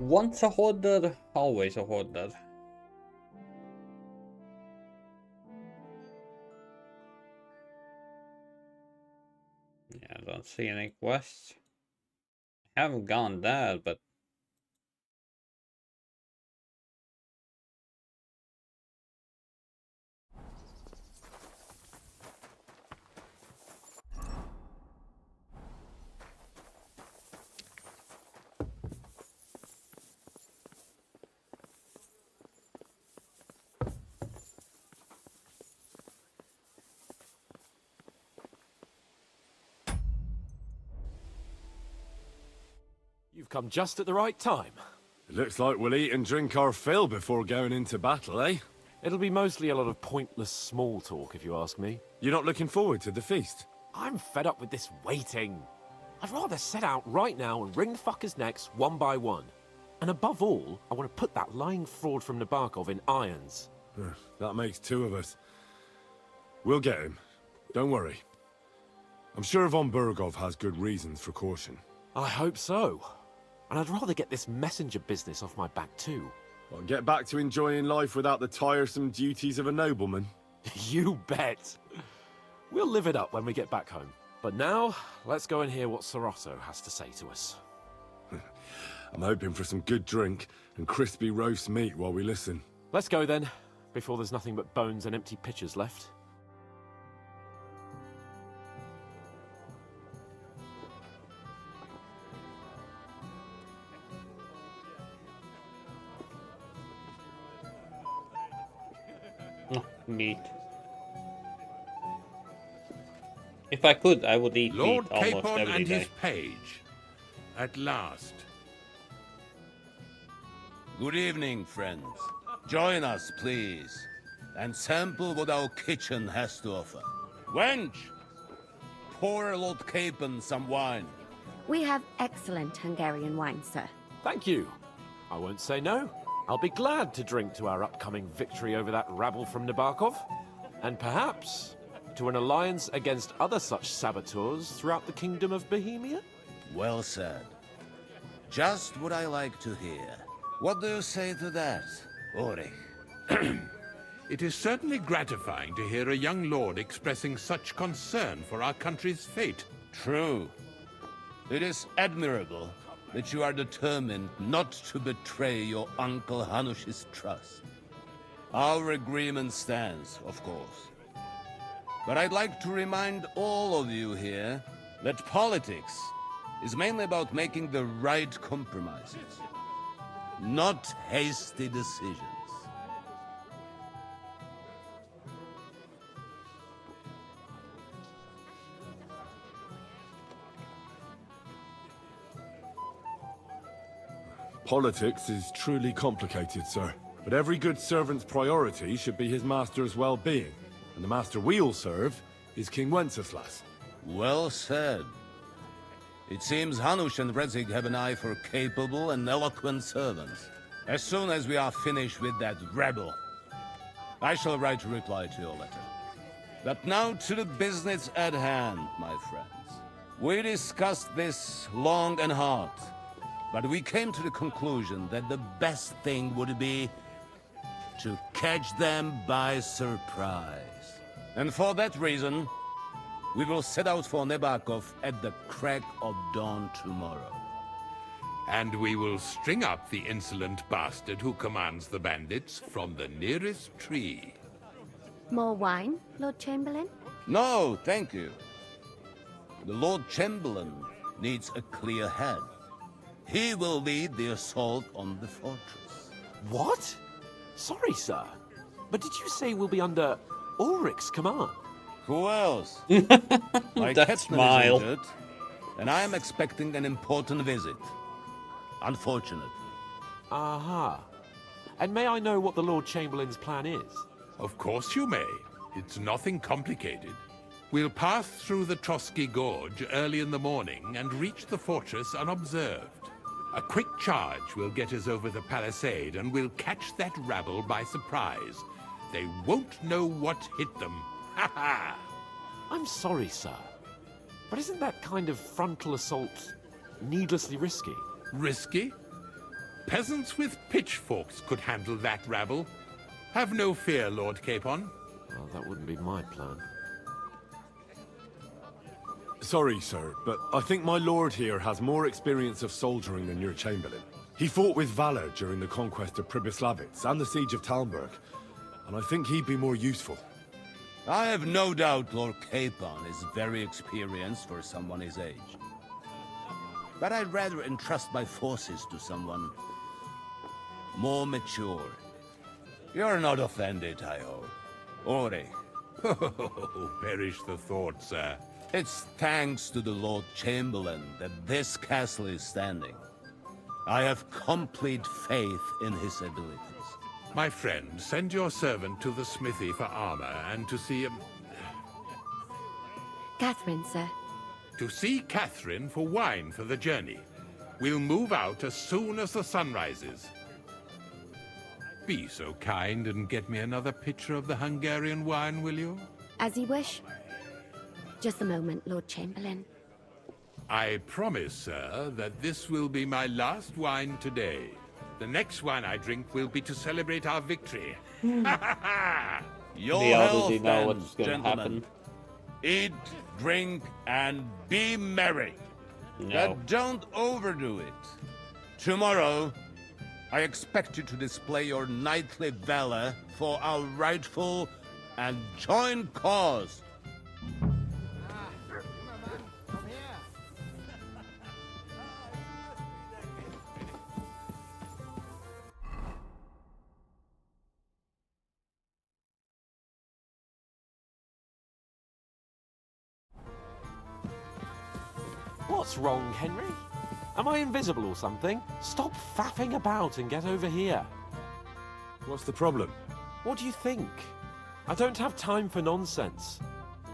Once a hoarder, always a hoarder. Yeah, I don't see any quests. I haven't gone there, but You've come just at the right time. It looks like we'll eat and drink our fill before going into battle, eh? It'll be mostly a lot of pointless small talk, if you ask me. You're not looking forward to the feast? I'm fed up with this waiting. I'd rather set out right now and wring fuckers' necks one by one. And above all, I want to put that lying fraud from Nabokov in irons. That makes two of us. We'll get him. Don't worry. I'm sure Von Burgov has good reasons for caution. I hope so. And I'd rather get this messenger business off my back too. Well, get back to enjoying life without the tiresome duties of a nobleman. You bet. We'll live it up when we get back home. But now, let's go and hear what Sorotto has to say to us. I'm hoping for some good drink and crispy roast meat while we listen. Let's go then, before there's nothing but bones and empty pitchers left. Meat. If I could, I would eat Lord meat almost Capon every and day. his page. At last. Good evening, friends. Join us, please, and sample what our kitchen has to offer. Wench, pour Lord Capon some wine. We have excellent Hungarian wine, sir. Thank you. I won't say no. I'll be glad to drink to our upcoming victory over that rabble from Nabokov. And perhaps to an alliance against other such saboteurs throughout the Kingdom of Bohemia? Well said. Just what I like to hear. What do you say to that, Ulrich? It is certainly gratifying to hear a young lord expressing such concern for our country's fate. True. It is admirable that you are determined not to betray your Uncle Hanush's trust. Our agreement stands, of course. But I'd like to remind all of you here that politics is mainly about making the right compromises, not hasty decisions. Politics is truly complicated, sir. But every good servant's priority should be his master's well-being. And the master we'll serve is King Wenceslas. Well said. It seems Hanush and Rezig have an eye for capable and eloquent servants. As soon as we are finished with that rebel, I shall write a reply to your letter. But now to the business at hand, my friends. We discussed this long and hard, but we came to the conclusion that the best thing would be to catch them by surprise. And for that reason, we will set out for Nebakov at the crack of dawn tomorrow. And we will string up the insolent bastard who commands the bandits from the nearest tree. More wine, Lord Chamberlain? No, thank you. The Lord Chamberlain needs a clear head. He will lead the assault on the fortress. What? Sorry, sir. But did you say we'll be under Ulrich's command? Who else? My That captain smile. is injured, and I am expecting an important visit. Unfortunate. Aha. And may I know what the Lord Chamberlain's plan is? Of course you may. It's nothing complicated. We'll pass through the Trotsky Gorge early in the morning and reach the fortress unobserved. A quick charge will get us over the palisade and we'll catch that rabble by surprise. They won't know what hit them. Ha ha! I'm sorry, sir. But isn't that kind of frontal assault needlessly risky? Risky? Peasants with pitchforks could handle that rabble. Have no fear, Lord Capon. Well, that wouldn't be my plan. Sorry, sir, but I think my lord here has more experience of soldiering than your Chamberlain. He fought with valor during the conquest of Pribyslavitz and the siege of Talmberg, and I think he'd be more useful. I have no doubt Lord Capon is very experienced for someone his age. But I'd rather entrust my forces to someone more mature. You're not offended, I hope. Ulrich. Oh, perish the thought, sir. It's thanks to the Lord Chamberlain that this castle is standing. I have complete faith in his abilities. My friend, send your servant to the smithy for armor and to see Catherine, sir. To see Catherine for wine for the journey. We'll move out as soon as the sun rises. Be so kind and get me another pitcher of the Hungarian wine, will you? As you wish. Just a moment, Lord Chamberlain. I promise, sir, that this will be my last wine today. The next wine I drink will be to celebrate our victory. Your They health, already know then, what's going to gentlemen. happen. Eat, drink, and be merry. No. But don't overdo it. Tomorrow, I expect you to display your knightly valor for our rightful and joint cause. What's wrong, Henry? Am I invisible or something? Stop faffing about and get over here. What's the problem? What do you think? I don't have time for nonsense.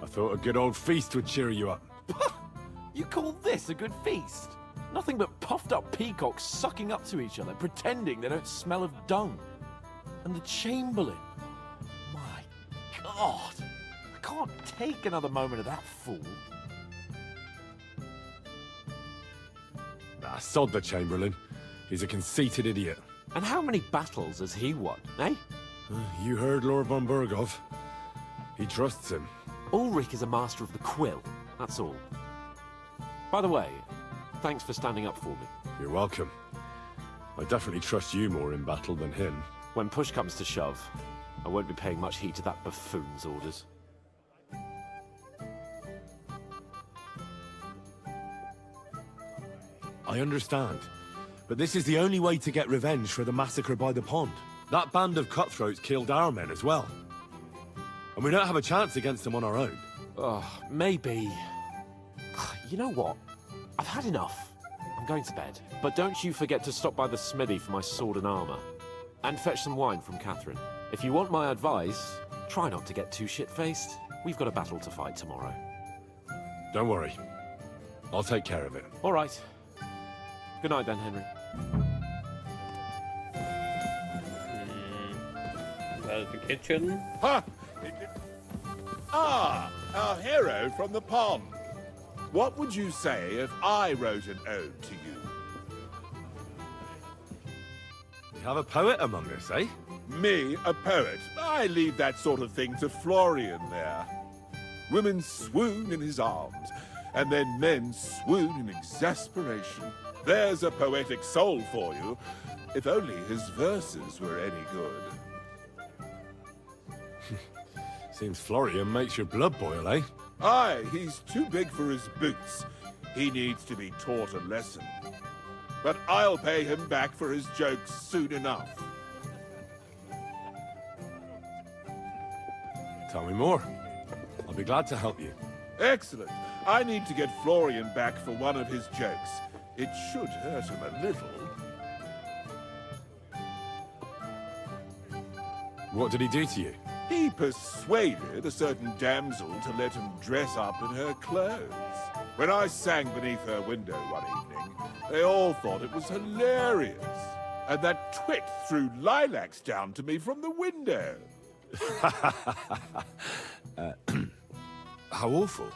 I thought a good old feast would cheer you up. You call this a good feast? Nothing but puffed up peacocks sucking up to each other, pretending they don't smell of dung. And the Chamberlain. My God. I can't take another moment of that fool. Ah, sod the Chamberlain. He's a conceited idiot. And how many battles has he won, eh? You heard Lord von Berghoff. He trusts him. Ulrich is a master of the quill, that's all. By the way, thanks for standing up for me. You're welcome. I definitely trust you more in battle than him. When push comes to shove, I won't be paying much heed to that buffoon's orders. I understand. But this is the only way to get revenge for the massacre by the pond. That band of cutthroats killed our men as well. And we don't have a chance against them on our own. Oh, maybe. You know what? I've had enough. I'm going to bed. But don't you forget to stop by the smithy for my sword and armor. And fetch some wine from Catherine. If you want my advice, try not to get too shit-faced. We've got a battle to fight tomorrow. Don't worry. I'll take care of it. All right. Good night then, Henry. There's the kitchen. Ha! Ah, our hero from the pond. What would you say if I wrote an ode to you? We have a poet among us, eh? Me, a poet? I leave that sort of thing to Florian there. Women swoon in his arms, and then men swoon in exasperation. There's a poetic soul for you, if only his verses were any good. Seems Florian makes your blood boil, eh? Aye, he's too big for his boots. He needs to be taught a lesson. But I'll pay him back for his jokes soon enough. Tell me more. I'll be glad to help you. Excellent. I need to get Florian back for one of his jokes. It should hurt him a little. What did he do to you? He persuaded a certain damsel to let him dress up in her clothes. When I sang beneath her window one evening, they all thought it was hilarious. And that twit threw lilacs down to me from the window. How awful.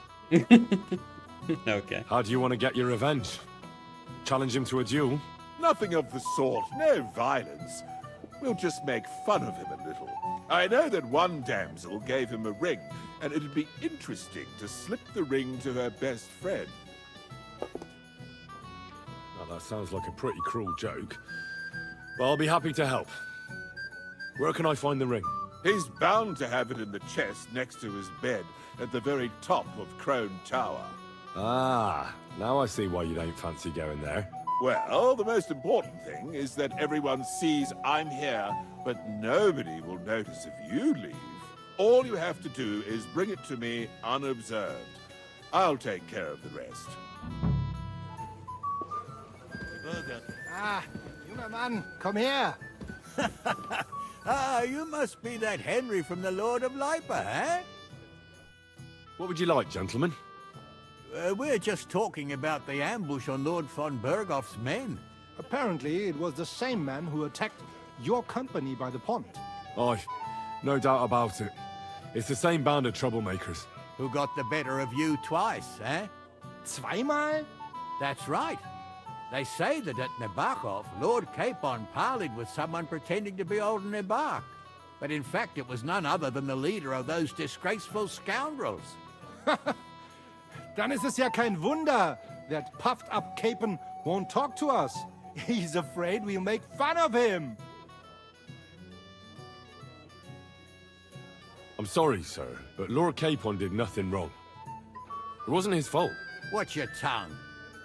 Okay. How do you want to get your revenge? Challenge him to a duel? Nothing of the sort. No violence. We'll just make fun of him a little. I know that one damsel gave him a ring, and it'd be interesting to slip the ring to her best friend. Now that sounds like a pretty cruel joke. But I'll be happy to help. Where can I find the ring? He's bound to have it in the chest next to his bed at the very top of Crone Tower. Ah, now I see why you don't fancy going there. Well, the most important thing is that everyone sees I'm here, but nobody will notice if you leave. All you have to do is bring it to me unobserved. I'll take care of the rest. Ah, junger Mann, komm her. Ah, you must be that Henry from the Lord of Lipa, eh? What would you like, gentlemen? We're just talking about the ambush on Lord von Berghoff's men. Apparently, it was the same man who attacked your company by the pond. Aye, no doubt about it. It's the same band of troublemakers. Who got the better of you twice, eh? Zweimal? That's right. They say that at Nebachov, Lord Capon parleyed with someone pretending to be old Nebach. But in fact, it was none other than the leader of those disgraceful scoundrels. Dann ist es ja kein Wunder that puffed-up Capon won't talk to us. He's afraid we'll make fun of him. I'm sorry, sir, but Lord Capon did nothing wrong. It wasn't his fault. Watch your tongue.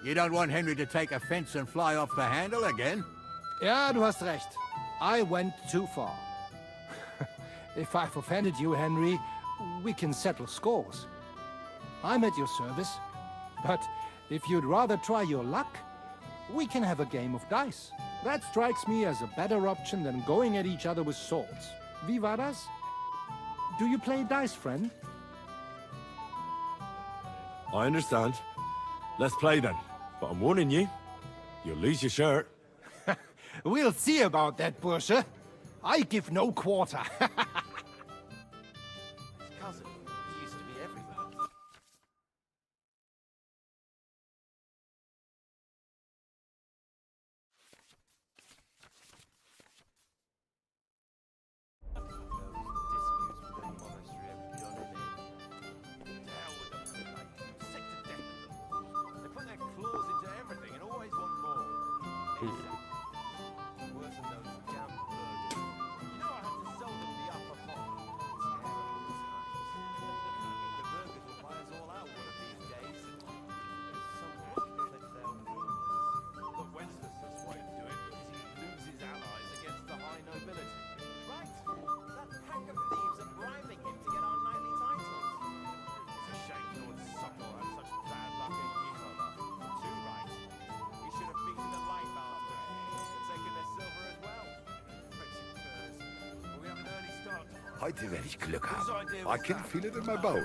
You don't want Henry to take offense and fly off the handle again? Ja, du hast recht. I went too far. If I've offended you, Henry, we can settle scores. I'm at your service. But if you'd rather try your luck, we can have a game of dice. That strikes me as a better option than going at each other with swords. Wie war das? Do you play dice, friend? I understand. Let's play then. But I'm warning you, you'll lose your shirt. We'll see about that, Bursche. I give no quarter. Cousin, he used to be everywhere. Heute werde ich Glück haben. I can feel it in my bones.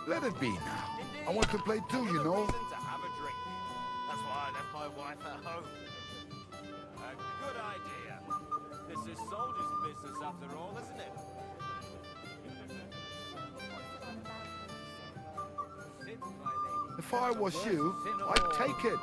Let it be now. I want to play too, you know. To have a drink. That's why I left my wife at home. A good idea. This is soldiers' business after all, isn't it? If I was you, I'd take it.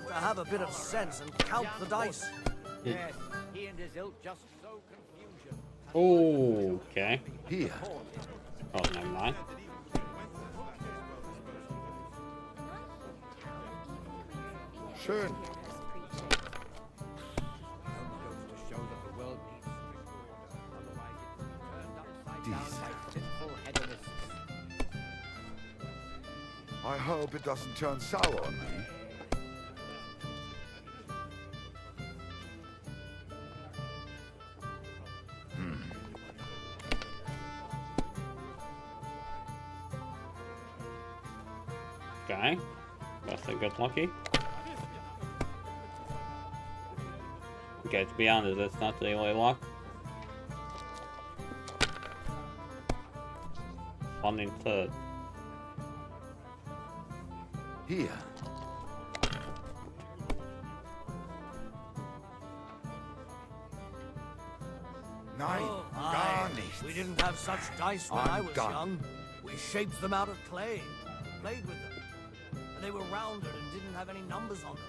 Have a bit of sense and count the dice. Yes, he and his ilk just sow confusion. Okay. Here. Oh, never mind. Schön. I hope it doesn't turn sour on me. Okay. Must have got lucky. Okay, to be honest, that's not really luck. 1 in 3rd. Here. Nein, gar nichts. We didn't have such dice when I was young. We shaped them out of clay, played with them. And they were rounded and didn't have any numbers on them.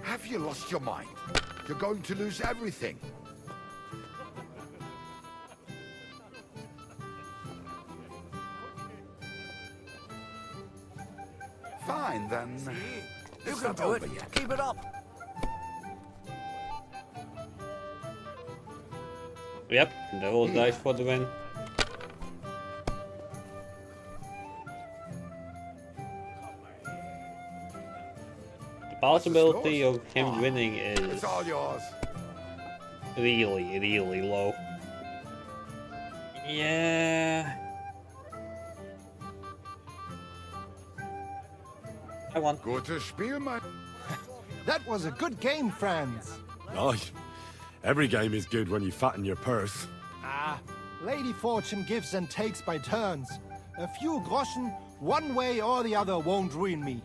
Have you lost your mind? You're going to lose everything. Fine, then. You It's can not do over it. yet. Keep it up. Yep, the old dice for the win. The possibility of him winning is It's all yours. really, really low. Yeah. I won. Gutes Spiel, mein. That was a good game, friends. Aye. Every game is good when you fatten your purse. Ah, Lady Fortune gives and takes by turns. A few groschen, one way or the other, won't ruin me.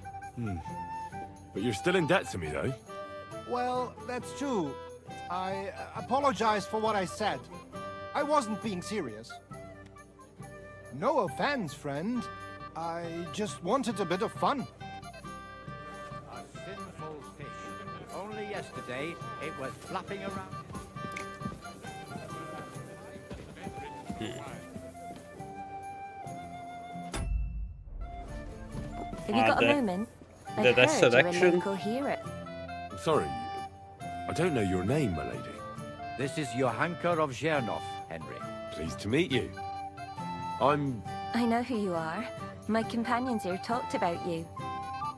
But you're still in debt to me, though. Well, that's true. I apologize for what I said. I wasn't being serious. No offense, friend. I just wanted a bit of fun. A sinful fish. Only yesterday, it was flapping around. Have you got a moment? The I've heard you're a selection. local hero. Sorry, I don't know your name, my lady. This is Johanka of Zhernov, Henry. Pleased to meet you. I'm... I know who you are. My companions here talked about you.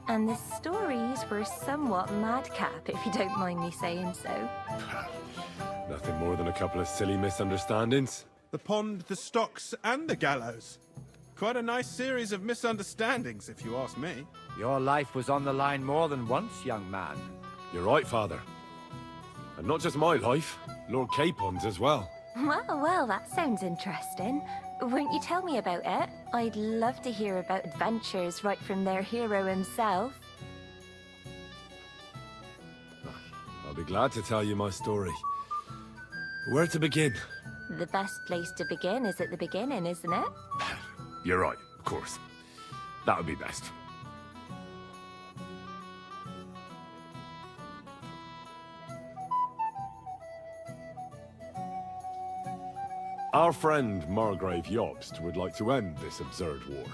And the stories were somewhat madcap, if you don't mind me saying so. nothing more than a couple of silly misunderstandings. The pond, the stocks, and the gallows. Quite a nice series of misunderstandings, if you ask me. Your life was on the line more than once, young man. You're right, Father. And not just my life, Lord Capon's as well. Well, that sounds interesting. Won't you tell me about it? I'd love to hear about adventures right from their hero himself. I'll be glad to tell you my story. Where to begin? The best place to begin is at the beginning, isn't it? You're right, of course. That would be best. Our friend Margrave Jobst would like to end this absurd war.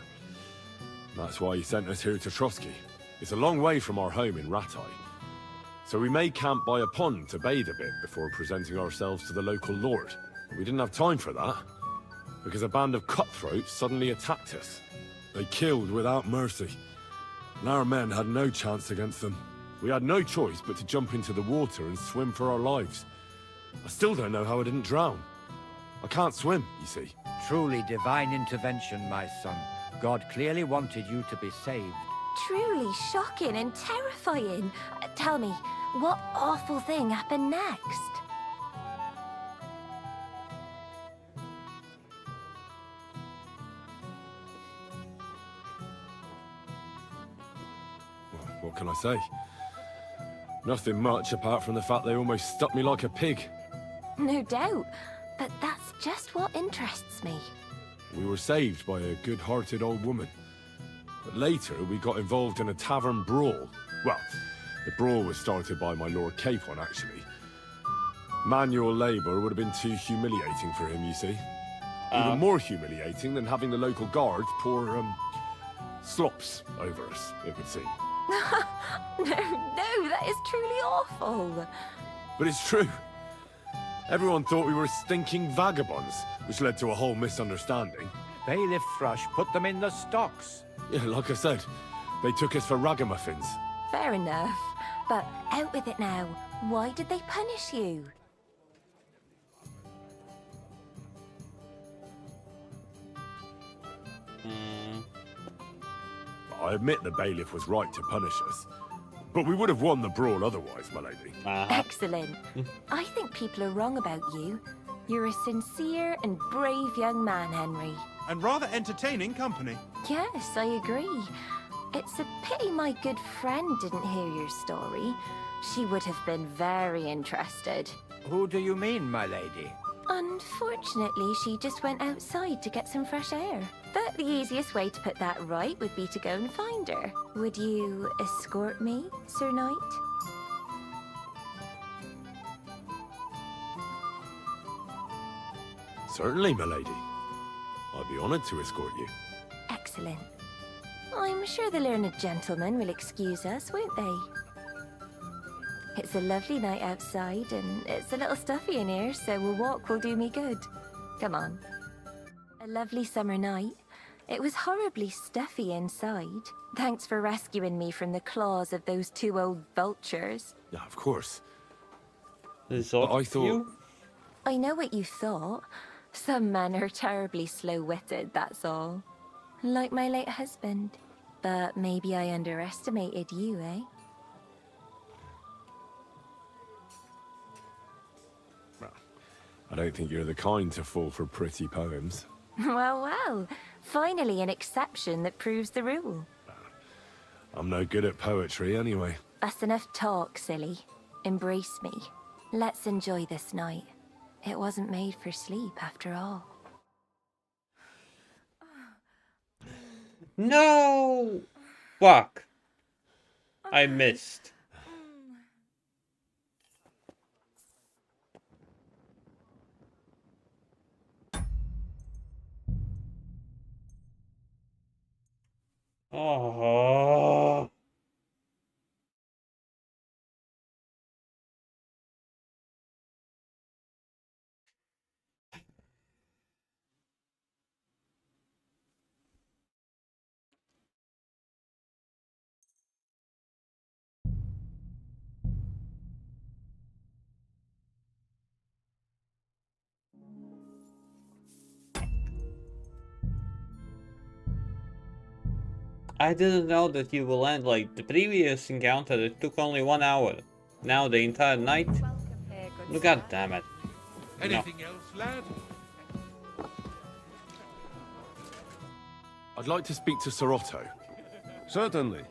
That's why he sent us here to Trotsky. It's a long way from our home in Ratai. So we made camp by a pond to bathe a bit before presenting ourselves to the local lord. We didn't have time for that, because a band of cutthroats suddenly attacked us. They killed without mercy, and our men had no chance against them. We had no choice but to jump into the water and swim for our lives. I still don't know how I didn't drown. I can't swim, you see. Truly divine intervention, my son. God clearly wanted you to be saved. Truly shocking and terrifying. Tell me, what awful thing happened next? What can I say? Nothing much apart from the fact they almost stuck me like a pig. No doubt, but that's just what interests me. We were saved by a good-hearted old woman. But later, we got involved in a tavern brawl. Well, the brawl was started by my Lord Capon, actually. Manual labour would have been too humiliating for him, you see. Even more humiliating than having the local guard pour, slops over us, it would seem. No, that is truly awful. But it's true. Everyone thought we were stinking vagabonds, which led to a whole misunderstanding. Bailiff Thrush put them in the stocks. Yeah, like I said, they took us for ragamuffins. Fair enough, but out with it now. Why did they punish you? I admit the bailiff was right to punish us, but we would have won the brawl otherwise, my lady. Excellent. I think people are wrong about you. You're a sincere and brave young man, Henry. And rather entertaining company. Yes, I agree. It's a pity my good friend didn't hear your story. She would have been very interested. Who do you mean, my lady? Unfortunately, she just went outside to get some fresh air. But the easiest way to put that right would be to go and find her. Would you escort me, Sir Knight? Certainly, my lady. I'd be honored to escort you. Excellent. I'm sure the learned gentlemen will excuse us, won't they? It's a lovely night outside, and it's a little stuffy in here, so a walk will do me good. Come on. A lovely summer night. It was horribly stuffy inside. Thanks for rescuing me from the claws of those two old vultures. Yeah, of course. But I thought... I know what you thought. Some men are terribly slow-witted, that's all. Like my late husband. But maybe I underestimated you, eh? I don't think you're the kind to fall for pretty poems. Well. Finally an exception that proves the rule. I'm no good at poetry anyway. That's enough talk, silly. Embrace me. Let's enjoy this night. It wasn't made for sleep, after all. No! Fuck. I missed. Oh. I didn't know that you will end like the previous encounter. It took only 1 hour. Now the entire night. God damn it. Anything else, lad? I'd like to speak to Sir Otto. Certainly.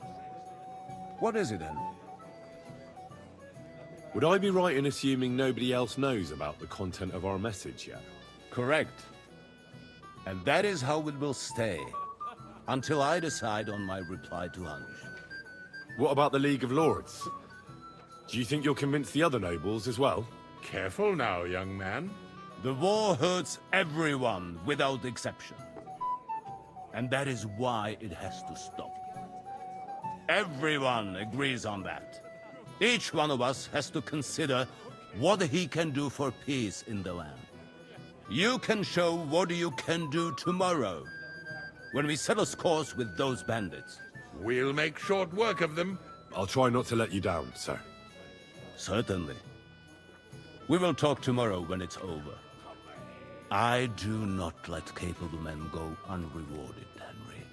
What is it then? Would I be right in assuming nobody else knows about the content of our message yet? Correct. And that is how it will stay, until I decide on my reply to Hunch. What about the League of Lords? Do you think you'll convince the other nobles as well? Careful now, young man. The war hurts everyone, without exception. And that is why it has to stop. Everyone agrees on that. Each one of us has to consider what he can do for peace in the land. You can show what you can do tomorrow, when we settle scores with those bandits. We'll make short work of them. I'll try not to let you down, sir. Certainly. We will talk tomorrow when it's over. I do not let capable men go unrewarded, Henry.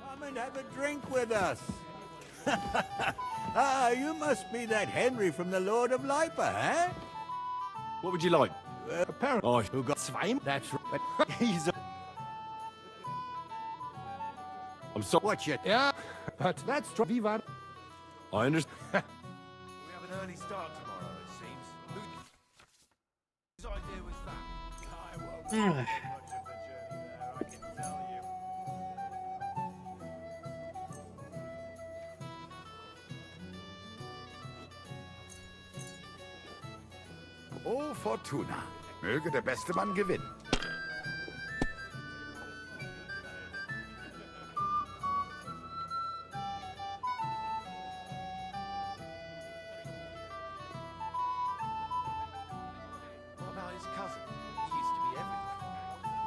Come and have a drink with us. Ah, you must be that Henry from the Lord of Lipa, eh? What would you like? Apparently, Oh, who got swine? That's right. He's a... I'm sorry. Watch it. Yeah, but that's Viva. I understand. We have an early start tomorrow, it seems. Whose idea was that? I won't be much of a journey there, I can tell you. Oh, Fortuna. Möge der beste Mann gewinnen. What about his cousin? He used to be everything.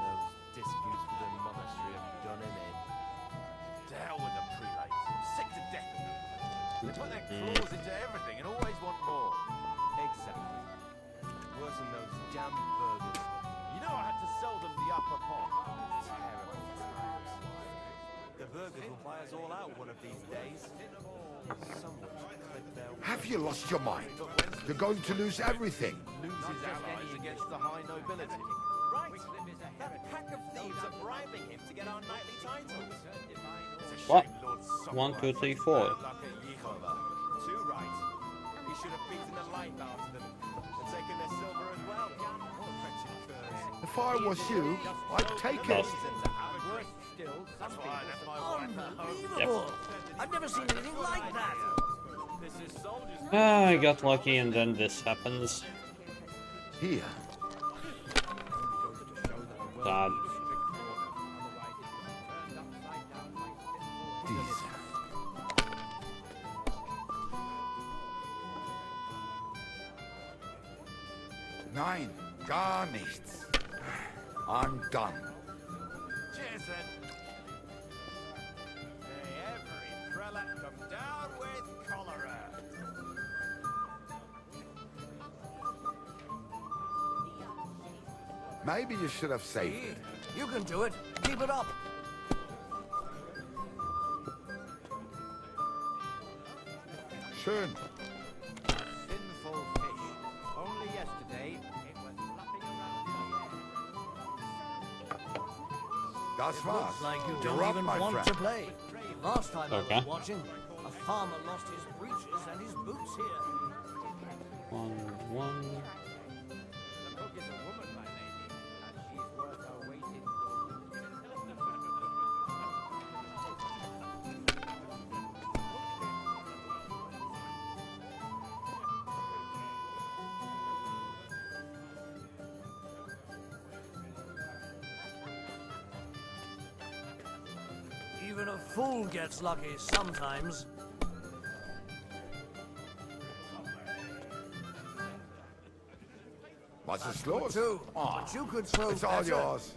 Those disputes with the monastery have done him in. To hell with the prelates. I'm sick to death of them. They put their claws into everything and always want more. Exactly. Worse than those damn burgers. You know I had to sell them the upper pot. Terrible times. The burgers will buy us all out one of these days. Someone should clip their... Have you lost your mind? You're going to lose everything. Loses allies against the high nobility. Right. That pack of thieves are bribing him to get our knightly titles. It's a What? shame Lord Somerset 1, 2, 3, 4. like a Yehovah. Too right. He should have beaten the life out of them and taken their silver as well. What wretched curs. If I was you, I'd take it. Worse still, that's why I left my wife at home. Unbelievable! I've never seen anything like that. This is soldiers. I got lucky and then this happens. Here. Sad. Nein, gar nichts. I'm done. Cheers then. May every prelate come down with cholera. Maybe you should have saved it. You can do it. Keep it up. Schön. Sinful fish. Only yesterday it was flopping around in the air. Das war's. Looks like you You're don't up, even my want friend. to play. Last time I Okay. was watching, a farmer lost his breeches and his boots here. 1, 1. The cook is a woman, my lady, and she's worth her weight in gold. Even a fool gets lucky sometimes. Was ist los? Too. Oh, But you could throw it's all better. yours.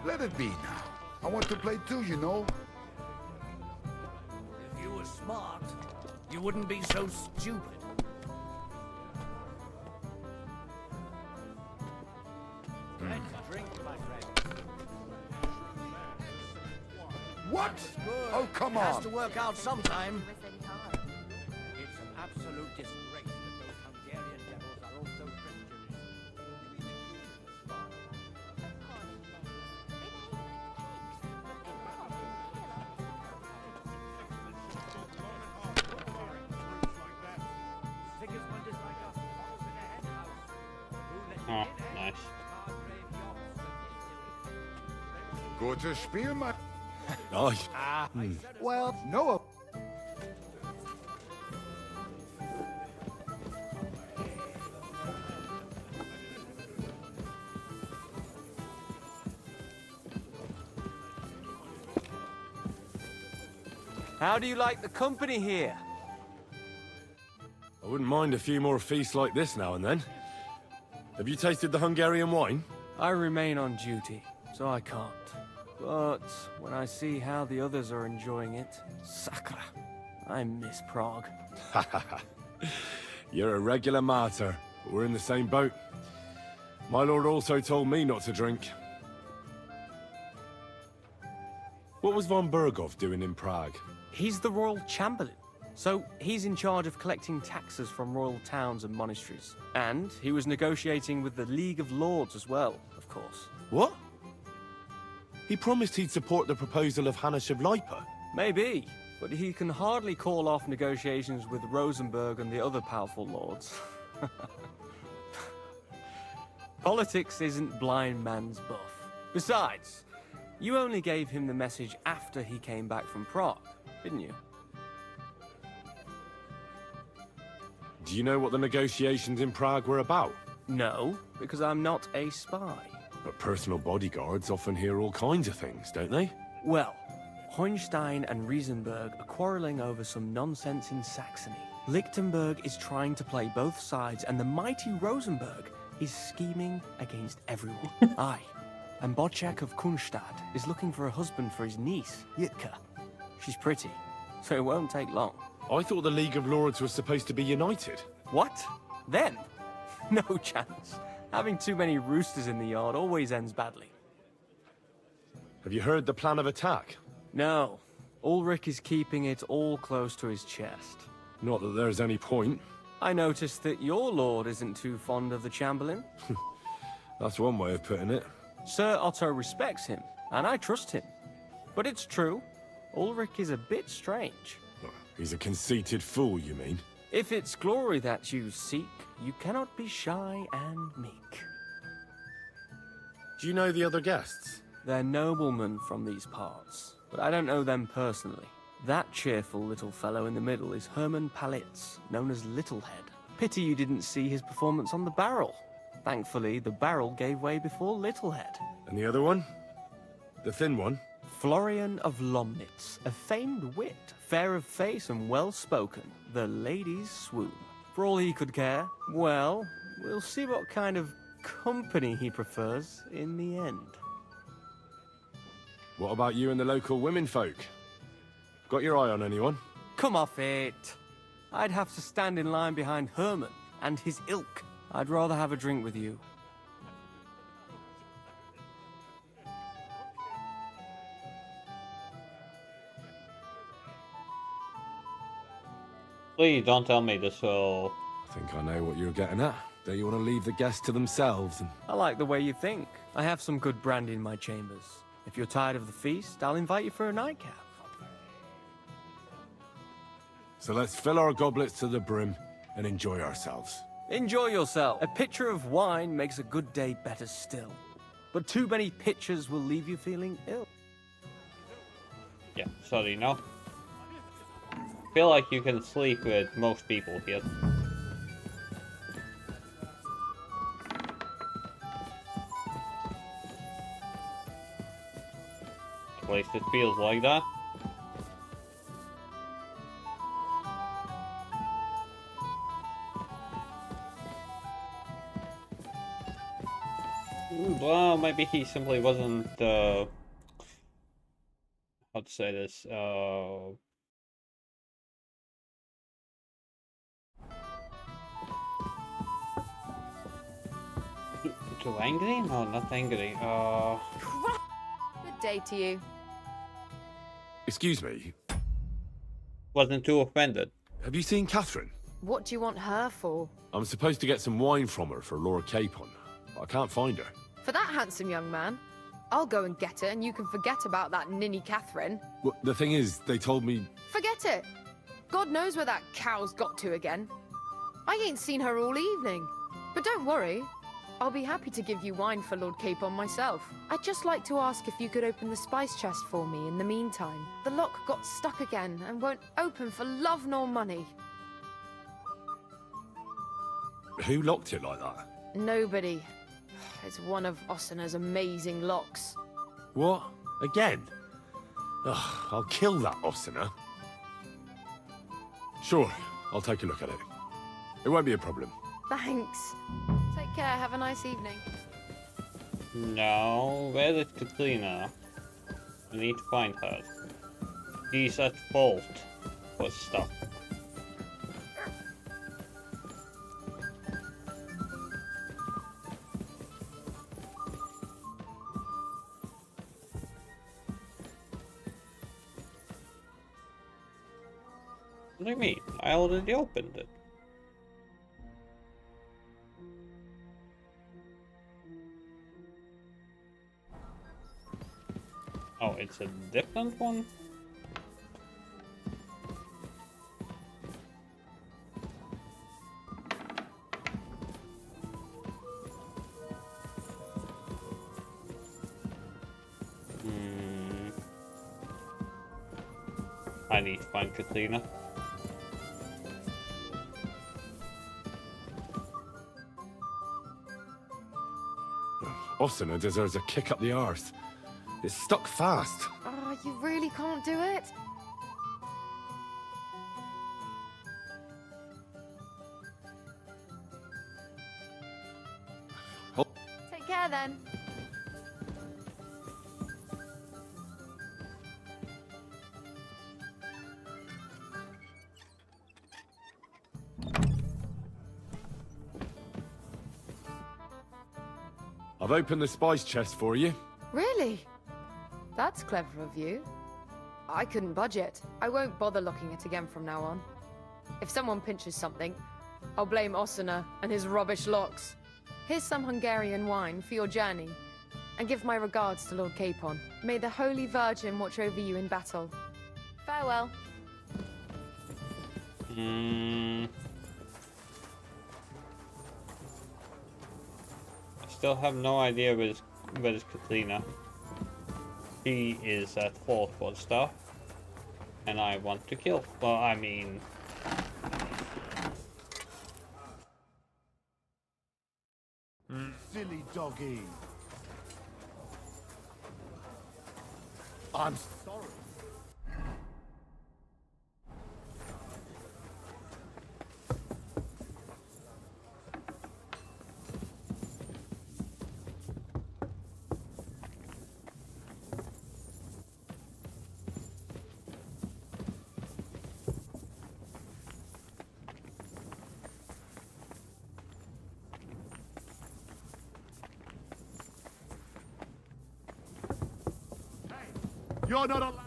Let it be now. I want to play too, you know. If you were smart, you wouldn't be so stupid. Drink, my friend. What? Oh, come It has on. to work out sometime. It's an absolute disgrace that those Hungarian devils are also Christians. Sigismund is like us, in a hen house. Oh, nice. Gutes Spiel, my... Nice. Well, no. How do you like the company here? I wouldn't mind a few more feasts like this now and then. Have you tasted the Hungarian wine? I remain on duty, so I can't. But when I see how the others are enjoying it, sakra, I miss Prague. You're a regular martyr. We're in the same boat. My lord also told me not to drink. What was von Berghoff doing in Prague? He's the royal chamberlain, so he's in charge of collecting taxes from royal towns and monasteries. And he was negotiating with the League of Lords as well, of course. What? He promised he'd support the proposal of Hannes of Lipa. Maybe, but he can hardly call off negotiations with Rosenberg and the other powerful lords. Politics isn't blind man's buff. Besides, you only gave him the message after he came back from Prague, didn't you? Do you know what the negotiations in Prague were about? No, because I'm not a spy. But personal bodyguards often hear all kinds of things, don't they? Well, Hohenstein and Riesenberg are quarreling over some nonsense in Saxony. Lichtenberg is trying to play both sides, and the mighty Rosenberg is scheming against everyone. Aye, and Bocek of Kunstadt is looking for a husband for his niece, Yitka. She's pretty, so it won't take long. I thought the League of Lords was supposed to be united. What? Them? No chance. Having too many roosters in the yard always ends badly. Have you heard the plan of attack? No. Ulrich is keeping it all close to his chest. Not that there's any point. I noticed that your lord isn't too fond of the Chamberlain. That's one way of putting it. Sir Otto respects him, and I trust him. But it's true, Ulrich is a bit strange. He's a conceited fool, you mean? If it's glory that you seek, you cannot be shy and meek. Do you know the other guests? They're noblemen from these parts, but I don't know them personally. That cheerful little fellow in the middle is Hermann Palitz, known as Littlehead. Pity you didn't see his performance on the barrel. Thankfully, the barrel gave way before Littlehead. And the other one? The thin one? Florian of Lomnitz, a famed wit, fair of face and well-spoken. The ladies swoon. For all he could care, well, we'll see what kind of company he prefers in the end. What about you and the local women folk? Got your eye on anyone? Come off it. I'd have to stand in line behind Herman and his ilk. I'd rather have a drink with you. Please don't tell me this will... I think I know what you're getting at. Don't you want to leave the guests to themselves? I like the way you think. I have some good brandy in my chambers. If you're tired of the feast, I'll invite you for a nightcap. So let's fill our goblets to the brim and enjoy ourselves. Enjoy yourself. A pitcher of wine makes a good day better still. But too many pitchers will leave you feeling ill. Yeah, sorry, no. Feel like you can sleep with most people here. At least it feels like that. maybe he simply wasn't, how to say this, too angry? No, not angry. Good day to you. Excuse me. Wasn't too offended. Have you seen Catherine? What do you want her for? I'm supposed to get some wine from her for Lord Capon. I can't find her. For that handsome young man? I'll go and get her, and you can forget about that ninny Catherine. Well, the thing is, they told me... Forget it! God knows where that cow's got to again. I ain't seen her all evening. But don't worry, I'll be happy to give you wine for Lord Capon myself. I'd just like to ask if you could open the spice chest for me in the meantime. The lock got stuck again and won't open for love nor money. Who locked it like that? Nobody. It's one of Ossina's amazing locks. What? Again? Ugh, I'll kill that Ossina. Sure, I'll take a look at it. It won't be a problem. Thanks. Take care, have a nice evening. No, where is Katrina? I need to find her. She's at fault for stuff. What do you mean? I already opened it. Oh, it's a different one? I need to find Katrina. Ossina deserves a kick up the arse. It's stuck fast. Oh, you really can't do it? Oh. Take care then. I've opened the spice chest for you. Really? That's clever of you. I couldn't budge it. I won't bother locking it again from now on. If someone pinches something, I'll blame Ossina and his rubbish locks. Here's some Hungarian wine for your journey. And give my regards to Lord Capon. May the Holy Virgin watch over you in battle. Farewell. I still have no idea where's Katrina. She is at fault for stuff, and I want to kill. Well, I mean, Silly doggy. I'm sorry. You're not allowed.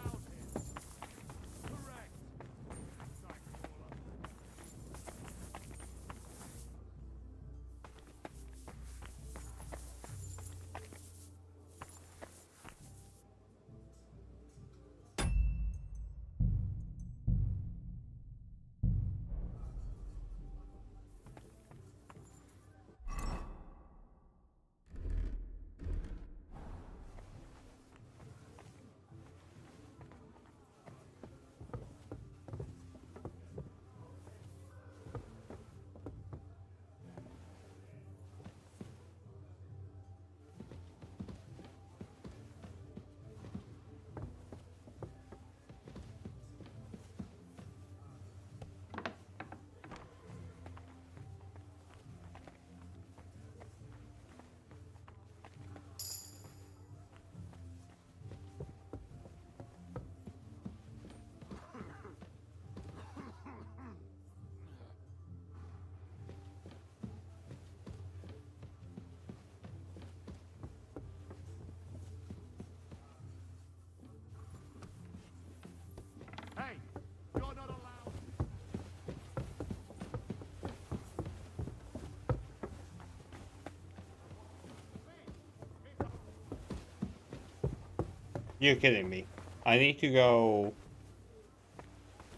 You're kidding me. I need to go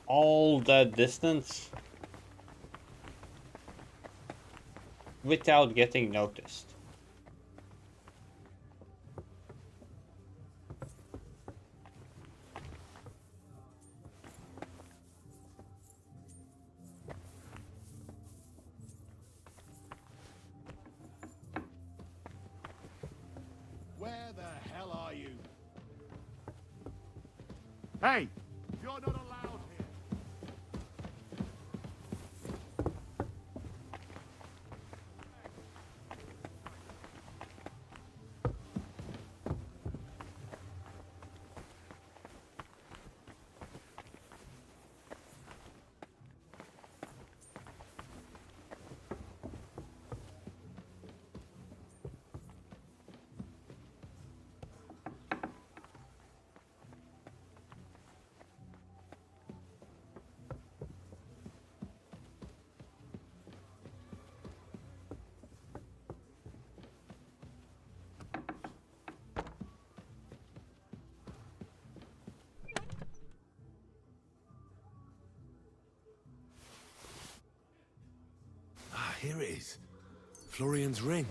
all that distance without getting noticed. Where the hell are you? Hey! You're not allowed here. Ah, here it is. Florian's ring.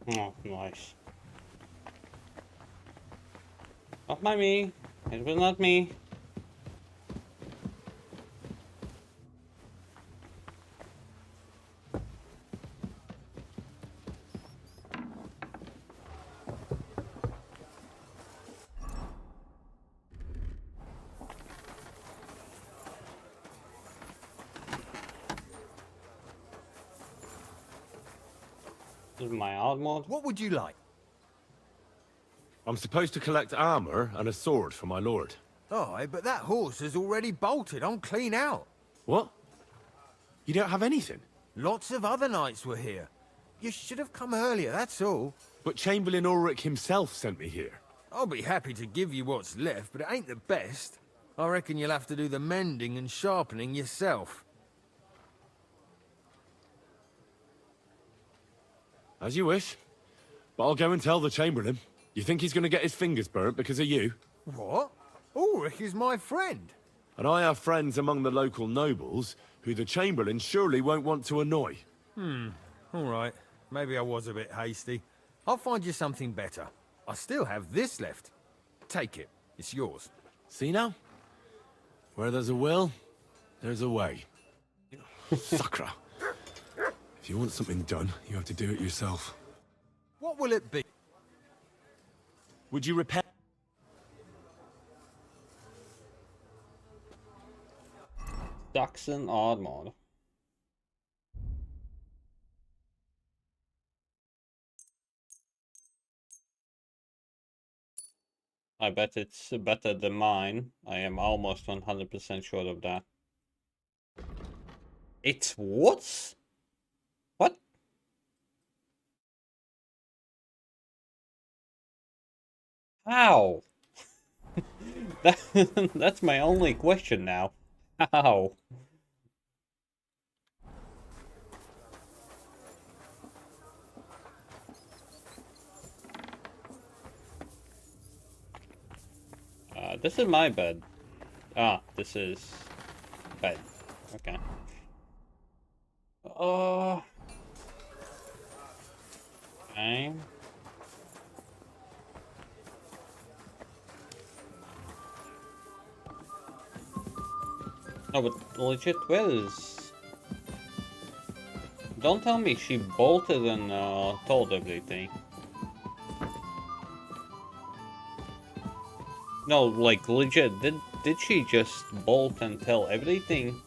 Oh, nice. Not by me. It was not me. This is my odd mode. What would you like? I'm supposed to collect armor and a sword for my lord. Oh, but that horse has already bolted. I'm clean out. What? You don't have anything? Lots of other knights were here. You should have come earlier, that's all. But Chamberlain Ulrich himself sent me here. I'll be happy to give you what's left, but it ain't the best. I reckon you'll have to do the mending and sharpening yourself. As you wish. But I'll go and tell the Chamberlain. You think he's going to get his fingers burnt because of you? What? Ulrich is my friend. And I have friends among the local nobles who the Chamberlain surely won't want to annoy. All right. Maybe I was a bit hasty. I'll find you something better. I still have this left. Take it. It's yours. See now? Where there's a will, there's a way. Suckra. If you want something done, you have to do it yourself. What will it be? Would you repair? Saxon odd mode. I bet it's better than mine. I am almost 100% sure of that. It's what? What? How? That's my only question now. How? This is my bed. Ah, this is bed. Okay. Okay. No, but legit, where is... Don't tell me she bolted and told everything. No, like legit, did she just bolt and tell everything?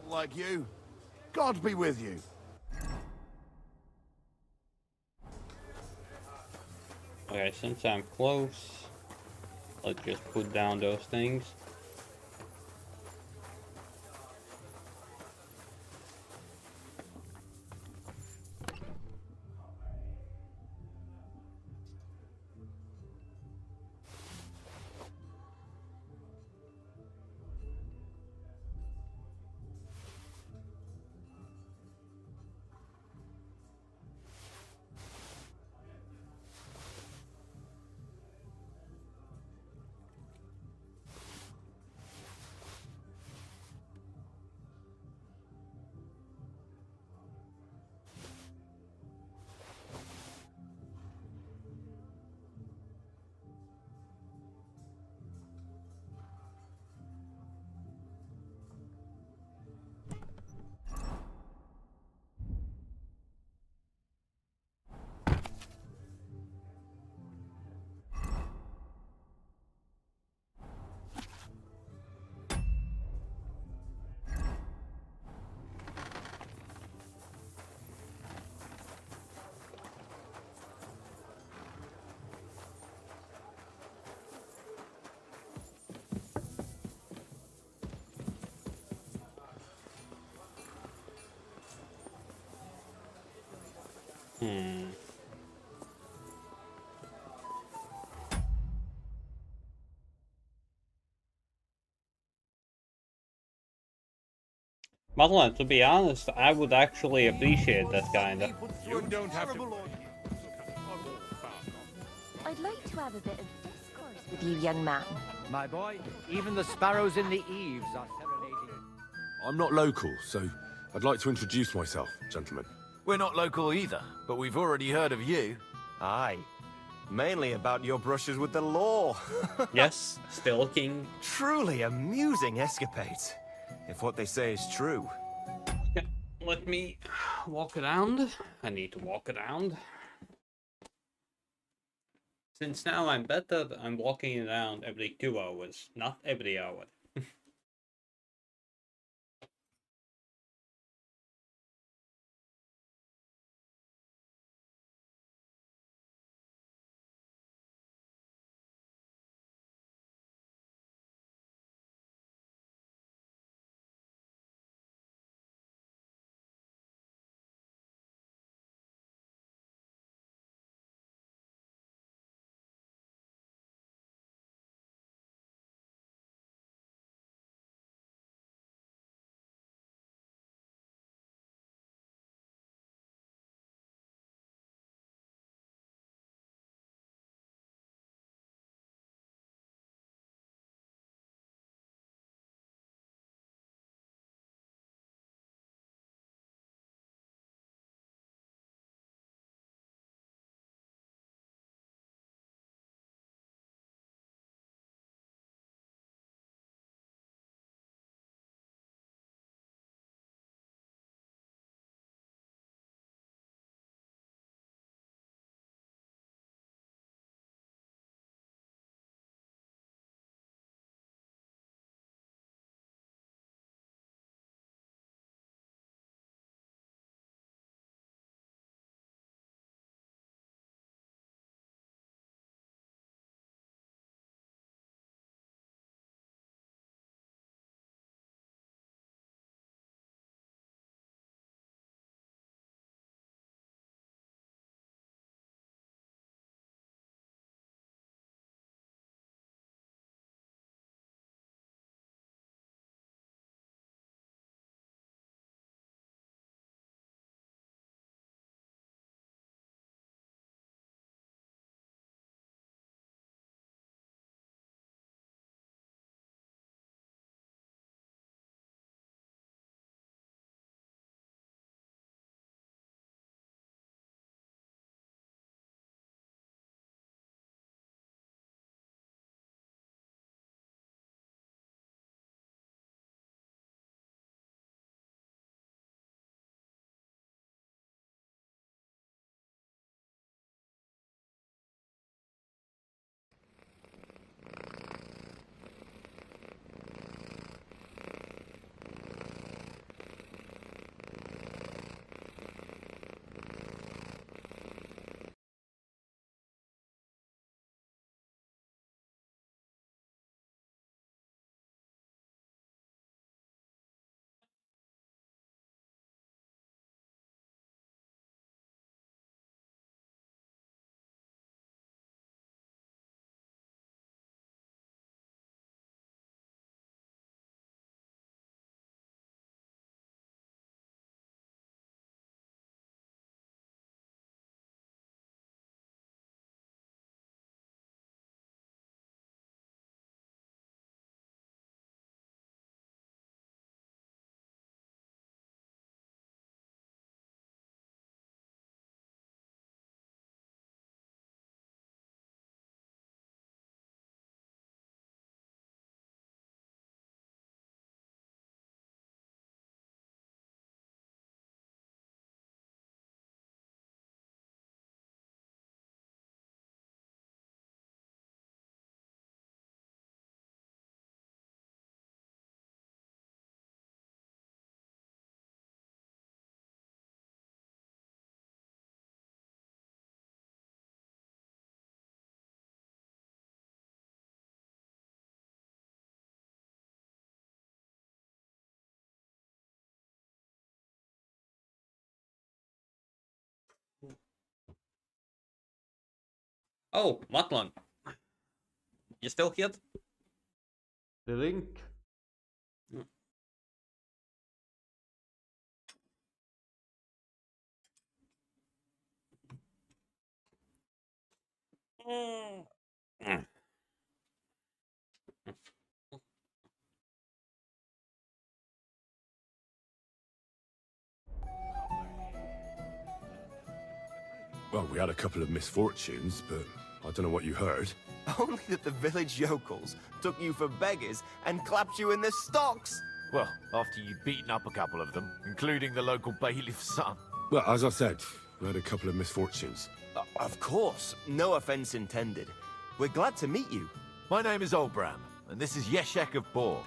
Like you. God be with you. Okay, since I'm close, let's just put down those things. Madeline, to be honest, I would actually appreciate that kinda. You don't have to. I'd like to have a bit of discourse with you, young man. My boy, even the sparrows in the eaves are serenading. I'm not local, so I'd like to introduce myself, gentlemen. We're not local either, but we've already heard of you. Aye. Mainly about your brushes with the law. Yes, stalking. Truly amusing escapades, if what they say is true. Yeah, let me walk around. I need to walk around. Since now I'm better, I'm walking around every 2 hours, not every hour. Oh, Matlon. You still here? The link. Well, we had a couple of misfortunes, but I don't know what you heard. Only that the village yokels took you for beggars and clapped you in the stocks. Well, after you'd beaten up a couple of them, including the local bailiff's son. Well, as I said, we had a couple of misfortunes. Of course, no offense intended. We're glad to meet you. My name is Olbram, and this is Yeshek of Bor.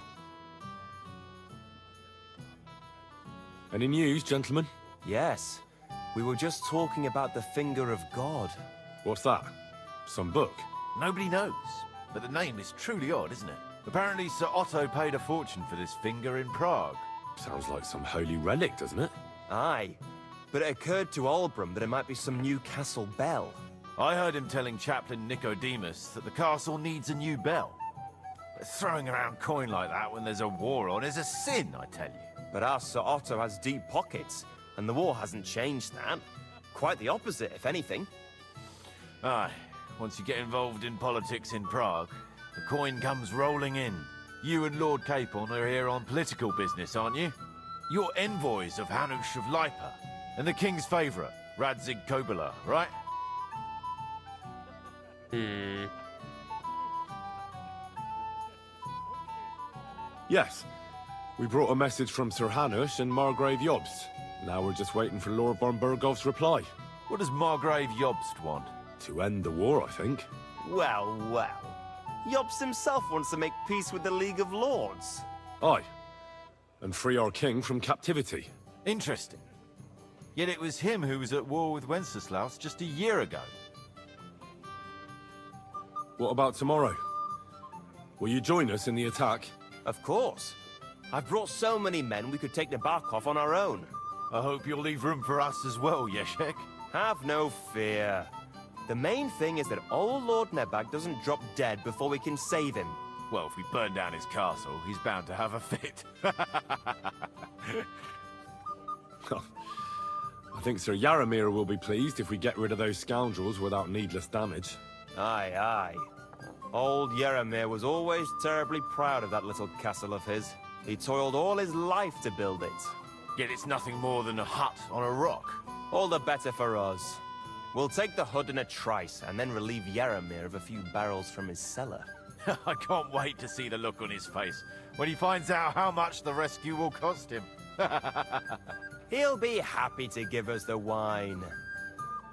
Any news, gentlemen? Yes. We were just talking about the Finger of God. What's that? Some book? Nobody knows, but the name is truly odd, isn't it? Apparently Sir Otto paid a fortune for this finger in Prague. Sounds like some holy relic, doesn't it? Aye. But it occurred to Olbram that it might be some new castle bell. I heard him telling Chaplain Nicodemus that the castle needs a new bell. But throwing around coin like that when there's a war on is a sin, I tell you. But our Sir Otto has deep pockets, and the war hasn't changed that. Quite the opposite, if anything. Aye. Once you get involved in politics in Prague, the coin comes rolling in. You and Lord Capon are here on political business, aren't you? You're envoys of Hanush of Lipa, and the king's favourite, Radzig Kobyla, right? Yes. We brought a message from Sir Hanush and Margrave Jobst. Now we're just waiting for Lord Bornbergov's reply. What does Margrave Jobst want? To end the war, I think. Well, well. Jobst himself wants to make peace with the League of Lords. Aye. And free our king from captivity. Interesting. Yet it was him who was at war with Wenceslaus just a year ago. What about tomorrow? Will you join us in the attack? Of course. I've brought so many men we could take the Barkov on our own. I hope you'll leave room for us as well, Yeshek. Have no fear. The main thing is that old Lord Nebag doesn't drop dead before we can save him. Well, if we burn down his castle, he's bound to have a fit. I think Sir Yaramir will be pleased if we get rid of those scoundrels without needless damage. Aye, aye. Old Yaramir was always terribly proud of that little castle of his. He toiled all his life to build it. Yet it's nothing more than a hut on a rock. All the better for us. We'll take the hood in a trice, and then relieve Yaramir of a few barrels from his cellar. I can't wait to see the look on his face when he finds out how much the rescue will cost him. He'll be happy to give us the wine.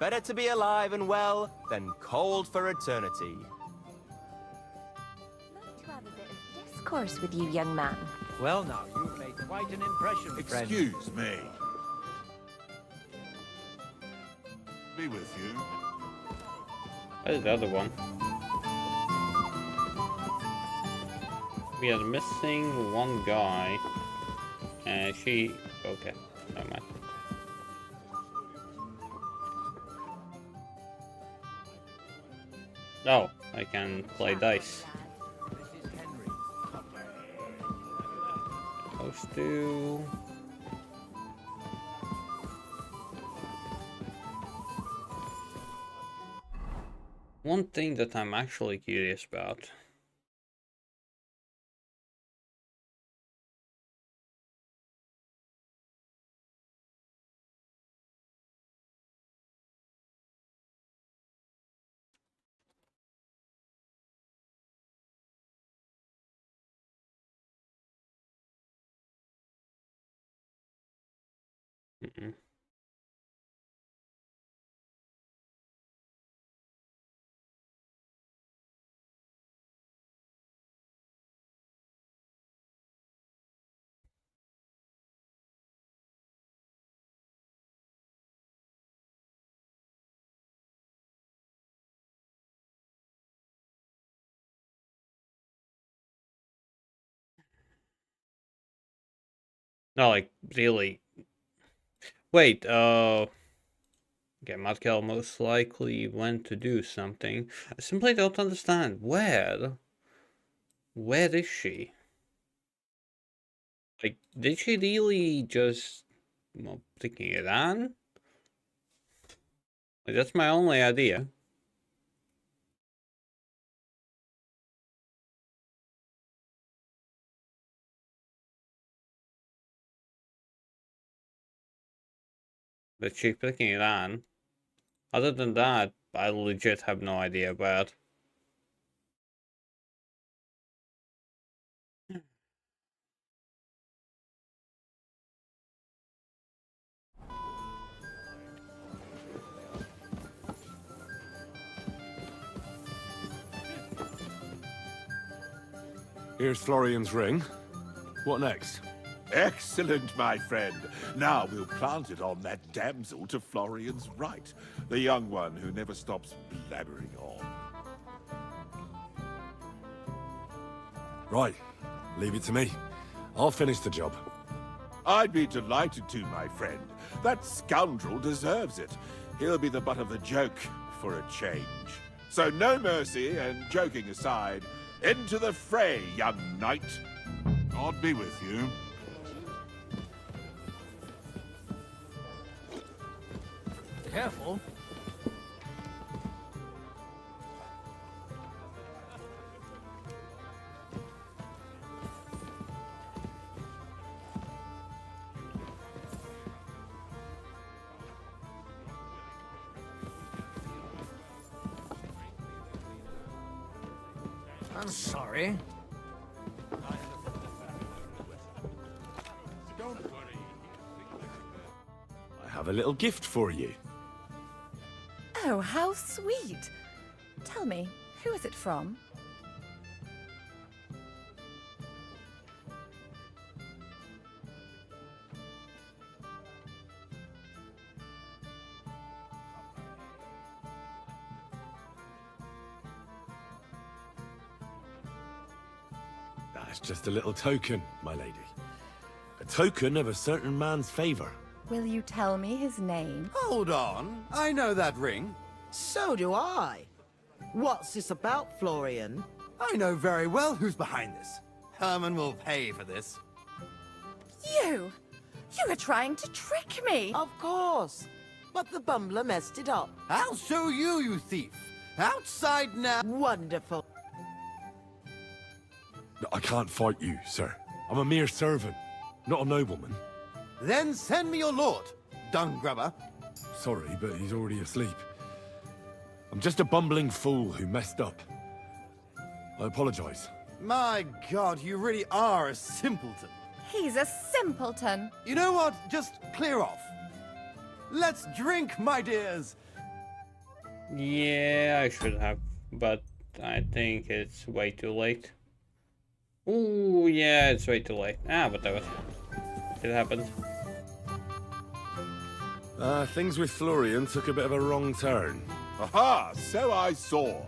Better to be alive and well than cold for eternity. Like to have a bit of discourse with you, young man. Well, now, you've made quite an impression, friend. Excuse me. Be with you. Where's the other one? We are missing one guy. And she... Okay, never mind. Oh, I can play dice. Those two... One thing that I'm actually curious about. No, like, really. Wait, okay, Matkel most likely went to do something. I simply don't understand. Where? Where is she? Like, did she really just, well, taking it on? Like, that's my only idea. But she's picking it on. Other than that, I legit have no idea about. Here's Florian's ring. What next? Excellent, my friend. Now we'll plant it on that damsel to Florian's right. The young one who never stops blabbering on. Right. Leave it to me. I'll finish the job. I'd be delighted to, my friend. That scoundrel deserves it. He'll be the butt of the joke for a change. So no mercy, and joking aside, into the fray, young knight. God be with you. Careful. I'm sorry. I have a little gift for you. Oh, how sweet. Tell me, who is it from? That's just a little token, my lady. A token of a certain man's favor. Will you tell me his name? Hold on. I know that ring. So do I. What's this about, Florian? I know very well who's behind this. Herman will pay for this. You! You were trying to trick me! Of course. But the bumbler messed it up. I'll show you, you thief. Outside now. Wonderful. No, I can't fight you, sir. I'm a mere servant, not a nobleman. Then send me your lord, dung grubber. Sorry, but he's already asleep. I'm just a bumbling fool who messed up. I apologize. My God, you really are a simpleton. He's a simpleton. You know what? Just clear off. Let's drink, my dears. Yeah, I should have, but I think it's way too late. Ooh, yeah, it's way too late. Ah, but that was... It happened. Things with Florian took a bit of a wrong turn. Aha, so I saw.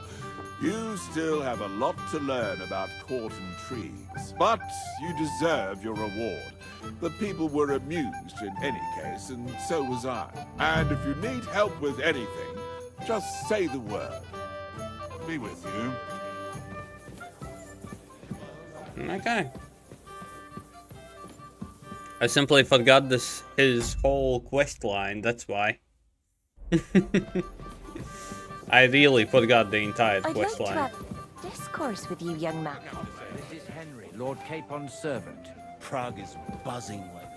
You still have a lot to learn about court intrigues, but you deserve your reward. The people were amused in any case, and so was I. And if you need help with anything, just say the word. Be with you. Okay. I simply forgot his whole quest line, that's why. I really forgot the entire quest line. I'd like to have discourse with you, young man. This is Henry, Lord Capon's servant. Prague is buzzing with.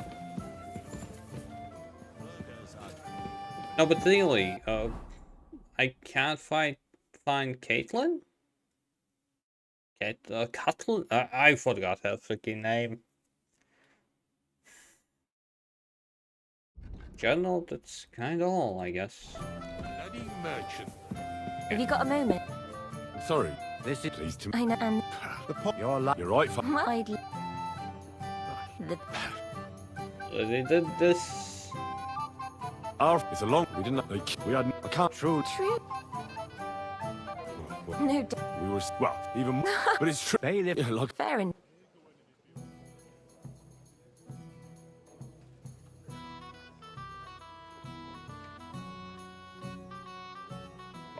No, but really, I can't find Caitlin? Caitlin? I forgot her freaking name. Journal, that's kind of all, I guess. Bloody merchant. Have you got a moment? Sorry, this is pleased to. I know, and You're right, I'd... They did this. It's a long. We didn't. We hadn't. I can't. True. No, We were well, even more. But it's true. They live. Like, fair enough.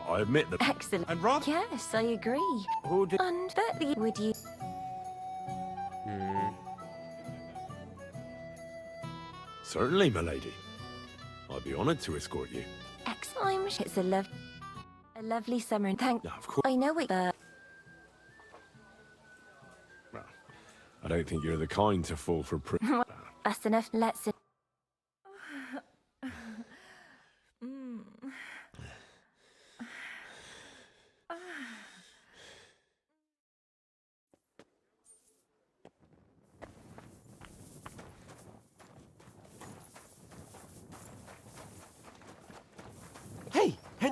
I admit that. Excellent. And Rob? Yes, I agree. Who did? And Bertie, would you? Certainly, my lady. I'd be honoured to escort you. Excellent. It's a lovely summer. Thank. Of course. I know it. I don't think you're the kind to fall for. That's enough. Let's.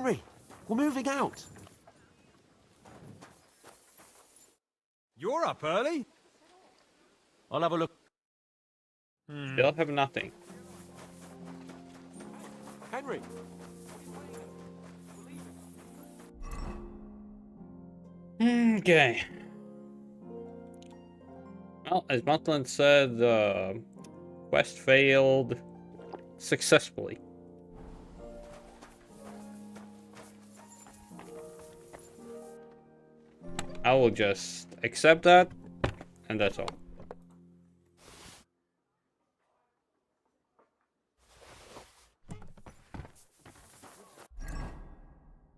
Henry, we're moving out. You're up early? I'll have a look. Still have nothing. Henry. Okay. Well, as Matlin said, quest failed successfully. I will just accept that, and that's all.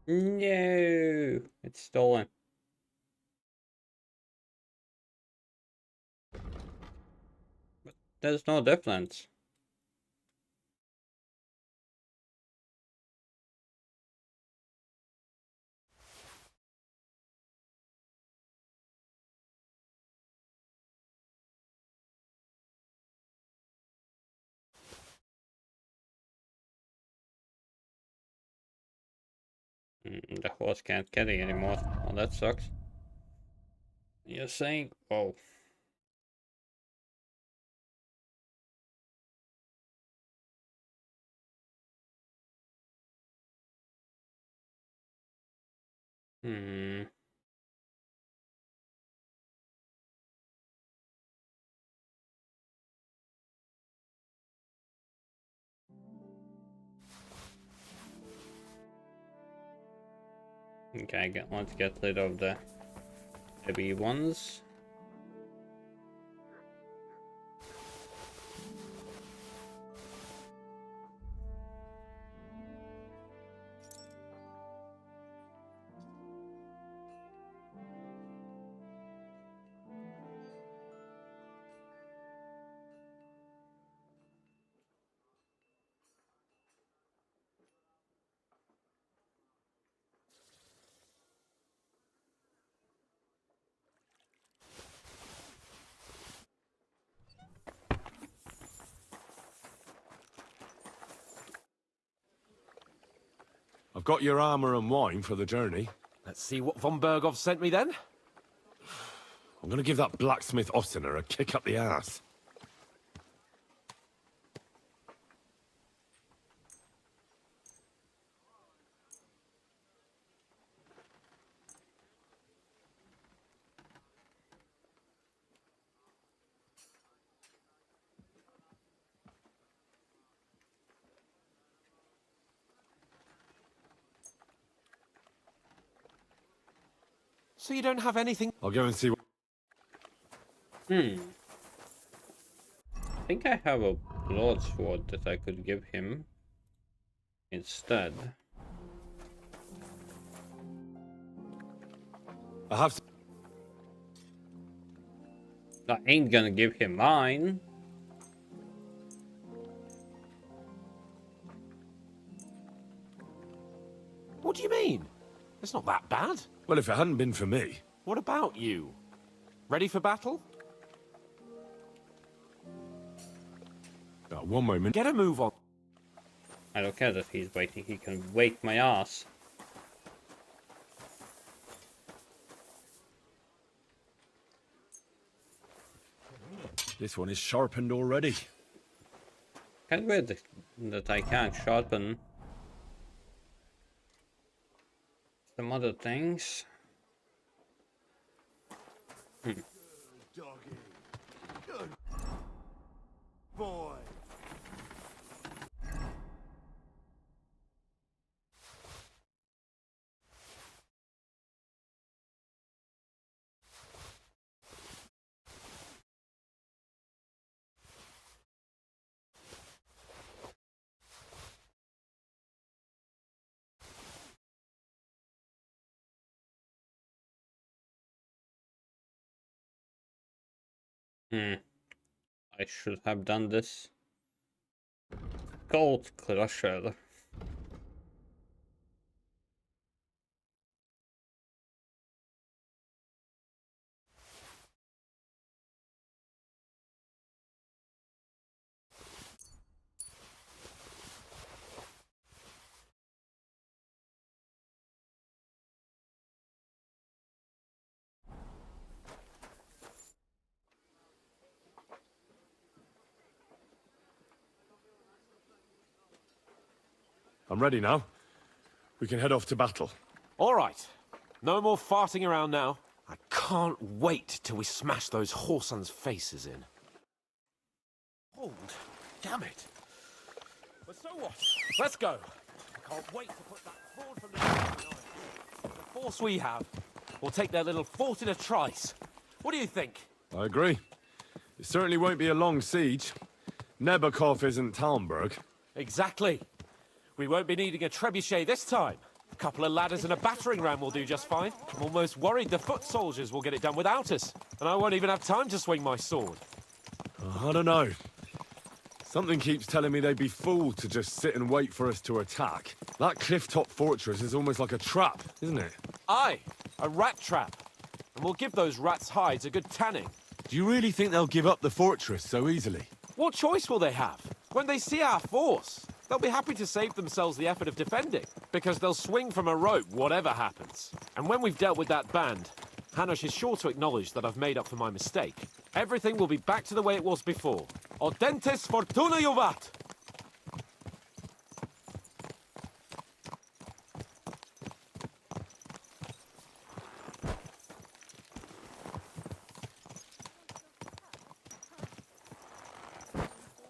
No, it's stolen. But there's no difference. The horse can't carry anymore. Oh, that sucks. You're saying, oh. Hmm. Okay, let's get rid of the heavy ones. I've got your armor and wine for the journey. Let's see what von Berghoff sent me then. I'm gonna give that blacksmith Ossiner a kick up the ass. So you don't have anything? I'll go and see what... I think I have a broadsword that I could give him instead. I have... I ain't gonna give him mine. What do you mean? It's not that bad. Well, if it hadn't been for me... What about you? Ready for battle? One moment. Get a move on. I don't care that he's waiting, he can wait my ass. This one is sharpened already. Can't wait that I can't sharpen some other things. Doggy. Good boy. I should have done this. Gold Crusher. I'm ready now. We can head off to battle. All right. No more farting around now. I can't wait till we smash those whoresons' faces in. Hold. Damn it. But so what? Let's go. I can't wait to put that fraud from the force we have. We'll take their little fort in a trice. What do you think? I agree. It certainly won't be a long siege. Nebakov isn't Talmberg. Exactly. We won't be needing a trebuchet this time. A couple of ladders and a battering ram will do just fine. I'm almost worried the foot soldiers will get it done without us. And I won't even have time to swing my sword. I don't know. Something keeps telling me they'd be fooled to just sit and wait for us to attack. That cliff-top fortress is almost like a trap, isn't it? Aye, a rat trap. And we'll give those rats' hides a good tanning. Do you really think they'll give up the fortress so easily? What choice will they have? When they see our force, they'll be happy to save themselves the effort of defending, because they'll swing from a rope whatever happens. And when we've dealt with that band, Hanush is sure to acknowledge that I've made up for my mistake. Everything will be back to the way it was before. Audentes fortuna juvat!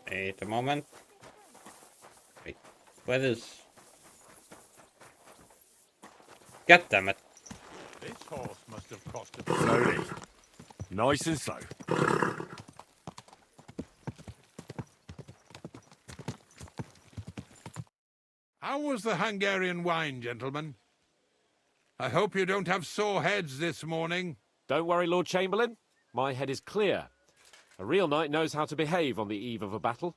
Wait a moment. Wait, where is... God damn it. This horse must have cost a... Slowly. Nice and slow. How was the Hungarian wine, gentlemen? I hope you don't have sore heads this morning. Don't worry, Lord Chamberlain. My head is clear. A real knight knows how to behave on the eve of a battle.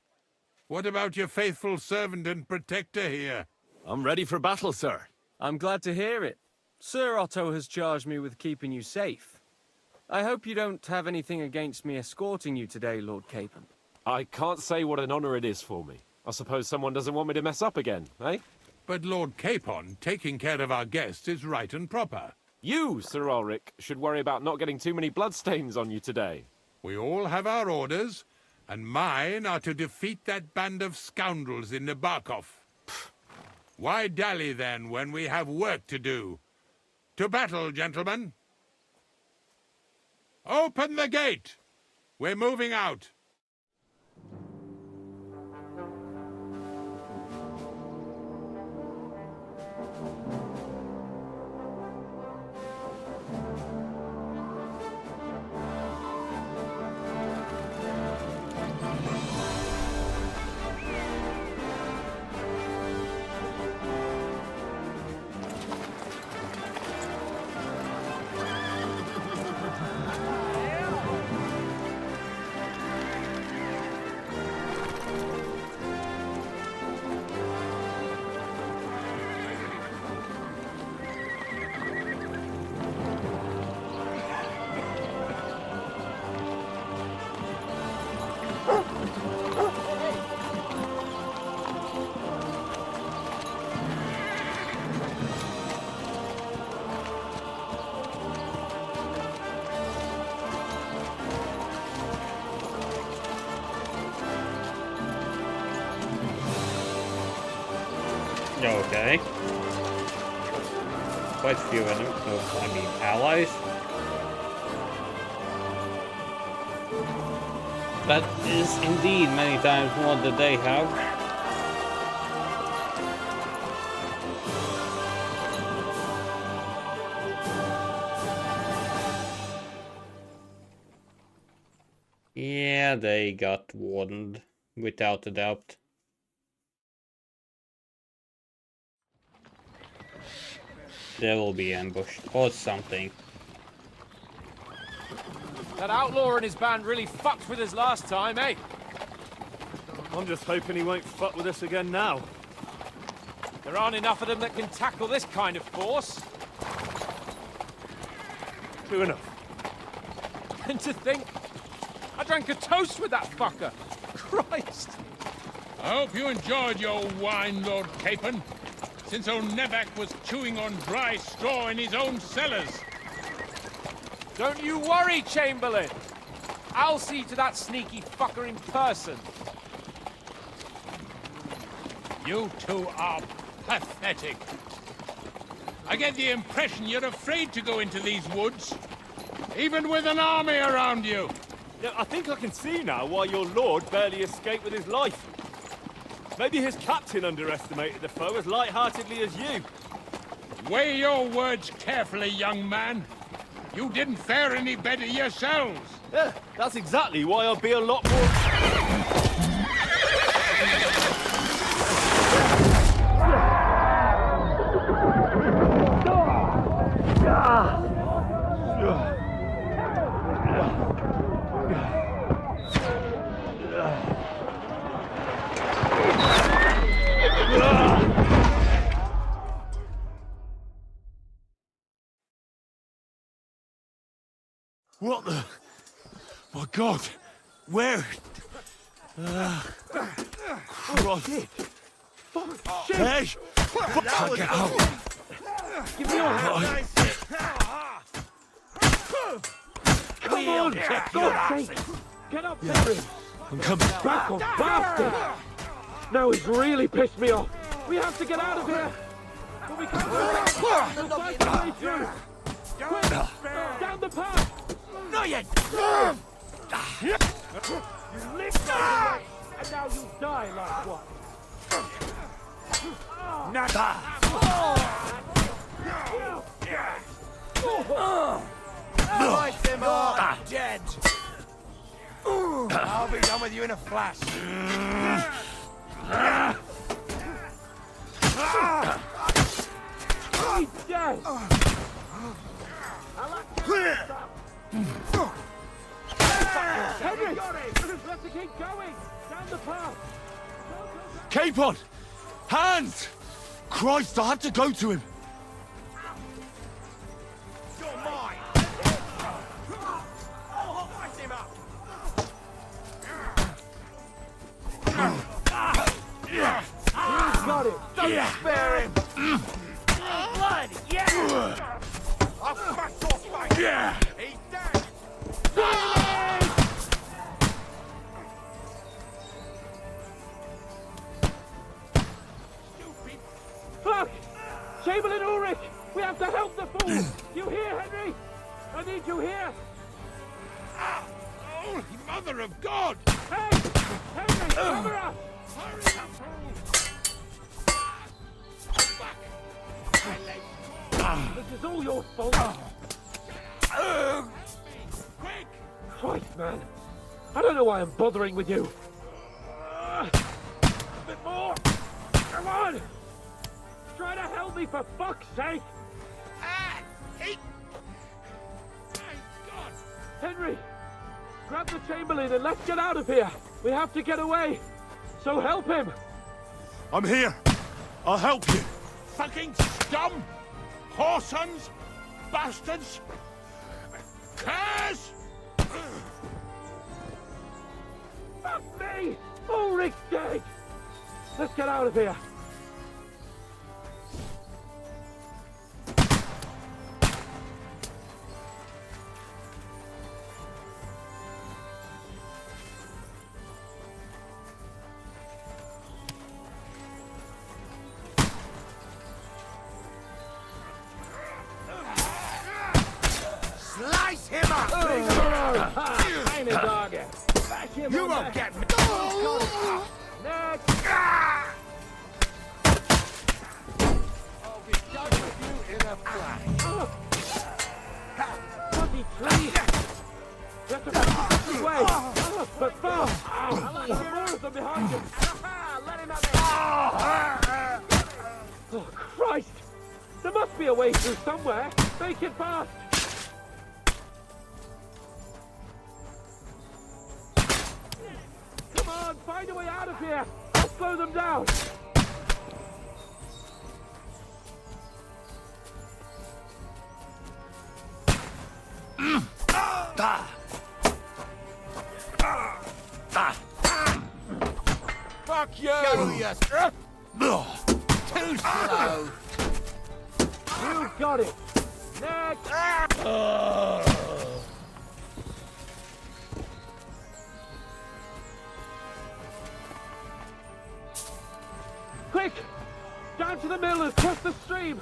What about your faithful servant and protector here? I'm ready for battle, sir. I'm glad to hear it. Sir Otto has charged me with keeping you safe. I hope you don't have anything against me escorting you today, Lord Capon. I can't say what an honor it is for me. I suppose someone doesn't want me to mess up again, eh? But Lord Capon, taking care of our guests is right and proper. You, Sir Ulrich, should worry about not getting too many bloodstains on you today. We all have our orders, and mine are to defeat that band of scoundrels in Nebakov. Why dally, then, when we have work to do? To battle, gentlemen! Open the gate! We're moving out. Okay. Quite a few enemies, allies. That is indeed many times more than they have. Yeah, they got warned, without a doubt. They will be ambushed, or something. That outlaw and his band really fucked with us last time, eh? I'm just hoping he won't fuck with us again now. There aren't enough of them that can tackle this kind of force. True enough. And to think, I drank a toast with that fucker. Christ. I hope you enjoyed your wine, Lord Capon, since old Nevak was chewing on dry straw in his own cellars. Don't you worry, Chamberlain. I'll see to that sneaky fucker in person. You two are Pathetic. I get the impression you're afraid to go into these woods, even with an army around you. Yeah, I think I can see now why your lord barely escaped with his life. Maybe his captain underestimated the foe as light-heartedly as you. Weigh your words carefully, young man. You didn't fare any better yourselves. Yeah, that's exactly why I'll be a lot more... What the? My God! Where? Christ! Hey! Can't get out! Give me your hand! Come on! God's sake! Get up, Henry! I'm coming. Back off, bastard! Now he's really pissed me off. We have to get out of here. But we can't we'll fight our way through. Quick! Down the path! No, you... You lived like one, and now you die like one. Fight him off, dead. I'll be done with you in a flash. He's dead. Henry! Let's keep going! Down the path! Capon! Hands! Christ, I had to go to him! You're mine! Fight him up! He's got it! Don't spare him! Blood! Yeah! I'll smash your face! Yeah! He's dead! Fuck! Chamberlain Ulrich! We have to help the fool! You hear, Henry? I need you here! Oh, Mother of God! Hey! Henry, cover us! Hurry up, fool! Back! My legs! This is all your fault! Quick! Christ, man! I don't know why I'm bothering with you! A bit more! Come on! Try to help me, for fuck's sake! My God! Henry! Grab the Chamberlain and let's get out of here! We have to get away! So help him! I'm here! I'll help you! Fucking scum! Whoresons! Bastards! Curs! Fuck me! Ulrich's dead! Let's get out of here! Slice him up! You won't get me! Next! I'll be done with you in a flash! Bloody tree! You have to find this way! But fast! There are more of them behind you! Let him have it! Oh, Christ! There must be a way through somewhere! Make it fast! Come on, find a way out of here! I'll slow them down! Fuck you! Too slow! You got it! Next! Quick! Down to the mill and across the stream!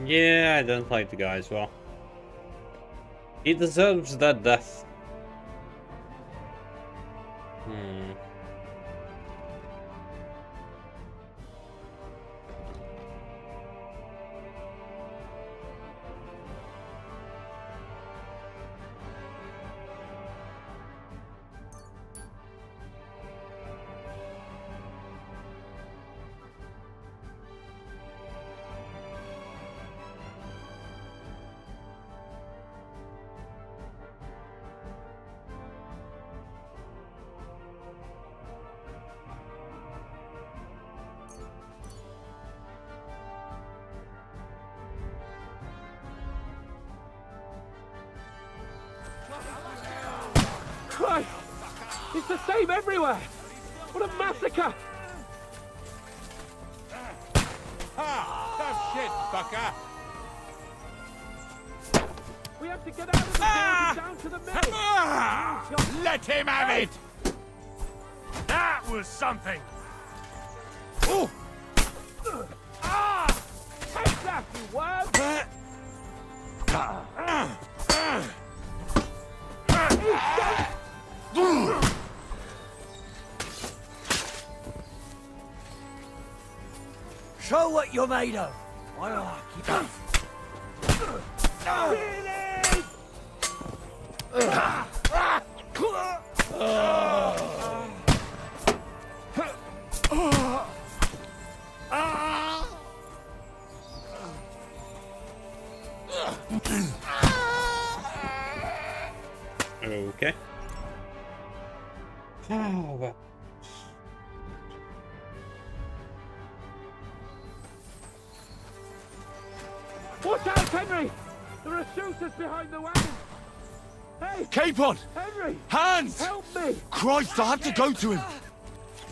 Yeah, I don't like the guy as well. He deserves that death. Christ! It's the same everywhere! What a massacre! Tough shit, fucker! We have to get out of the village down to the mill! Let him have it! That was something! Oh! Take that, you worm! Show what you're made of. I'll keep up. Okay. Oh, well. Watch out, Henry! There are shooters behind the wagon! Hey! Capon! Henry! Hands! Help me! Christ, I have to go to him!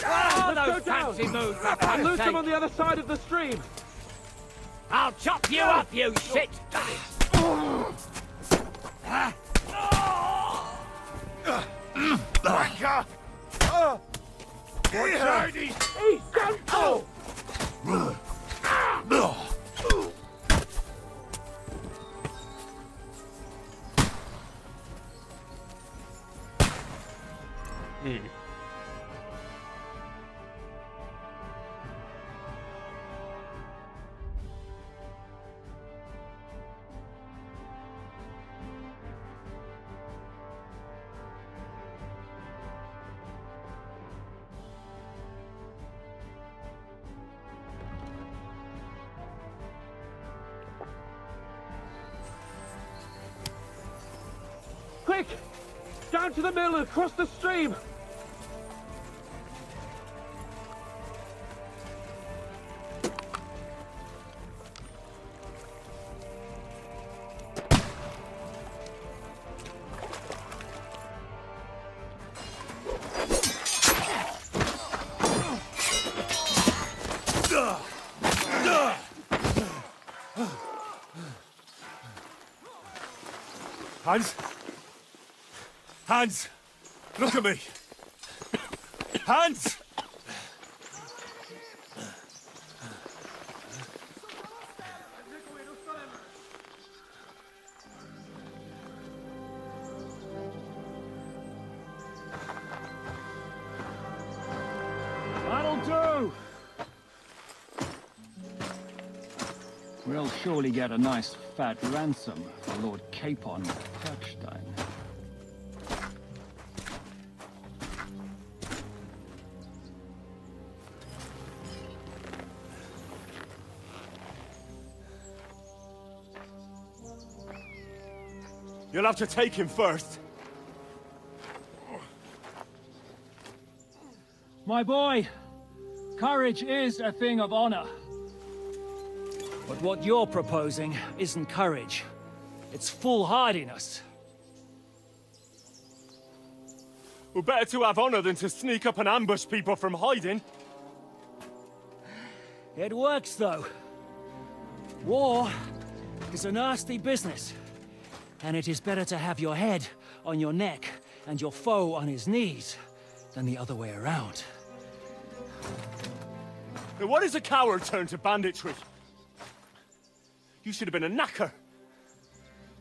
Let's go down! And loose them on the other side of the stream! I'll chop you up, you shit! Wanker! He's done for! Quick! Down to the mill and across the stream! Hans? Hans! Look at me! Hans! That'll do! We'll surely get a nice fat ransom for Lord Capon Kirkstein. You'll have to take him first. My boy, courage is a thing of honor. But what you're proposing isn't courage. It's foolhardiness. We're better to have honor than to sneak up and ambush people from hiding. It works, though. War is a nasty business. And it is better to have your head on your neck and your foe on his knees than the other way around. Now what is a coward turned to banditry? You should have been a knacker.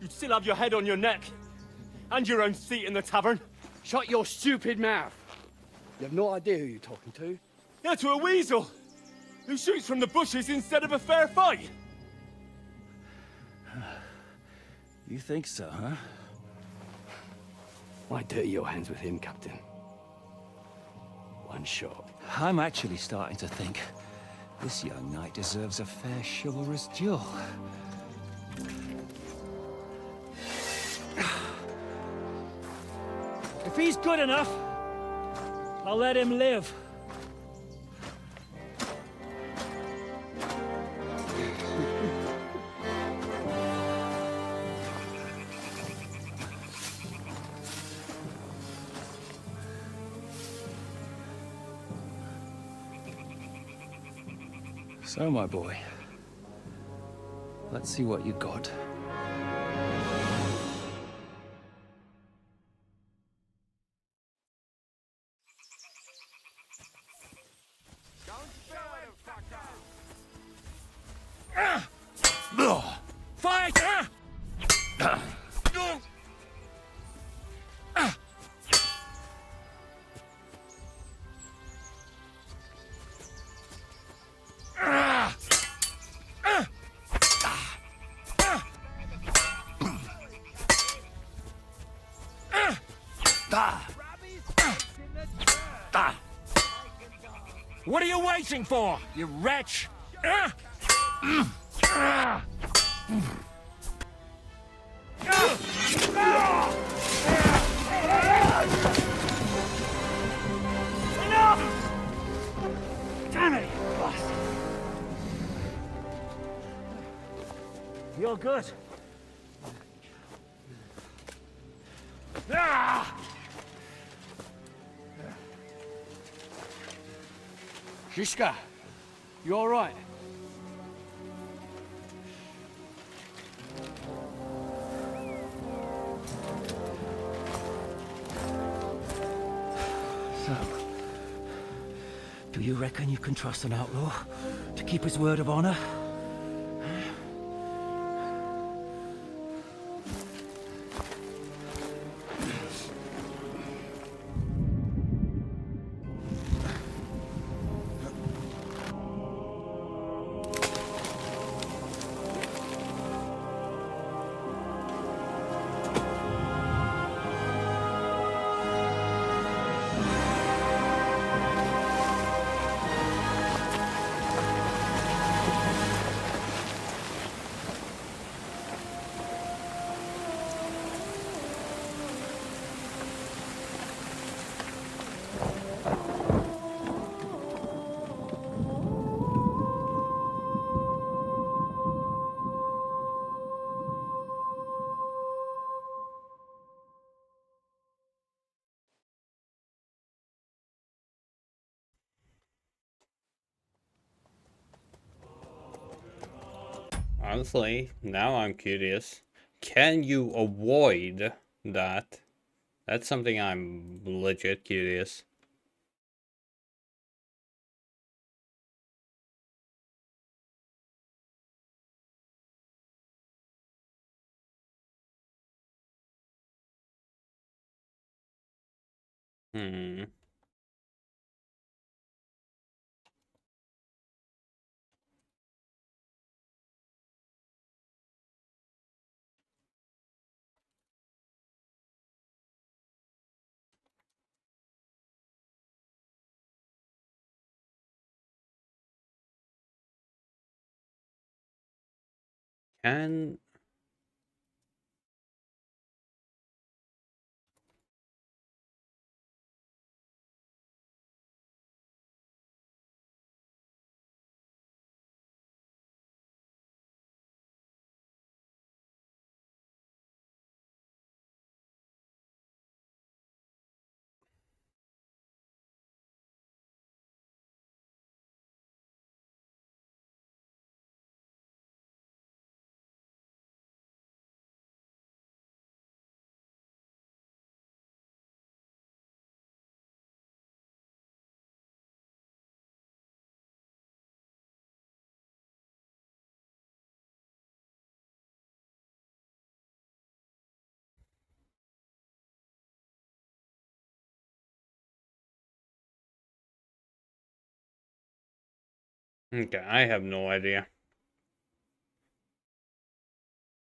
You'd still have your head on your neck. And your own seat in the tavern. Shut your stupid mouth. You have no idea who you're talking to. Yeah, to a weasel. Who shoots from the bushes instead of a fair fight. You think so, huh? Why dirty your hands with him, Captain? One shot. I'm actually starting to think this young knight deserves a fair chivalrous duel. If he's good enough, I'll let him live. So, my boy, let's see what you got. Fight! What are you waiting for, you wretch? Enough! Damn it, bastard! You're good. Shishka, you all right? So, do you reckon you can trust an outlaw to keep his word of honor? Honestly, now I'm curious. Can you avoid that? That's something I'm legit curious. Hmm. Can... Okay, I have no idea.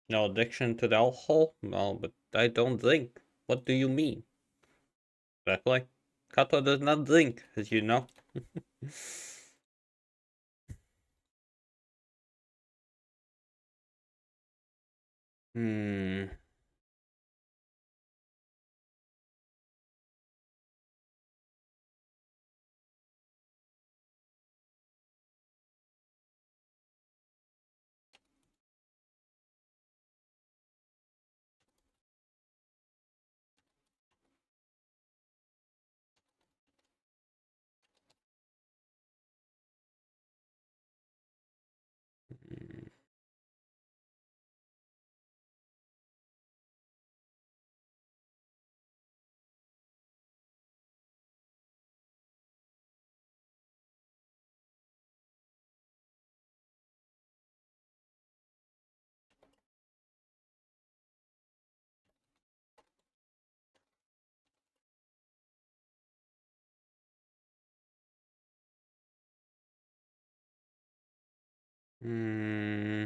No addiction to the alcohol? No, but I don't drink. What do you mean? Exactly. Kato does not drink, as you know. Hmm. Hmm.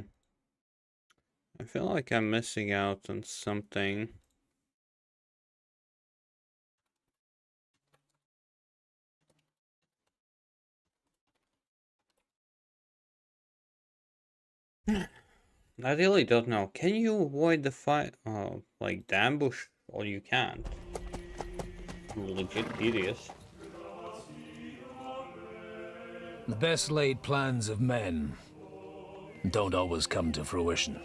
I feel like I'm missing out on something. I really don't know. Can you avoid the fight? Like the ambush, or you can't? I'm legit curious. The best laid plans of men don't always come to fruition.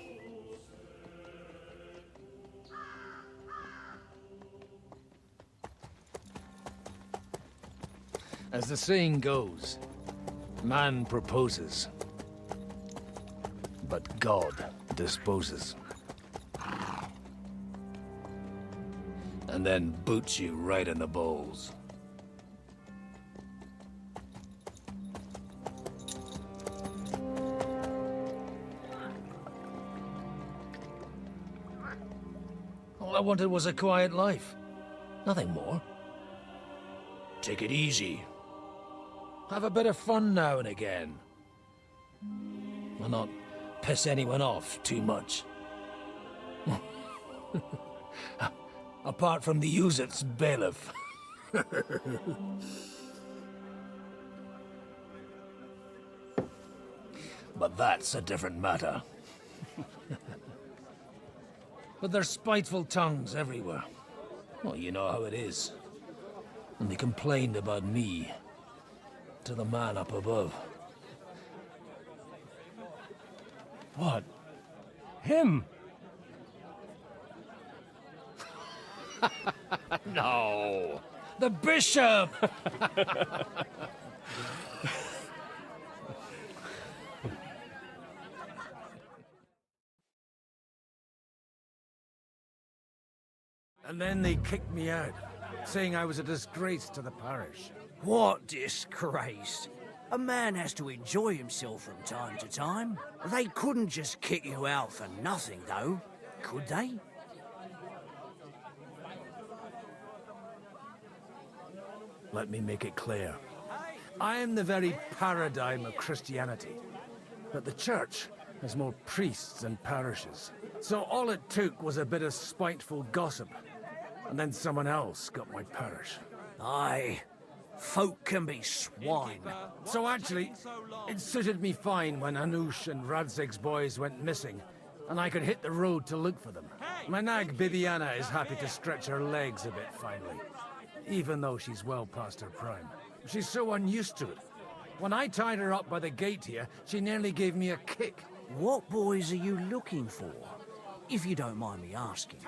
As the saying goes, man proposes, but God disposes. And then boots you right in the balls. All I wanted was a quiet life. Nothing more. Take it easy. Have a bit of fun now and again. Will not piss anyone off too much. Apart from the use-it's bailiff. But that's a different matter. But there's spiteful tongues everywhere. Well, you know how it is. And they complained about me to the man up above. What? Him? No. The bishop! And then they kicked me out, saying I was a disgrace to the parish. What disgrace? A man has to enjoy himself from time to time. They couldn't just kick you out for nothing, though, could they? Let me make it clear. I am the very paradigm of Christianity. But the church has more priests than parishes. So all it took was a bit of spiteful gossip. And then someone else got my parish. Aye. Folk can be swine. So actually, it suited me fine when Anush and Radzig's boys went missing, and I could hit the road to look for them. My nag Bibiana is happy to stretch her legs a bit finally, even though she's well past her prime. She's so unused to it. When I tied her up by the gate here, she nearly gave me a kick. What boys are you looking for? If you don't mind me asking.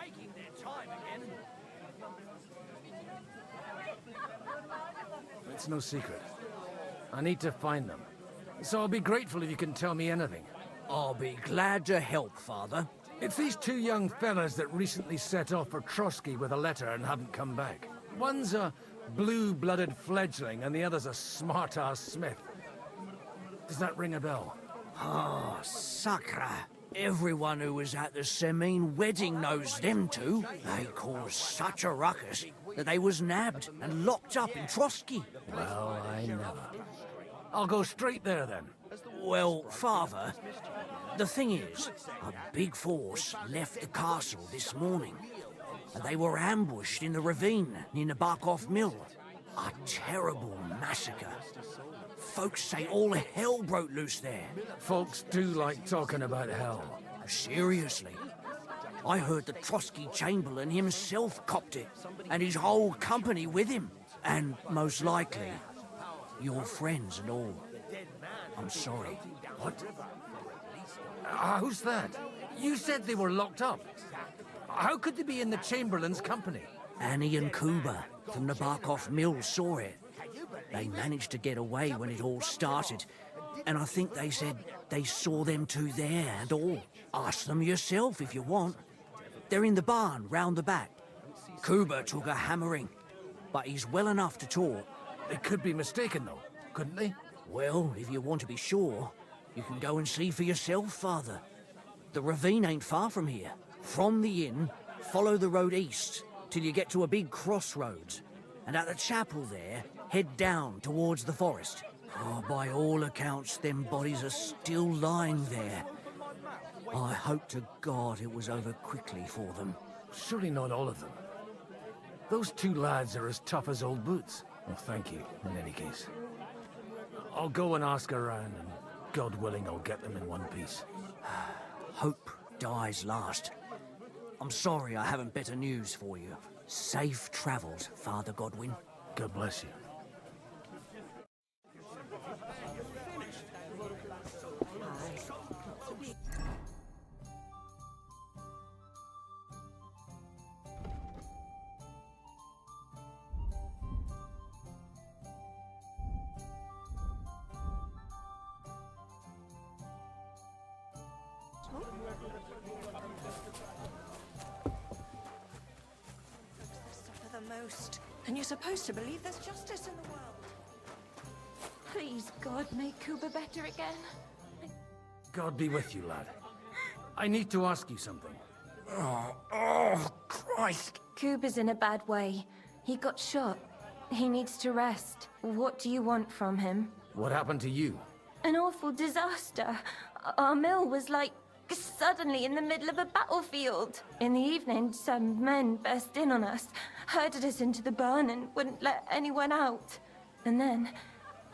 It's no secret. I need to find them. So I'll be grateful if you can tell me anything. I'll be glad to help, Father. It's these two young fellas that recently set off for Trotsky with a letter and haven't come back. One's a blue-blooded fledgling and the other's a smart-ass smith. Does that ring a bell? Ah, Sakra. Everyone who was at the Semine wedding knows them two. They caused such a ruckus that they was nabbed and locked up in Trotsky. Well, I never. I'll go straight there then. Well, Father, the thing is, a big force left the castle this morning, and they were ambushed in the ravine near the Barkoff Mill. A terrible massacre. Folks say all hell broke loose there. Folks do like talking about hell. Seriously. I heard the Trotsky Chamberlain himself copped it, and his whole company with him. And most likely, your friends and all. I'm sorry. What? Who's that? You said they were locked up. How could they be in the Chamberlain's company? Annie and Kuba from the Barkoff Mill saw it. They managed to get away when it all started, and I think they said they saw them two there and all. Ask them yourself if you want. They're in the barn round the back. Kuba took a hammering, but he's well enough to talk. They could be mistaken though, couldn't they? Well, if you want to be sure, you can go and see for yourself, Father. The ravine ain't far from here. From the inn, follow the road east till you get to a big crossroads. And at the chapel there, head down towards the forest. Oh, by all accounts, them bodies are still lying there. I hope to God it was over quickly for them. Surely not all of them. Those two lads are as tough as old boots. Well, thank you, in any case. I'll go and ask around, and God willing, I'll get them in one piece. Hope dies last. I'm sorry I haven't better news for you. Safe travels, Father Godwin. God bless you. Suffer the most, and you're supposed to believe there's justice in the world. Please, God, make Kuba better again. God be with you, lad. I need to ask you something. Oh, Christ! Kuba's in a bad way. He got shot. He needs to rest. What do you want from him? What happened to you? An awful disaster. Our mill was like suddenly in the middle of a battlefield. In the evening, some men burst in on us, herded us into the barn and wouldn't let anyone out. And then,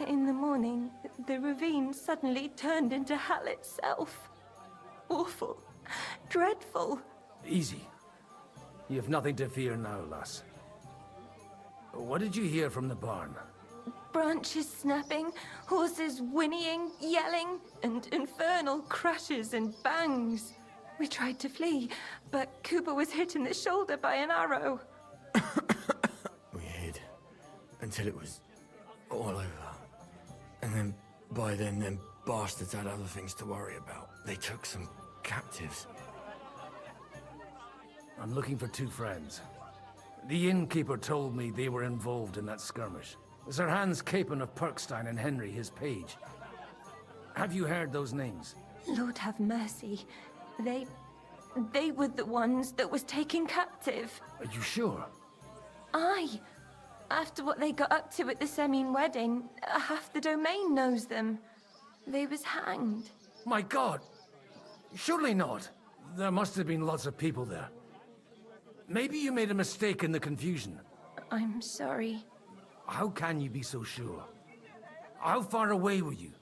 in the morning, the ravine suddenly turned into hell itself. Awful. Dreadful. Easy. You have nothing to fear now, lass. What did you hear from the barn? Branches snapping, horses whinnying, yelling, and infernal crashes and bangs. We tried to flee, but Kuba was hit in the shoulder by an arrow. We hid until it was all over. And then, by then, them bastards had other things to worry about. They took some captives. I'm looking for two friends. The innkeeper told me they were involved in that skirmish. Sir Hans Capon of Perkstein and Henry, his page. Have you heard those names? Lord have mercy. They were the ones that was taken captive. Are you sure? Aye. After what they got up to at the Semine wedding, half the domain knows them. They was hanged. My God! Surely not. There must have been lots of people there. Maybe you made a mistake in the confusion. I'm sorry. How can you be so sure? How far away were you?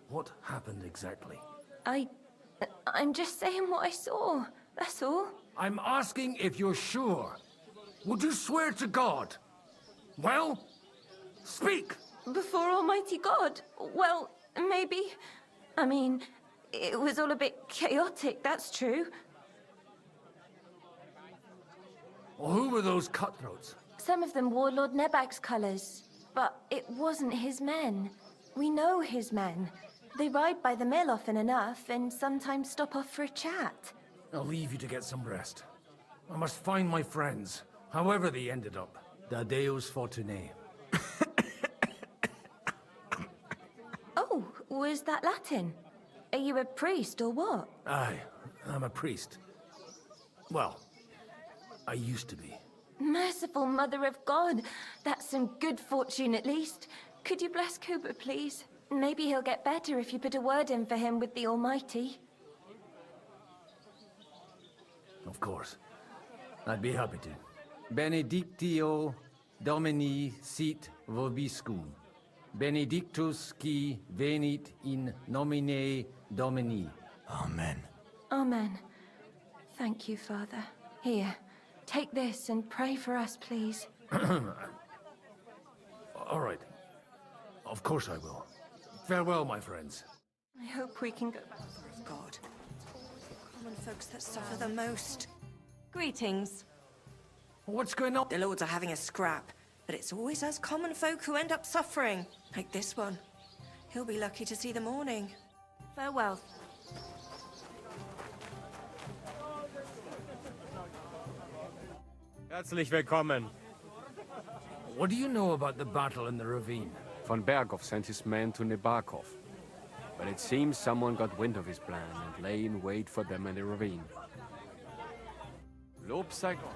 What happened exactly? I'm just saying what I saw. That's all. I'm asking if you're sure. Would you swear to God? Well, speak! Before Almighty God? Well, maybe. I mean, it was all a bit chaotic, that's true. Well, who were those cutthroats? Some of them wore Lord Nebag's colours, but it wasn't his men. We know his men. They ride by the mill often enough, and sometimes stop off for a chat. I'll leave you to get some rest. I must find my friends, however they ended up. Da Deus Fortunae. Oh, was that Latin? Are you a priest or what? Aye, I'm a priest. Well, I used to be. Merciful Mother of God, that's some good fortune at least. Could you bless Cooper, please? Maybe he'll get better if you put a word in for him with the Almighty. Of course. I'd be happy to. Benedictio Domini sit vobiscum. Benedictus qui venit in nomine Domini. Amen. Amen. Thank you, Father. Here, take this and pray for us, please. All right. Of course I will. Farewell, my friends. I hope we can go back. God. Common folks that suffer the most. Greetings. What's going on? The lords are having a scrap, but it's always us common folk who end up suffering. Like this one. He'll be lucky to see the morning. Farewell. Herzlich willkommen. What do you know about the battle in the ravine? Von Berghoff sent his men to Nebakov. But it seems someone got wind of his plan and lay in wait for them in the ravine. Lob sei Gott.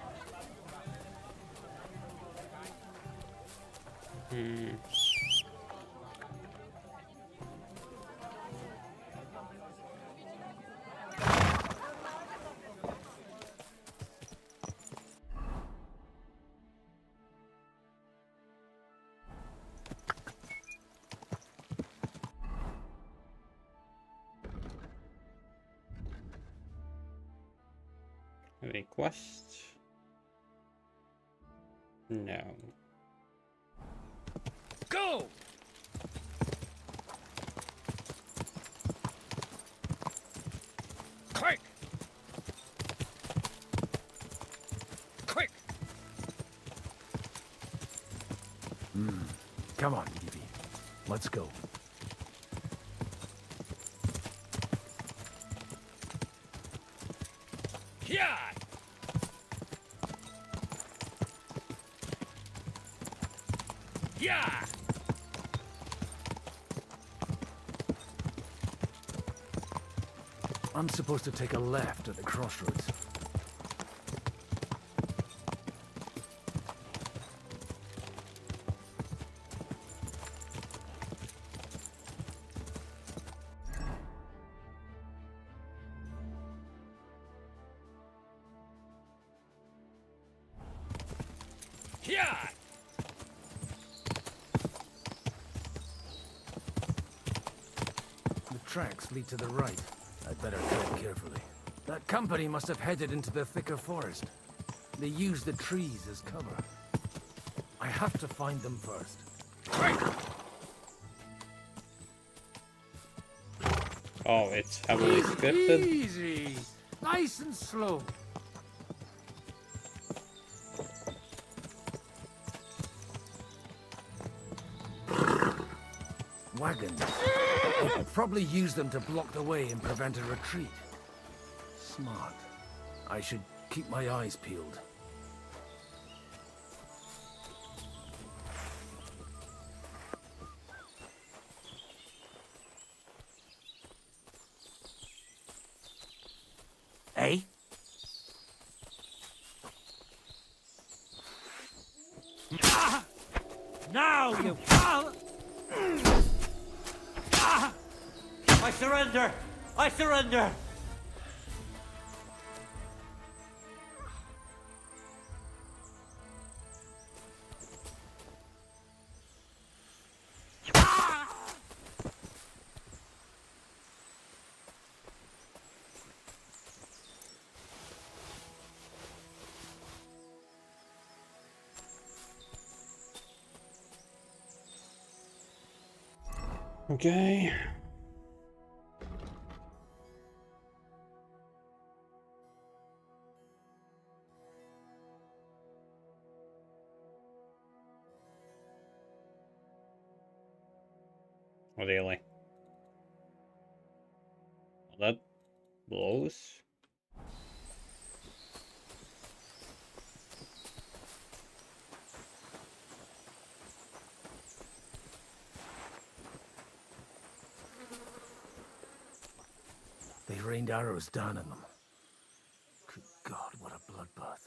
Any quests? No. Go! Quick! Quick! Come on, Evie. Let's go. Yeah! Yeah! I'm supposed to take a left at the crossroads. Yeah! The tracks lead to the right. I'd better tread carefully. That company must have headed into the thicker forest. They use the trees as cover. I have to find them first. Oh, it's heavily scripted. Easy! Nice and slow. Wagons. I could probably use them to block the way and prevent a retreat. Smart. I should keep my eyes peeled. Eh? Ah! Now, you foul! Ah! I surrender! I surrender! Okay. Really? That blows? They rained arrows down on them. Good God, what a bloodbath.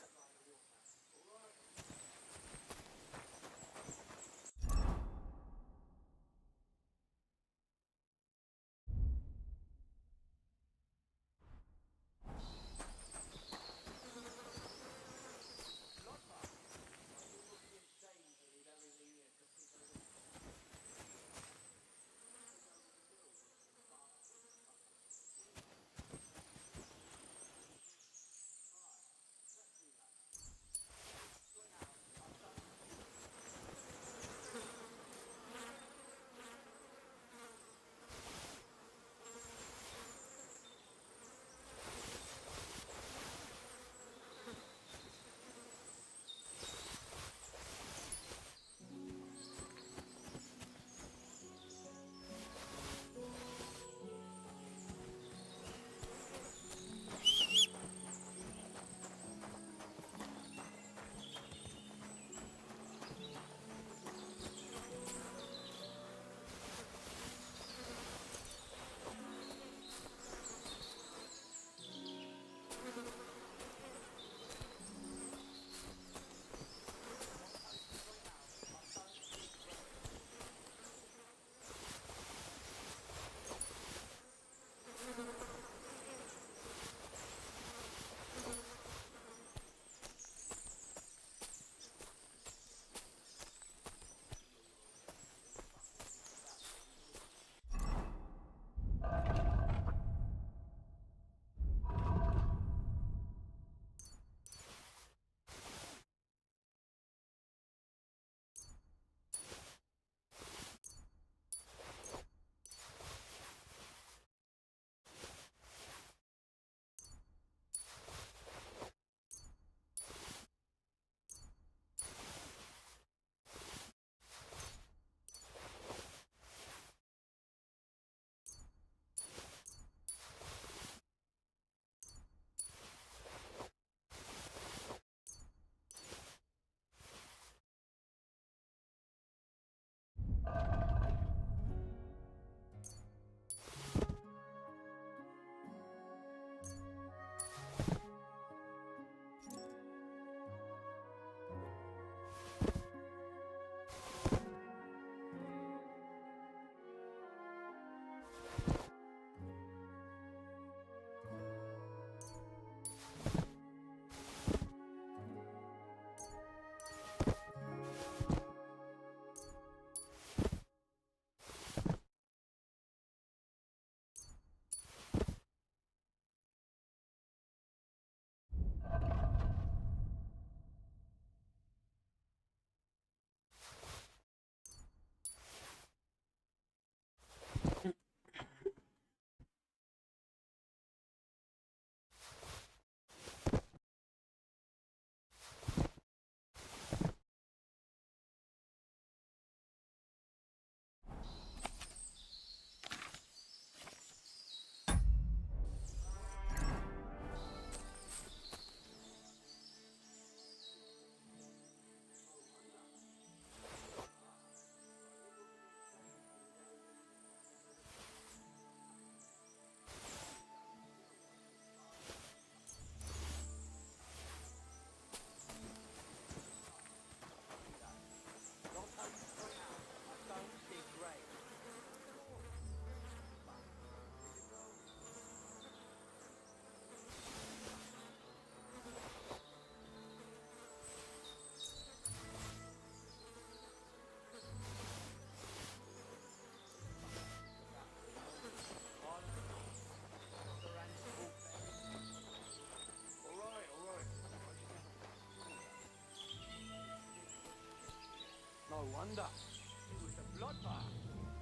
wonder. It was a bloodbath.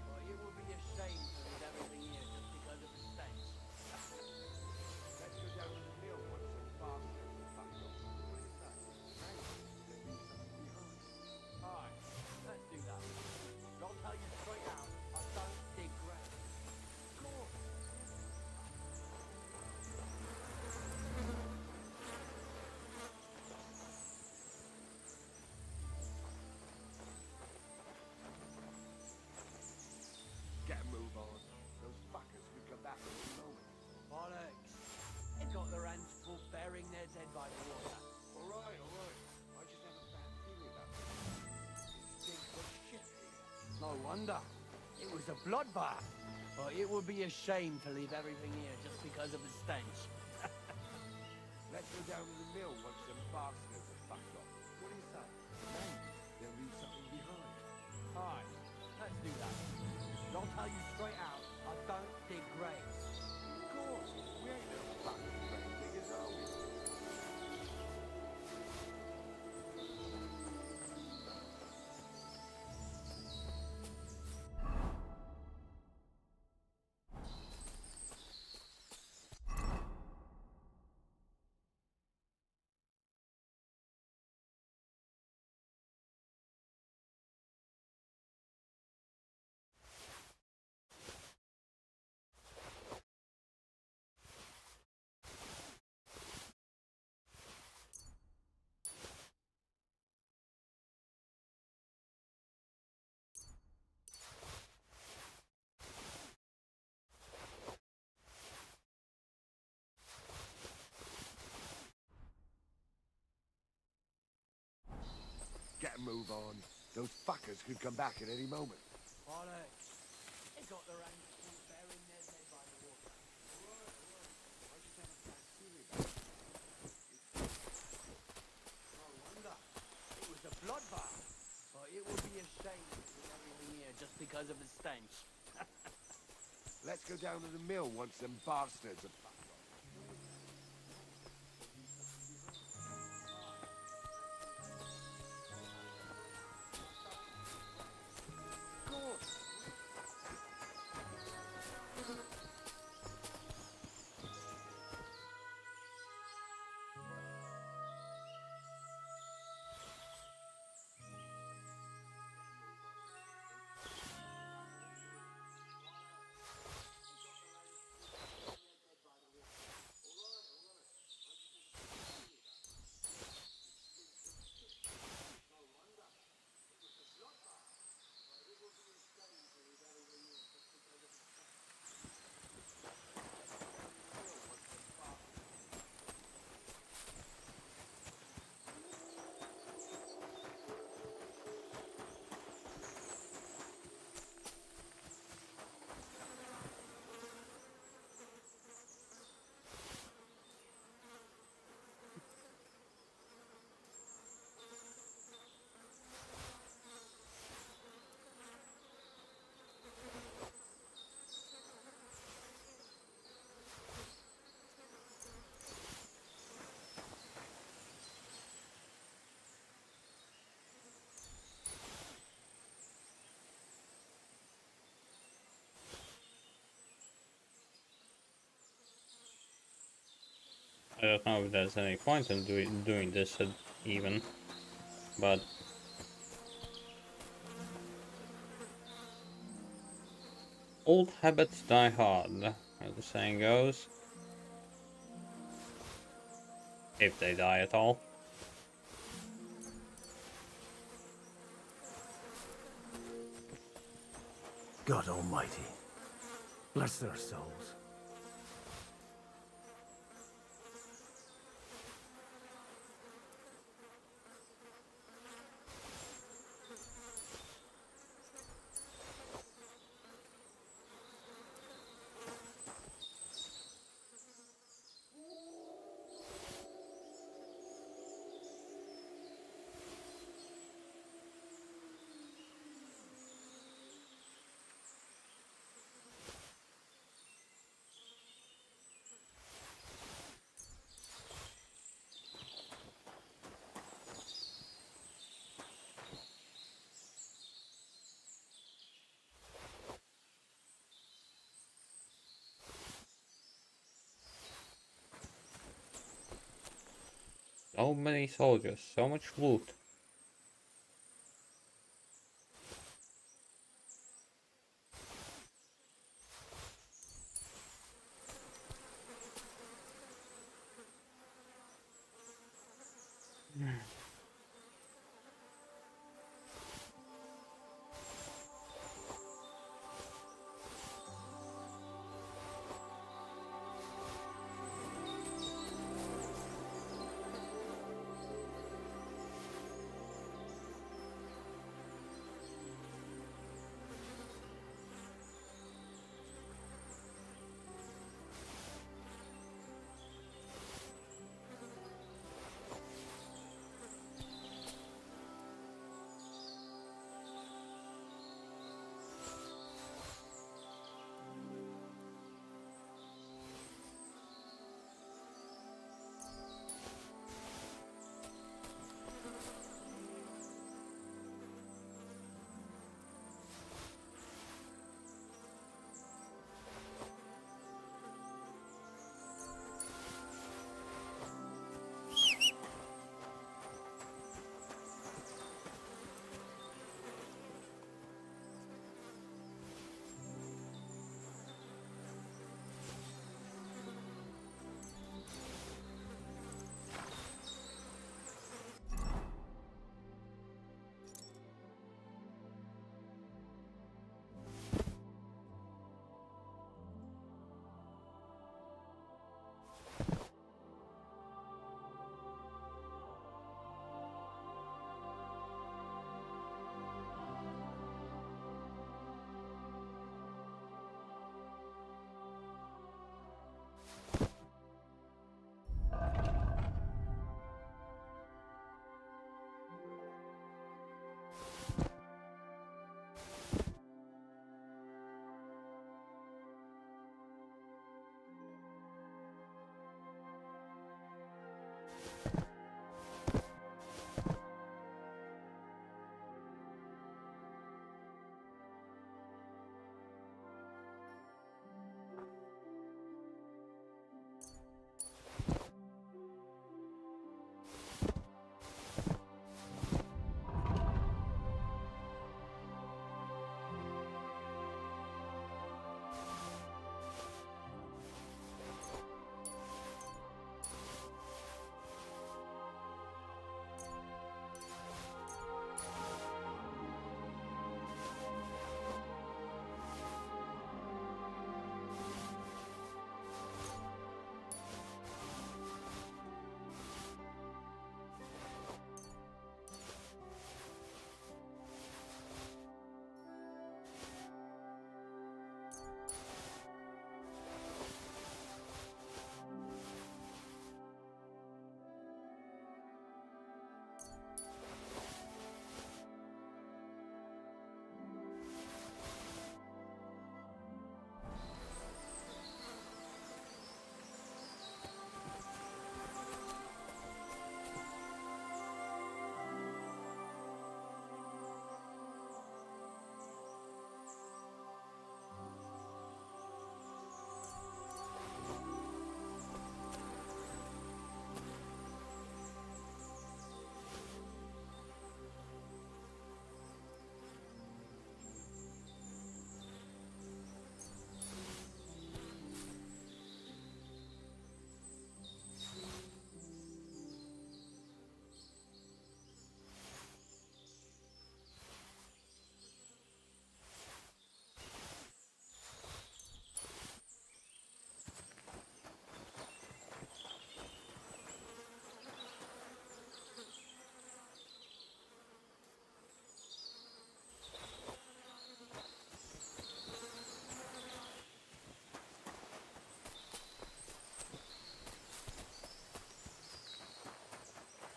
But it will be a shame to leave everything here just because of the stench. Let's go down to the mill once some bastards are packed up. What do you say? Hey, there be something behind. Aye, let's do that. But I'll tell you straight out, I don't dig graves. Go on. Get a move on. Those fuckers could come back in a moment. Bollocks. They've got their hands full burying their dead by the water. All right, all right. I just have a bad feeling about this. It stinks of shit here. No wonder. It was a bloodbath. But it would be a shame to leave everything here just because of the stench. Let's go down to the mill once some bastards are fucked up. What do you say? Hey, there be something behind. Aye, let's do that. But I'll tell you straight out, I don't dig graves. Of course, we ain't no fucking grave diggers, are we? Get a move on. Those fuckers could come back at any moment. Bollocks. They've got their hands full burying their dead by the water. I just have a bad feeling about it. No wonder. It was a bloodbath. But it would be a shame to leave everything here just because of the stench. Let's go down to the mill once some bastards are fucked up. Of course. I don't know if there's any point in doing this even, but old habits die hard, as the saying goes. If they die at all. God Almighty, bless their souls. So many soldiers, so much loot.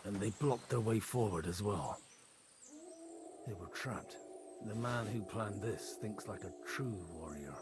And they blocked their way forward as well. They were trapped. The man who planned this thinks like a true warrior.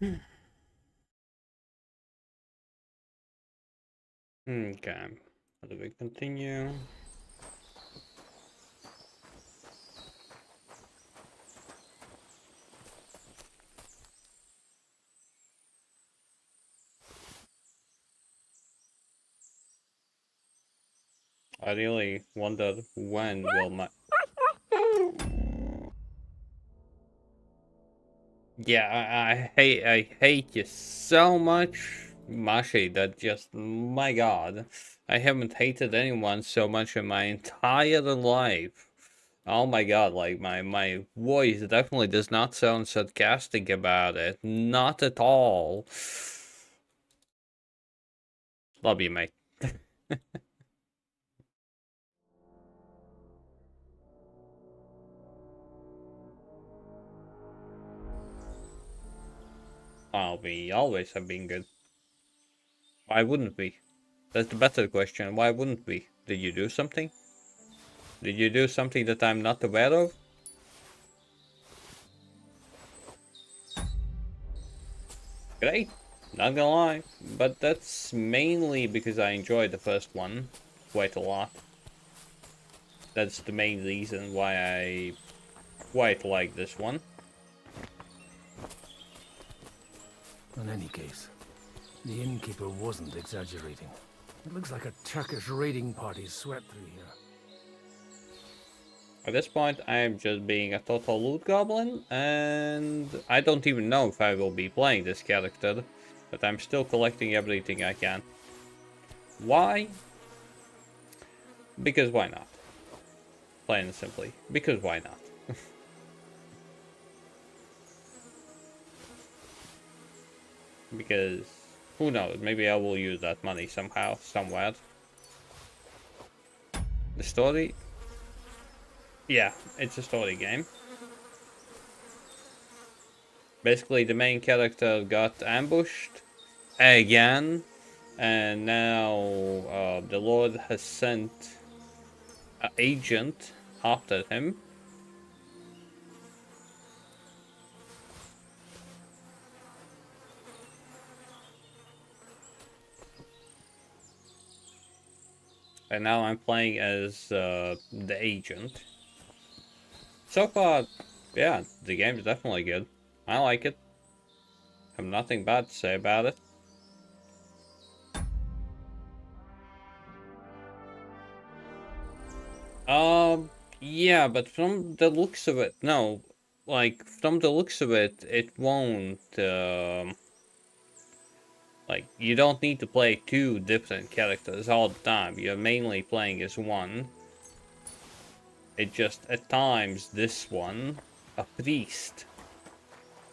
Okay. How do we continue? I really wondered when will my... Yeah, I hate you so much, Mashi, that just, my god. I haven't hated anyone so much in my entire life. Oh my god, like, my voice definitely does not sound sarcastic about it. Not at all. Love you, mate. Oh, we always have been good. Why wouldn't we? That's the better question. Why wouldn't we? Did you do something? Did you do something that I'm not aware of? Great, not gonna lie. But that's mainly because I enjoyed the first one quite a lot. That's the main reason why I quite like this one. In any case, the innkeeper wasn't exaggerating. It looks like a Turkish raiding party swept through here. At this point, I am just being a total loot goblin, and I don't even know if I will be playing this character, but I'm still collecting everything I can. Why? Because why not? Plain and simply, because why not? Because, who knows, maybe I will use that money somehow, somewhere. The story? Yeah, it's a story game. Basically, the main character got ambushed again, and now the Lord has sent an agent after him. And now I'm playing as the agent. So far, yeah, the game is definitely good. I like it. I have nothing bad to say about it. Yeah, but from the looks of it, no. Like, from the looks of it, it won't, like, you don't need to play two different characters all the time. You're mainly playing as one. It just, at times, this one, a priest,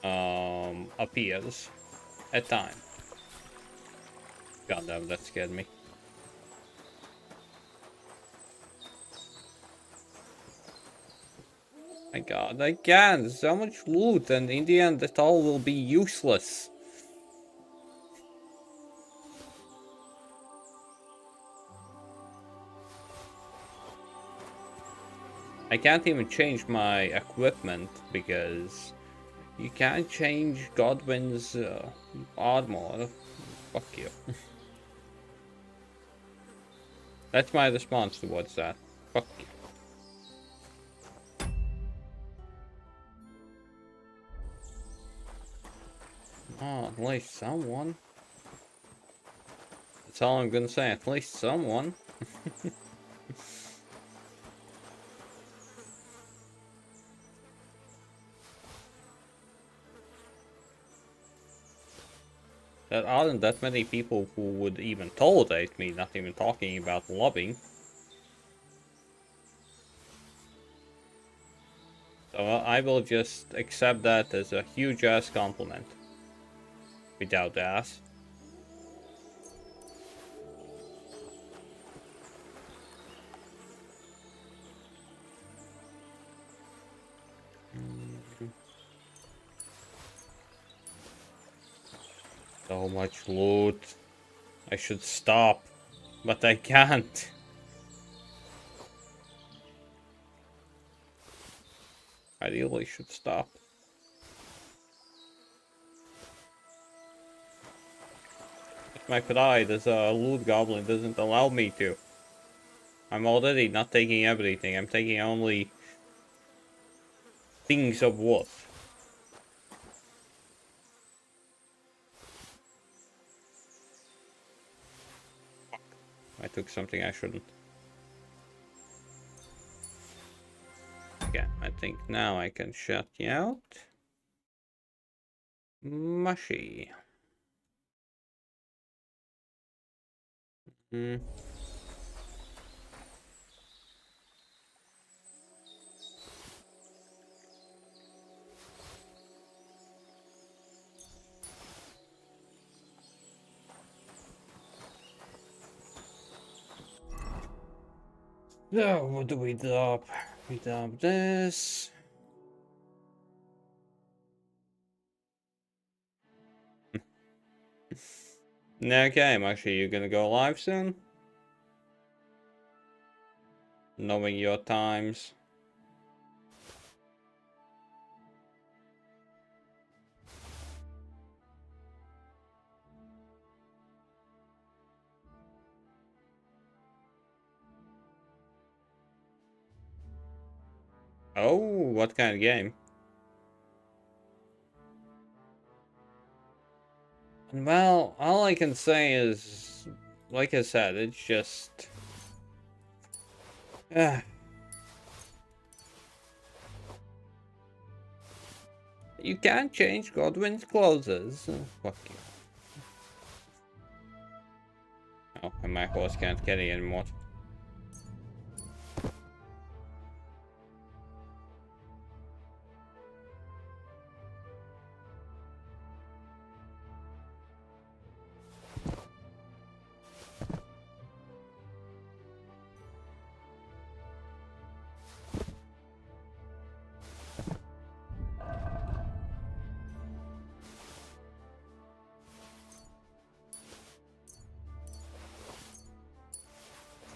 appears. At time. God damn, that scared me. My god, again, so much loot, and in the end, it all will be useless. I can't even change my equipment because you can't change Godwin's armor. Fuck you. That's my response towards that. Fuck you. Oh, at least someone. That's all I'm gonna say, at least someone. There aren't that many people who would even tolerate me, not even talking about loving. So I will just accept that as a huge ass compliment. Without ass. So much loot. I should stop, but I can't. I really should stop. my pride as a loot goblin doesn't allow me to. I'm already not taking everything. I'm taking only things of worth. Fuck. I took something I shouldn't. Okay, I think now I can shut you out. Mushy. Hmm. So, what do we drop? We drop this. Okay, actually, you're gonna go live soon? Knowing your times. Oh, what kind of game? Well, all I can say is, like I said, it's just... You can't change Godwin's clothes. Fuck you. Oh, and my horse can't carry anymore.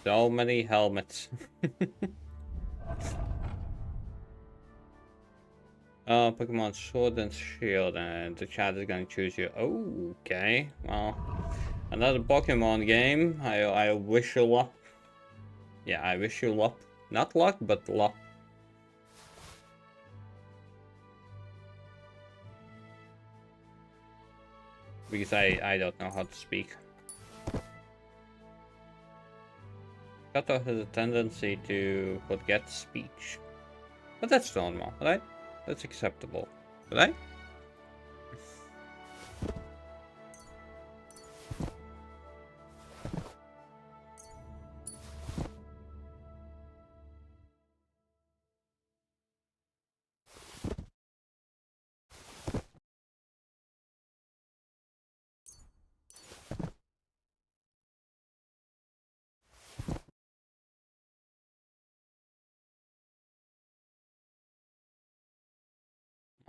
So many helmets. Pokemon Sword and Shield, and the chat is gonna choose you. Oh, okay. Well, another Pokemon game. I wish you luck. Yeah, I wish you luck. Not luck, but luck. Because I don't know how to speak. Kato has a tendency to forget speech. But that's normal, right? That's acceptable, right?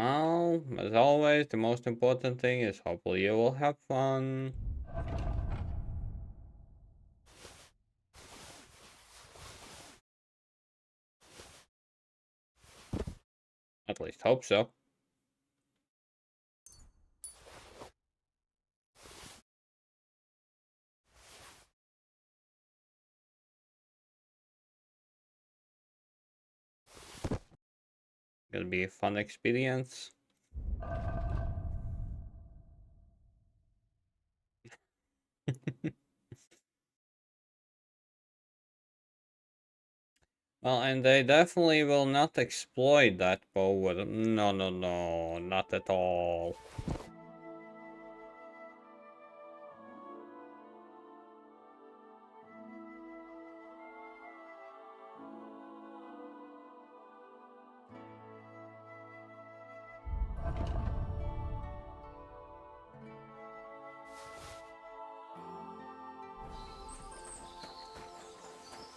Well, as always, the most important thing is hopefully you will have fun. At least hope so. Gonna be a fun experience. Well, and they definitely will not exploit that power. No, no, no, not at all.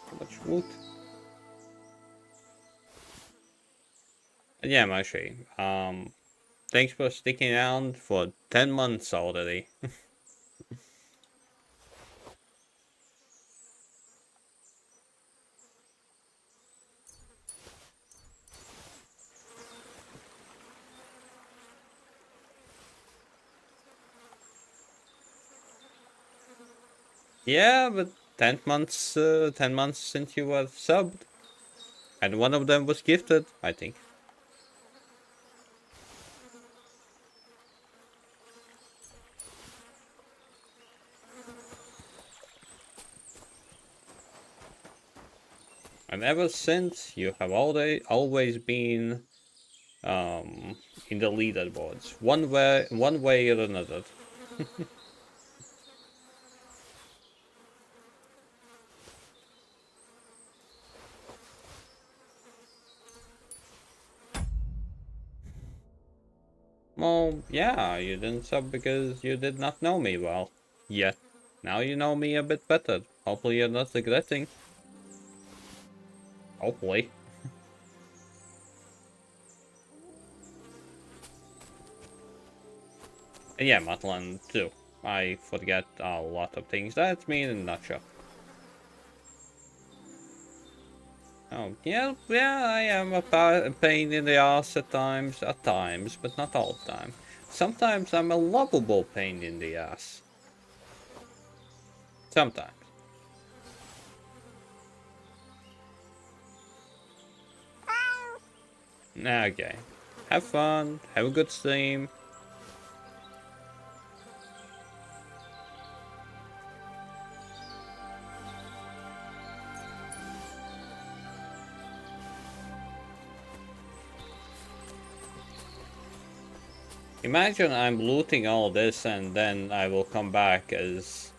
Too much wood. Yeah, Mashi. Thanks for sticking around for 10 months already. Yeah, but 10 months, 10 months since you were subbed. And one of them was gifted, I think. And ever since, you have always been in the leaderboards, one way or another. Well, yeah, you didn't sub because you did not know me well yet. Now you know me a bit better. Hopefully you're not regretting. Hopefully. And yeah, Matlan too. I forget a lot of things. That's me in a nutshell. Oh, yeah, I am a pain in the ass at times, but not all the time. Sometimes I'm a lovable pain in the ass. Sometimes. Okay. Have fun, have a good stream. Imagine I'm looting all this and then I will come back as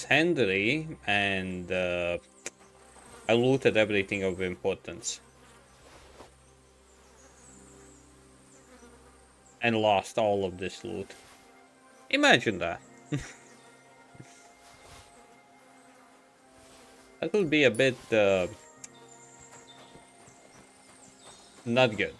Henry and I looted everything of importance. And lost all of this loot. Imagine that. That would be a bit not good.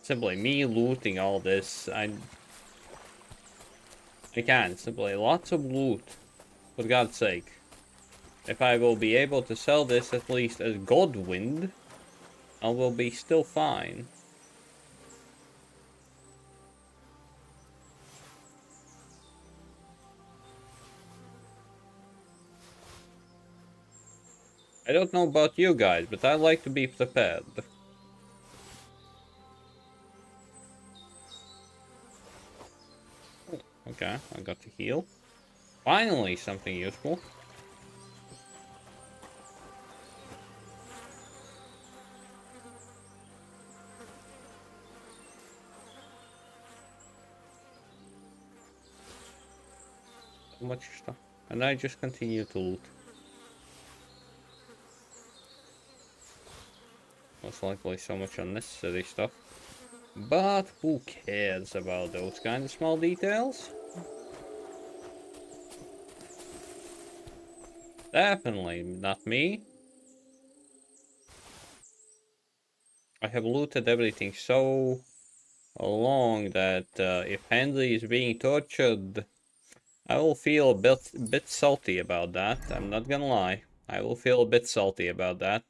Simply me looting all this, I can't. Simply lots of loot, for God's sake. If I will be able to sell this at least as Godwind, I will be still fine. I don't know about you guys, but I like to be prepared. Okay, I got to heal. Finally, something useful. So much stuff. And I just continue to loot. Most likely so much unnecessary stuff. But who cares about those kind of small details? Definitely not me. I have looted everything so long that if Henry is being tortured, I will feel a bit salty about that. I'm not gonna lie. I will feel a bit salty about that.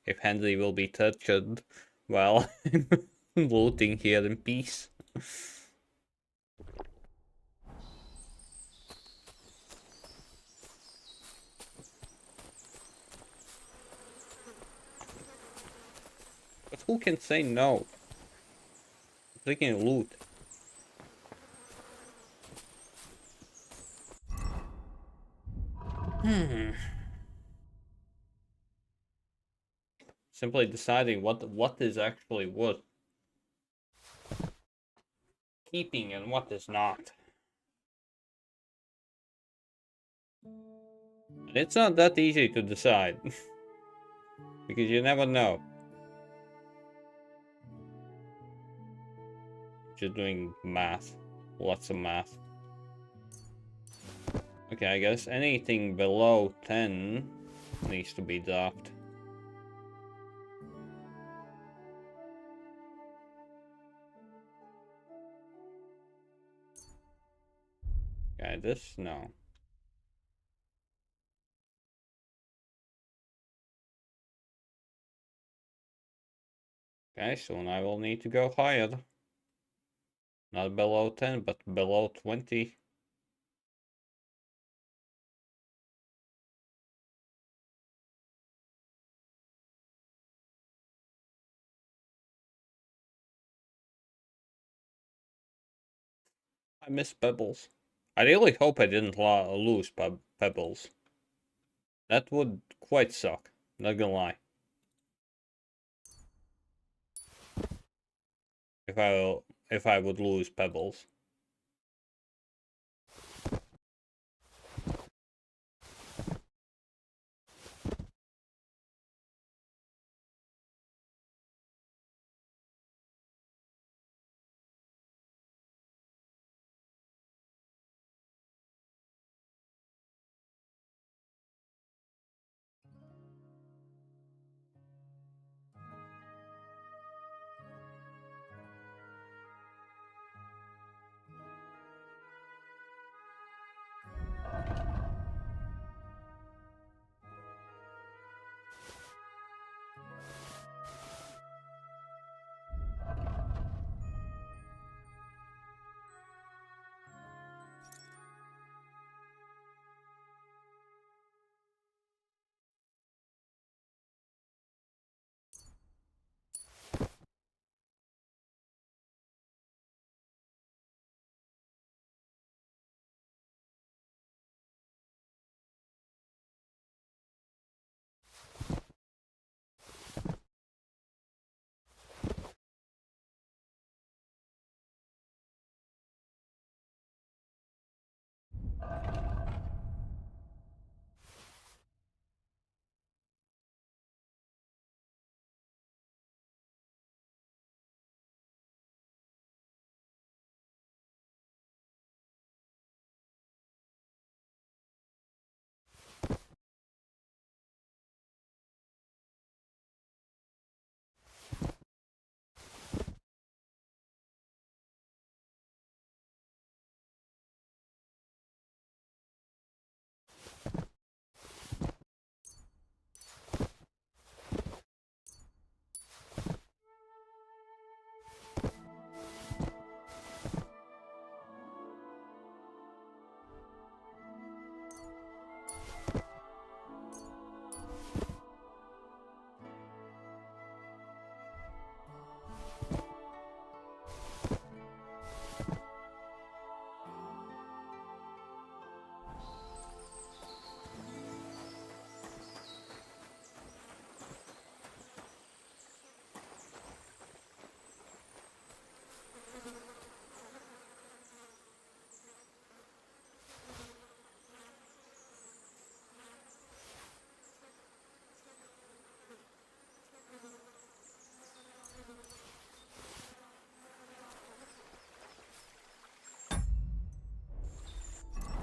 If Henry will be tortured while I'm looting here in peace. But who can say no? Freaking loot. Simply deciding what is actually worth keeping and what is not. It's not that easy to decide. Because you never know. Just doing math. Lots of math. Okay, I guess anything below 10 needs to be docked. Okay, this, no. Okay, soon I will need to go higher. Not below 10, but below 20. I miss pebbles. I really hope I didn't lose pebbles. That would quite suck, not gonna lie. If I would lose pebbles.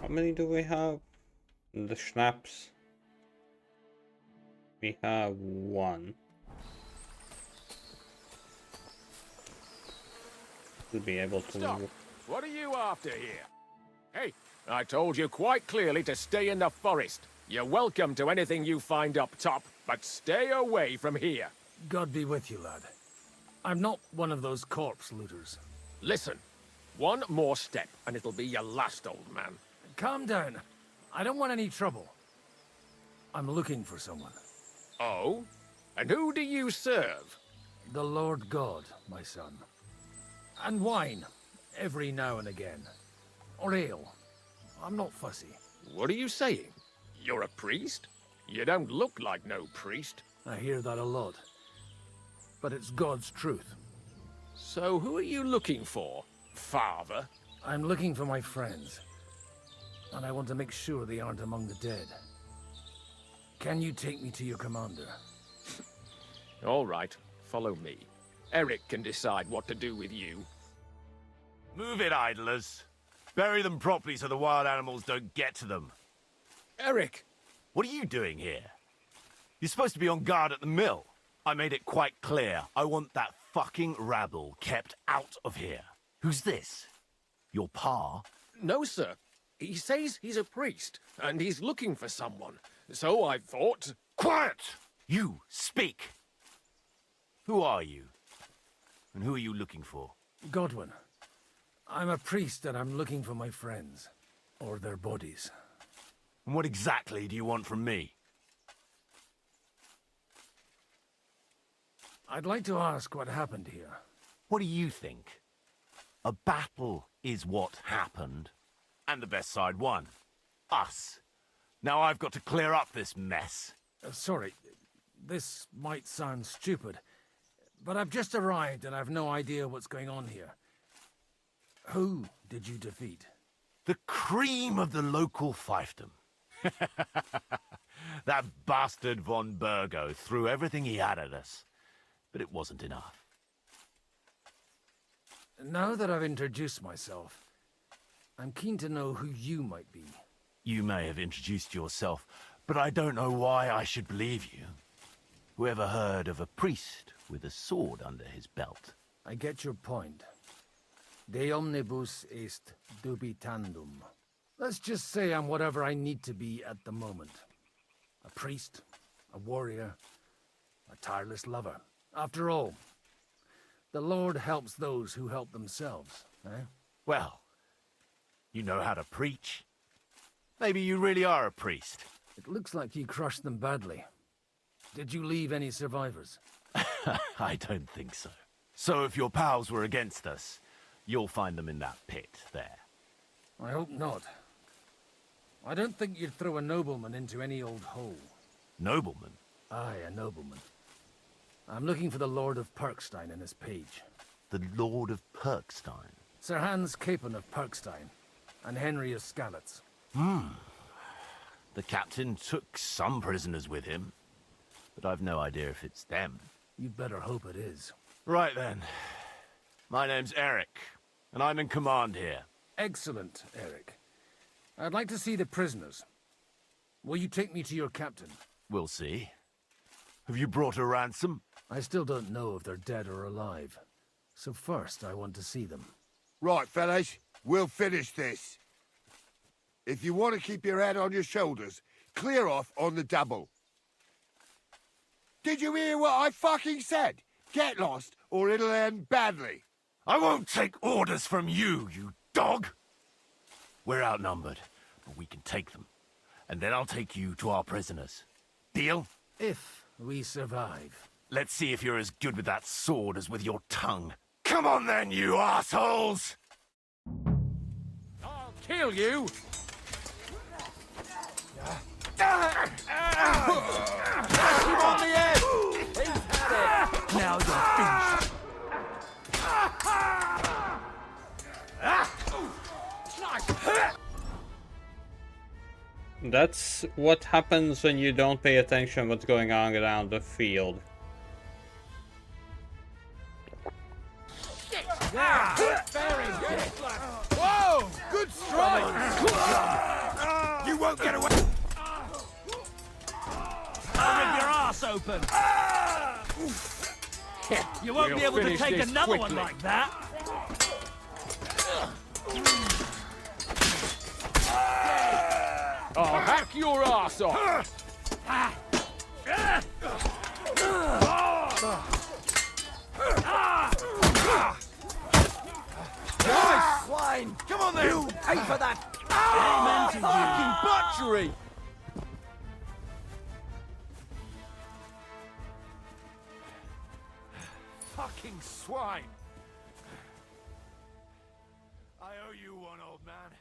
How many do we have? The schnapps. We have 1. To be able to... Stop! What are you after here? Hey, I told you quite clearly to stay in the forest. You're welcome to anything you find up top, but stay away from here. God be with you, lad. I'm not one of those corpse looters. Listen, one more step, and it'll be your last, old man. Calm down. I don't want any trouble. I'm looking for someone. Oh? And who do you serve? The Lord God, my son. And wine, every now and again. Or ale. I'm not fussy. What are you saying? You're a priest? You don't look like no priest. I hear that a lot. But it's God's truth. So who are you looking for, Father? I'm looking for my friends. And I want to make sure they aren't among the dead. Can you take me to your commander? All right, follow me. Eric can decide what to do with you. Move it, idlers. Bury them properly so the wild animals don't get to them. Eric! What are you doing here? You're supposed to be on guard at the mill. I made it quite clear. I want that fucking rabble kept out of here. Who's this? Your pa? No, sir. He says he's a priest, and he's looking for someone. So I thought... Quiet! You, speak! Who are you? And who are you looking for? Godwin. I'm a priest and I'm looking for my friends. Or their bodies. And what exactly do you want from me? I'd like to ask what happened here. What do you think? A battle is what happened. And the best side won. Us. Now I've got to clear up this mess. Sorry, this might sound stupid, but I've just arrived and I've no idea what's going on here. Who did you defeat? The cream of the local fiefdom. That bastard von Burgo threw everything he had at us, but it wasn't enough. Now that I've introduced myself, I'm keen to know who you might be. You may have introduced yourself, but I don't know why I should believe you. Whoever heard of a priest with a sword under his belt? I get your point. De omnibus est dubitandum. Let's just say I'm whatever I need to be at the moment. A priest, a warrior, a tireless lover. After all, the Lord helps those who help themselves, eh? Well, you know how to preach. Maybe you really are a priest. It looks like you crushed them badly. Did you leave any survivors? I don't think so. So if your pals were against us, you'll find them in that pit there. I hope not. I don't think you'd throw a nobleman into any old hole. Nobleman? Aye, a nobleman. I'm looking for the Lord of Perkstein and his page. The Lord of Perkstein? Sir Hans Capon of Perkstein, and Henry of Skalitz. The captain took some prisoners with him, but I've no idea if it's them. You'd better hope it is. Right then. My name's Eric, and I'm in command here. Excellent, Eric. I'd like to see the prisoners. Will you take me to your captain? We'll see. Have you brought a ransom? I still don't know if they're dead or alive. So first, I want to see them. Right, fellas, we'll finish this. If you want to keep your head on your shoulders, clear off on the double. Did you hear what I fucking said? Get lost, or it'll end badly. I won't take orders from you, you dog! We're outnumbered, but we can take them. And then I'll take you to our prisoners. Deal? If we survive. Let's see if you're as good with that sword as with your tongue. Come on then, you assholes! I'll kill you! Keep on the head! He's had it! Now you're finished. That's what happens when you don't pay attention what's going on around the field. Whoa! Good strike! You won't get away! I'll rip your ass open! You won't We'll be able to finish take this another quickly. one like that! I'll hack your ass off! Nice! Swine! Come on then! You pay for that! Amen to Fucking butchery! Fucking swine! I owe you one, old man.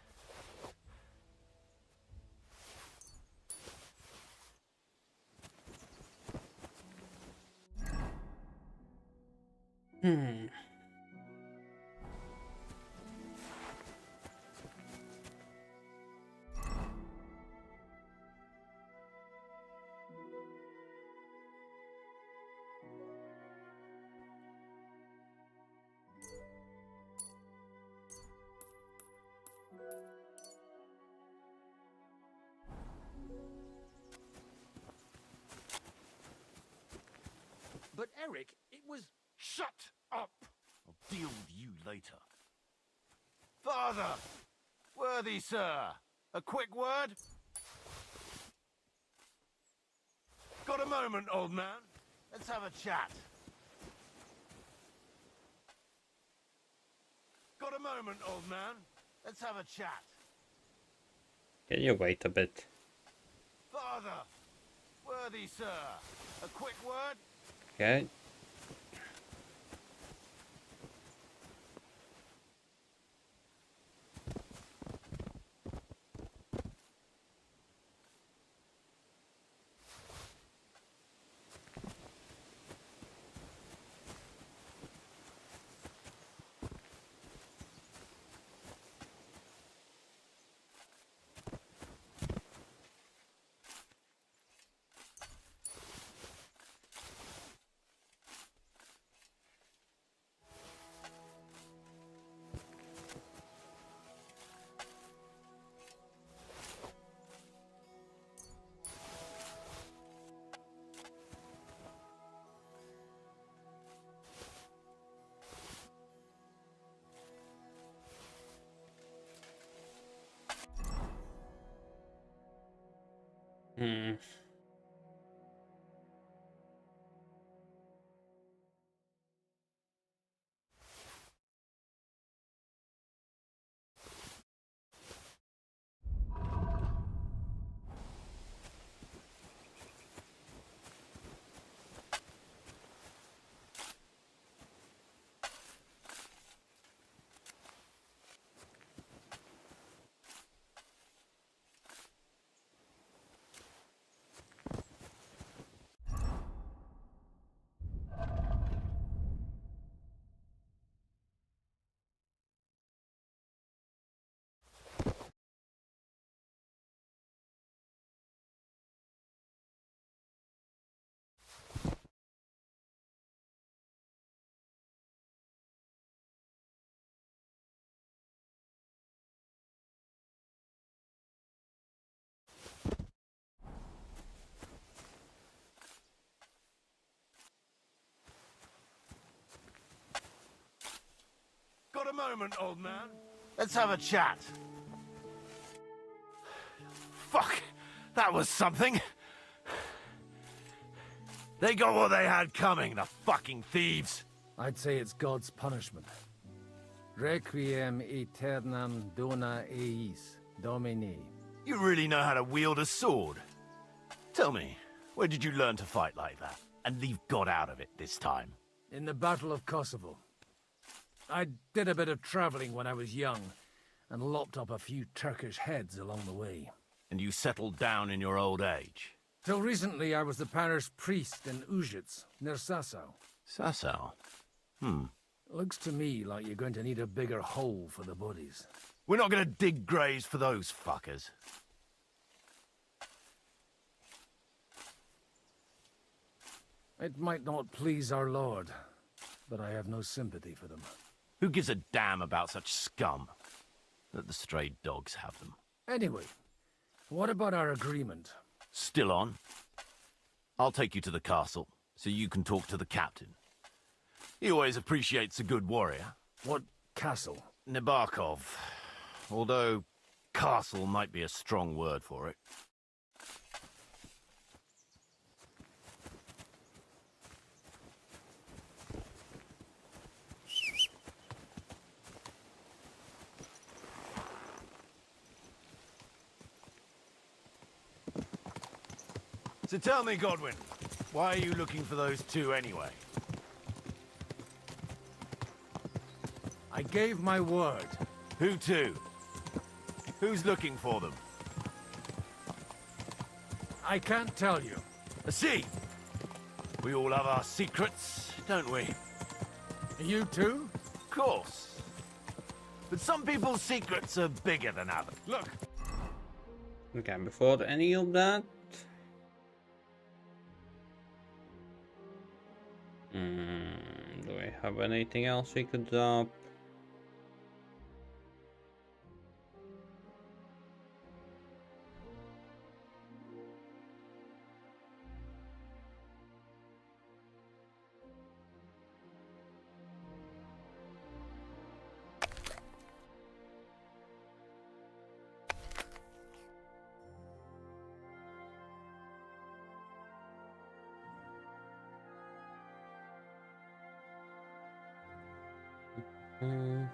Eric, it was... Shut up! I'll deal with you later. Father! Worthy sir! A quick word? Got a moment, old man? Let's have a chat. Got a moment, old man? Let's have a chat. Can you wait a bit? Father! Worthy sir! A quick word? Okay. Hmm. Got a moment, old man? Let's have a chat. Fuck! That was something! They got what they had coming, the fucking thieves! I'd say it's God's punishment. Requiem aeternam dona eis, Domini. You really know how to wield a sword? Tell me, where did you learn to fight like that? And leave God out of it this time? In the Battle of Kosovo. I did a bit of traveling when I was young, and lopped up a few Turkish heads along the way. And you settled down in your old age? Till recently I was the parish priest in Užice, near Sasau. Sasau? Looks to me like you're going to need a bigger hole for the bodies. We're not gonna dig graves for those fuckers. It might not please our Lord, but I have no sympathy for them. Who gives a damn about such scum? Let the stray dogs have them. Anyway, what about our agreement? Still on? I'll take you to the castle, so you can talk to the captain. He always appreciates a good warrior. What castle? Nebarkov. Although, castle might be a strong word for it. So tell me, Godwin, why are you looking for those two anyway? I gave my word. Who to? Who's looking for them? I can't tell you. See? We all have our secrets, don't we? You too? Of course. But some people's secrets are bigger than others. Look! Okay, before any of that... do we have anything else we could drop? Hmm.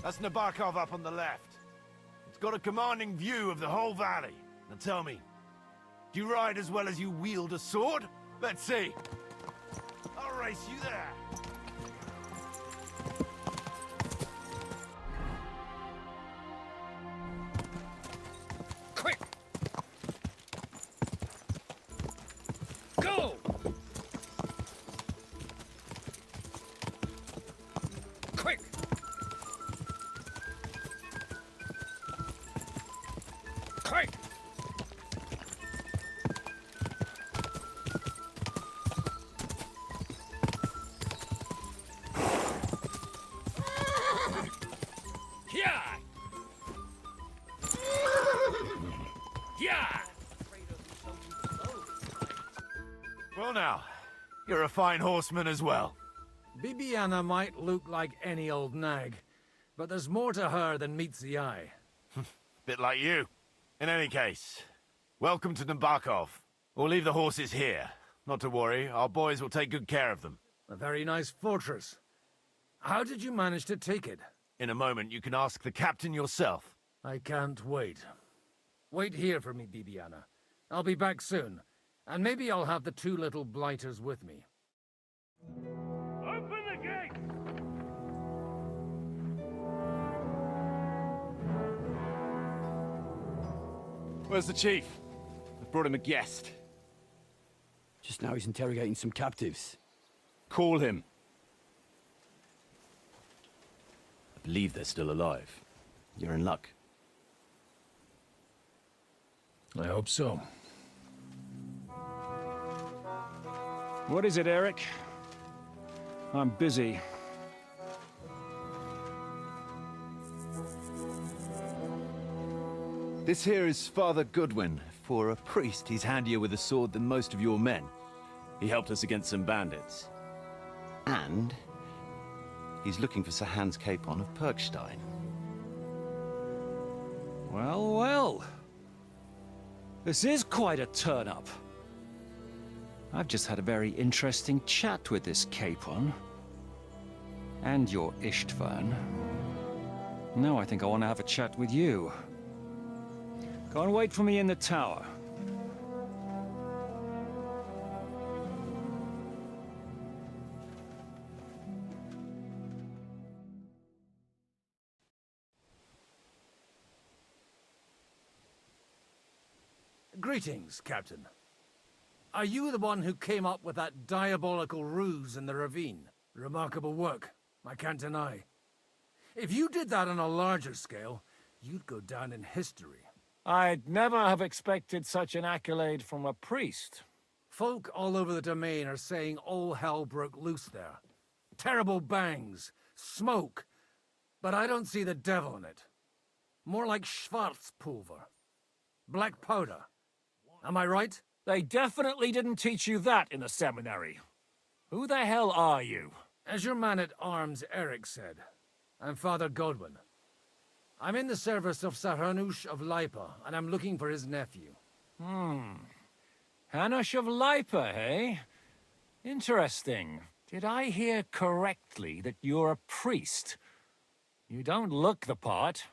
That's Nabokov up on the left. It's got a commanding view of the whole valley. Now tell me, do you ride as well as you wield a sword? Let's see. I'll race you there. Quick! Go! Quick! Quick! Yeah! Yeah! Well now, you're a fine horseman as well. Bibiana might look like any old nag, but there's more to her than meets the eye. Bit like you. In any case, welcome to Nabokov. We'll leave the horses here. Not to worry, our boys will take good care of them. A very nice fortress. How did you manage to take it? In a moment, you can ask the captain yourself. I can't wait. Wait here for me, Bibiana. I'll be back soon, and maybe I'll have the two little blighters with me. Open the gate! Where's the chief? I brought him a guest. Just now he's interrogating some captives. Call him. I believe they're still alive. You're in luck. I hope so. What is it, Eric? I'm busy. This here is Father Goodwin. For a priest, he's handier with a sword than most of your men. He helped us against some bandits. And he's looking for Sir Hans Capon of Perkstein. Well, well. This is quite a turn-up. I've just had a very interesting chat with this Capon. And your Ishtvan. Now I think I want to have a chat with you. Go and wait for me in the tower. Greetings, Captain. Are you the one who came up with that diabolical ruse in the ravine? Remarkable work, I can't deny. If you did that on a larger scale, you'd go down in history. I'd never have expected such an accolade from a priest. Folk all over the domain are saying all hell broke loose there. Terrible bangs, smoke, but I don't see the devil in it. More like Schwarzpulver. Black powder. Am I right? They definitely didn't teach you that in the seminary. Who the hell are you? As your man-at-arms Eric said, I'm Father Godwin. I'm in the service of Sir Hanush of Lipa, and I'm looking for his nephew. Hanush of Lipa, eh? Interesting. Did I hear correctly that you're a priest? You don't look the part.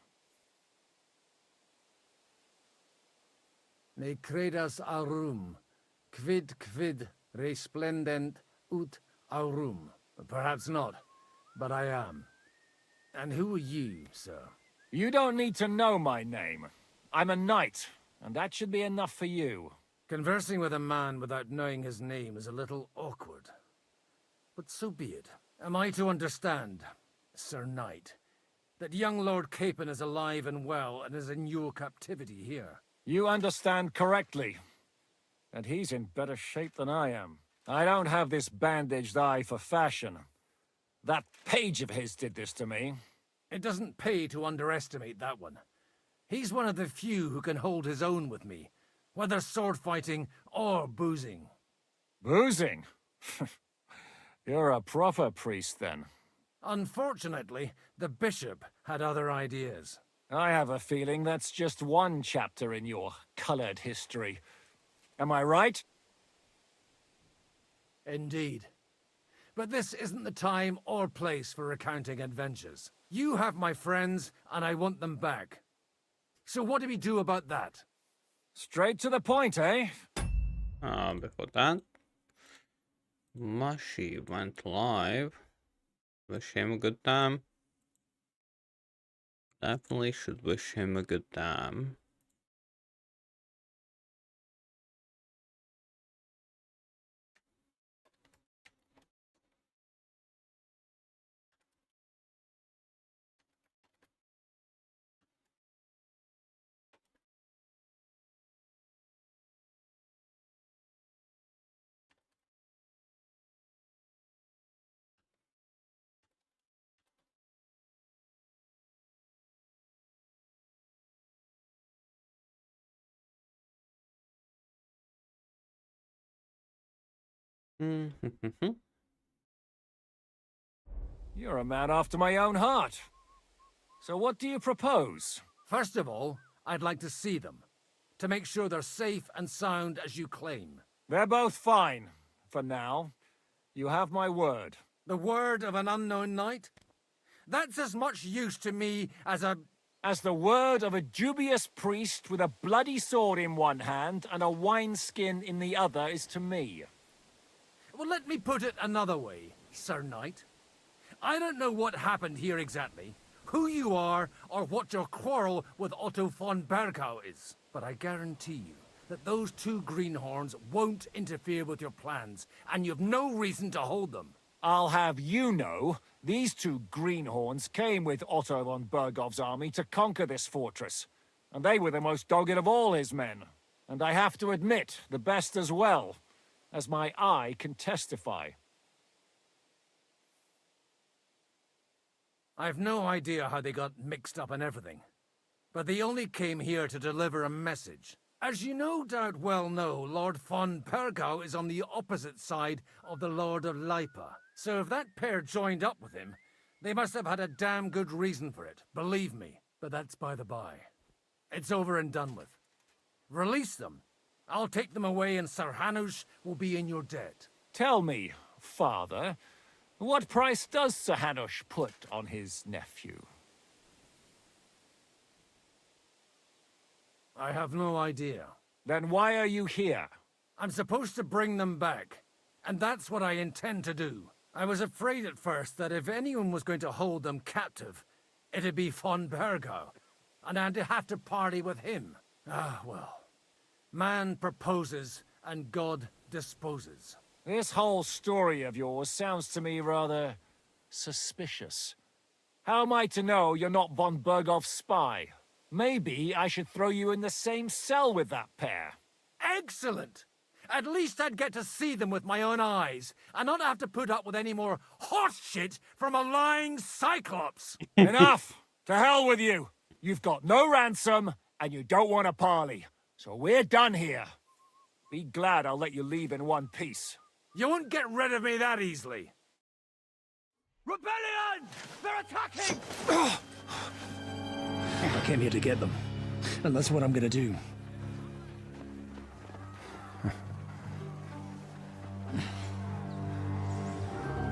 Ne credas aurum, quid resplendent ut aurum. Perhaps not, but I am. And who are you, sir? You don't need to know my name. I'm a knight, and that should be enough for you. Conversing with a man without knowing his name is a little awkward. But so be it. Am I to understand, Sir Knight, that young Lord Capon is alive and well and is in your captivity here? You understand correctly. And he's in better shape than I am. I don't have this bandaged eye for fashion. That page of his did this to me. It doesn't pay to underestimate that one. He's one of the few who can hold his own with me, whether sword fighting or boozing. Boozing? You're a proper priest, then. Unfortunately, the bishop had other ideas. I have a feeling that's just one chapter in your colored history. Am I right? Indeed. But this isn't the time or place for recounting adventures. You have my friends, and I want them back. So what do we do about that? Straight to the point, eh? Before that, Mushy went live. Wish him a good time. Definitely should wish him a good time. You're a man after my own heart. So what do you propose? First of all, I'd like to see them, to make sure they're safe and sound as you claim. They're both fine, for now. You have my word. The word of an unknown knight? That's as much use to me as the word of a dubious priest with a bloody sword in one hand and a wineskin in the other is to me. Well, let me put it another way, Sir Knight. I don't know what happened here exactly, who you are, or what your quarrel with Otto von Bergau is. But I guarantee you that those two greenhorns won't interfere with your plans, and you've no reason to hold them. I'll have you know, these two greenhorns came with Otto von Bergov's army to conquer this fortress, and they were the most dogged of all his men. And I have to admit, the best as well, as my eye can testify. I've no idea how they got mixed up in everything, but they only came here to deliver a message. As you no doubt well know, Lord von Bergau is on the opposite side of the Lord of Lipa. So if that pair joined up with him, they must have had a damn good reason for it, believe me. But that's by the by. It's over and done with. Release them. I'll take them away and Sir Hanush will be in your debt. Tell me, father, what price does Sir Hanush put on his nephew? I have no idea. Then why are you here? I'm supposed to bring them back, and that's what I intend to do. I was afraid at first that if anyone was going to hold them captive, it'd be von Bergau, and I'd have to party with him. Ah, well. Man proposes, and God disposes. This whole story of yours sounds to me rather suspicious. How am I to know you're not von Bergov's spy? Maybe I should throw you in the same cell with that pair. Excellent! At least I'd get to see them with my own eyes, and not have to put up with any more horse shit from a lying cyclops! Enough! To hell with you! You've got no ransom, and you don't want a parley. So we're done here. Be glad I'll let you leave in one piece. You won't get rid of me that easily. Rebellion! They're attacking! I came here to get them, and that's what I'm gonna do.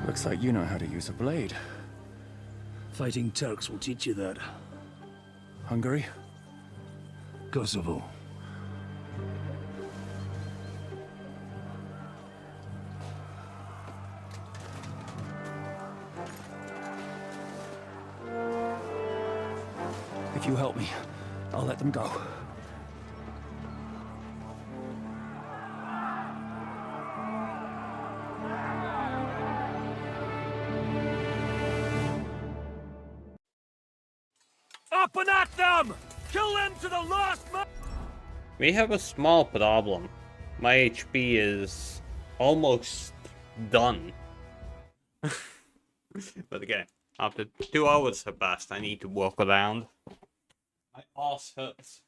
Looks like you know how to use a blade. Fighting Turks will teach you that. Hungary? Kosovo. If you help me, I'll let them go. Up and at them! Kill them to the last man! We have a small problem. My HP is almost done. But again, after 2 hours have passed, I need to walk around. Arse hurts.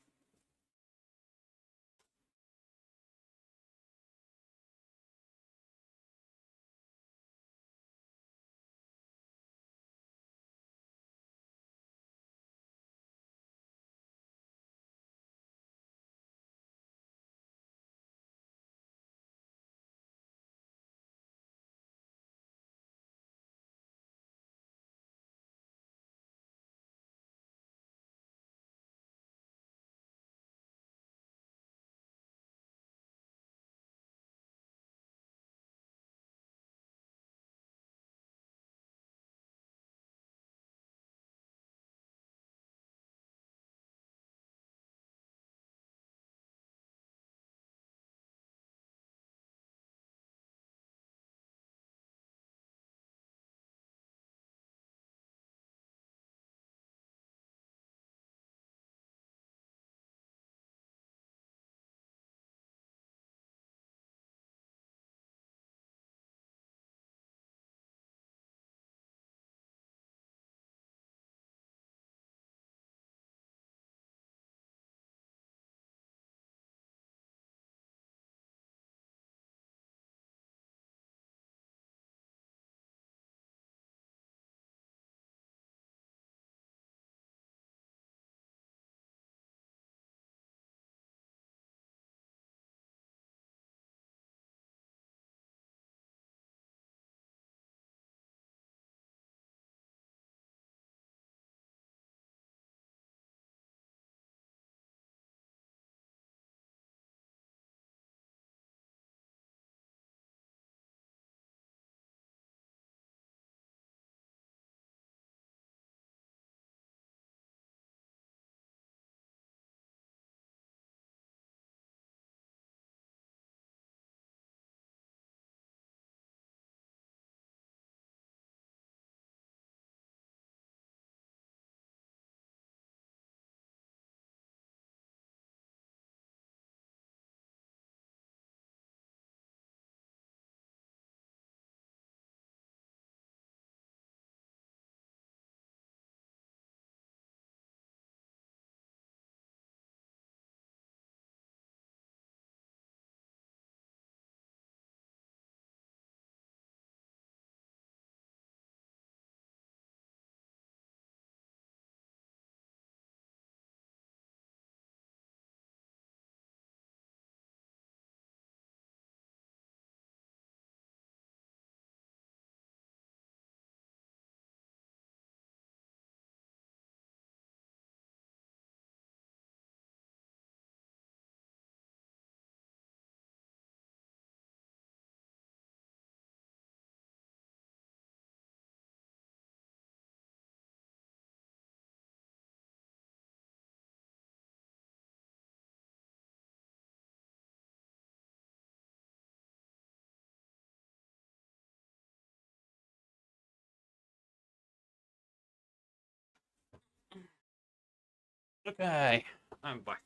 Okay, I'm back.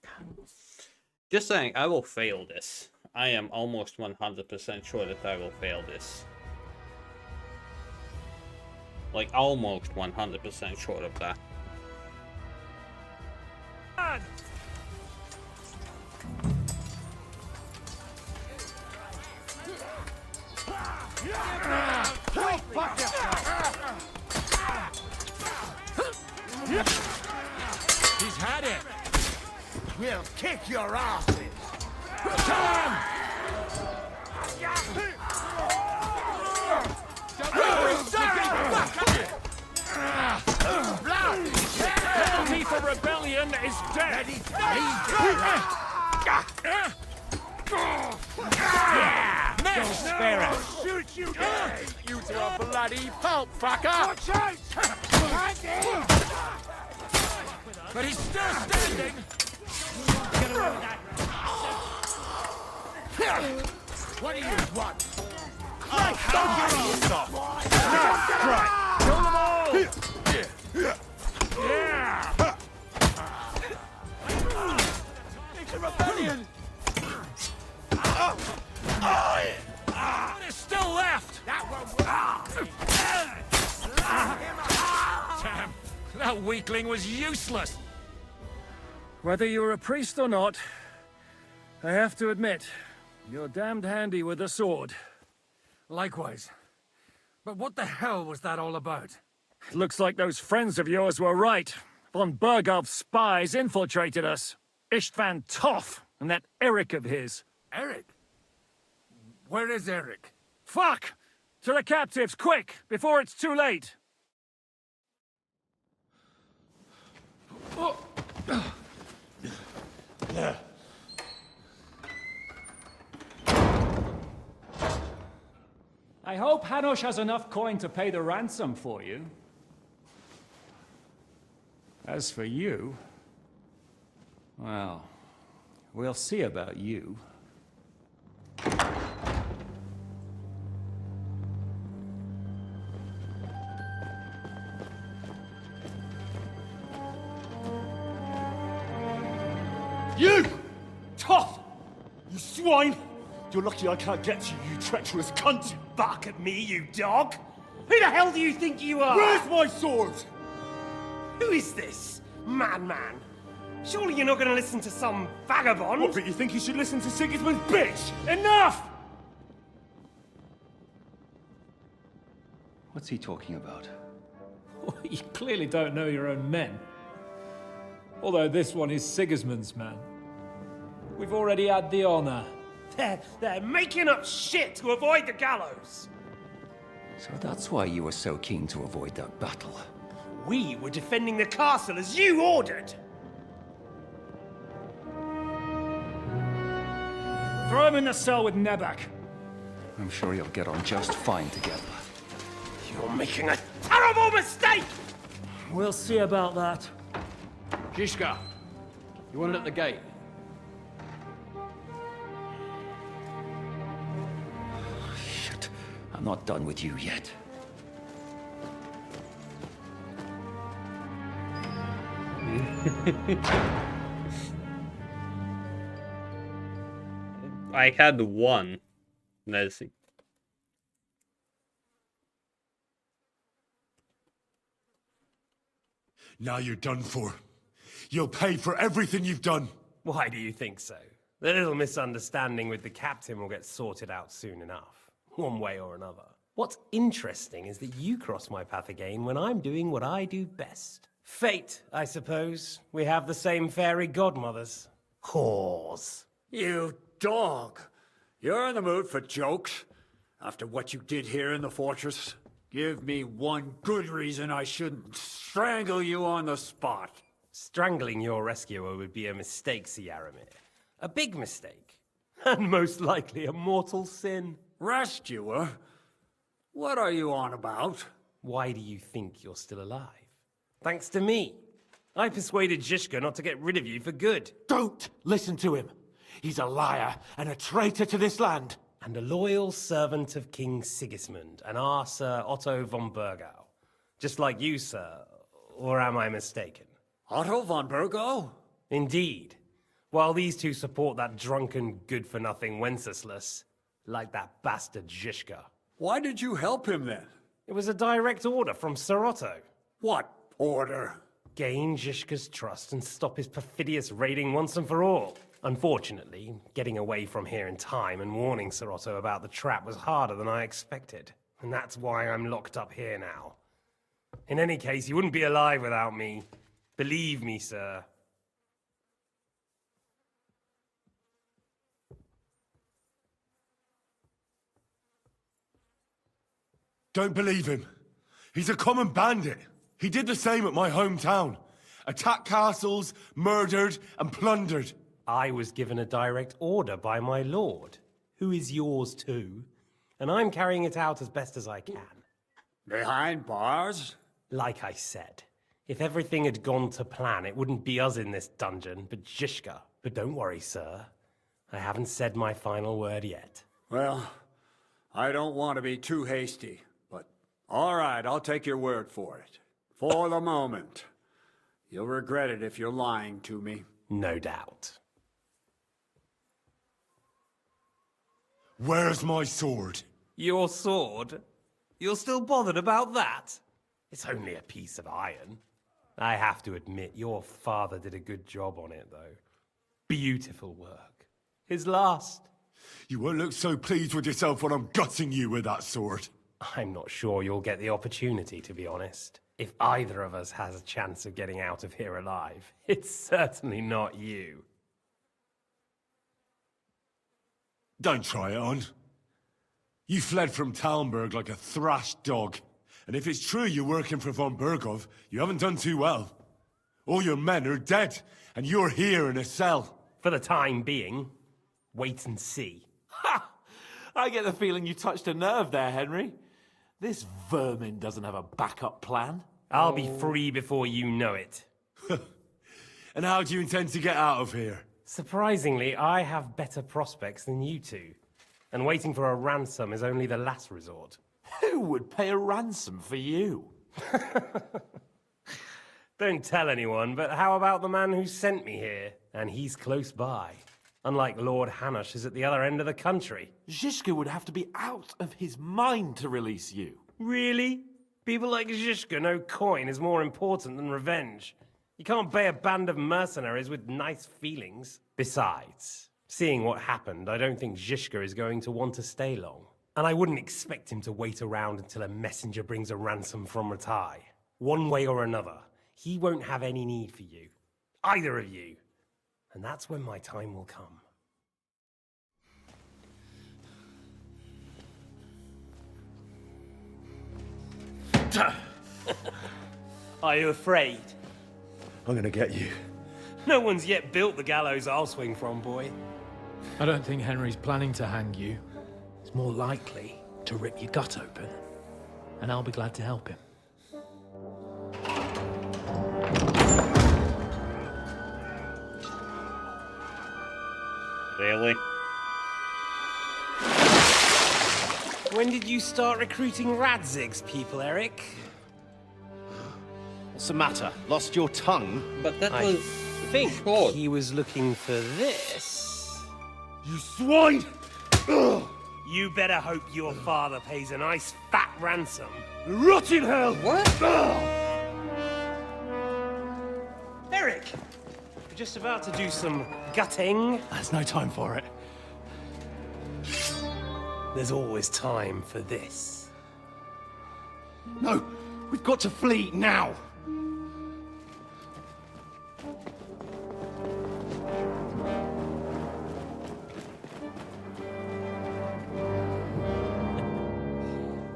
Just saying, I will fail this. I am almost 100% sure that I will fail this. Like, almost 100% sure of that. He's had it. We'll kick your asses. Come! Penalty for rebellion is death. Don't spare us. Shoot you guys! You two are bloody pulp, fucker! Watch out! But he's still standing! Get away with that! What do you want? I'll stop your arms off! Now, strike! Kill them all! Yeah! It's a rebellion! What is still left? That one. Damn! That weakling was useless! Whether you're a priest or not, I have to admit, you're damned handy with a sword. Likewise. But what the hell was that all about? It looks like those friends of yours were right. Von Berghoff's spies infiltrated us. Istvan Toth and that Eric of his. Eric? Where is Eric? Fuck! To the captives, quick, before it's too late! I hope Hanush has enough coin to pay the ransom for you. As for you, well, we'll see about you. You! Tough! You swine! You're lucky I can't get to you, you treacherous cunt! Bark at me, you dog! Who the hell do you think you are? Where's my sword? Who is this? Man. Surely you're not gonna listen to some vagabond? What, but you think you should listen to Sigismund's bitch? Enough! What's he talking about? You clearly don't know your own men. Although this one is Sigismund's man. We've already had the honor. They're making up shit to avoid the gallows! So that's why you were so keen to avoid that battle. We were defending the castle as you ordered! Throw him in the cell with Nebak. I'm sure you'll get on just fine together. You're making a terrible mistake! We'll see about that. Zhishka, you want it at the gate? Shit, I'm not done with you yet. I had one. Let's see. Now you're done for. You'll pay for everything you've done. Why do you think so? The little misunderstanding with the captain will get sorted out soon enough, one way or another. What's interesting is that you cross my path again when I'm doing what I do best. Fate, I suppose. We have the same fairy godmothers. Whores. You dog! You're in the mood for jokes? After what you did here in the fortress? Give me one good reason I shouldn't strangle you on the spot. Strangling your rescuer would be a mistake, Sir Yaramir. A big mistake. And most likely a mortal sin. Rescuer? What are you on about? Why do you think you're still alive? Thanks to me. I persuaded Zhishka not to get rid of you for good. Don't listen to him. He's a liar and a traitor to this land. And a loyal servant of King Sigismund and our Sir Otto von Bergau. Just like you, sir. Or am I mistaken? Otto von Bergau? Indeed. While these two support that drunken, good-for-nothing Wenceslas, like that bastard Zhishka. Why did you help him then? It was a direct order from Sir Otto. What order? Gain Zhishka's trust and stop his perfidious raiding once and for all. Unfortunately, getting away from here in time and warning Sir Otto about the trap was harder than I expected. And that's why I'm locked up here now. In any case, you wouldn't be alive without me. Believe me, sir. Don't believe him. He's a common bandit. He did the same at my hometown. Attacked castles, murdered, and plundered. I was given a direct order by my lord, who is yours too, and I'm carrying it out as best as I can. Behind bars? Like I said, if everything had gone to plan, it wouldn't be us in this dungeon, but Zhishka. But don't worry, sir. I haven't said my final word yet. Well, I don't want to be too hasty, but all right, I'll take your word for it. For the moment. You'll regret it if you're lying to me. No doubt. Where's my sword? Your sword? You're still bothered about that? It's only a piece of iron. I have to admit, your father did a good job on it, though. Beautiful work. His last. You won't look so pleased with yourself when I'm gutting you with that sword. I'm not sure you'll get the opportunity, to be honest. If either of us has a chance of getting out of here alive, it's certainly not you. Don't try it on. You fled from Talmberg like a thrashed dog. And if it's true you're working for von Bergov, you haven't done too well. All your men are dead, and you're here in a cell. For the time being, wait and see. Ha! I get the feeling you touched a nerve there, Henry. This vermin doesn't have a backup plan. I'll be free before you know it. And how do you intend to get out of here? Surprisingly, I have better prospects than you two. And waiting for a ransom is only the last resort. Who would pay a ransom for you? Don't tell anyone, but how about the man who sent me here? And he's close by. Unlike Lord Hanush is at the other end of the country. Zhishka would have to be out of his mind to release you. Really? People like Zhishka know coin is more important than revenge. You can't pay a band of mercenaries with nice feelings. Besides, seeing what happened, I don't think Zhishka is going to want to stay long. And I wouldn't expect him to wait around until a messenger brings a ransom from Ratai. One way or another, he won't have any need for you. Either of you. And that's when my time will come. Are you afraid? I'm gonna get you. No one's yet built the gallows I'll swing from, boy. I don't think Henry's planning to hang you. It's more likely to rip your gut open. And I'll be glad to help him. Really? When did you start recruiting Radzig's people, Eric? What's the matter? Lost your tongue? But that I was think short. he was looking for this. You swine! You better hope your father pays a nice fat ransom. Rot in hell! What? Eric! We're just about to do some gutting. There's no time for it. There's always time for this. No, we've got to flee now.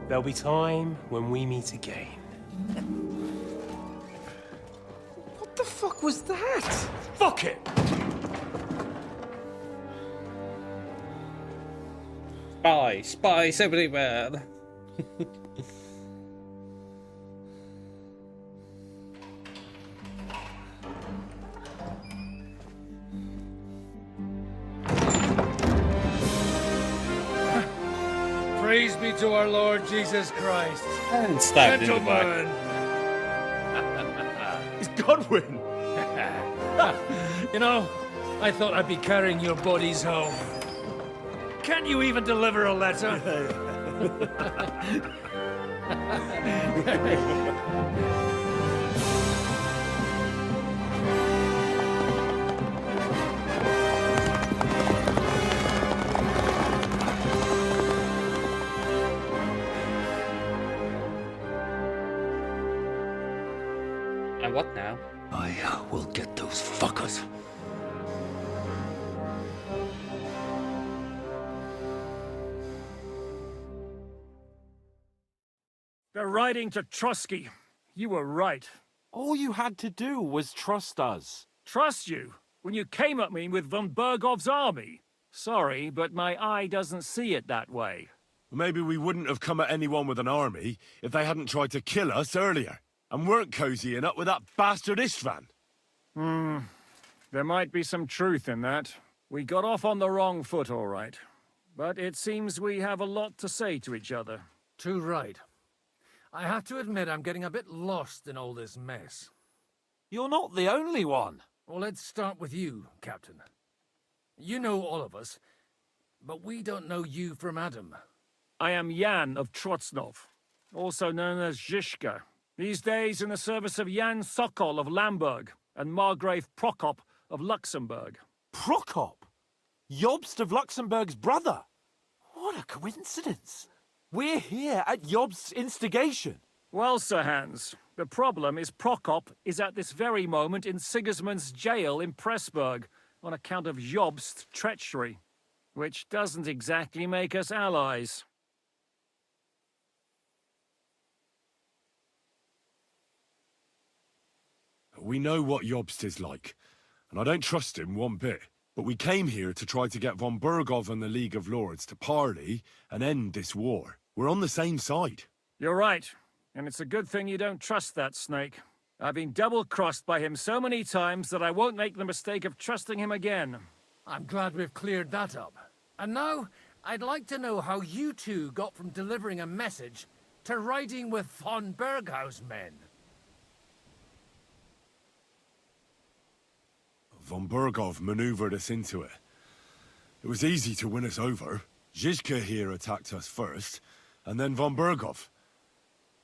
There'll be time when we meet again. What the fuck was that? Fuck it! Spies everywhere. Praise be to our Lord Jesus Christ. And stabbed in the back. Gentlemen. It's Godwin. You know, I thought I'd be carrying your bodies home. Can't you even deliver a letter? And what now? I will get those fuckers. They're riding to Trusky. You were right. All you had to do was trust us. Trust you? When you came at me with von Bergov's army? Sorry, but my eye doesn't see it that way. Maybe we wouldn't have come at anyone with an army if they hadn't tried to kill us earlier. And weren't cozying up with that bastard Istvan. There might be some truth in that. We got off on the wrong foot, all right. But it seems we have a lot to say to each other. Too right. I have to admit I'm getting a bit lost in all this mess. You're not the only one. Well, let's start with you, Captain. You know all of us, but we don't know you from Adam. I am Jan of Trotsnov, also known as Zhishka. These days in the service of Jan Sokol of Lamberg and Margrave Prokop of Luxembourg. Prokop? Jobst of Luxembourg's brother? What a coincidence. We're here at Jobst's instigation. Well, Sir Hans, the problem is Prokop is at this very moment in Sigismund's jail in Pressburg on account of Jobst's treachery, which doesn't exactly make us allies. We know what Jobst is like, and I don't trust him one bit. But we came here to try to get von Bergov and the League of Lords to parley and end this war. We're on the same side. You're right, and it's a good thing you don't trust that snake. I've been double-crossed by him so many times that I won't make the mistake of trusting him again. I'm glad we've cleared that up. And now, I'd like to know how you two got from delivering a message to riding with von Berghaus men. Von Bergov maneuvered us into it. It was easy to win us over. Zizka here attacked us first, and then von Bergov.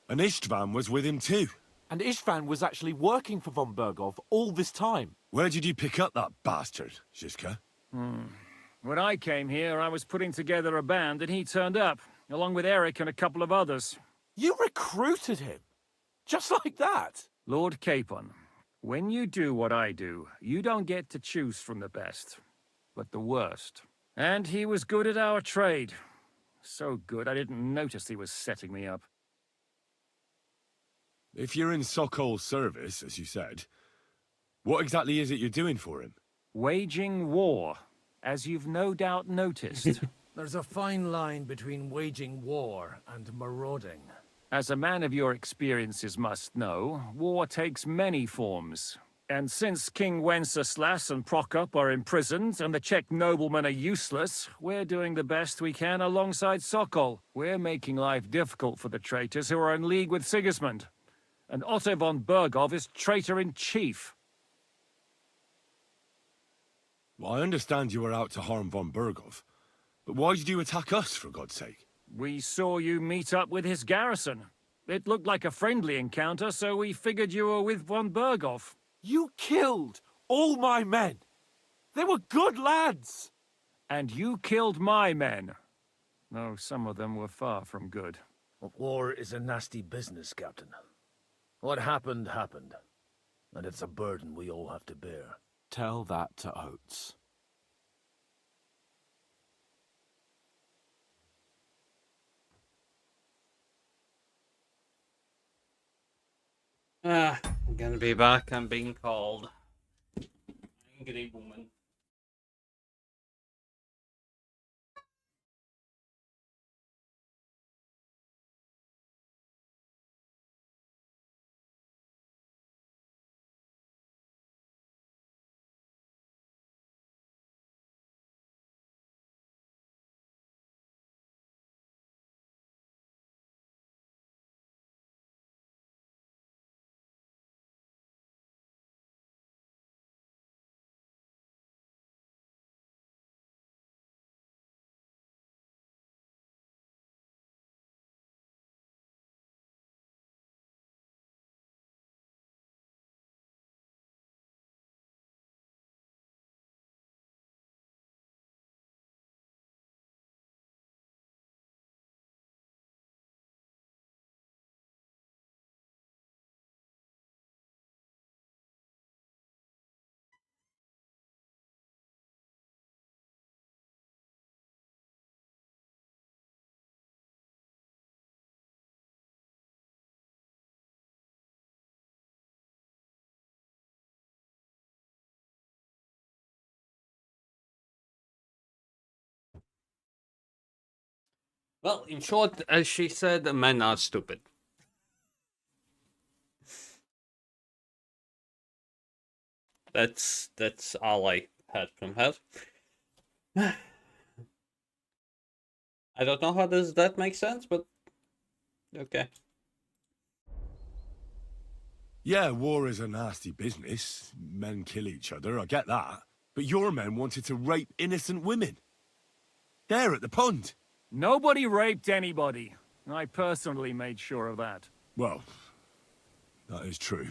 And Istvan was with him too. And Istvan was actually working for von Bergov all this time. Where did you pick up that bastard, Zizka? When I came here, I was putting together a band, and he turned up, along with Eric and a couple of others. You recruited him? Just like that? Lord Capon, when you do what I do, you don't get to choose from the best, but the worst. And he was good at our trade. So good, I didn't notice he was setting me up. If you're in Sokol's service, as you said, what exactly is it you're doing for him? Waging war, as you've no doubt noticed. There's a fine line between waging war and marauding. As a man of your experiences must know, war takes many forms. And since King Wenceslas and Prokop are imprisoned and the Czech noblemen are useless, we're doing the best we can alongside Sokol. We're making life difficult for the traitors who are in league with Sigismund. And Otto von Bergov is traitor-in-chief. Well, I understand you were out to harm von Bergov, but why did you attack us, for God's sake? We saw you meet up with his garrison. It looked like a friendly encounter, so we figured you were with von Bergov. You killed all my men. They were good lads. And you killed my men. Though some of them were far from good. War is a nasty business, Captain. What happened, happened. And it's a burden we all have to bear. Tell that to Oates. I'm gonna be back. I'm being called. Angry woman. Well, in short, as she said, men are stupid. That's all I had from her. I don't know how does that make sense, but okay. Yeah, war is a nasty business. Men kill each other, I get that. But your men wanted to rape innocent women. There at the pond. Nobody raped anybody. I personally made sure of that. Well, That is true.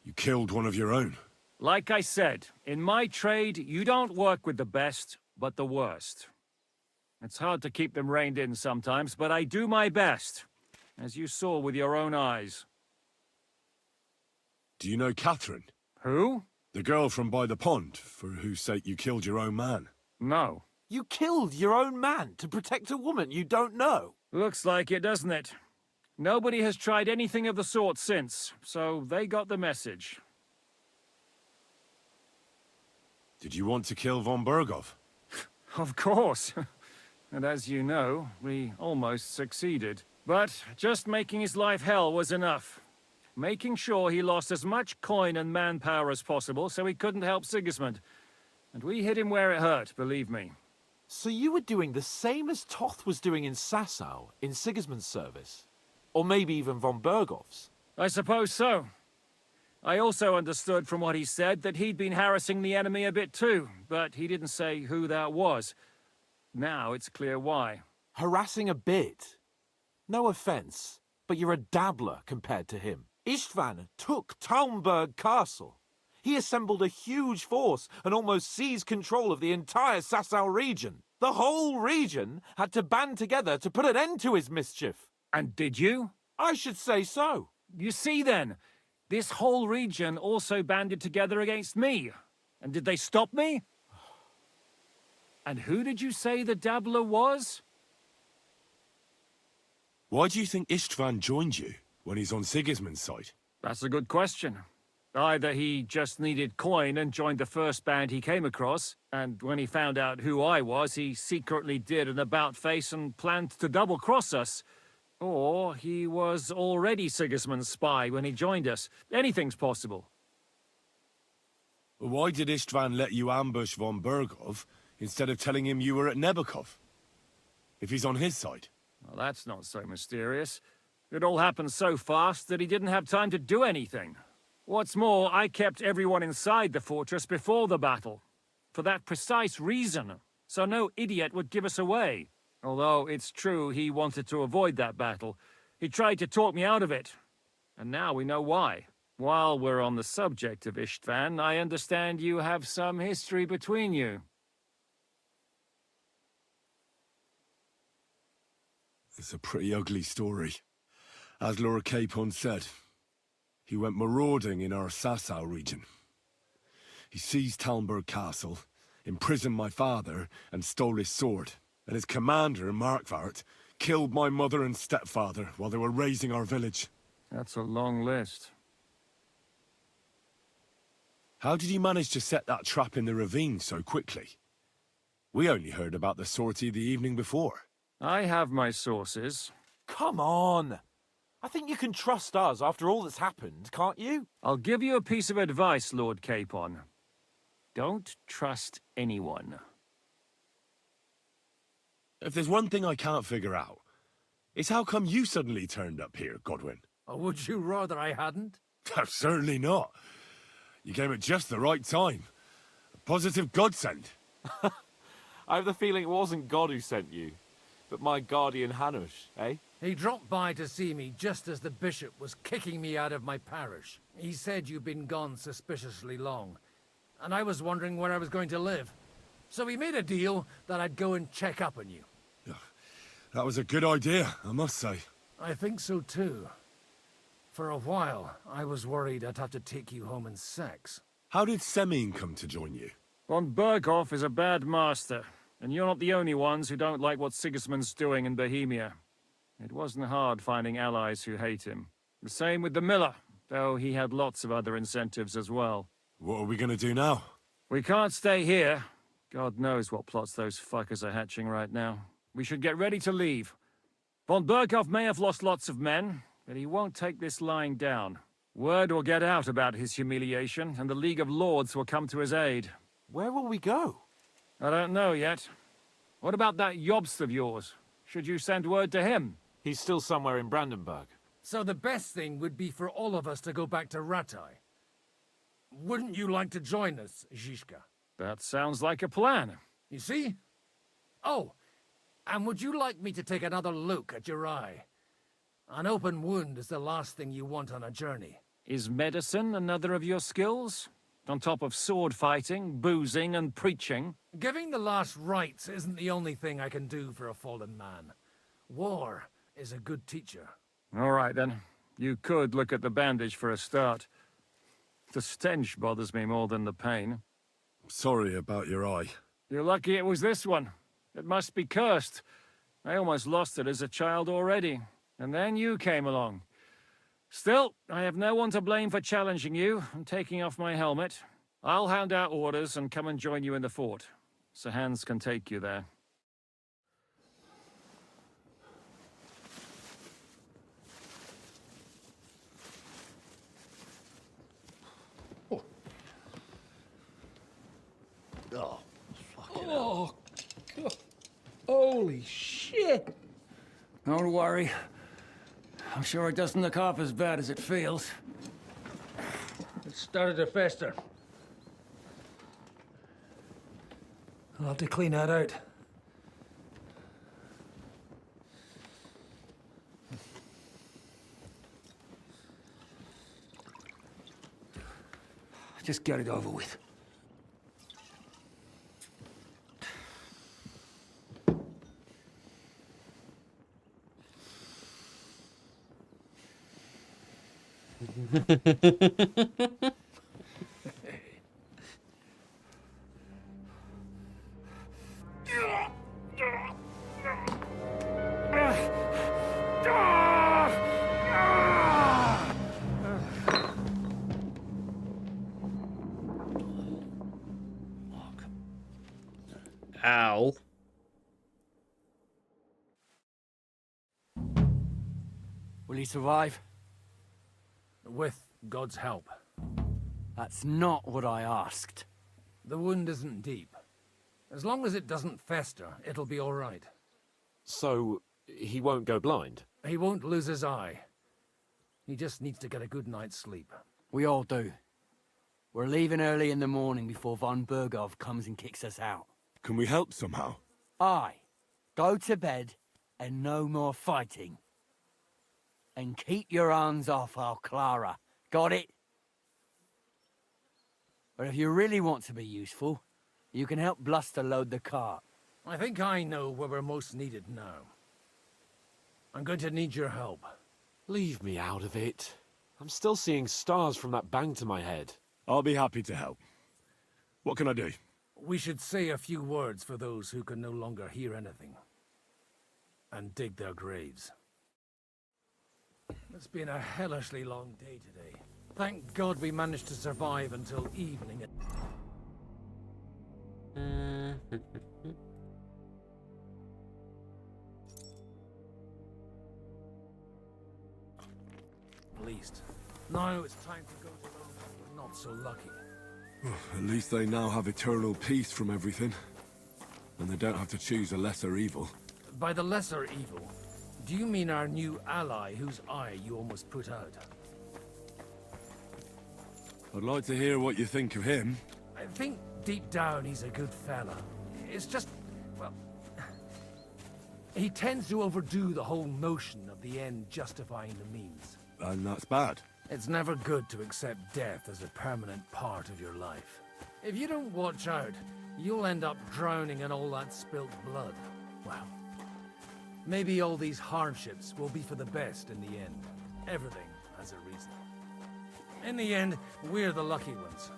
You killed one of your own. Like I said, in my trade, you don't work with the best, but the worst. It's hard to keep them reined in sometimes, but I do my best, as you saw with your own eyes. Do you know Catherine? Who? The girl from by the pond, for whose sake you killed your own man. No. You killed your own man to protect a woman you don't know? Looks like it, doesn't it? Nobody has tried anything of the sort since, so they got the message. Did you want to kill von Berghoff? Of course. And as you know, we almost succeeded. But just making his life hell was enough. Making sure he lost as much coin and manpower as possible so he couldn't help Sigismund. And we hit him where it hurt, believe me. So you were doing the same as Toth was doing in Sasau, in Sigismund's service? Or maybe even von Berghoff's? I suppose so. I also understood from what he said that he'd been harassing the enemy a bit too, but he didn't say who that was. Now it's clear why. Harassing a bit? No offense, but you're a dabbler compared to him. Istvan took Talmberg Castle. He assembled a huge force and almost seized control of the entire Sasau region. The whole region had to band together to put an end to his mischief. And did you? I should say so. You see then, this whole region also banded together against me. And did they stop me? And who did you say the dabbler was? Why do you think Istvan joined you when he's on Sigismund's side? That's a good question. Either he just needed coin and joined the first band he came across, and when he found out who I was, he secretly did an about-face and planned to double-cross us. Or he was already Sigismund's spy when he joined us. Anything's possible. Why did Istvan let you ambush von Berghoff instead of telling him you were at Nebukov? If he's on his side. Well, that's not so mysterious. It all happened so fast that he didn't have time to do anything. What's more, I kept everyone inside the fortress before the battle. For that precise reason, so no idiot would give us away. Although it's true he wanted to avoid that battle. He tried to talk me out of it. And now we know why. While we're on the subject of Istvan, I understand you have some history between you. It's a pretty ugly story. As Lord Capon said, he went marauding in our Sasau region. He seized Talmberg Castle, imprisoned my father, and stole his sword. And his commander, Markvart, killed my mother and stepfather while they were raising our village. That's a long list. How did you manage to set that trap in the ravine so quickly? We only heard about the sortie the evening before. I have my sources. Come on! I think you can trust us after all that's happened, can't you? I'll give you a piece of advice, Lord Capon. Don't trust anyone. If there's one thing I can't figure out, it's how come you suddenly turned up here, Godwin? Or would you rather I hadn't? Certainly not. You came at just the right time. A positive godsend. I have the feeling it wasn't God who sent you, but my guardian Hanush, eh? He dropped by to see me just as the bishop was kicking me out of my parish. He said you'd been gone suspiciously long, and I was wondering where I was going to live. So we made a deal that I'd go and check up on you. That was a good idea, I must say. I think so too. For a while, I was worried I'd have to take you home in sex. How did Semine come to join you? Von Berghoff is a bad master, and you're not the only ones who don't like what Sigismund's doing in Bohemia. It wasn't hard finding allies who hate him. The same with the miller, though he had lots of other incentives as well. What are we gonna do now? We can't stay here. God knows what plots those fuckers are hatching right now. We should get ready to leave. Von Berghoff may have lost lots of men, but he won't take this lying down. Word will get out about his humiliation, and the League of Lords will come to his aid. Where will we go? I don't know yet. What about that Jobst of yours? Should you send word to him? He's still somewhere in Brandenburg. So the best thing would be for all of us to go back to Ratai. Wouldn't you like to join us, Zizka? That sounds like a plan. You see? Oh, and would you like me to take another look at your eye? An open wound is the last thing you want on a journey. Is medicine another of your skills? On top of sword fighting, boozing, and preaching? Giving the last rites isn't the only thing I can do for a fallen man. War is a good teacher. All right, then. You could look at the bandage for a start. The stench bothers me more than the pain. Sorry about your eye. You're lucky it was this one. It must be cursed. I almost lost it as a child already. And then you came along. Still, I have no one to blame for challenging you and taking off my helmet. I'll hand out orders and come and join you in the fort. Sir Hans can take you there. Oh, oh, God. Holy shit! Don't worry. I'm sure it doesn't look half as bad as it feels. It started to fester. I'll have to clean that out. Just get it over with. Ow. Will he survive? With God's help. That's not what I asked. The wound isn't deep. As long as it doesn't fester, it'll be all right. So, he won't go blind? He won't lose his eye. He just needs to get a good night's sleep. We all do. We're leaving early in the morning before von Bergov comes and kicks us out. Can we help somehow? Aye. Go to bed and no more fighting. And keep your hands off our Clara. Got it? But if you really want to be useful, you can help Bluster load the cart. I think I know where we're most needed now. I'm going to need your help. Leave me out of it. I'm still seeing stars from that bang to my head. I'll be happy to help. What can I do? We should say a few words for those who can no longer hear anything. And dig their graves. It's been a hellishly long day today. Thank God we managed to survive until evening. At least. Now it's time to go to those who are not so lucky. At least they now have eternal peace from everything. And they don't have to choose a lesser evil. By the lesser evil, do you mean our new ally whose eye you almost put out? I'd like to hear what you think of him. I think deep down he's a good fella. It's just, well... he tends to overdo the whole notion of the end justifying the means. And that's bad. It's never good to accept death as a permanent part of your life. If you don't watch out, you'll end up drowning in all that spilt blood. Well, maybe all these hardships will be for the best in the end. Everything has a reason. In the end, we're the lucky ones.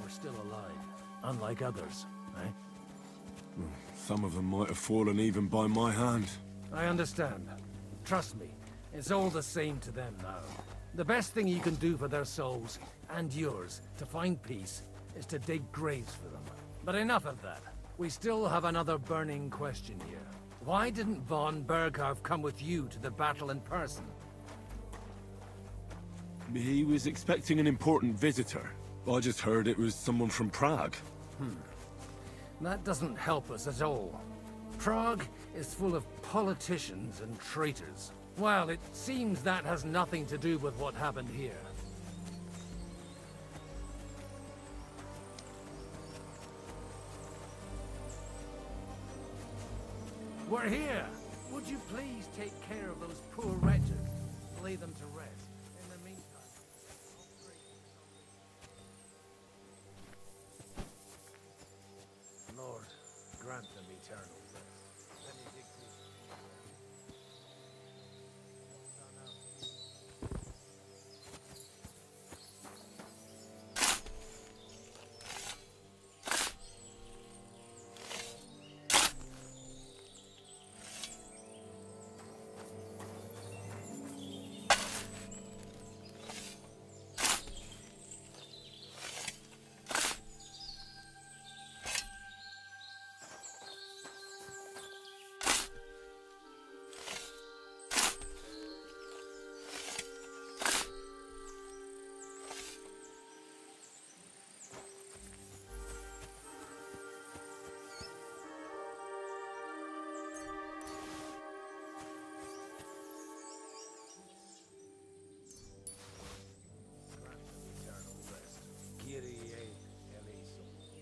We're still alive, unlike others, eh? Some of them might have fallen even by my hand. I understand. Trust me, it's all the same to them now. The best thing you can do for their souls, and yours, to find peace, is to dig graves for them. But enough of that. We still have another burning question here. Why didn't von Berghoff come with you to the battle in person? He was expecting an important visitor. I just heard it was someone from Prague. That doesn't help us at all. Prague is full of politicians and traitors. Well, it seems that has nothing to do with what happened here. We're here! Would you please take care of those poor wretches? Lay them to rest. In the meantime, Lord, grant them eternal rest. Let me dig through.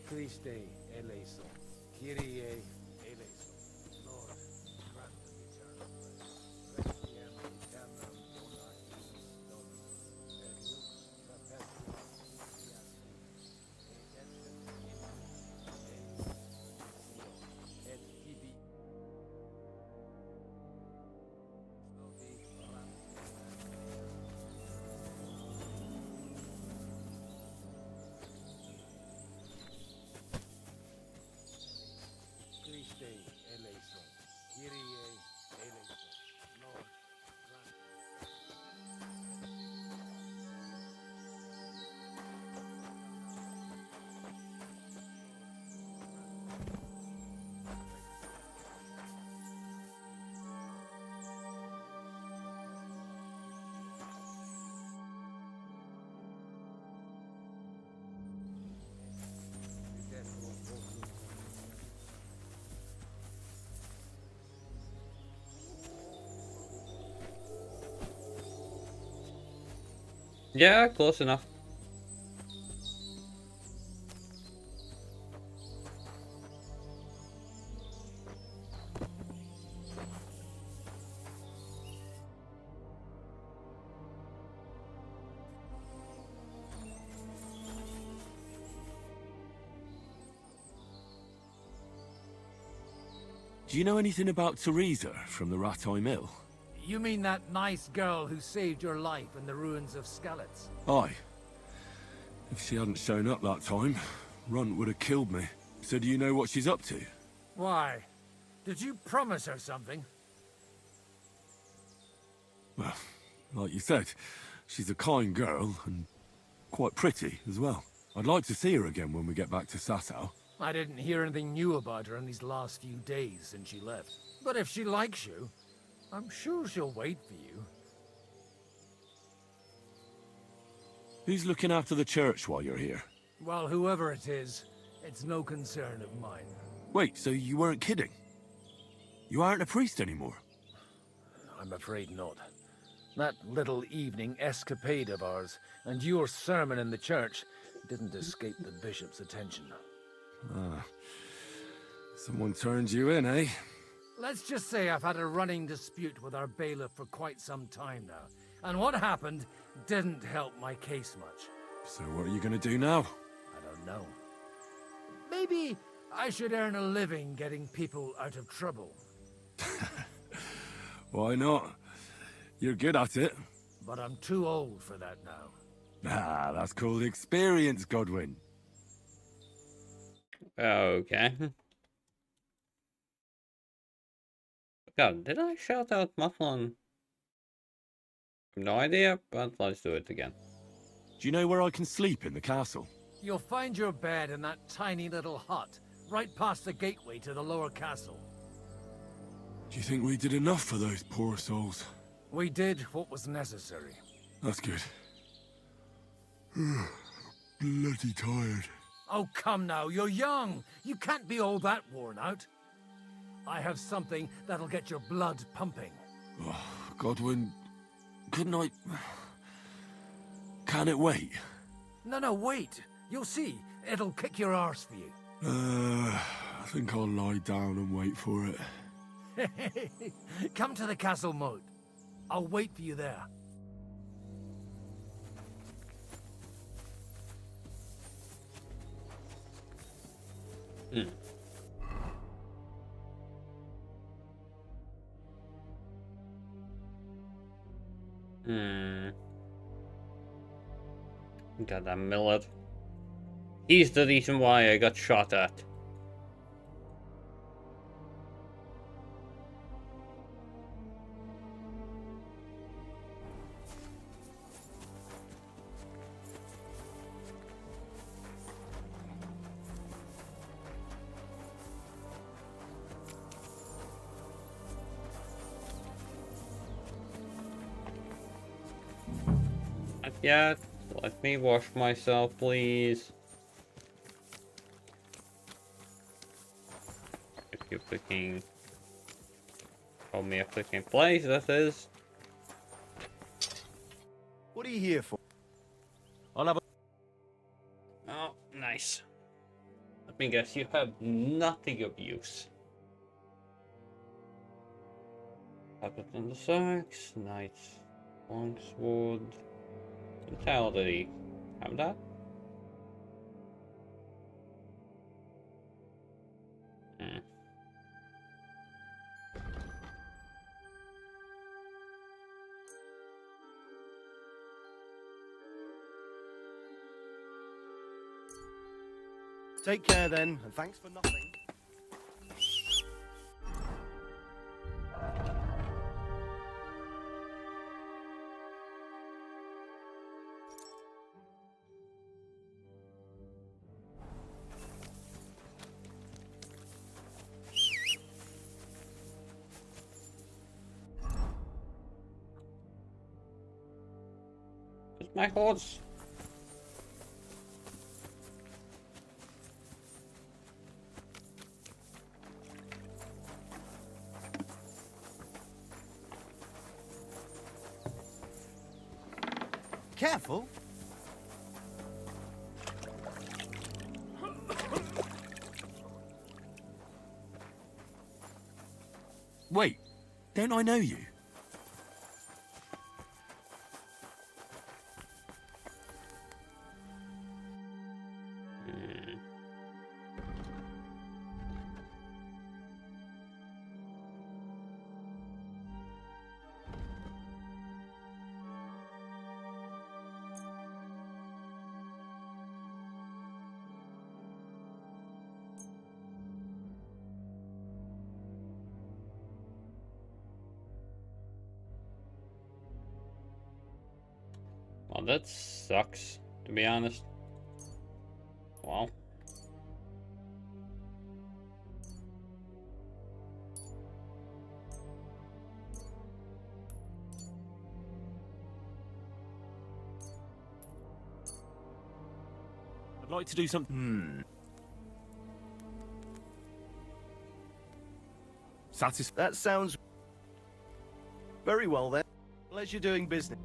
Christe eleison. Kyrie eleison. Lord, grant them eternal rest. Requiem aeternam dona eis Domini. Et lux perpetua fiat. Et esse et tibi. Christe eleison. Kyrie eleison. Lord, Yeah, close enough. Do you know anything about Teresa from the Rattay Mill? You mean that nice girl who saved your life in the ruins of Skalitz? Aye. If she hadn't shown up that time, Runt would have killed me. So do you know what she's up to? Why? Did you promise her something? Well, like you said, she's a kind girl and quite pretty as well. I'd like to see her again when we get back to Sasau. I didn't hear anything new about her in these last few days since she left. But if she likes you, I'm sure she'll wait for you. Who's looking after the church while you're here? Well, whoever it is, it's no concern of mine. Wait, so you weren't kidding? You aren't a priest anymore? I'm afraid not. That little evening escapade of ours, and your sermon in the church, didn't escape the bishop's attention. Ah. Someone turned you in, eh? Let's just say I've had a running dispute with our bailiff for quite some time now. And what happened didn't help my case much. So what are you gonna do now? I don't know. Maybe I should earn a living getting people out of trouble. Why not? You're good at it. But I'm too old for that now. Ah, that's called experience, Godwin. Okay. God, did I shout out Mufflin? No idea, but let's do it again. Do you know where I can sleep in the castle? You'll find your bed in that tiny little hut, right past the gateway to the lower castle. Do you think we did enough for those poor souls? We did what was necessary. That's good. Bloody tired. Oh, come now, you're young. You can't be all that worn out. I have something that'll get your blood pumping. Oh, Godwin, couldn't I... Can it wait? No, wait. You'll see. It'll kick your arse for you. I think I'll lie down and wait for it. Come to the castle moat. I'll wait for you there. Hmm. Got that Millard. He's the reason why I got shot at. Not yet. Let me wash myself, please. If you freaking hold me a freaking place, that is. What are you here for? I'll have a... Oh, nice. Let me guess, you have nothing of use. Put it in the sacks. Nice. Longsword. What the hell did he have that? Hmm. Take care then, and thanks for nothing. It's my horse. Careful. Wait, don't I know you? Well, that sucks, to be honest. Well. I'd like to do something. That sounds very well then. Pleasure doing business.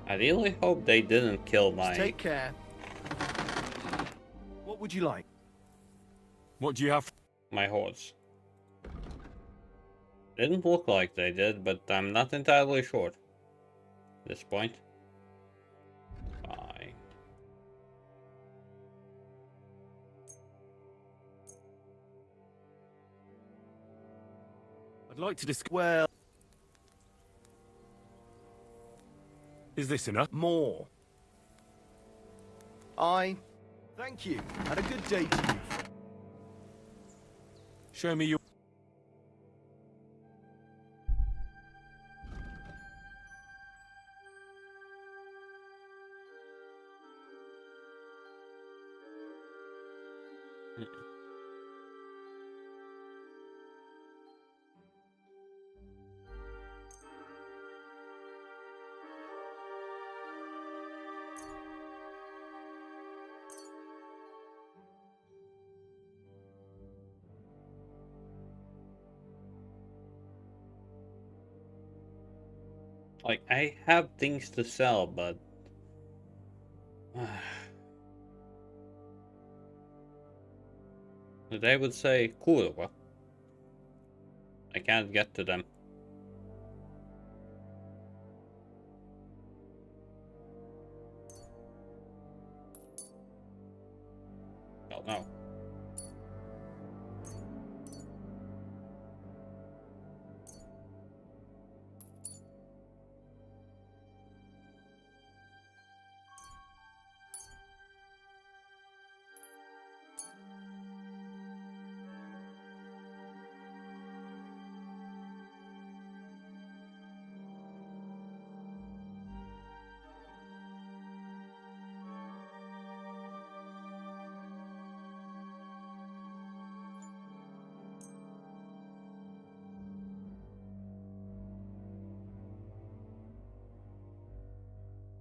I really hope they didn't kill my... Take care. What would you like? What do you have? My horse. Didn't look like they did, but I'm not entirely sure at this point. Fine. I'd like to discuss. Well, is this enough? More. Thank you. And a good day to you. Show me your... Like, I have things to sell, but... They would say kurva. I can't get to them. Oh no.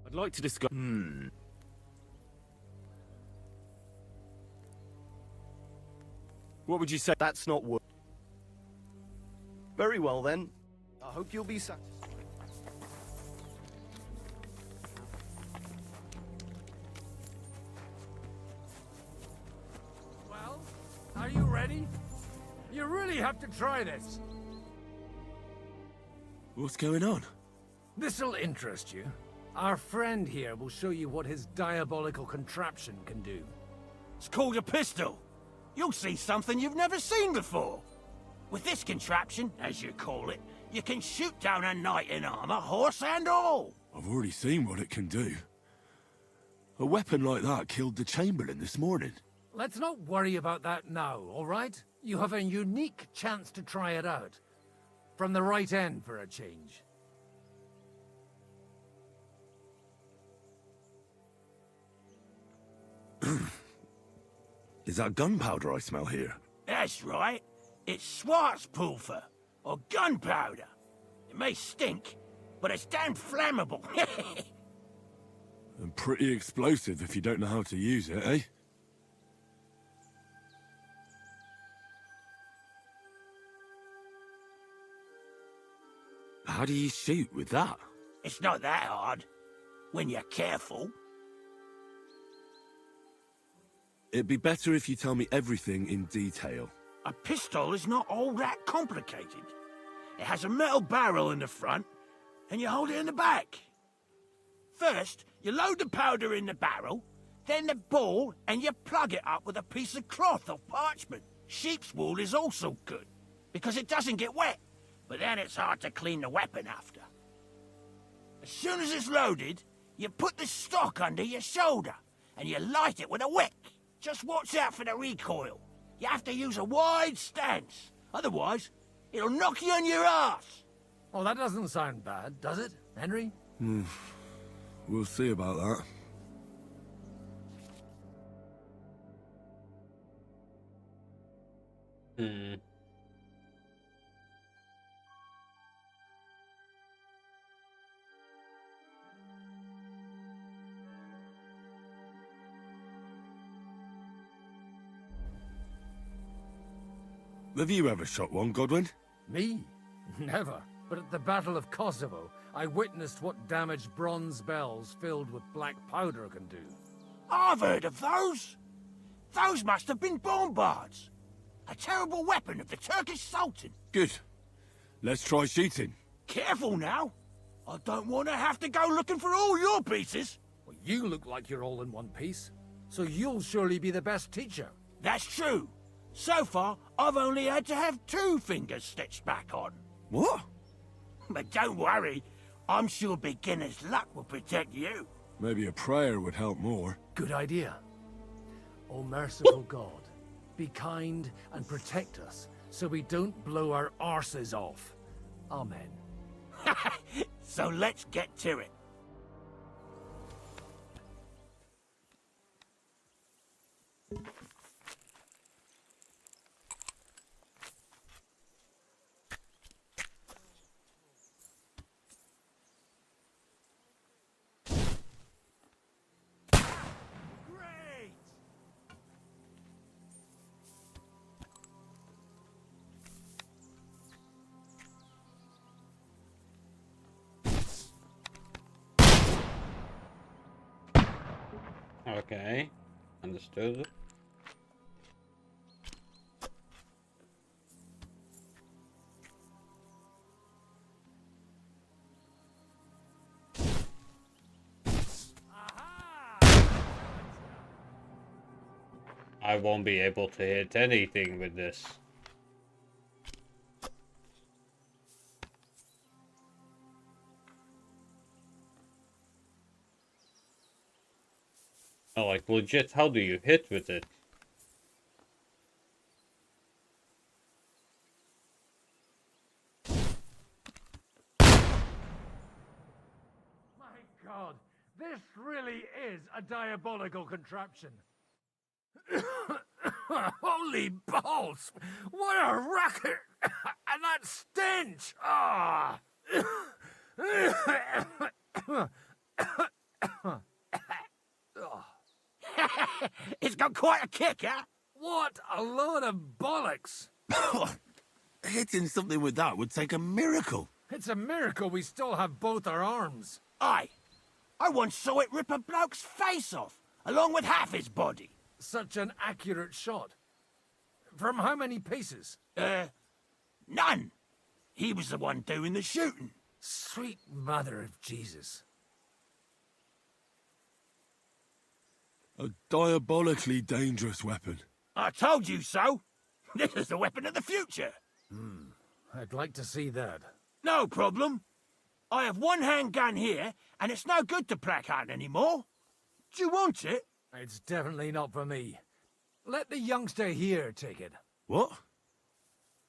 I'd like to discuss... What would you say? That's not work. Very well then. I hope you'll be satisfied. Well, are you ready? You really have to try this. What's going on? This'll interest you. Our friend here will show you what his diabolical contraption can do. It's called a pistol. You'll see something you've never seen before. With this contraption, as you call it, you can shoot down a knight in armor, horse and all. I've already seen what it can do. A weapon like that killed the Chamberlain this morning. Let's not worry about that now, all right? You have a unique chance to try it out. From the right end for a change. Is that gunpowder I smell here? That's right. It's Schwarzpulver, or gunpowder. It may stink, but it's damn flammable. And pretty explosive if you don't know how to use it, eh? How do you shoot with that? It's not that hard, when you're careful. It'd be better if you tell me everything in detail. A pistol is not all that complicated. It has a metal barrel in the front, and you hold it in the back. First, you load the powder in the barrel, then the ball, and you plug it up with a piece of cloth or parchment. Sheep's wool is also good, because it doesn't get wet, but then it's hard to clean the weapon after. As soon as it's loaded, you put the stock under your shoulder, and you light it with a wick. Just watch out for the recoil. You have to use a wide stance. Otherwise, it'll knock you on your ass. Oh, that doesn't sound bad, does it, Henry? We'll see about that. Have you ever shot one, Godwin? Me? Never. But at the Battle of Kosovo, I witnessed what damage bronze bells filled with black powder can do. I've heard of those. Those must have been bombards. A terrible weapon of the Turkish Sultan. Good. Let's try shooting. Careful now. I don't want to have to go looking for all your pieces. Well, you look like you're all in one piece, so you'll surely be the best teacher. That's true. So far, I've only had to have 2 fingers stitched back on. What? But don't worry. I'm sure beginner's luck will protect you. Maybe a prayer would help more. Good idea. O merciful God, be kind and protect us so we don't blow our arses off. Amen. So let's get to it. Okay, understood. I won't be able to hit anything with this. Oh, like legit, how do you hit with it? My God, this really is a diabolical contraption. Holy balls! What a racket! And that stench! Ah! It's got quite a kick, huh? What a load of bollocks! Hitting something with that would take a miracle. It's a miracle we still have both our arms. Aye. I once saw it rip a bloke's face off, along with half his body. Such an accurate shot. From how many paces? None. He was the one doing the shooting. Sweet mother of Jesus. A diabolically dangerous weapon. I told you so. This is the weapon of the future. I'd like to see that. No problem. I have one handgun here, and it's no good to placard anymore. Do you want it? It's definitely not for me. Let the youngster here take it. What?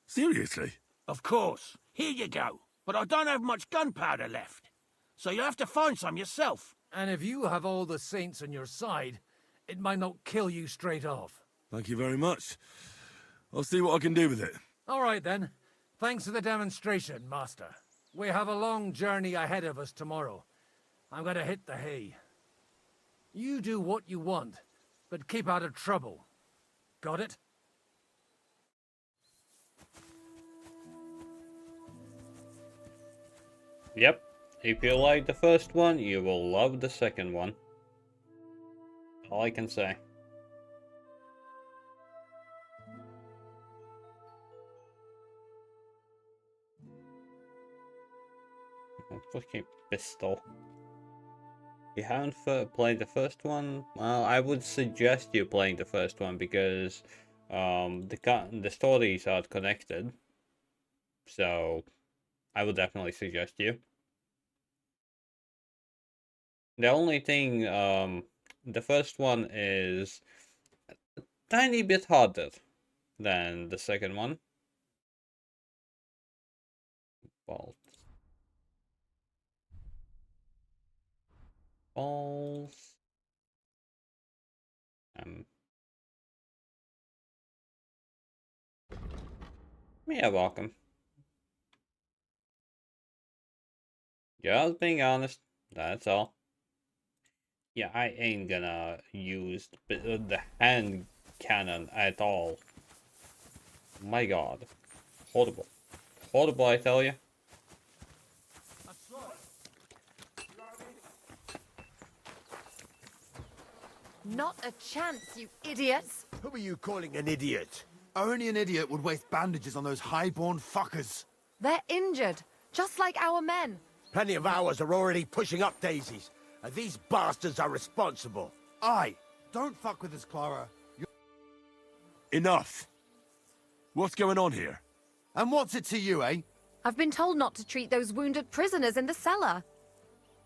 Seriously? Of course. Here you go. But I don't have much gunpowder left. So you'll have to find some yourself. And if you have all the saints on your side, it might not kill you straight off. Thank you very much. I'll see what I can do with it. All right, then. Thanks for the demonstration, Master. We have a long journey ahead of us tomorrow. I'm gonna hit the hay. You do what you want, but keep out of trouble. Got it? Yep. If you like the first one, you will love the second one. All I can say. Fucking pistol. You haven't played the first one? Well, I would suggest you playing the first one because the stories are connected. So I would definitely suggest you. The only thing, the first one is a tiny bit harder than the second one. Balls. Yeah, welcome. Just being honest, that's all. Yeah, I ain't gonna use the hand cannon at all. My God. Horrible. Horrible, I tell you. Not a chance, you idiots! Who are you calling an idiot? Only an idiot would waste bandages on those highborn fuckers. They're injured, just like our men. Plenty of ours are already pushing up daisies, and these bastards are responsible. Aye, don't fuck with us, Clara. Enough! What's going on here? And what's it to you, eh? I've been told not to treat those wounded prisoners in the cellar.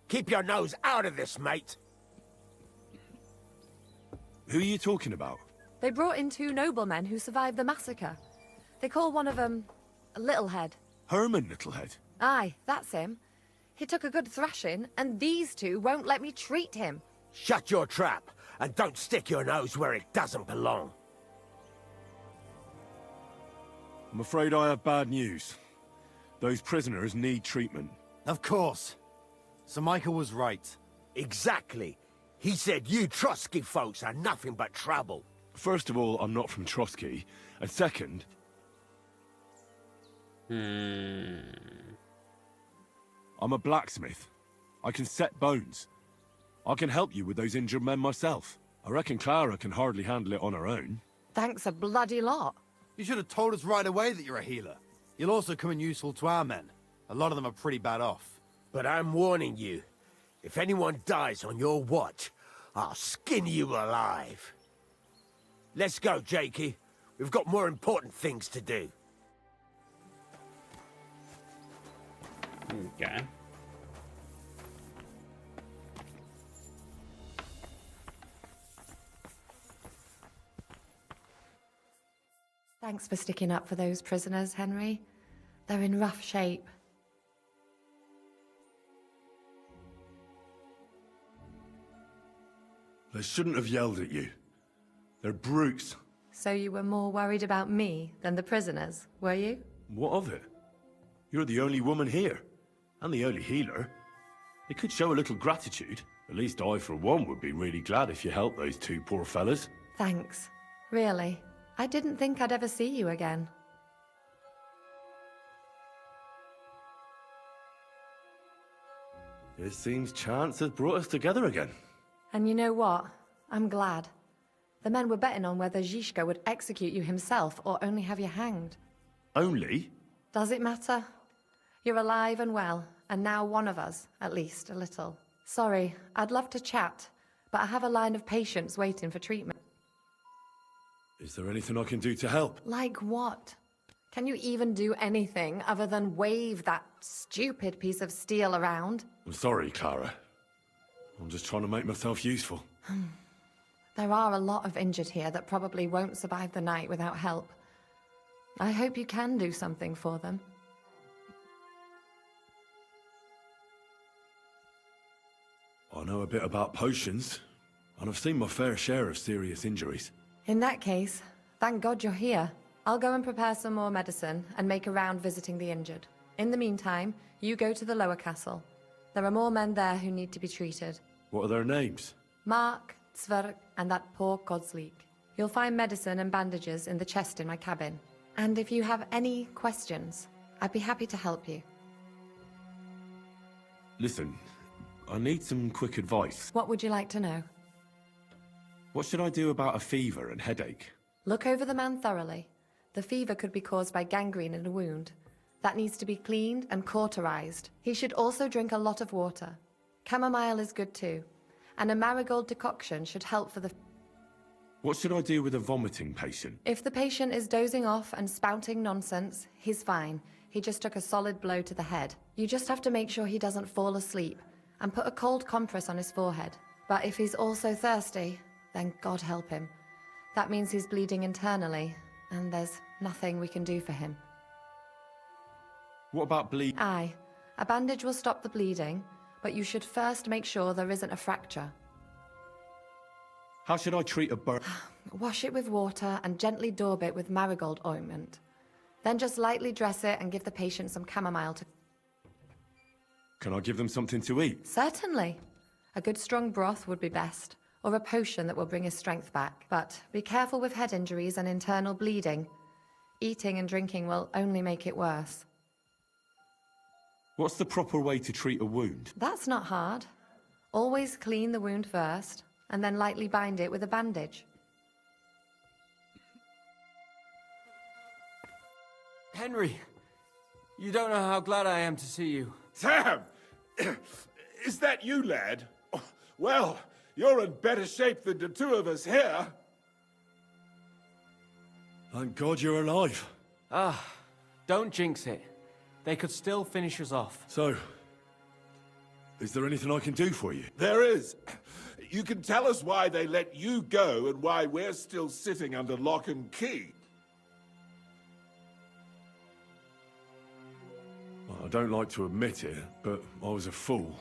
Keep your nose out of this, mate. Who are you talking about? They brought in 2 noblemen who survived the massacre. They call one of them a Littlehead. Herman Littlehead? Aye, that's him. He took a good thrashing, and these 2 won't let me treat him. Shut your trap, and don't stick your nose where it doesn't belong. I'm afraid I have bad news. Those prisoners need treatment. Of course. Sir Michael was right. Exactly. He said you Trotsky folks are nothing but trouble. First of all, I'm not from Trotsky. And second... I'm a blacksmith. I can set bones. I can help you with those injured men myself. I reckon Clara can hardly handle it on her own. Thanks a bloody lot. You should have told us right away that you're a healer. You'll also come in useful to our men. A lot of them are pretty bad off. But I'm warning you. If anyone dies on your watch, I'll skin you alive. Let's go, Jakey. We've got more important things to do. Okay. Thanks for sticking up for those prisoners, Henry. They're in rough shape. They shouldn't have yelled at you. They're brutes. So you were more worried about me than the prisoners, were you? What of it? You're the only woman here, and the only healer. They could show a little gratitude. At least I, for one, would be really glad if you helped those two poor fellas. Thanks. Really. I didn't think I'd ever see you again. It seems chance has brought us together again. And you know what? I'm glad. The men were betting on whether Zizka would execute you himself or only have you hanged. Only? Does it matter? You're alive and well, and now one of us, at least a little. Sorry, I'd love to chat, but I have a line of patients waiting for treatment. Is there anything I can do to help? Like what? Can you even do anything other than wave that stupid piece of steel around? I'm sorry, Clara. I'm just trying to make myself useful. There are a lot of injured here that probably won't survive the night without help. I hope you can do something for them. I know a bit about potions, and I've seen my fair share of serious injuries. In that case, thank God you're here. I'll go and prepare some more medicine and make a round visiting the injured. In the meantime, you go to the lower castle. There are more men there who need to be treated. What are their names? Mark, Zverk, and that poor Kodsleek. You'll find medicine and bandages in the chest in my cabin. And if you have any questions, I'd be happy to help you. Listen, I need some quick advice. What would you like to know? What should I do about a fever and headache? Look over the man thoroughly. The fever could be caused by gangrene in a wound. That needs to be cleaned and cauterized. He should also drink a lot of water. Chamomile is good too. And a marigold decoction should help for the... What should I do with a vomiting patient? If the patient is dozing off and spouting nonsense, he's fine. He just took a solid blow to the head. You just have to make sure he doesn't fall asleep and put a cold compress on his forehead. But if he's also thirsty, then God help him. That means he's bleeding internally, and there's nothing we can do for him. What about bleed? Aye. A bandage will stop the bleeding, but you should first make sure there isn't a fracture. How should I treat a burn? Wash it with water and gently daub it with marigold ointment. Then just lightly dress it and give the patient some chamomile to... Can I give them something to eat? Certainly. A good strong broth would be best, or a potion that will bring his strength back. But be careful with head injuries and internal bleeding. Eating and drinking will only make it worse. What's the proper way to treat a wound? That's not hard. Always clean the wound first, and then lightly bind it with a bandage. Henry, you don't know how glad I am to see you. Sam! Is that you, lad? Well, you're in better shape than the two of us here. Thank God you're alive. Ah, don't jinx it. They could still finish us off. So, is there anything I can do for you? There is. You can tell us why they let you go and why we're still sitting under lock and key. Well, I don't like to admit it, but I was a fool.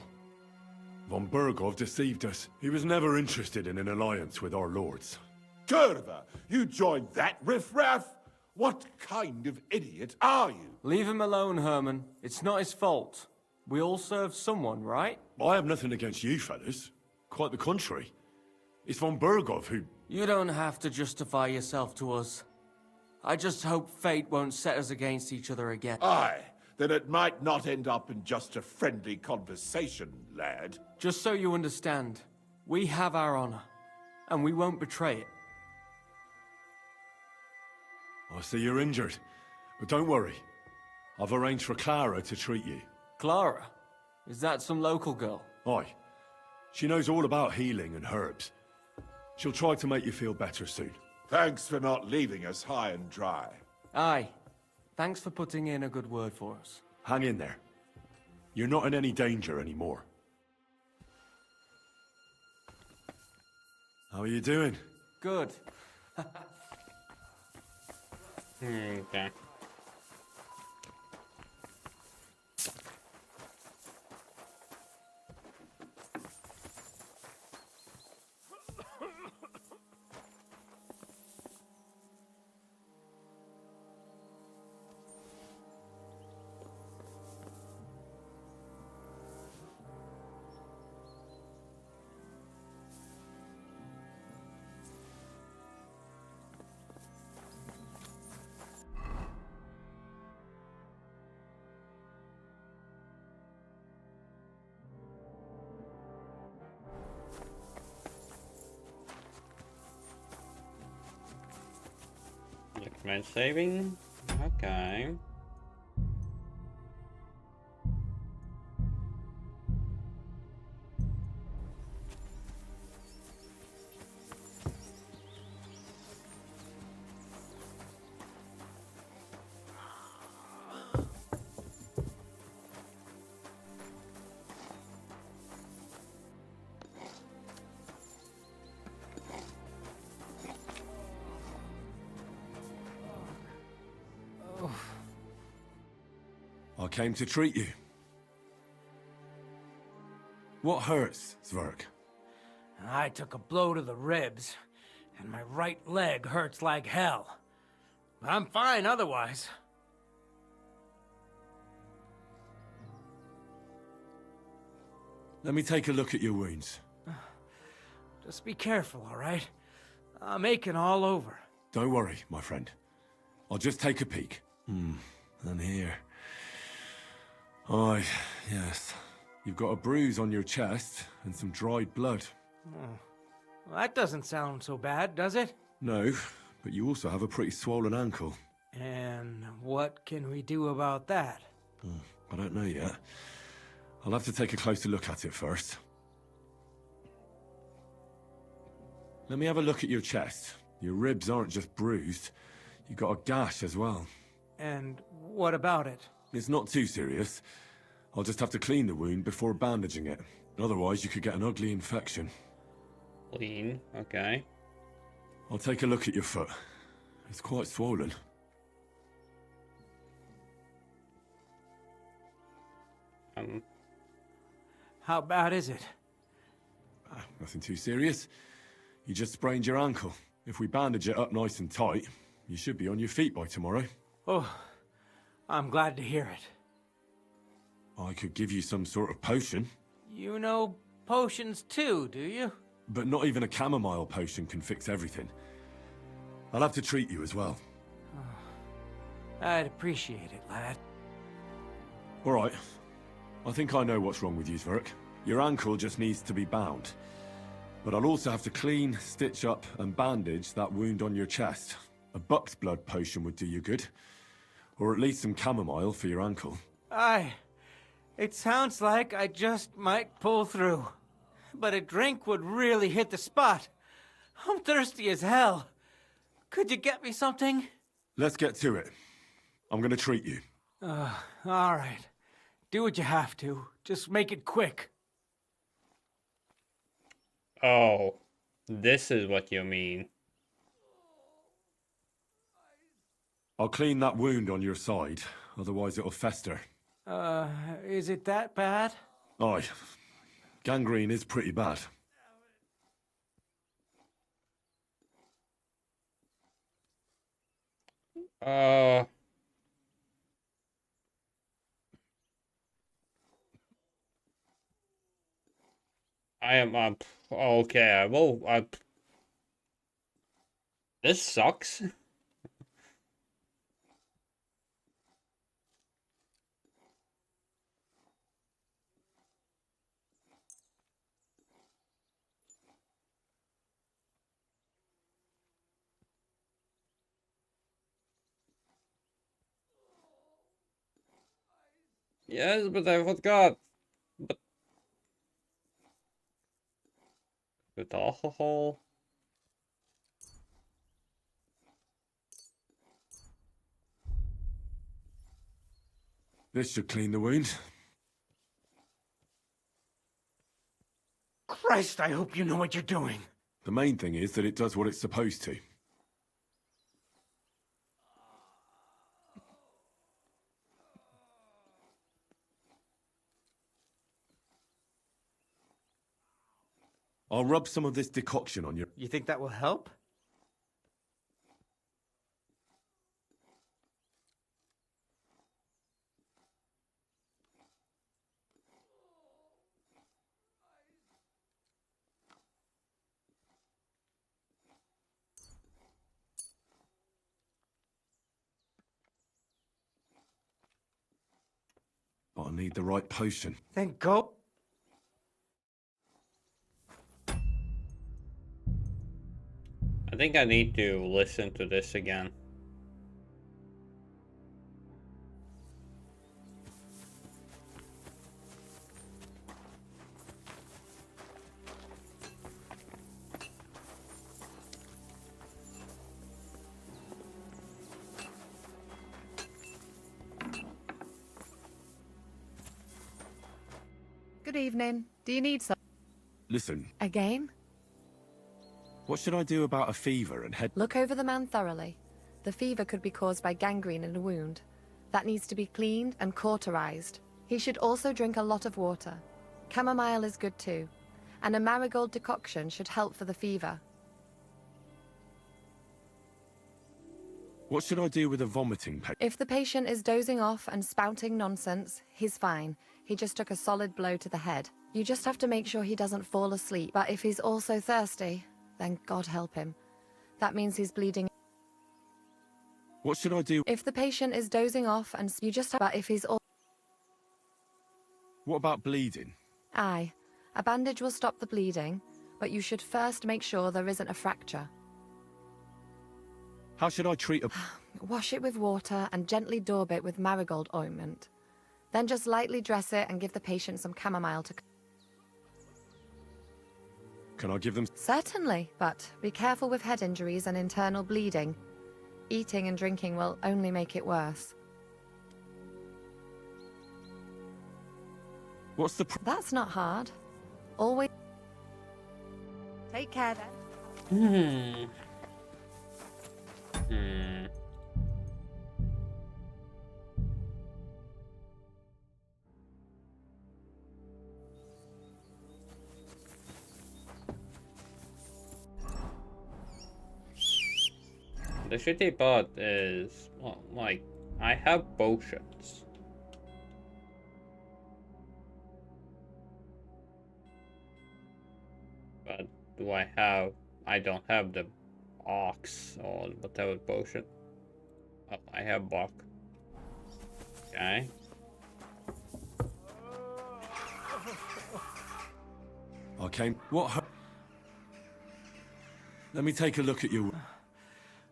Von Bergov deceived us. He was never interested in an alliance with our lords. Kurva, you joined that riffraff? What kind of idiot are you? Leave him alone, Herman. It's not his fault. We all serve someone, right? I have nothing against you fellas. Quite the contrary. It's von Bergov who... You don't have to justify yourself to us. I just hope fate won't set us against each other again. Aye, then it might not end up in just a friendly conversation, lad. Just so you understand, we have our honor, and we won't betray it. I see you're injured, but don't worry. I've arranged for Clara to treat you. Clara? Is that some local girl? Aye. She knows all about healing and herbs. She'll try to make you feel better soon. Thanks for not leaving us high and dry. Aye. Thanks for putting in a good word for us. Hang in there. You're not in any danger anymore. How are you doing? Good. Okay. Recommend saving. Okay. I came to treat you. What hurts, Zwerg? I took a blow to the ribs, and my right leg hurts like hell. But I'm fine otherwise. Let me take a look at your wounds. Just be careful, all right? I'm aching all over. Don't worry, my friend. I'll just take a peek. And here. Aye, yes. You've got a bruise on your chest and some dried blood. Oh. Well, that doesn't sound so bad, does it? No, but you also have a pretty swollen ankle. And what can we do about that? I don't know yet. I'll have to take a closer look at it first. Let me have a look at your chest. Your ribs aren't just bruised. You've got a gash as well. And what about it? It's not too serious. I'll just have to clean the wound before bandaging it. Otherwise, you could get an ugly infection. Clean, okay. I'll take a look at your foot. It's quite swollen. How bad is it? Nothing too serious. You just sprained your ankle. If we bandage it up nice and tight, you should be on your feet by tomorrow. Oh, I'm glad to hear it. I could give you some sort of potion. You know potions too, do you? But not even a chamomile potion can fix everything. I'll have to treat you as well. I'd appreciate it, lad. All right. I think I know what's wrong with you, Zwerg. Your ankle just needs to be bound. But I'll also have to clean, stitch up, and bandage that wound on your chest. A buck's blood potion would do you good. Or at least some chamomile for your ankle. Aye. It sounds like I just might pull through. But a drink would really hit the spot. I'm thirsty as hell. Could you get me something? Let's get to it. I'm gonna treat you. All right. Do what you have to. Just make it quick. Oh, this is what you mean. I'll clean that wound on your side, otherwise it'll fester. Is it that bad? Aye. Gangrene is pretty bad. I am up. Okay, well, this sucks. Yes, but I forgot. But with alcohol. This should clean the wound. Christ, I hope you know what you're doing. The main thing is that it does what it's supposed to. I'll rub some of this decoction on your... You think that will help? But I need the right potion. Then go. I think I need to listen to this again. Good evening. Do you need some? Listen, Again? what should I do about a fever and head... Look over the man thoroughly. The fever could be caused by gangrene in a wound. That needs to be cleaned and cauterized. He should also drink a lot of water. Chamomile is good too. And a marigold decoction should help for the fever. What should I do with a vomiting patient? If the patient is dozing off and spouting nonsense, he's fine. He just took a solid blow to the head. You just have to make sure he doesn't fall asleep. But if he's also thirsty, then God help him. That means he's bleeding. What should I do? If the patient is dozing off and you just have... But if he's all... What about bleeding? Aye. A bandage will stop the bleeding, but you should first make sure there isn't a fracture. How should I treat a... Wash it with water and gently daub it with marigold ointment. Then just lightly dress it and give the patient some chamomile to... Can I give them... Certainly, but be careful with head injuries and internal bleeding. Eating and drinking will only make it worse. What's the... That's not hard. Always... Take care then. The shitty part is, well, like, I have potions. But do I have... I don't have the ox or whatever potion. Oh, I have buck. Okay. I came... What... Let me take a look at you.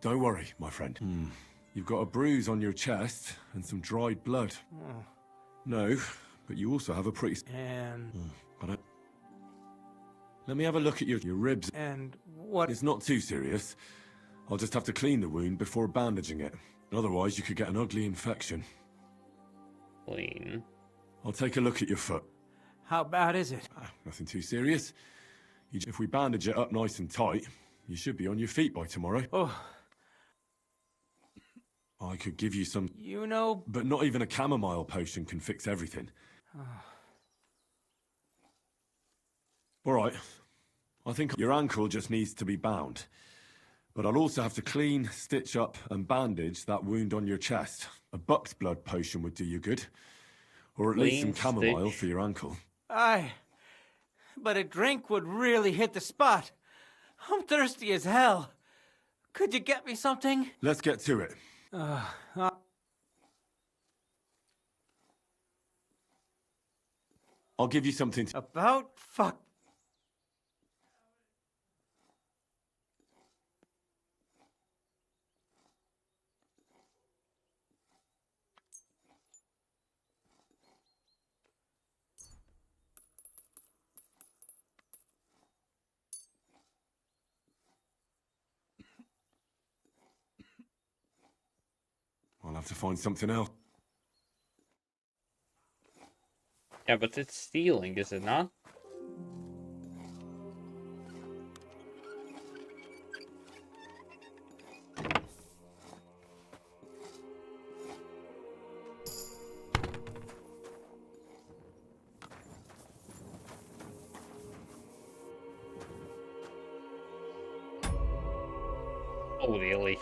Don't worry, my friend. You've got a bruise on your chest and some dried blood. No, but you also have a pretty... And... I don't... Let me have a look at your ribs. And what... It's not too serious. I'll just have to clean the wound before bandaging it. Otherwise, you could get an ugly infection. Clean. I'll take a look at your foot. How bad is it? Nothing too serious. If we bandage it up nice and tight, you should be on your feet by tomorrow. Oh. I could give you some... You know... But not even a chamomile potion can fix everything. All right. I think your ankle just needs to be bound. But I'll also have to clean, stitch up, and bandage that wound on your chest. A buck's blood potion would do you good. Or at least some chamomile for your ankle. Aye. But a drink would really hit the spot. I'm thirsty as hell. Could you get me something? Let's get to it. I'll give you something to... About fuck... I'll have to find something else. Yeah, but it's stealing, is it not? Oh, really?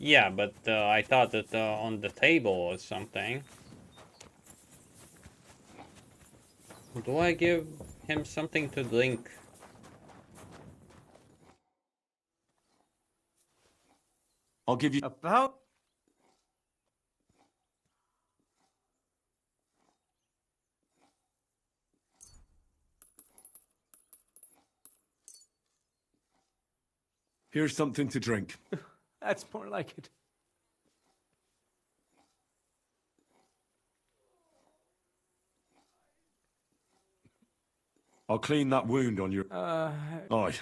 Yeah, but I thought that on the table or something. Do I give him something to drink? I'll give you... About? Here's something to drink. That's more like it. I'll clean that wound on your... Aye.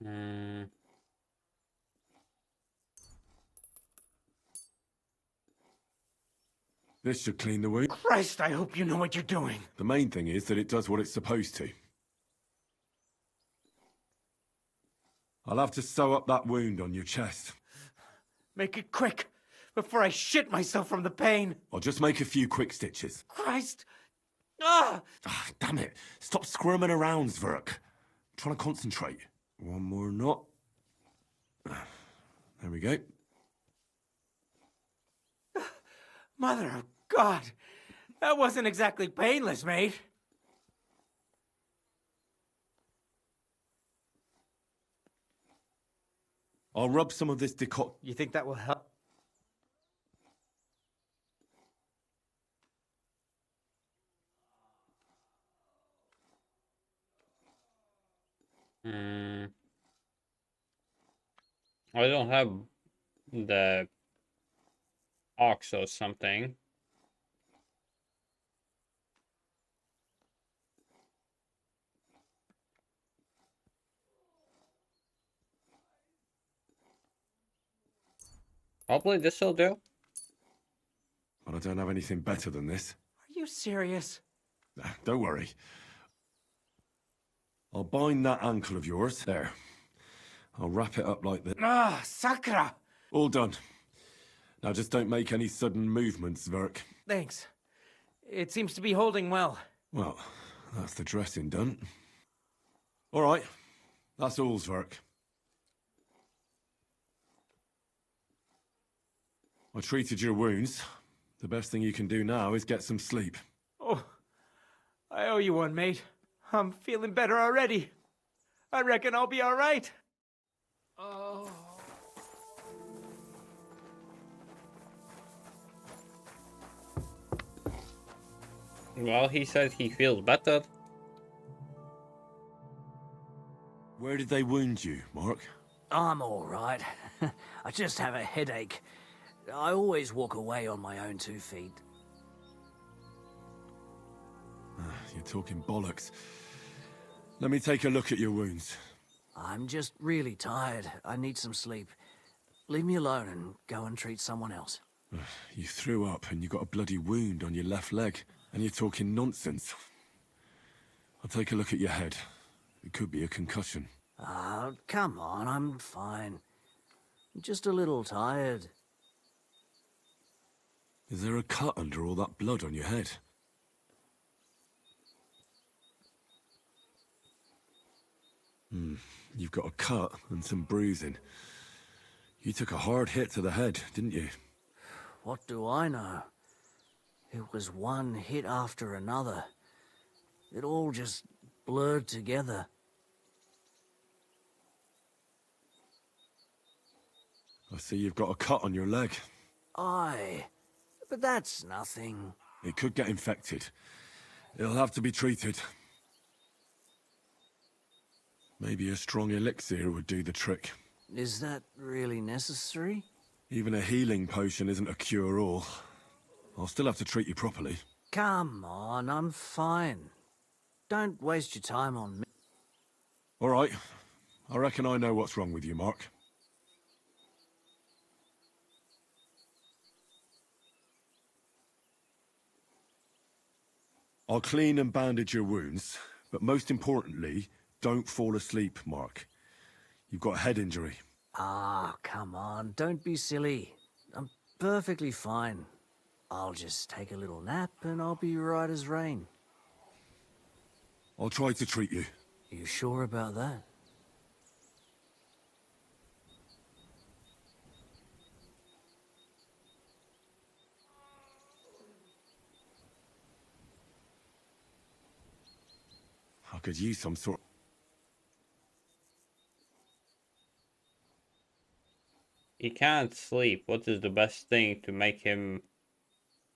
Hmm. This should clean the wound. Christ, I hope you know what you're doing. The main thing is that it does what it's supposed to. I'll have to sew up that wound on your chest. Make it quick, before I shit myself from the pain. I'll just make a few quick stitches. Christ! Ah! Damn it. Stop squirming around, Zverk. I'm trying to concentrate. One more knot. There we go. Mother of God! That wasn't exactly painless, mate. I'll rub some of this decoct... You think that will help? Hmm. I don't have the ox or something. Probably this will do. But I don't have anything better than this. Are you serious? Don't worry. I'll bind that ankle of yours. There. I'll wrap it up like this. Ah, Sakra! All done. Now just don't make any sudden movements, Zverk. Thanks. It seems to be holding well. Well, that's the dressing done. All right. That's all, Zverk. I treated your wounds. The best thing you can do now is get some sleep. Oh, I owe you one, mate. I'm feeling better already. I reckon I'll be all right. Oh. Well, he said he feels better. Where did they wound you, Mark? I'm all right. I just have a headache. I always walk away on my own 2 feet. You're talking bollocks. Let me take a look at your wounds. I'm just really tired. I need some sleep. Leave me alone and go and treat someone else. You threw up and you got a bloody wound on your left leg. And you're talking nonsense. I'll take a look at your head. It could be a concussion. Come on, I'm fine. I'm just a little tired. Is there a cut under all that blood on your head? You've got a cut and some bruising. You took a hard hit to the head, didn't you? What do I know? It was one hit after another. It all just blurred together. I see you've got a cut on your leg. Aye, but that's nothing. It could get infected. It'll have to be treated. Maybe a strong elixir would do the trick. Is that really necessary? Even a healing potion isn't a cure-all. I'll still have to treat you properly. Come on, I'm fine. Don't waste your time on me. All right. I reckon I know what's wrong with you, Mark. I'll clean and bandage your wounds, but most importantly, don't fall asleep, Mark. You've got a head injury. Ah, come on, don't be silly. I'm perfectly fine. I'll just take a little nap and I'll be right as rain. I'll try to treat you. You sure about that? I could use some sort... He can't sleep. What is the best thing to make him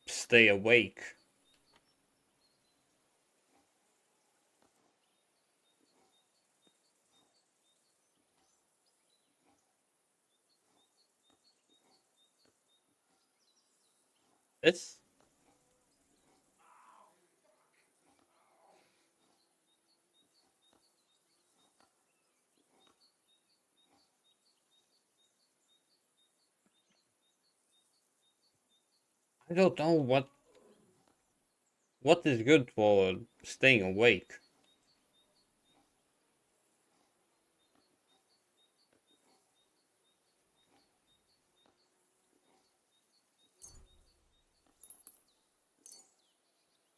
stay awake? It's... I don't know what is good for staying awake.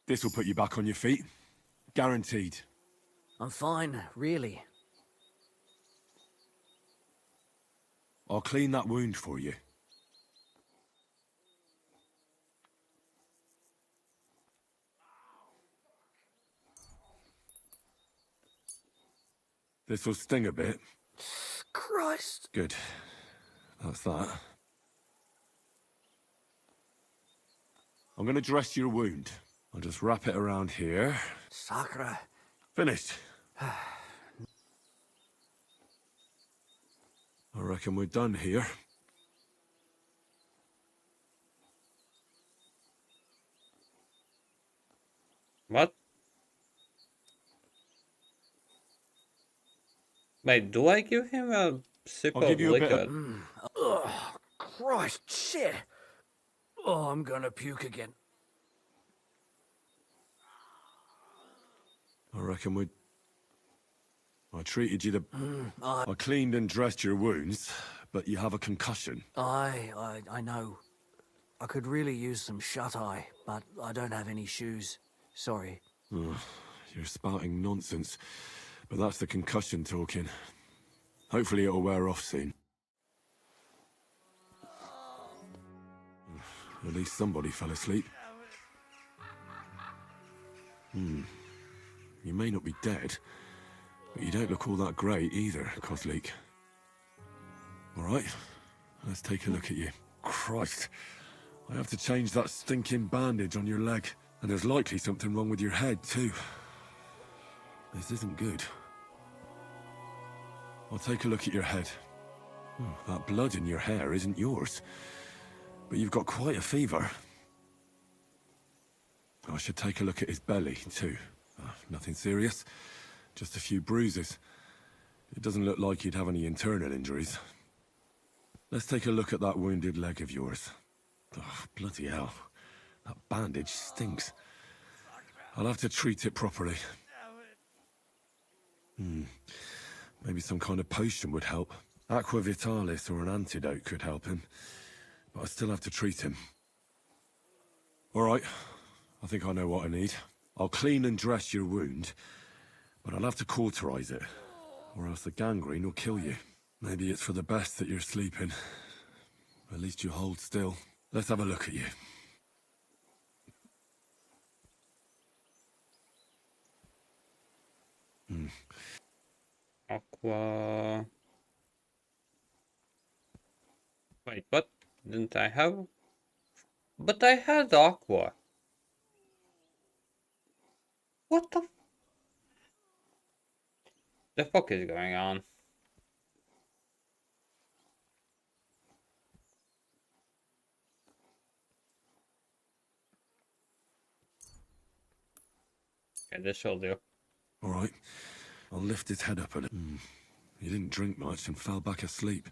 This will put you back on your feet. Guaranteed. I'm fine, really. I'll clean that wound for you. This will sting a bit. Christ. Good. That's that. I'm gonna dress your wound. I'll just wrap it around here. Sacre. Finished. I reckon we're done here. What? Wait, do I give him a sip I'll of give you a bit liquor? of... Ugh, Christ, shit. Oh, I'm gonna puke again. I reckon we're... I treated you the... I cleaned and dressed your wounds, but you have a concussion. I know. I could really use some shut-eye, but I don't have any shoes. Sorry. Ugh, you're spouting nonsense, but that's the concussion talking. Hopefully it'll wear off soon. At least somebody fell asleep. You may not be dead, but you don't look all that great either, Kozlik. All right, let's take a look at you. Christ, I have to change that stinking bandage on your leg. And there's likely something wrong with your head, too. This isn't good. I'll take a look at your head. That blood in your hair isn't yours. But you've got quite a fever. I should take a look at his belly, too. Nothing serious. Just a few bruises. It doesn't look like he'd have any internal injuries. Let's take a look at that wounded leg of yours. Oh, bloody hell. That bandage stinks. I'll have to treat it properly. Maybe some kind of potion would help. Aqua Vitalis or an antidote could help him. But I still have to treat him. All right. I think I know what I need. I'll clean and dress your wound, but I'll have to cauterize it, or else the gangrene will kill you. Maybe it's for the best that you're sleeping. At least you hold still. Let's have a look at you. Aqua. Wait, what? Didn't I have? But I had aqua. What the fuck is going on? Okay, this will do. All right. I'll lift his head up a little. He didn't drink much and fell back asleep.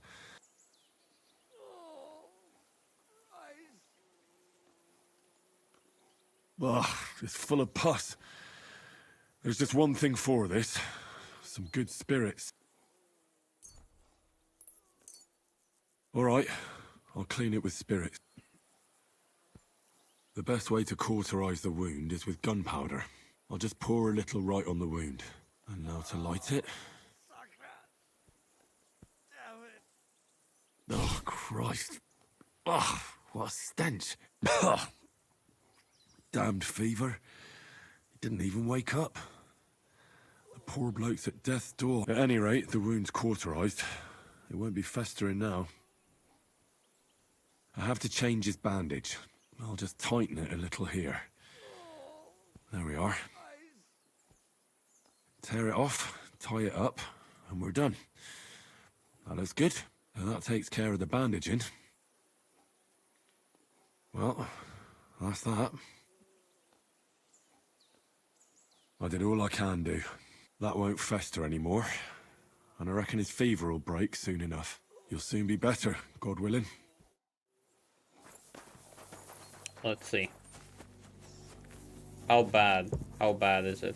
Ugh, it's full of pus. There's just one thing for this. Some good spirits. All right. I'll clean it with spirits. The best way to cauterize the wound is with gunpowder. I'll just pour a little right on the wound. And now to light it. Oh, Christ. Ugh, what a stench. Damned fever. He didn't even wake up. The poor bloke's at death's door. At any rate, the wound's cauterized. It won't be festering now. I have to change his bandage. I'll just tighten it a little here. There we are. Tear it off, tie it up, and we're done. That looks good. And that takes care of the bandaging. Well, that's that. I did all I can do. That won't fester anymore. And I reckon his fever will break soon enough. You'll soon be better, God willing. Let's see. How bad is it?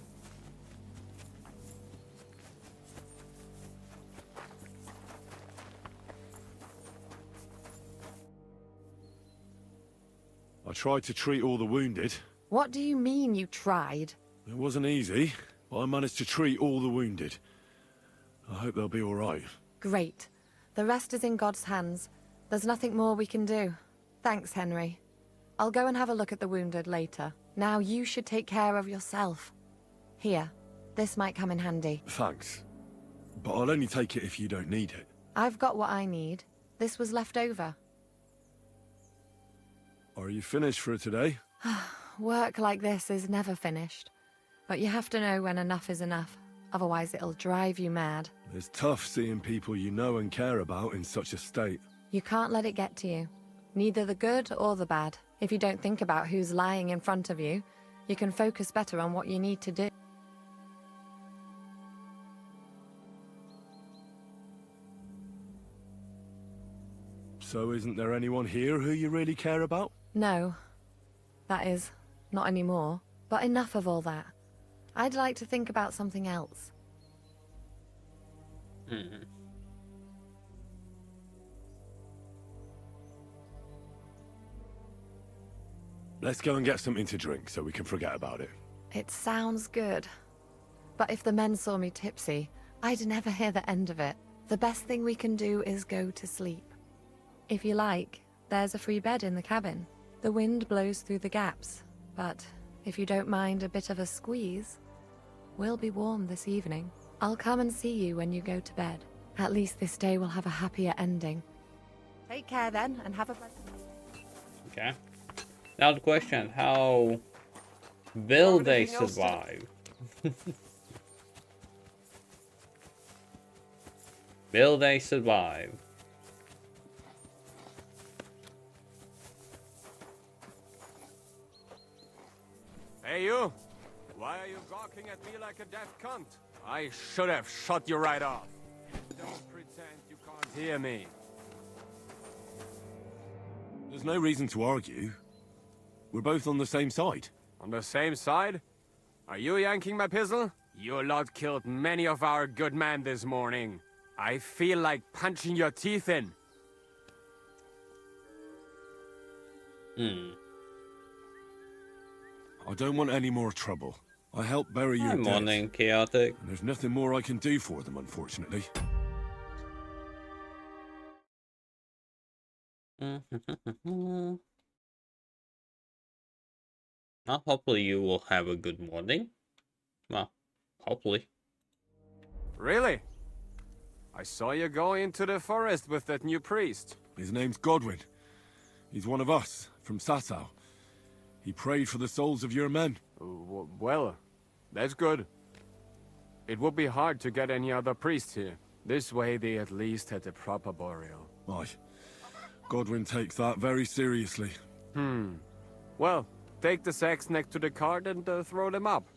I tried to treat all the wounded. What do you mean you tried? It wasn't easy, but I managed to treat all the wounded. I hope they'll be all right. Great. The rest is in God's hands. There's nothing more we can do. Thanks, Henry. I'll go and have a look at the wounded later. Now you should take care of yourself. Here, this might come in handy. Thanks. But I'll only take it if you don't need it. I've got what I need. This was left over. Are you finished for today? Work like this is never finished. But you have to know when enough is enough. Otherwise it'll drive you mad. It's tough seeing people you know and care about in such a state. You can't let it get to you. Neither the good or the bad. If you don't think about who's lying in front of you, you can focus better on what you need to do. So isn't there anyone here who you really care about? No. That is, not anymore. But enough of all that. I'd like to think about something else. Let's go and get something to drink so we can forget about it. It sounds good. But if the men saw me tipsy, I'd never hear the end of it. The best thing we can do is go to sleep. If you like, there's a free bed in the cabin. The wind blows through the gaps, but if you don't mind a bit of a squeeze, we'll be warm this evening. I'll come and see you when you go to bed. At least this day will have a happier ending. Take care then, and have a pleasant night. Okay. Now the question, how will they survive? Will they survive? Hey, you! Why are you gawking at me like a deaf cunt? I should have shot you right off. Don't pretend you can't hear me. There's no reason to argue. We're both on the same side. On the same side? Are you yanking my pistol? Your lot killed many of our good men this morning. I feel like punching your teeth in. I don't want any more trouble. I helped bury your Good dead. morning, Chaotic. And there's nothing more I can do for them, unfortunately. Well, hopefully you will have a good morning. Well, hopefully. Really? I saw you go into the forest with that new priest. His name's Godwin. He's one of us, from Sasau. He prayed for the souls of your men. Well, that's good. It would be hard to get any other priest here. This way they at least had a proper burial. Aye. Godwin takes that very seriously. Well, take the sacks next to the cart and throw them up.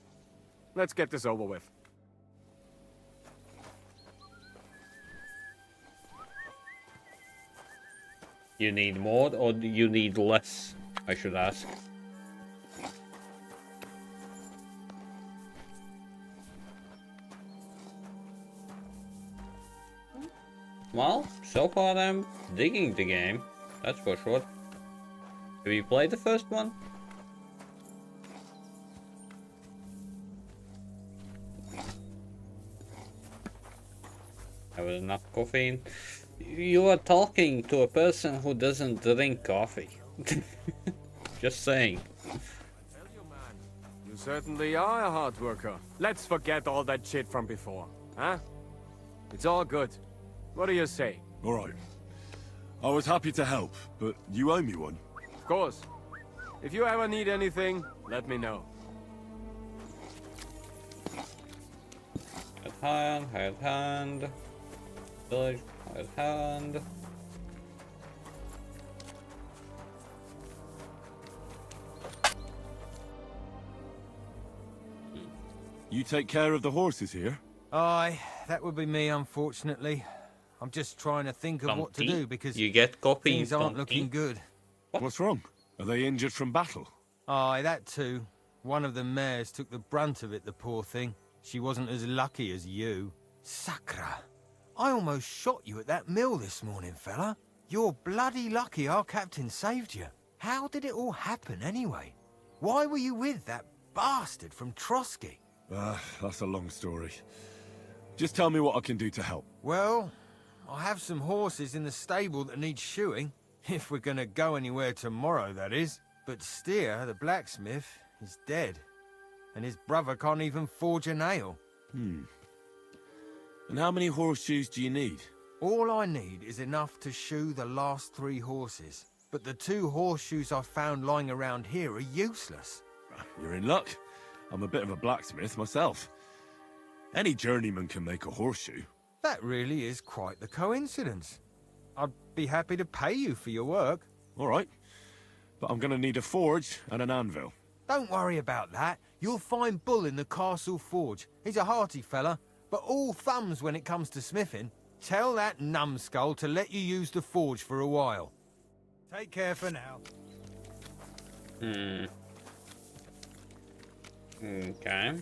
Let's get this over with. You need more or do you need less, I should ask. Well, so far I'm digging the game, that's for sure. Have you played the first one? Have enough caffeine? You are talking to a person who doesn't drink coffee. Just saying. You certainly are a hard worker. Let's forget all that shit from before, huh? It's all good. What do you say? All right. I was happy to help, but you owe me one. Of course. If you ever need anything, let me know. Head hand. Village, head hand. You take care of the horses here? Aye, that would be me, unfortunately. I'm just trying to think of what to do because you get coffee, things aren't looking good. What's wrong? Are they injured from battle? Aye, that too. One of the mares took the brunt of it, the poor thing. She wasn't as lucky as you. Sacra. I almost shot you at that mill this morning, fella. You're bloody lucky our captain saved you. How did it all happen, anyway? Why were you with that bastard from Trotsky? That's a long story. Just tell me what I can do to help. Well, I have some horses in the stable that need shoeing. If we're gonna go anywhere tomorrow, that is. But Steer, the blacksmith, is dead. And his brother can't even forge a nail. And how many horseshoes do you need? All I need is enough to shoe the last 3 horses. But the 2 horseshoes I found lying around here are useless. You're in luck. I'm a bit of a blacksmith myself. Any journeyman can make a horseshoe. That really is quite the coincidence. I'd be happy to pay you for your work. All right. But I'm gonna need a forge and an anvil. Don't worry about that. You'll find Bull in the castle forge. He's a hearty fella, but all thumbs when it comes to smithing. Tell that numbskull to let you use the forge for a while. Take care for now. Okay.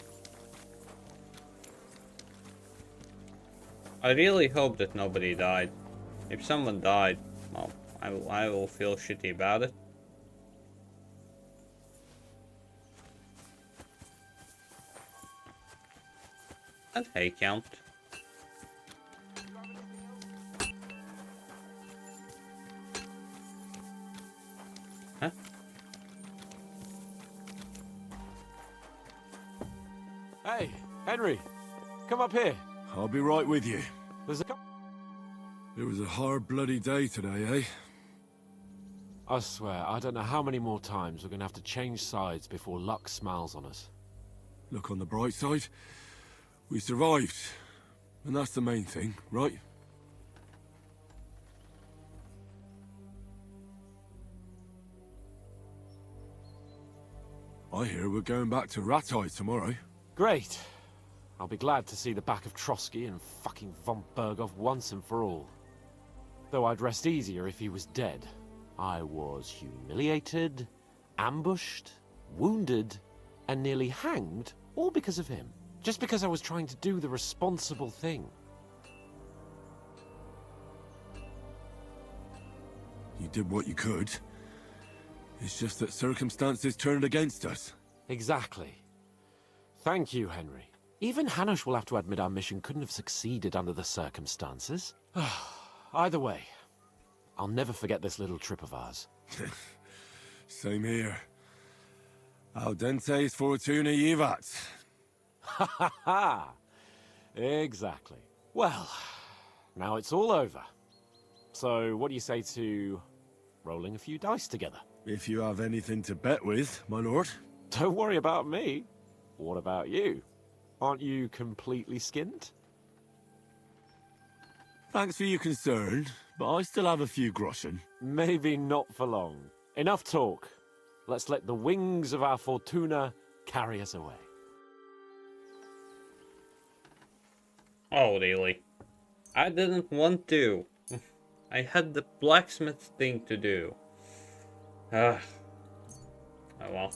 I really hope that nobody died. If someone died, well, I will feel shitty about it. And hay count. Huh? Hey, Henry, come up here. I'll be right with you. There's a... It was a hard bloody day today, eh? I swear, I don't know how many more times we're gonna have to change sides before luck smiles on us. Look on the bright side. We survived. And that's the main thing, right? I hear we're going back to Rattay tomorrow. Great. I'll be glad to see the back of Trotsky and fucking von Berghoff once and for all. Though I'd rest easier if he was dead. I was humiliated, ambushed, wounded, and nearly hanged, all because of him. Just because I was trying to do the responsible thing. You did what you could. It's just that circumstances turned against us. Exactly. Thank you, Henry. Even Hanush will have to admit our mission couldn't have succeeded under the circumstances. Either way, I'll never forget this little trip of ours. Same here. Al dente's fortuna jivat. Ha ha ha! Exactly. Well, now it's all over. So, what do you say to rolling a few dice together? If you have anything to bet with, my lord. Don't worry about me. What about you? Aren't you completely skinned? Thanks for your concern, but I still have a few groschen. Maybe not for long. Enough talk. Let's let the wings of our fortuna carry us away. Oh, really? I didn't want to. I had the blacksmith thing to do. Oh well.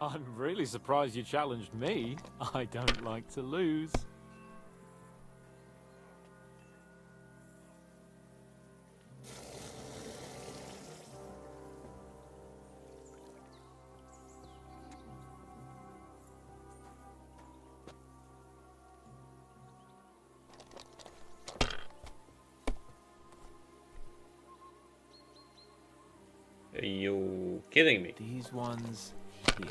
I'm really surprised you challenged me. I don't like to lose. Are you kidding me? These ones here.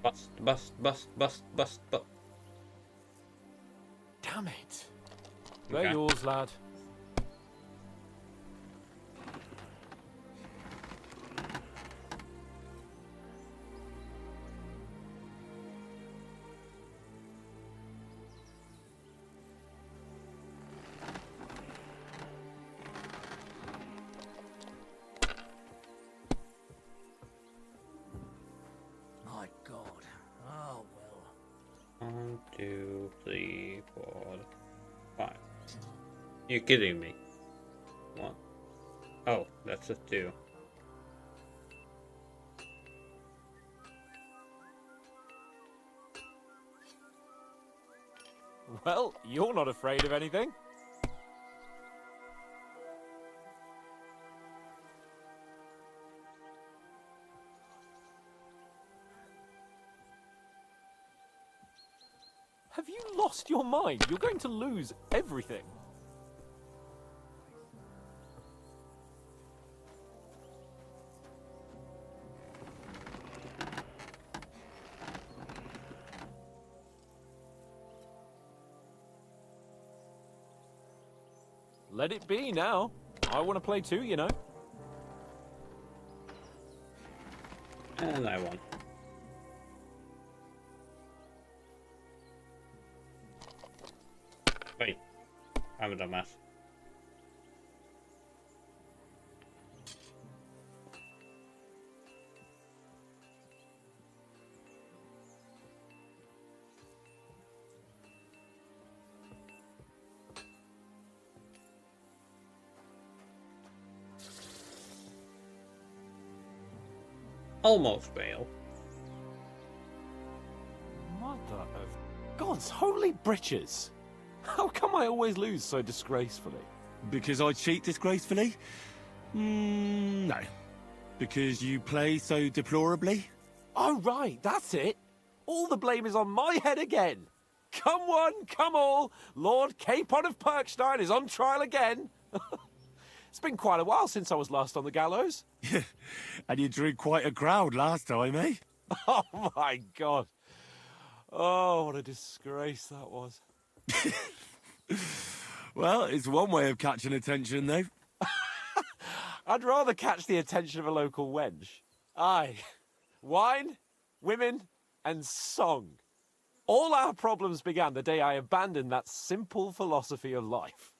Bust. Damn it. They're Okay. yours, lad. My God. Oh, well. 1, 2, 3, 4, 5. You're kidding me. 1. Oh, that's a 2. Well, you're not afraid of anything. Have you lost your mind? You're going to lose everything. Let it be now. I want to play too, you know. And I won. Wait. I'm a dumbass. Almost fail. Mother of God's holy britches. How come I always lose so disgracefully? Because I cheat disgracefully? No. Because you play so deplorably? Oh, right, that's it. All the blame is on my head again. Come one, come all. Lord Capon of Perkstein is on trial again. It's been quite a while since I was last on the gallows. And you drew quite a crowd last time, eh? Oh, my God. Oh, what a disgrace that was. Well, it's one way of catching attention, though. I'd rather catch the attention of a local wench. Aye. Wine, women, and song. All our problems began the day I abandoned that simple philosophy of life.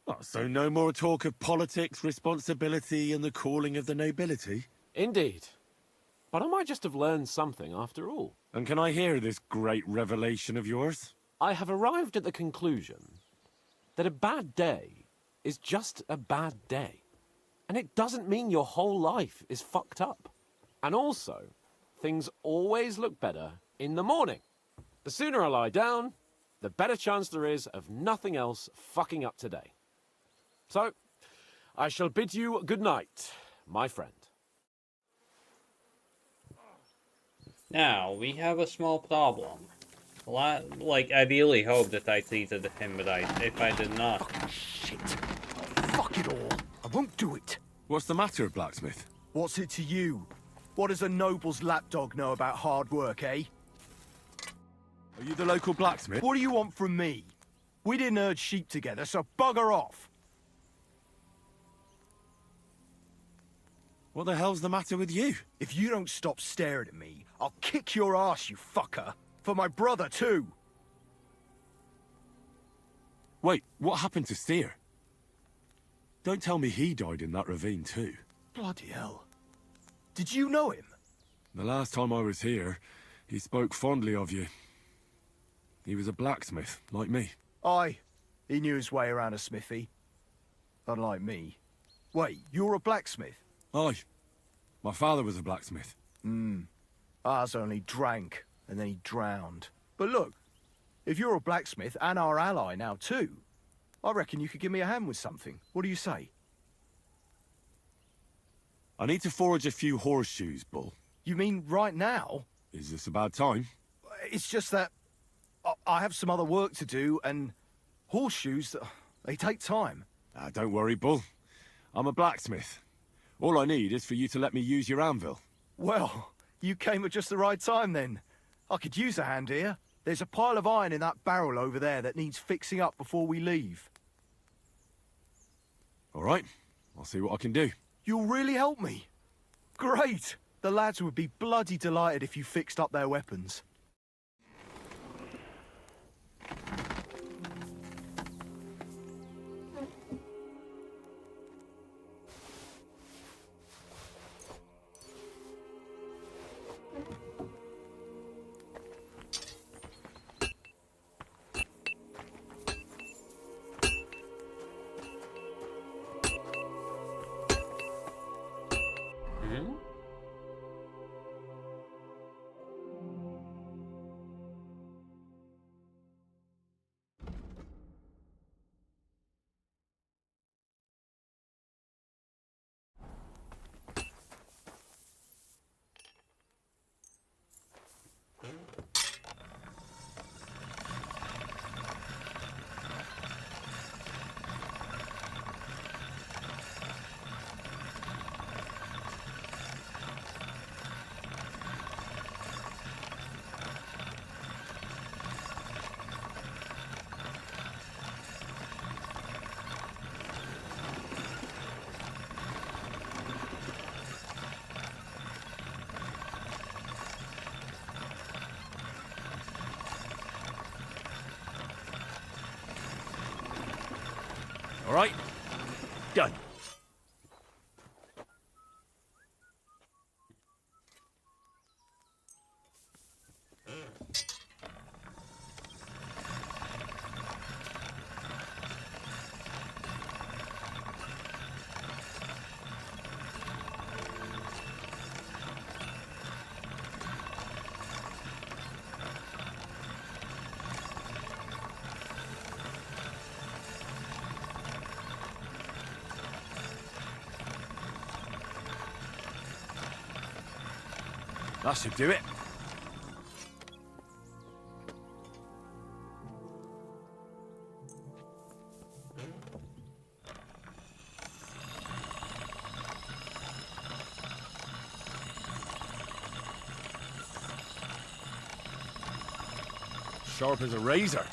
Oh, so no more talk of politics, responsibility, and the calling of the nobility? Indeed. But I might just have learned something after all. And can I hear this great revelation of yours? I have arrived at the conclusion that a bad day is just a bad day. And it doesn't mean your whole life is fucked up. And also, things always look better in the morning. The sooner I lie down, the better chance there is of nothing else fucking up today. So, I shall bid you good night, my friend. Now, we have a small problem. Like, I really hope that I treated him right if I did not. Shit. Fuck it all. I won't do it. What's the matter, blacksmith? What's it to you? What does a noble's lapdog know about hard work, eh? Are you the local blacksmith? What do you want from me? We didn't herd sheep together, so bugger off. What the hell's the matter with you? If you don't stop staring at me, I'll kick your ass, you fucker. For my brother, too. Wait, what happened to Steer? Don't tell me he died in that ravine too. Bloody hell. Did you know him? The last time I was here, he spoke fondly of you. He was a blacksmith, like me. Aye. He knew his way around a smithy. Unlike me. Wait, you're a blacksmith? Aye. My father was a blacksmith. Ours only drank, and then he drowned. But look, if you're a blacksmith and our ally now too, I reckon you could give me a hand with something. What do you say? I need to forge a few horseshoes, Bull. You mean right now? Is this a bad time? It's just that I have some other work to do, and horseshoes, they take time. Don't worry, Bull. I'm a blacksmith. All I need is for you to let me use your anvil. Well, you came at just the right time then. I could use a hand here. There's a pile of iron in that barrel over there that needs fixing up before we leave. All right, I'll see what I can do. You'll really help me? Great! The lads would be bloody delighted if you fixed up their weapons. All right? Done. That should do it. Sharp as a razor.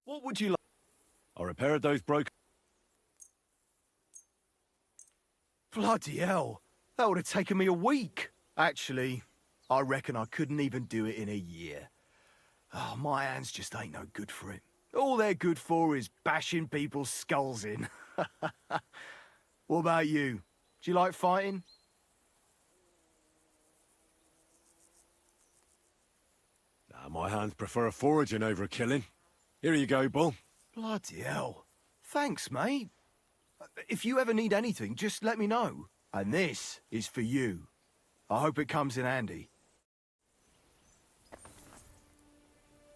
What would you like? I repaired those broken... Bloody hell. That would have taken me a week. Actually, I reckon I couldn't even do it in a year. Oh, my hands just ain't no good for it. All they're good for is bashing people's skulls in. What about you? Do you like fighting? Nah, my hands prefer foraging over killing. Here you go, Bull. Bloody hell. Thanks, mate. If you ever need anything, just let me know. And this is for you. I hope it comes in handy.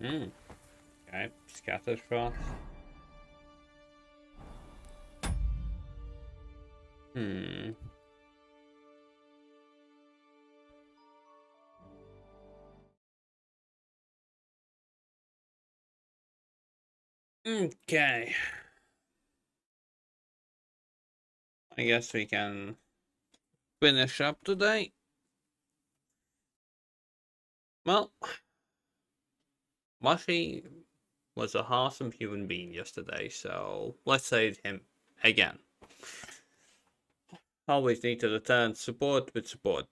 Okay, scattered frost. Okay. I guess we can finish up today. Well, Mushy was a awesome human being yesterday, so let's say him again. Always need to return support with support.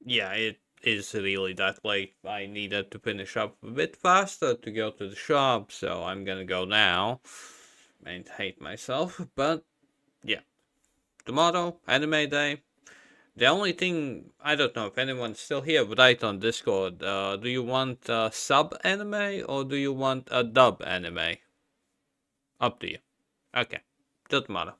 Yeah, it is really that late. I needed to finish up a bit faster to go to the shop, so I'm gonna go now. And hate myself, but yeah. Tomorrow, anime day. The only thing, I don't know if anyone's still here, write on Discord. Do you want a sub anime or do you want a dub anime? Up to you. Okay, till tomorrow.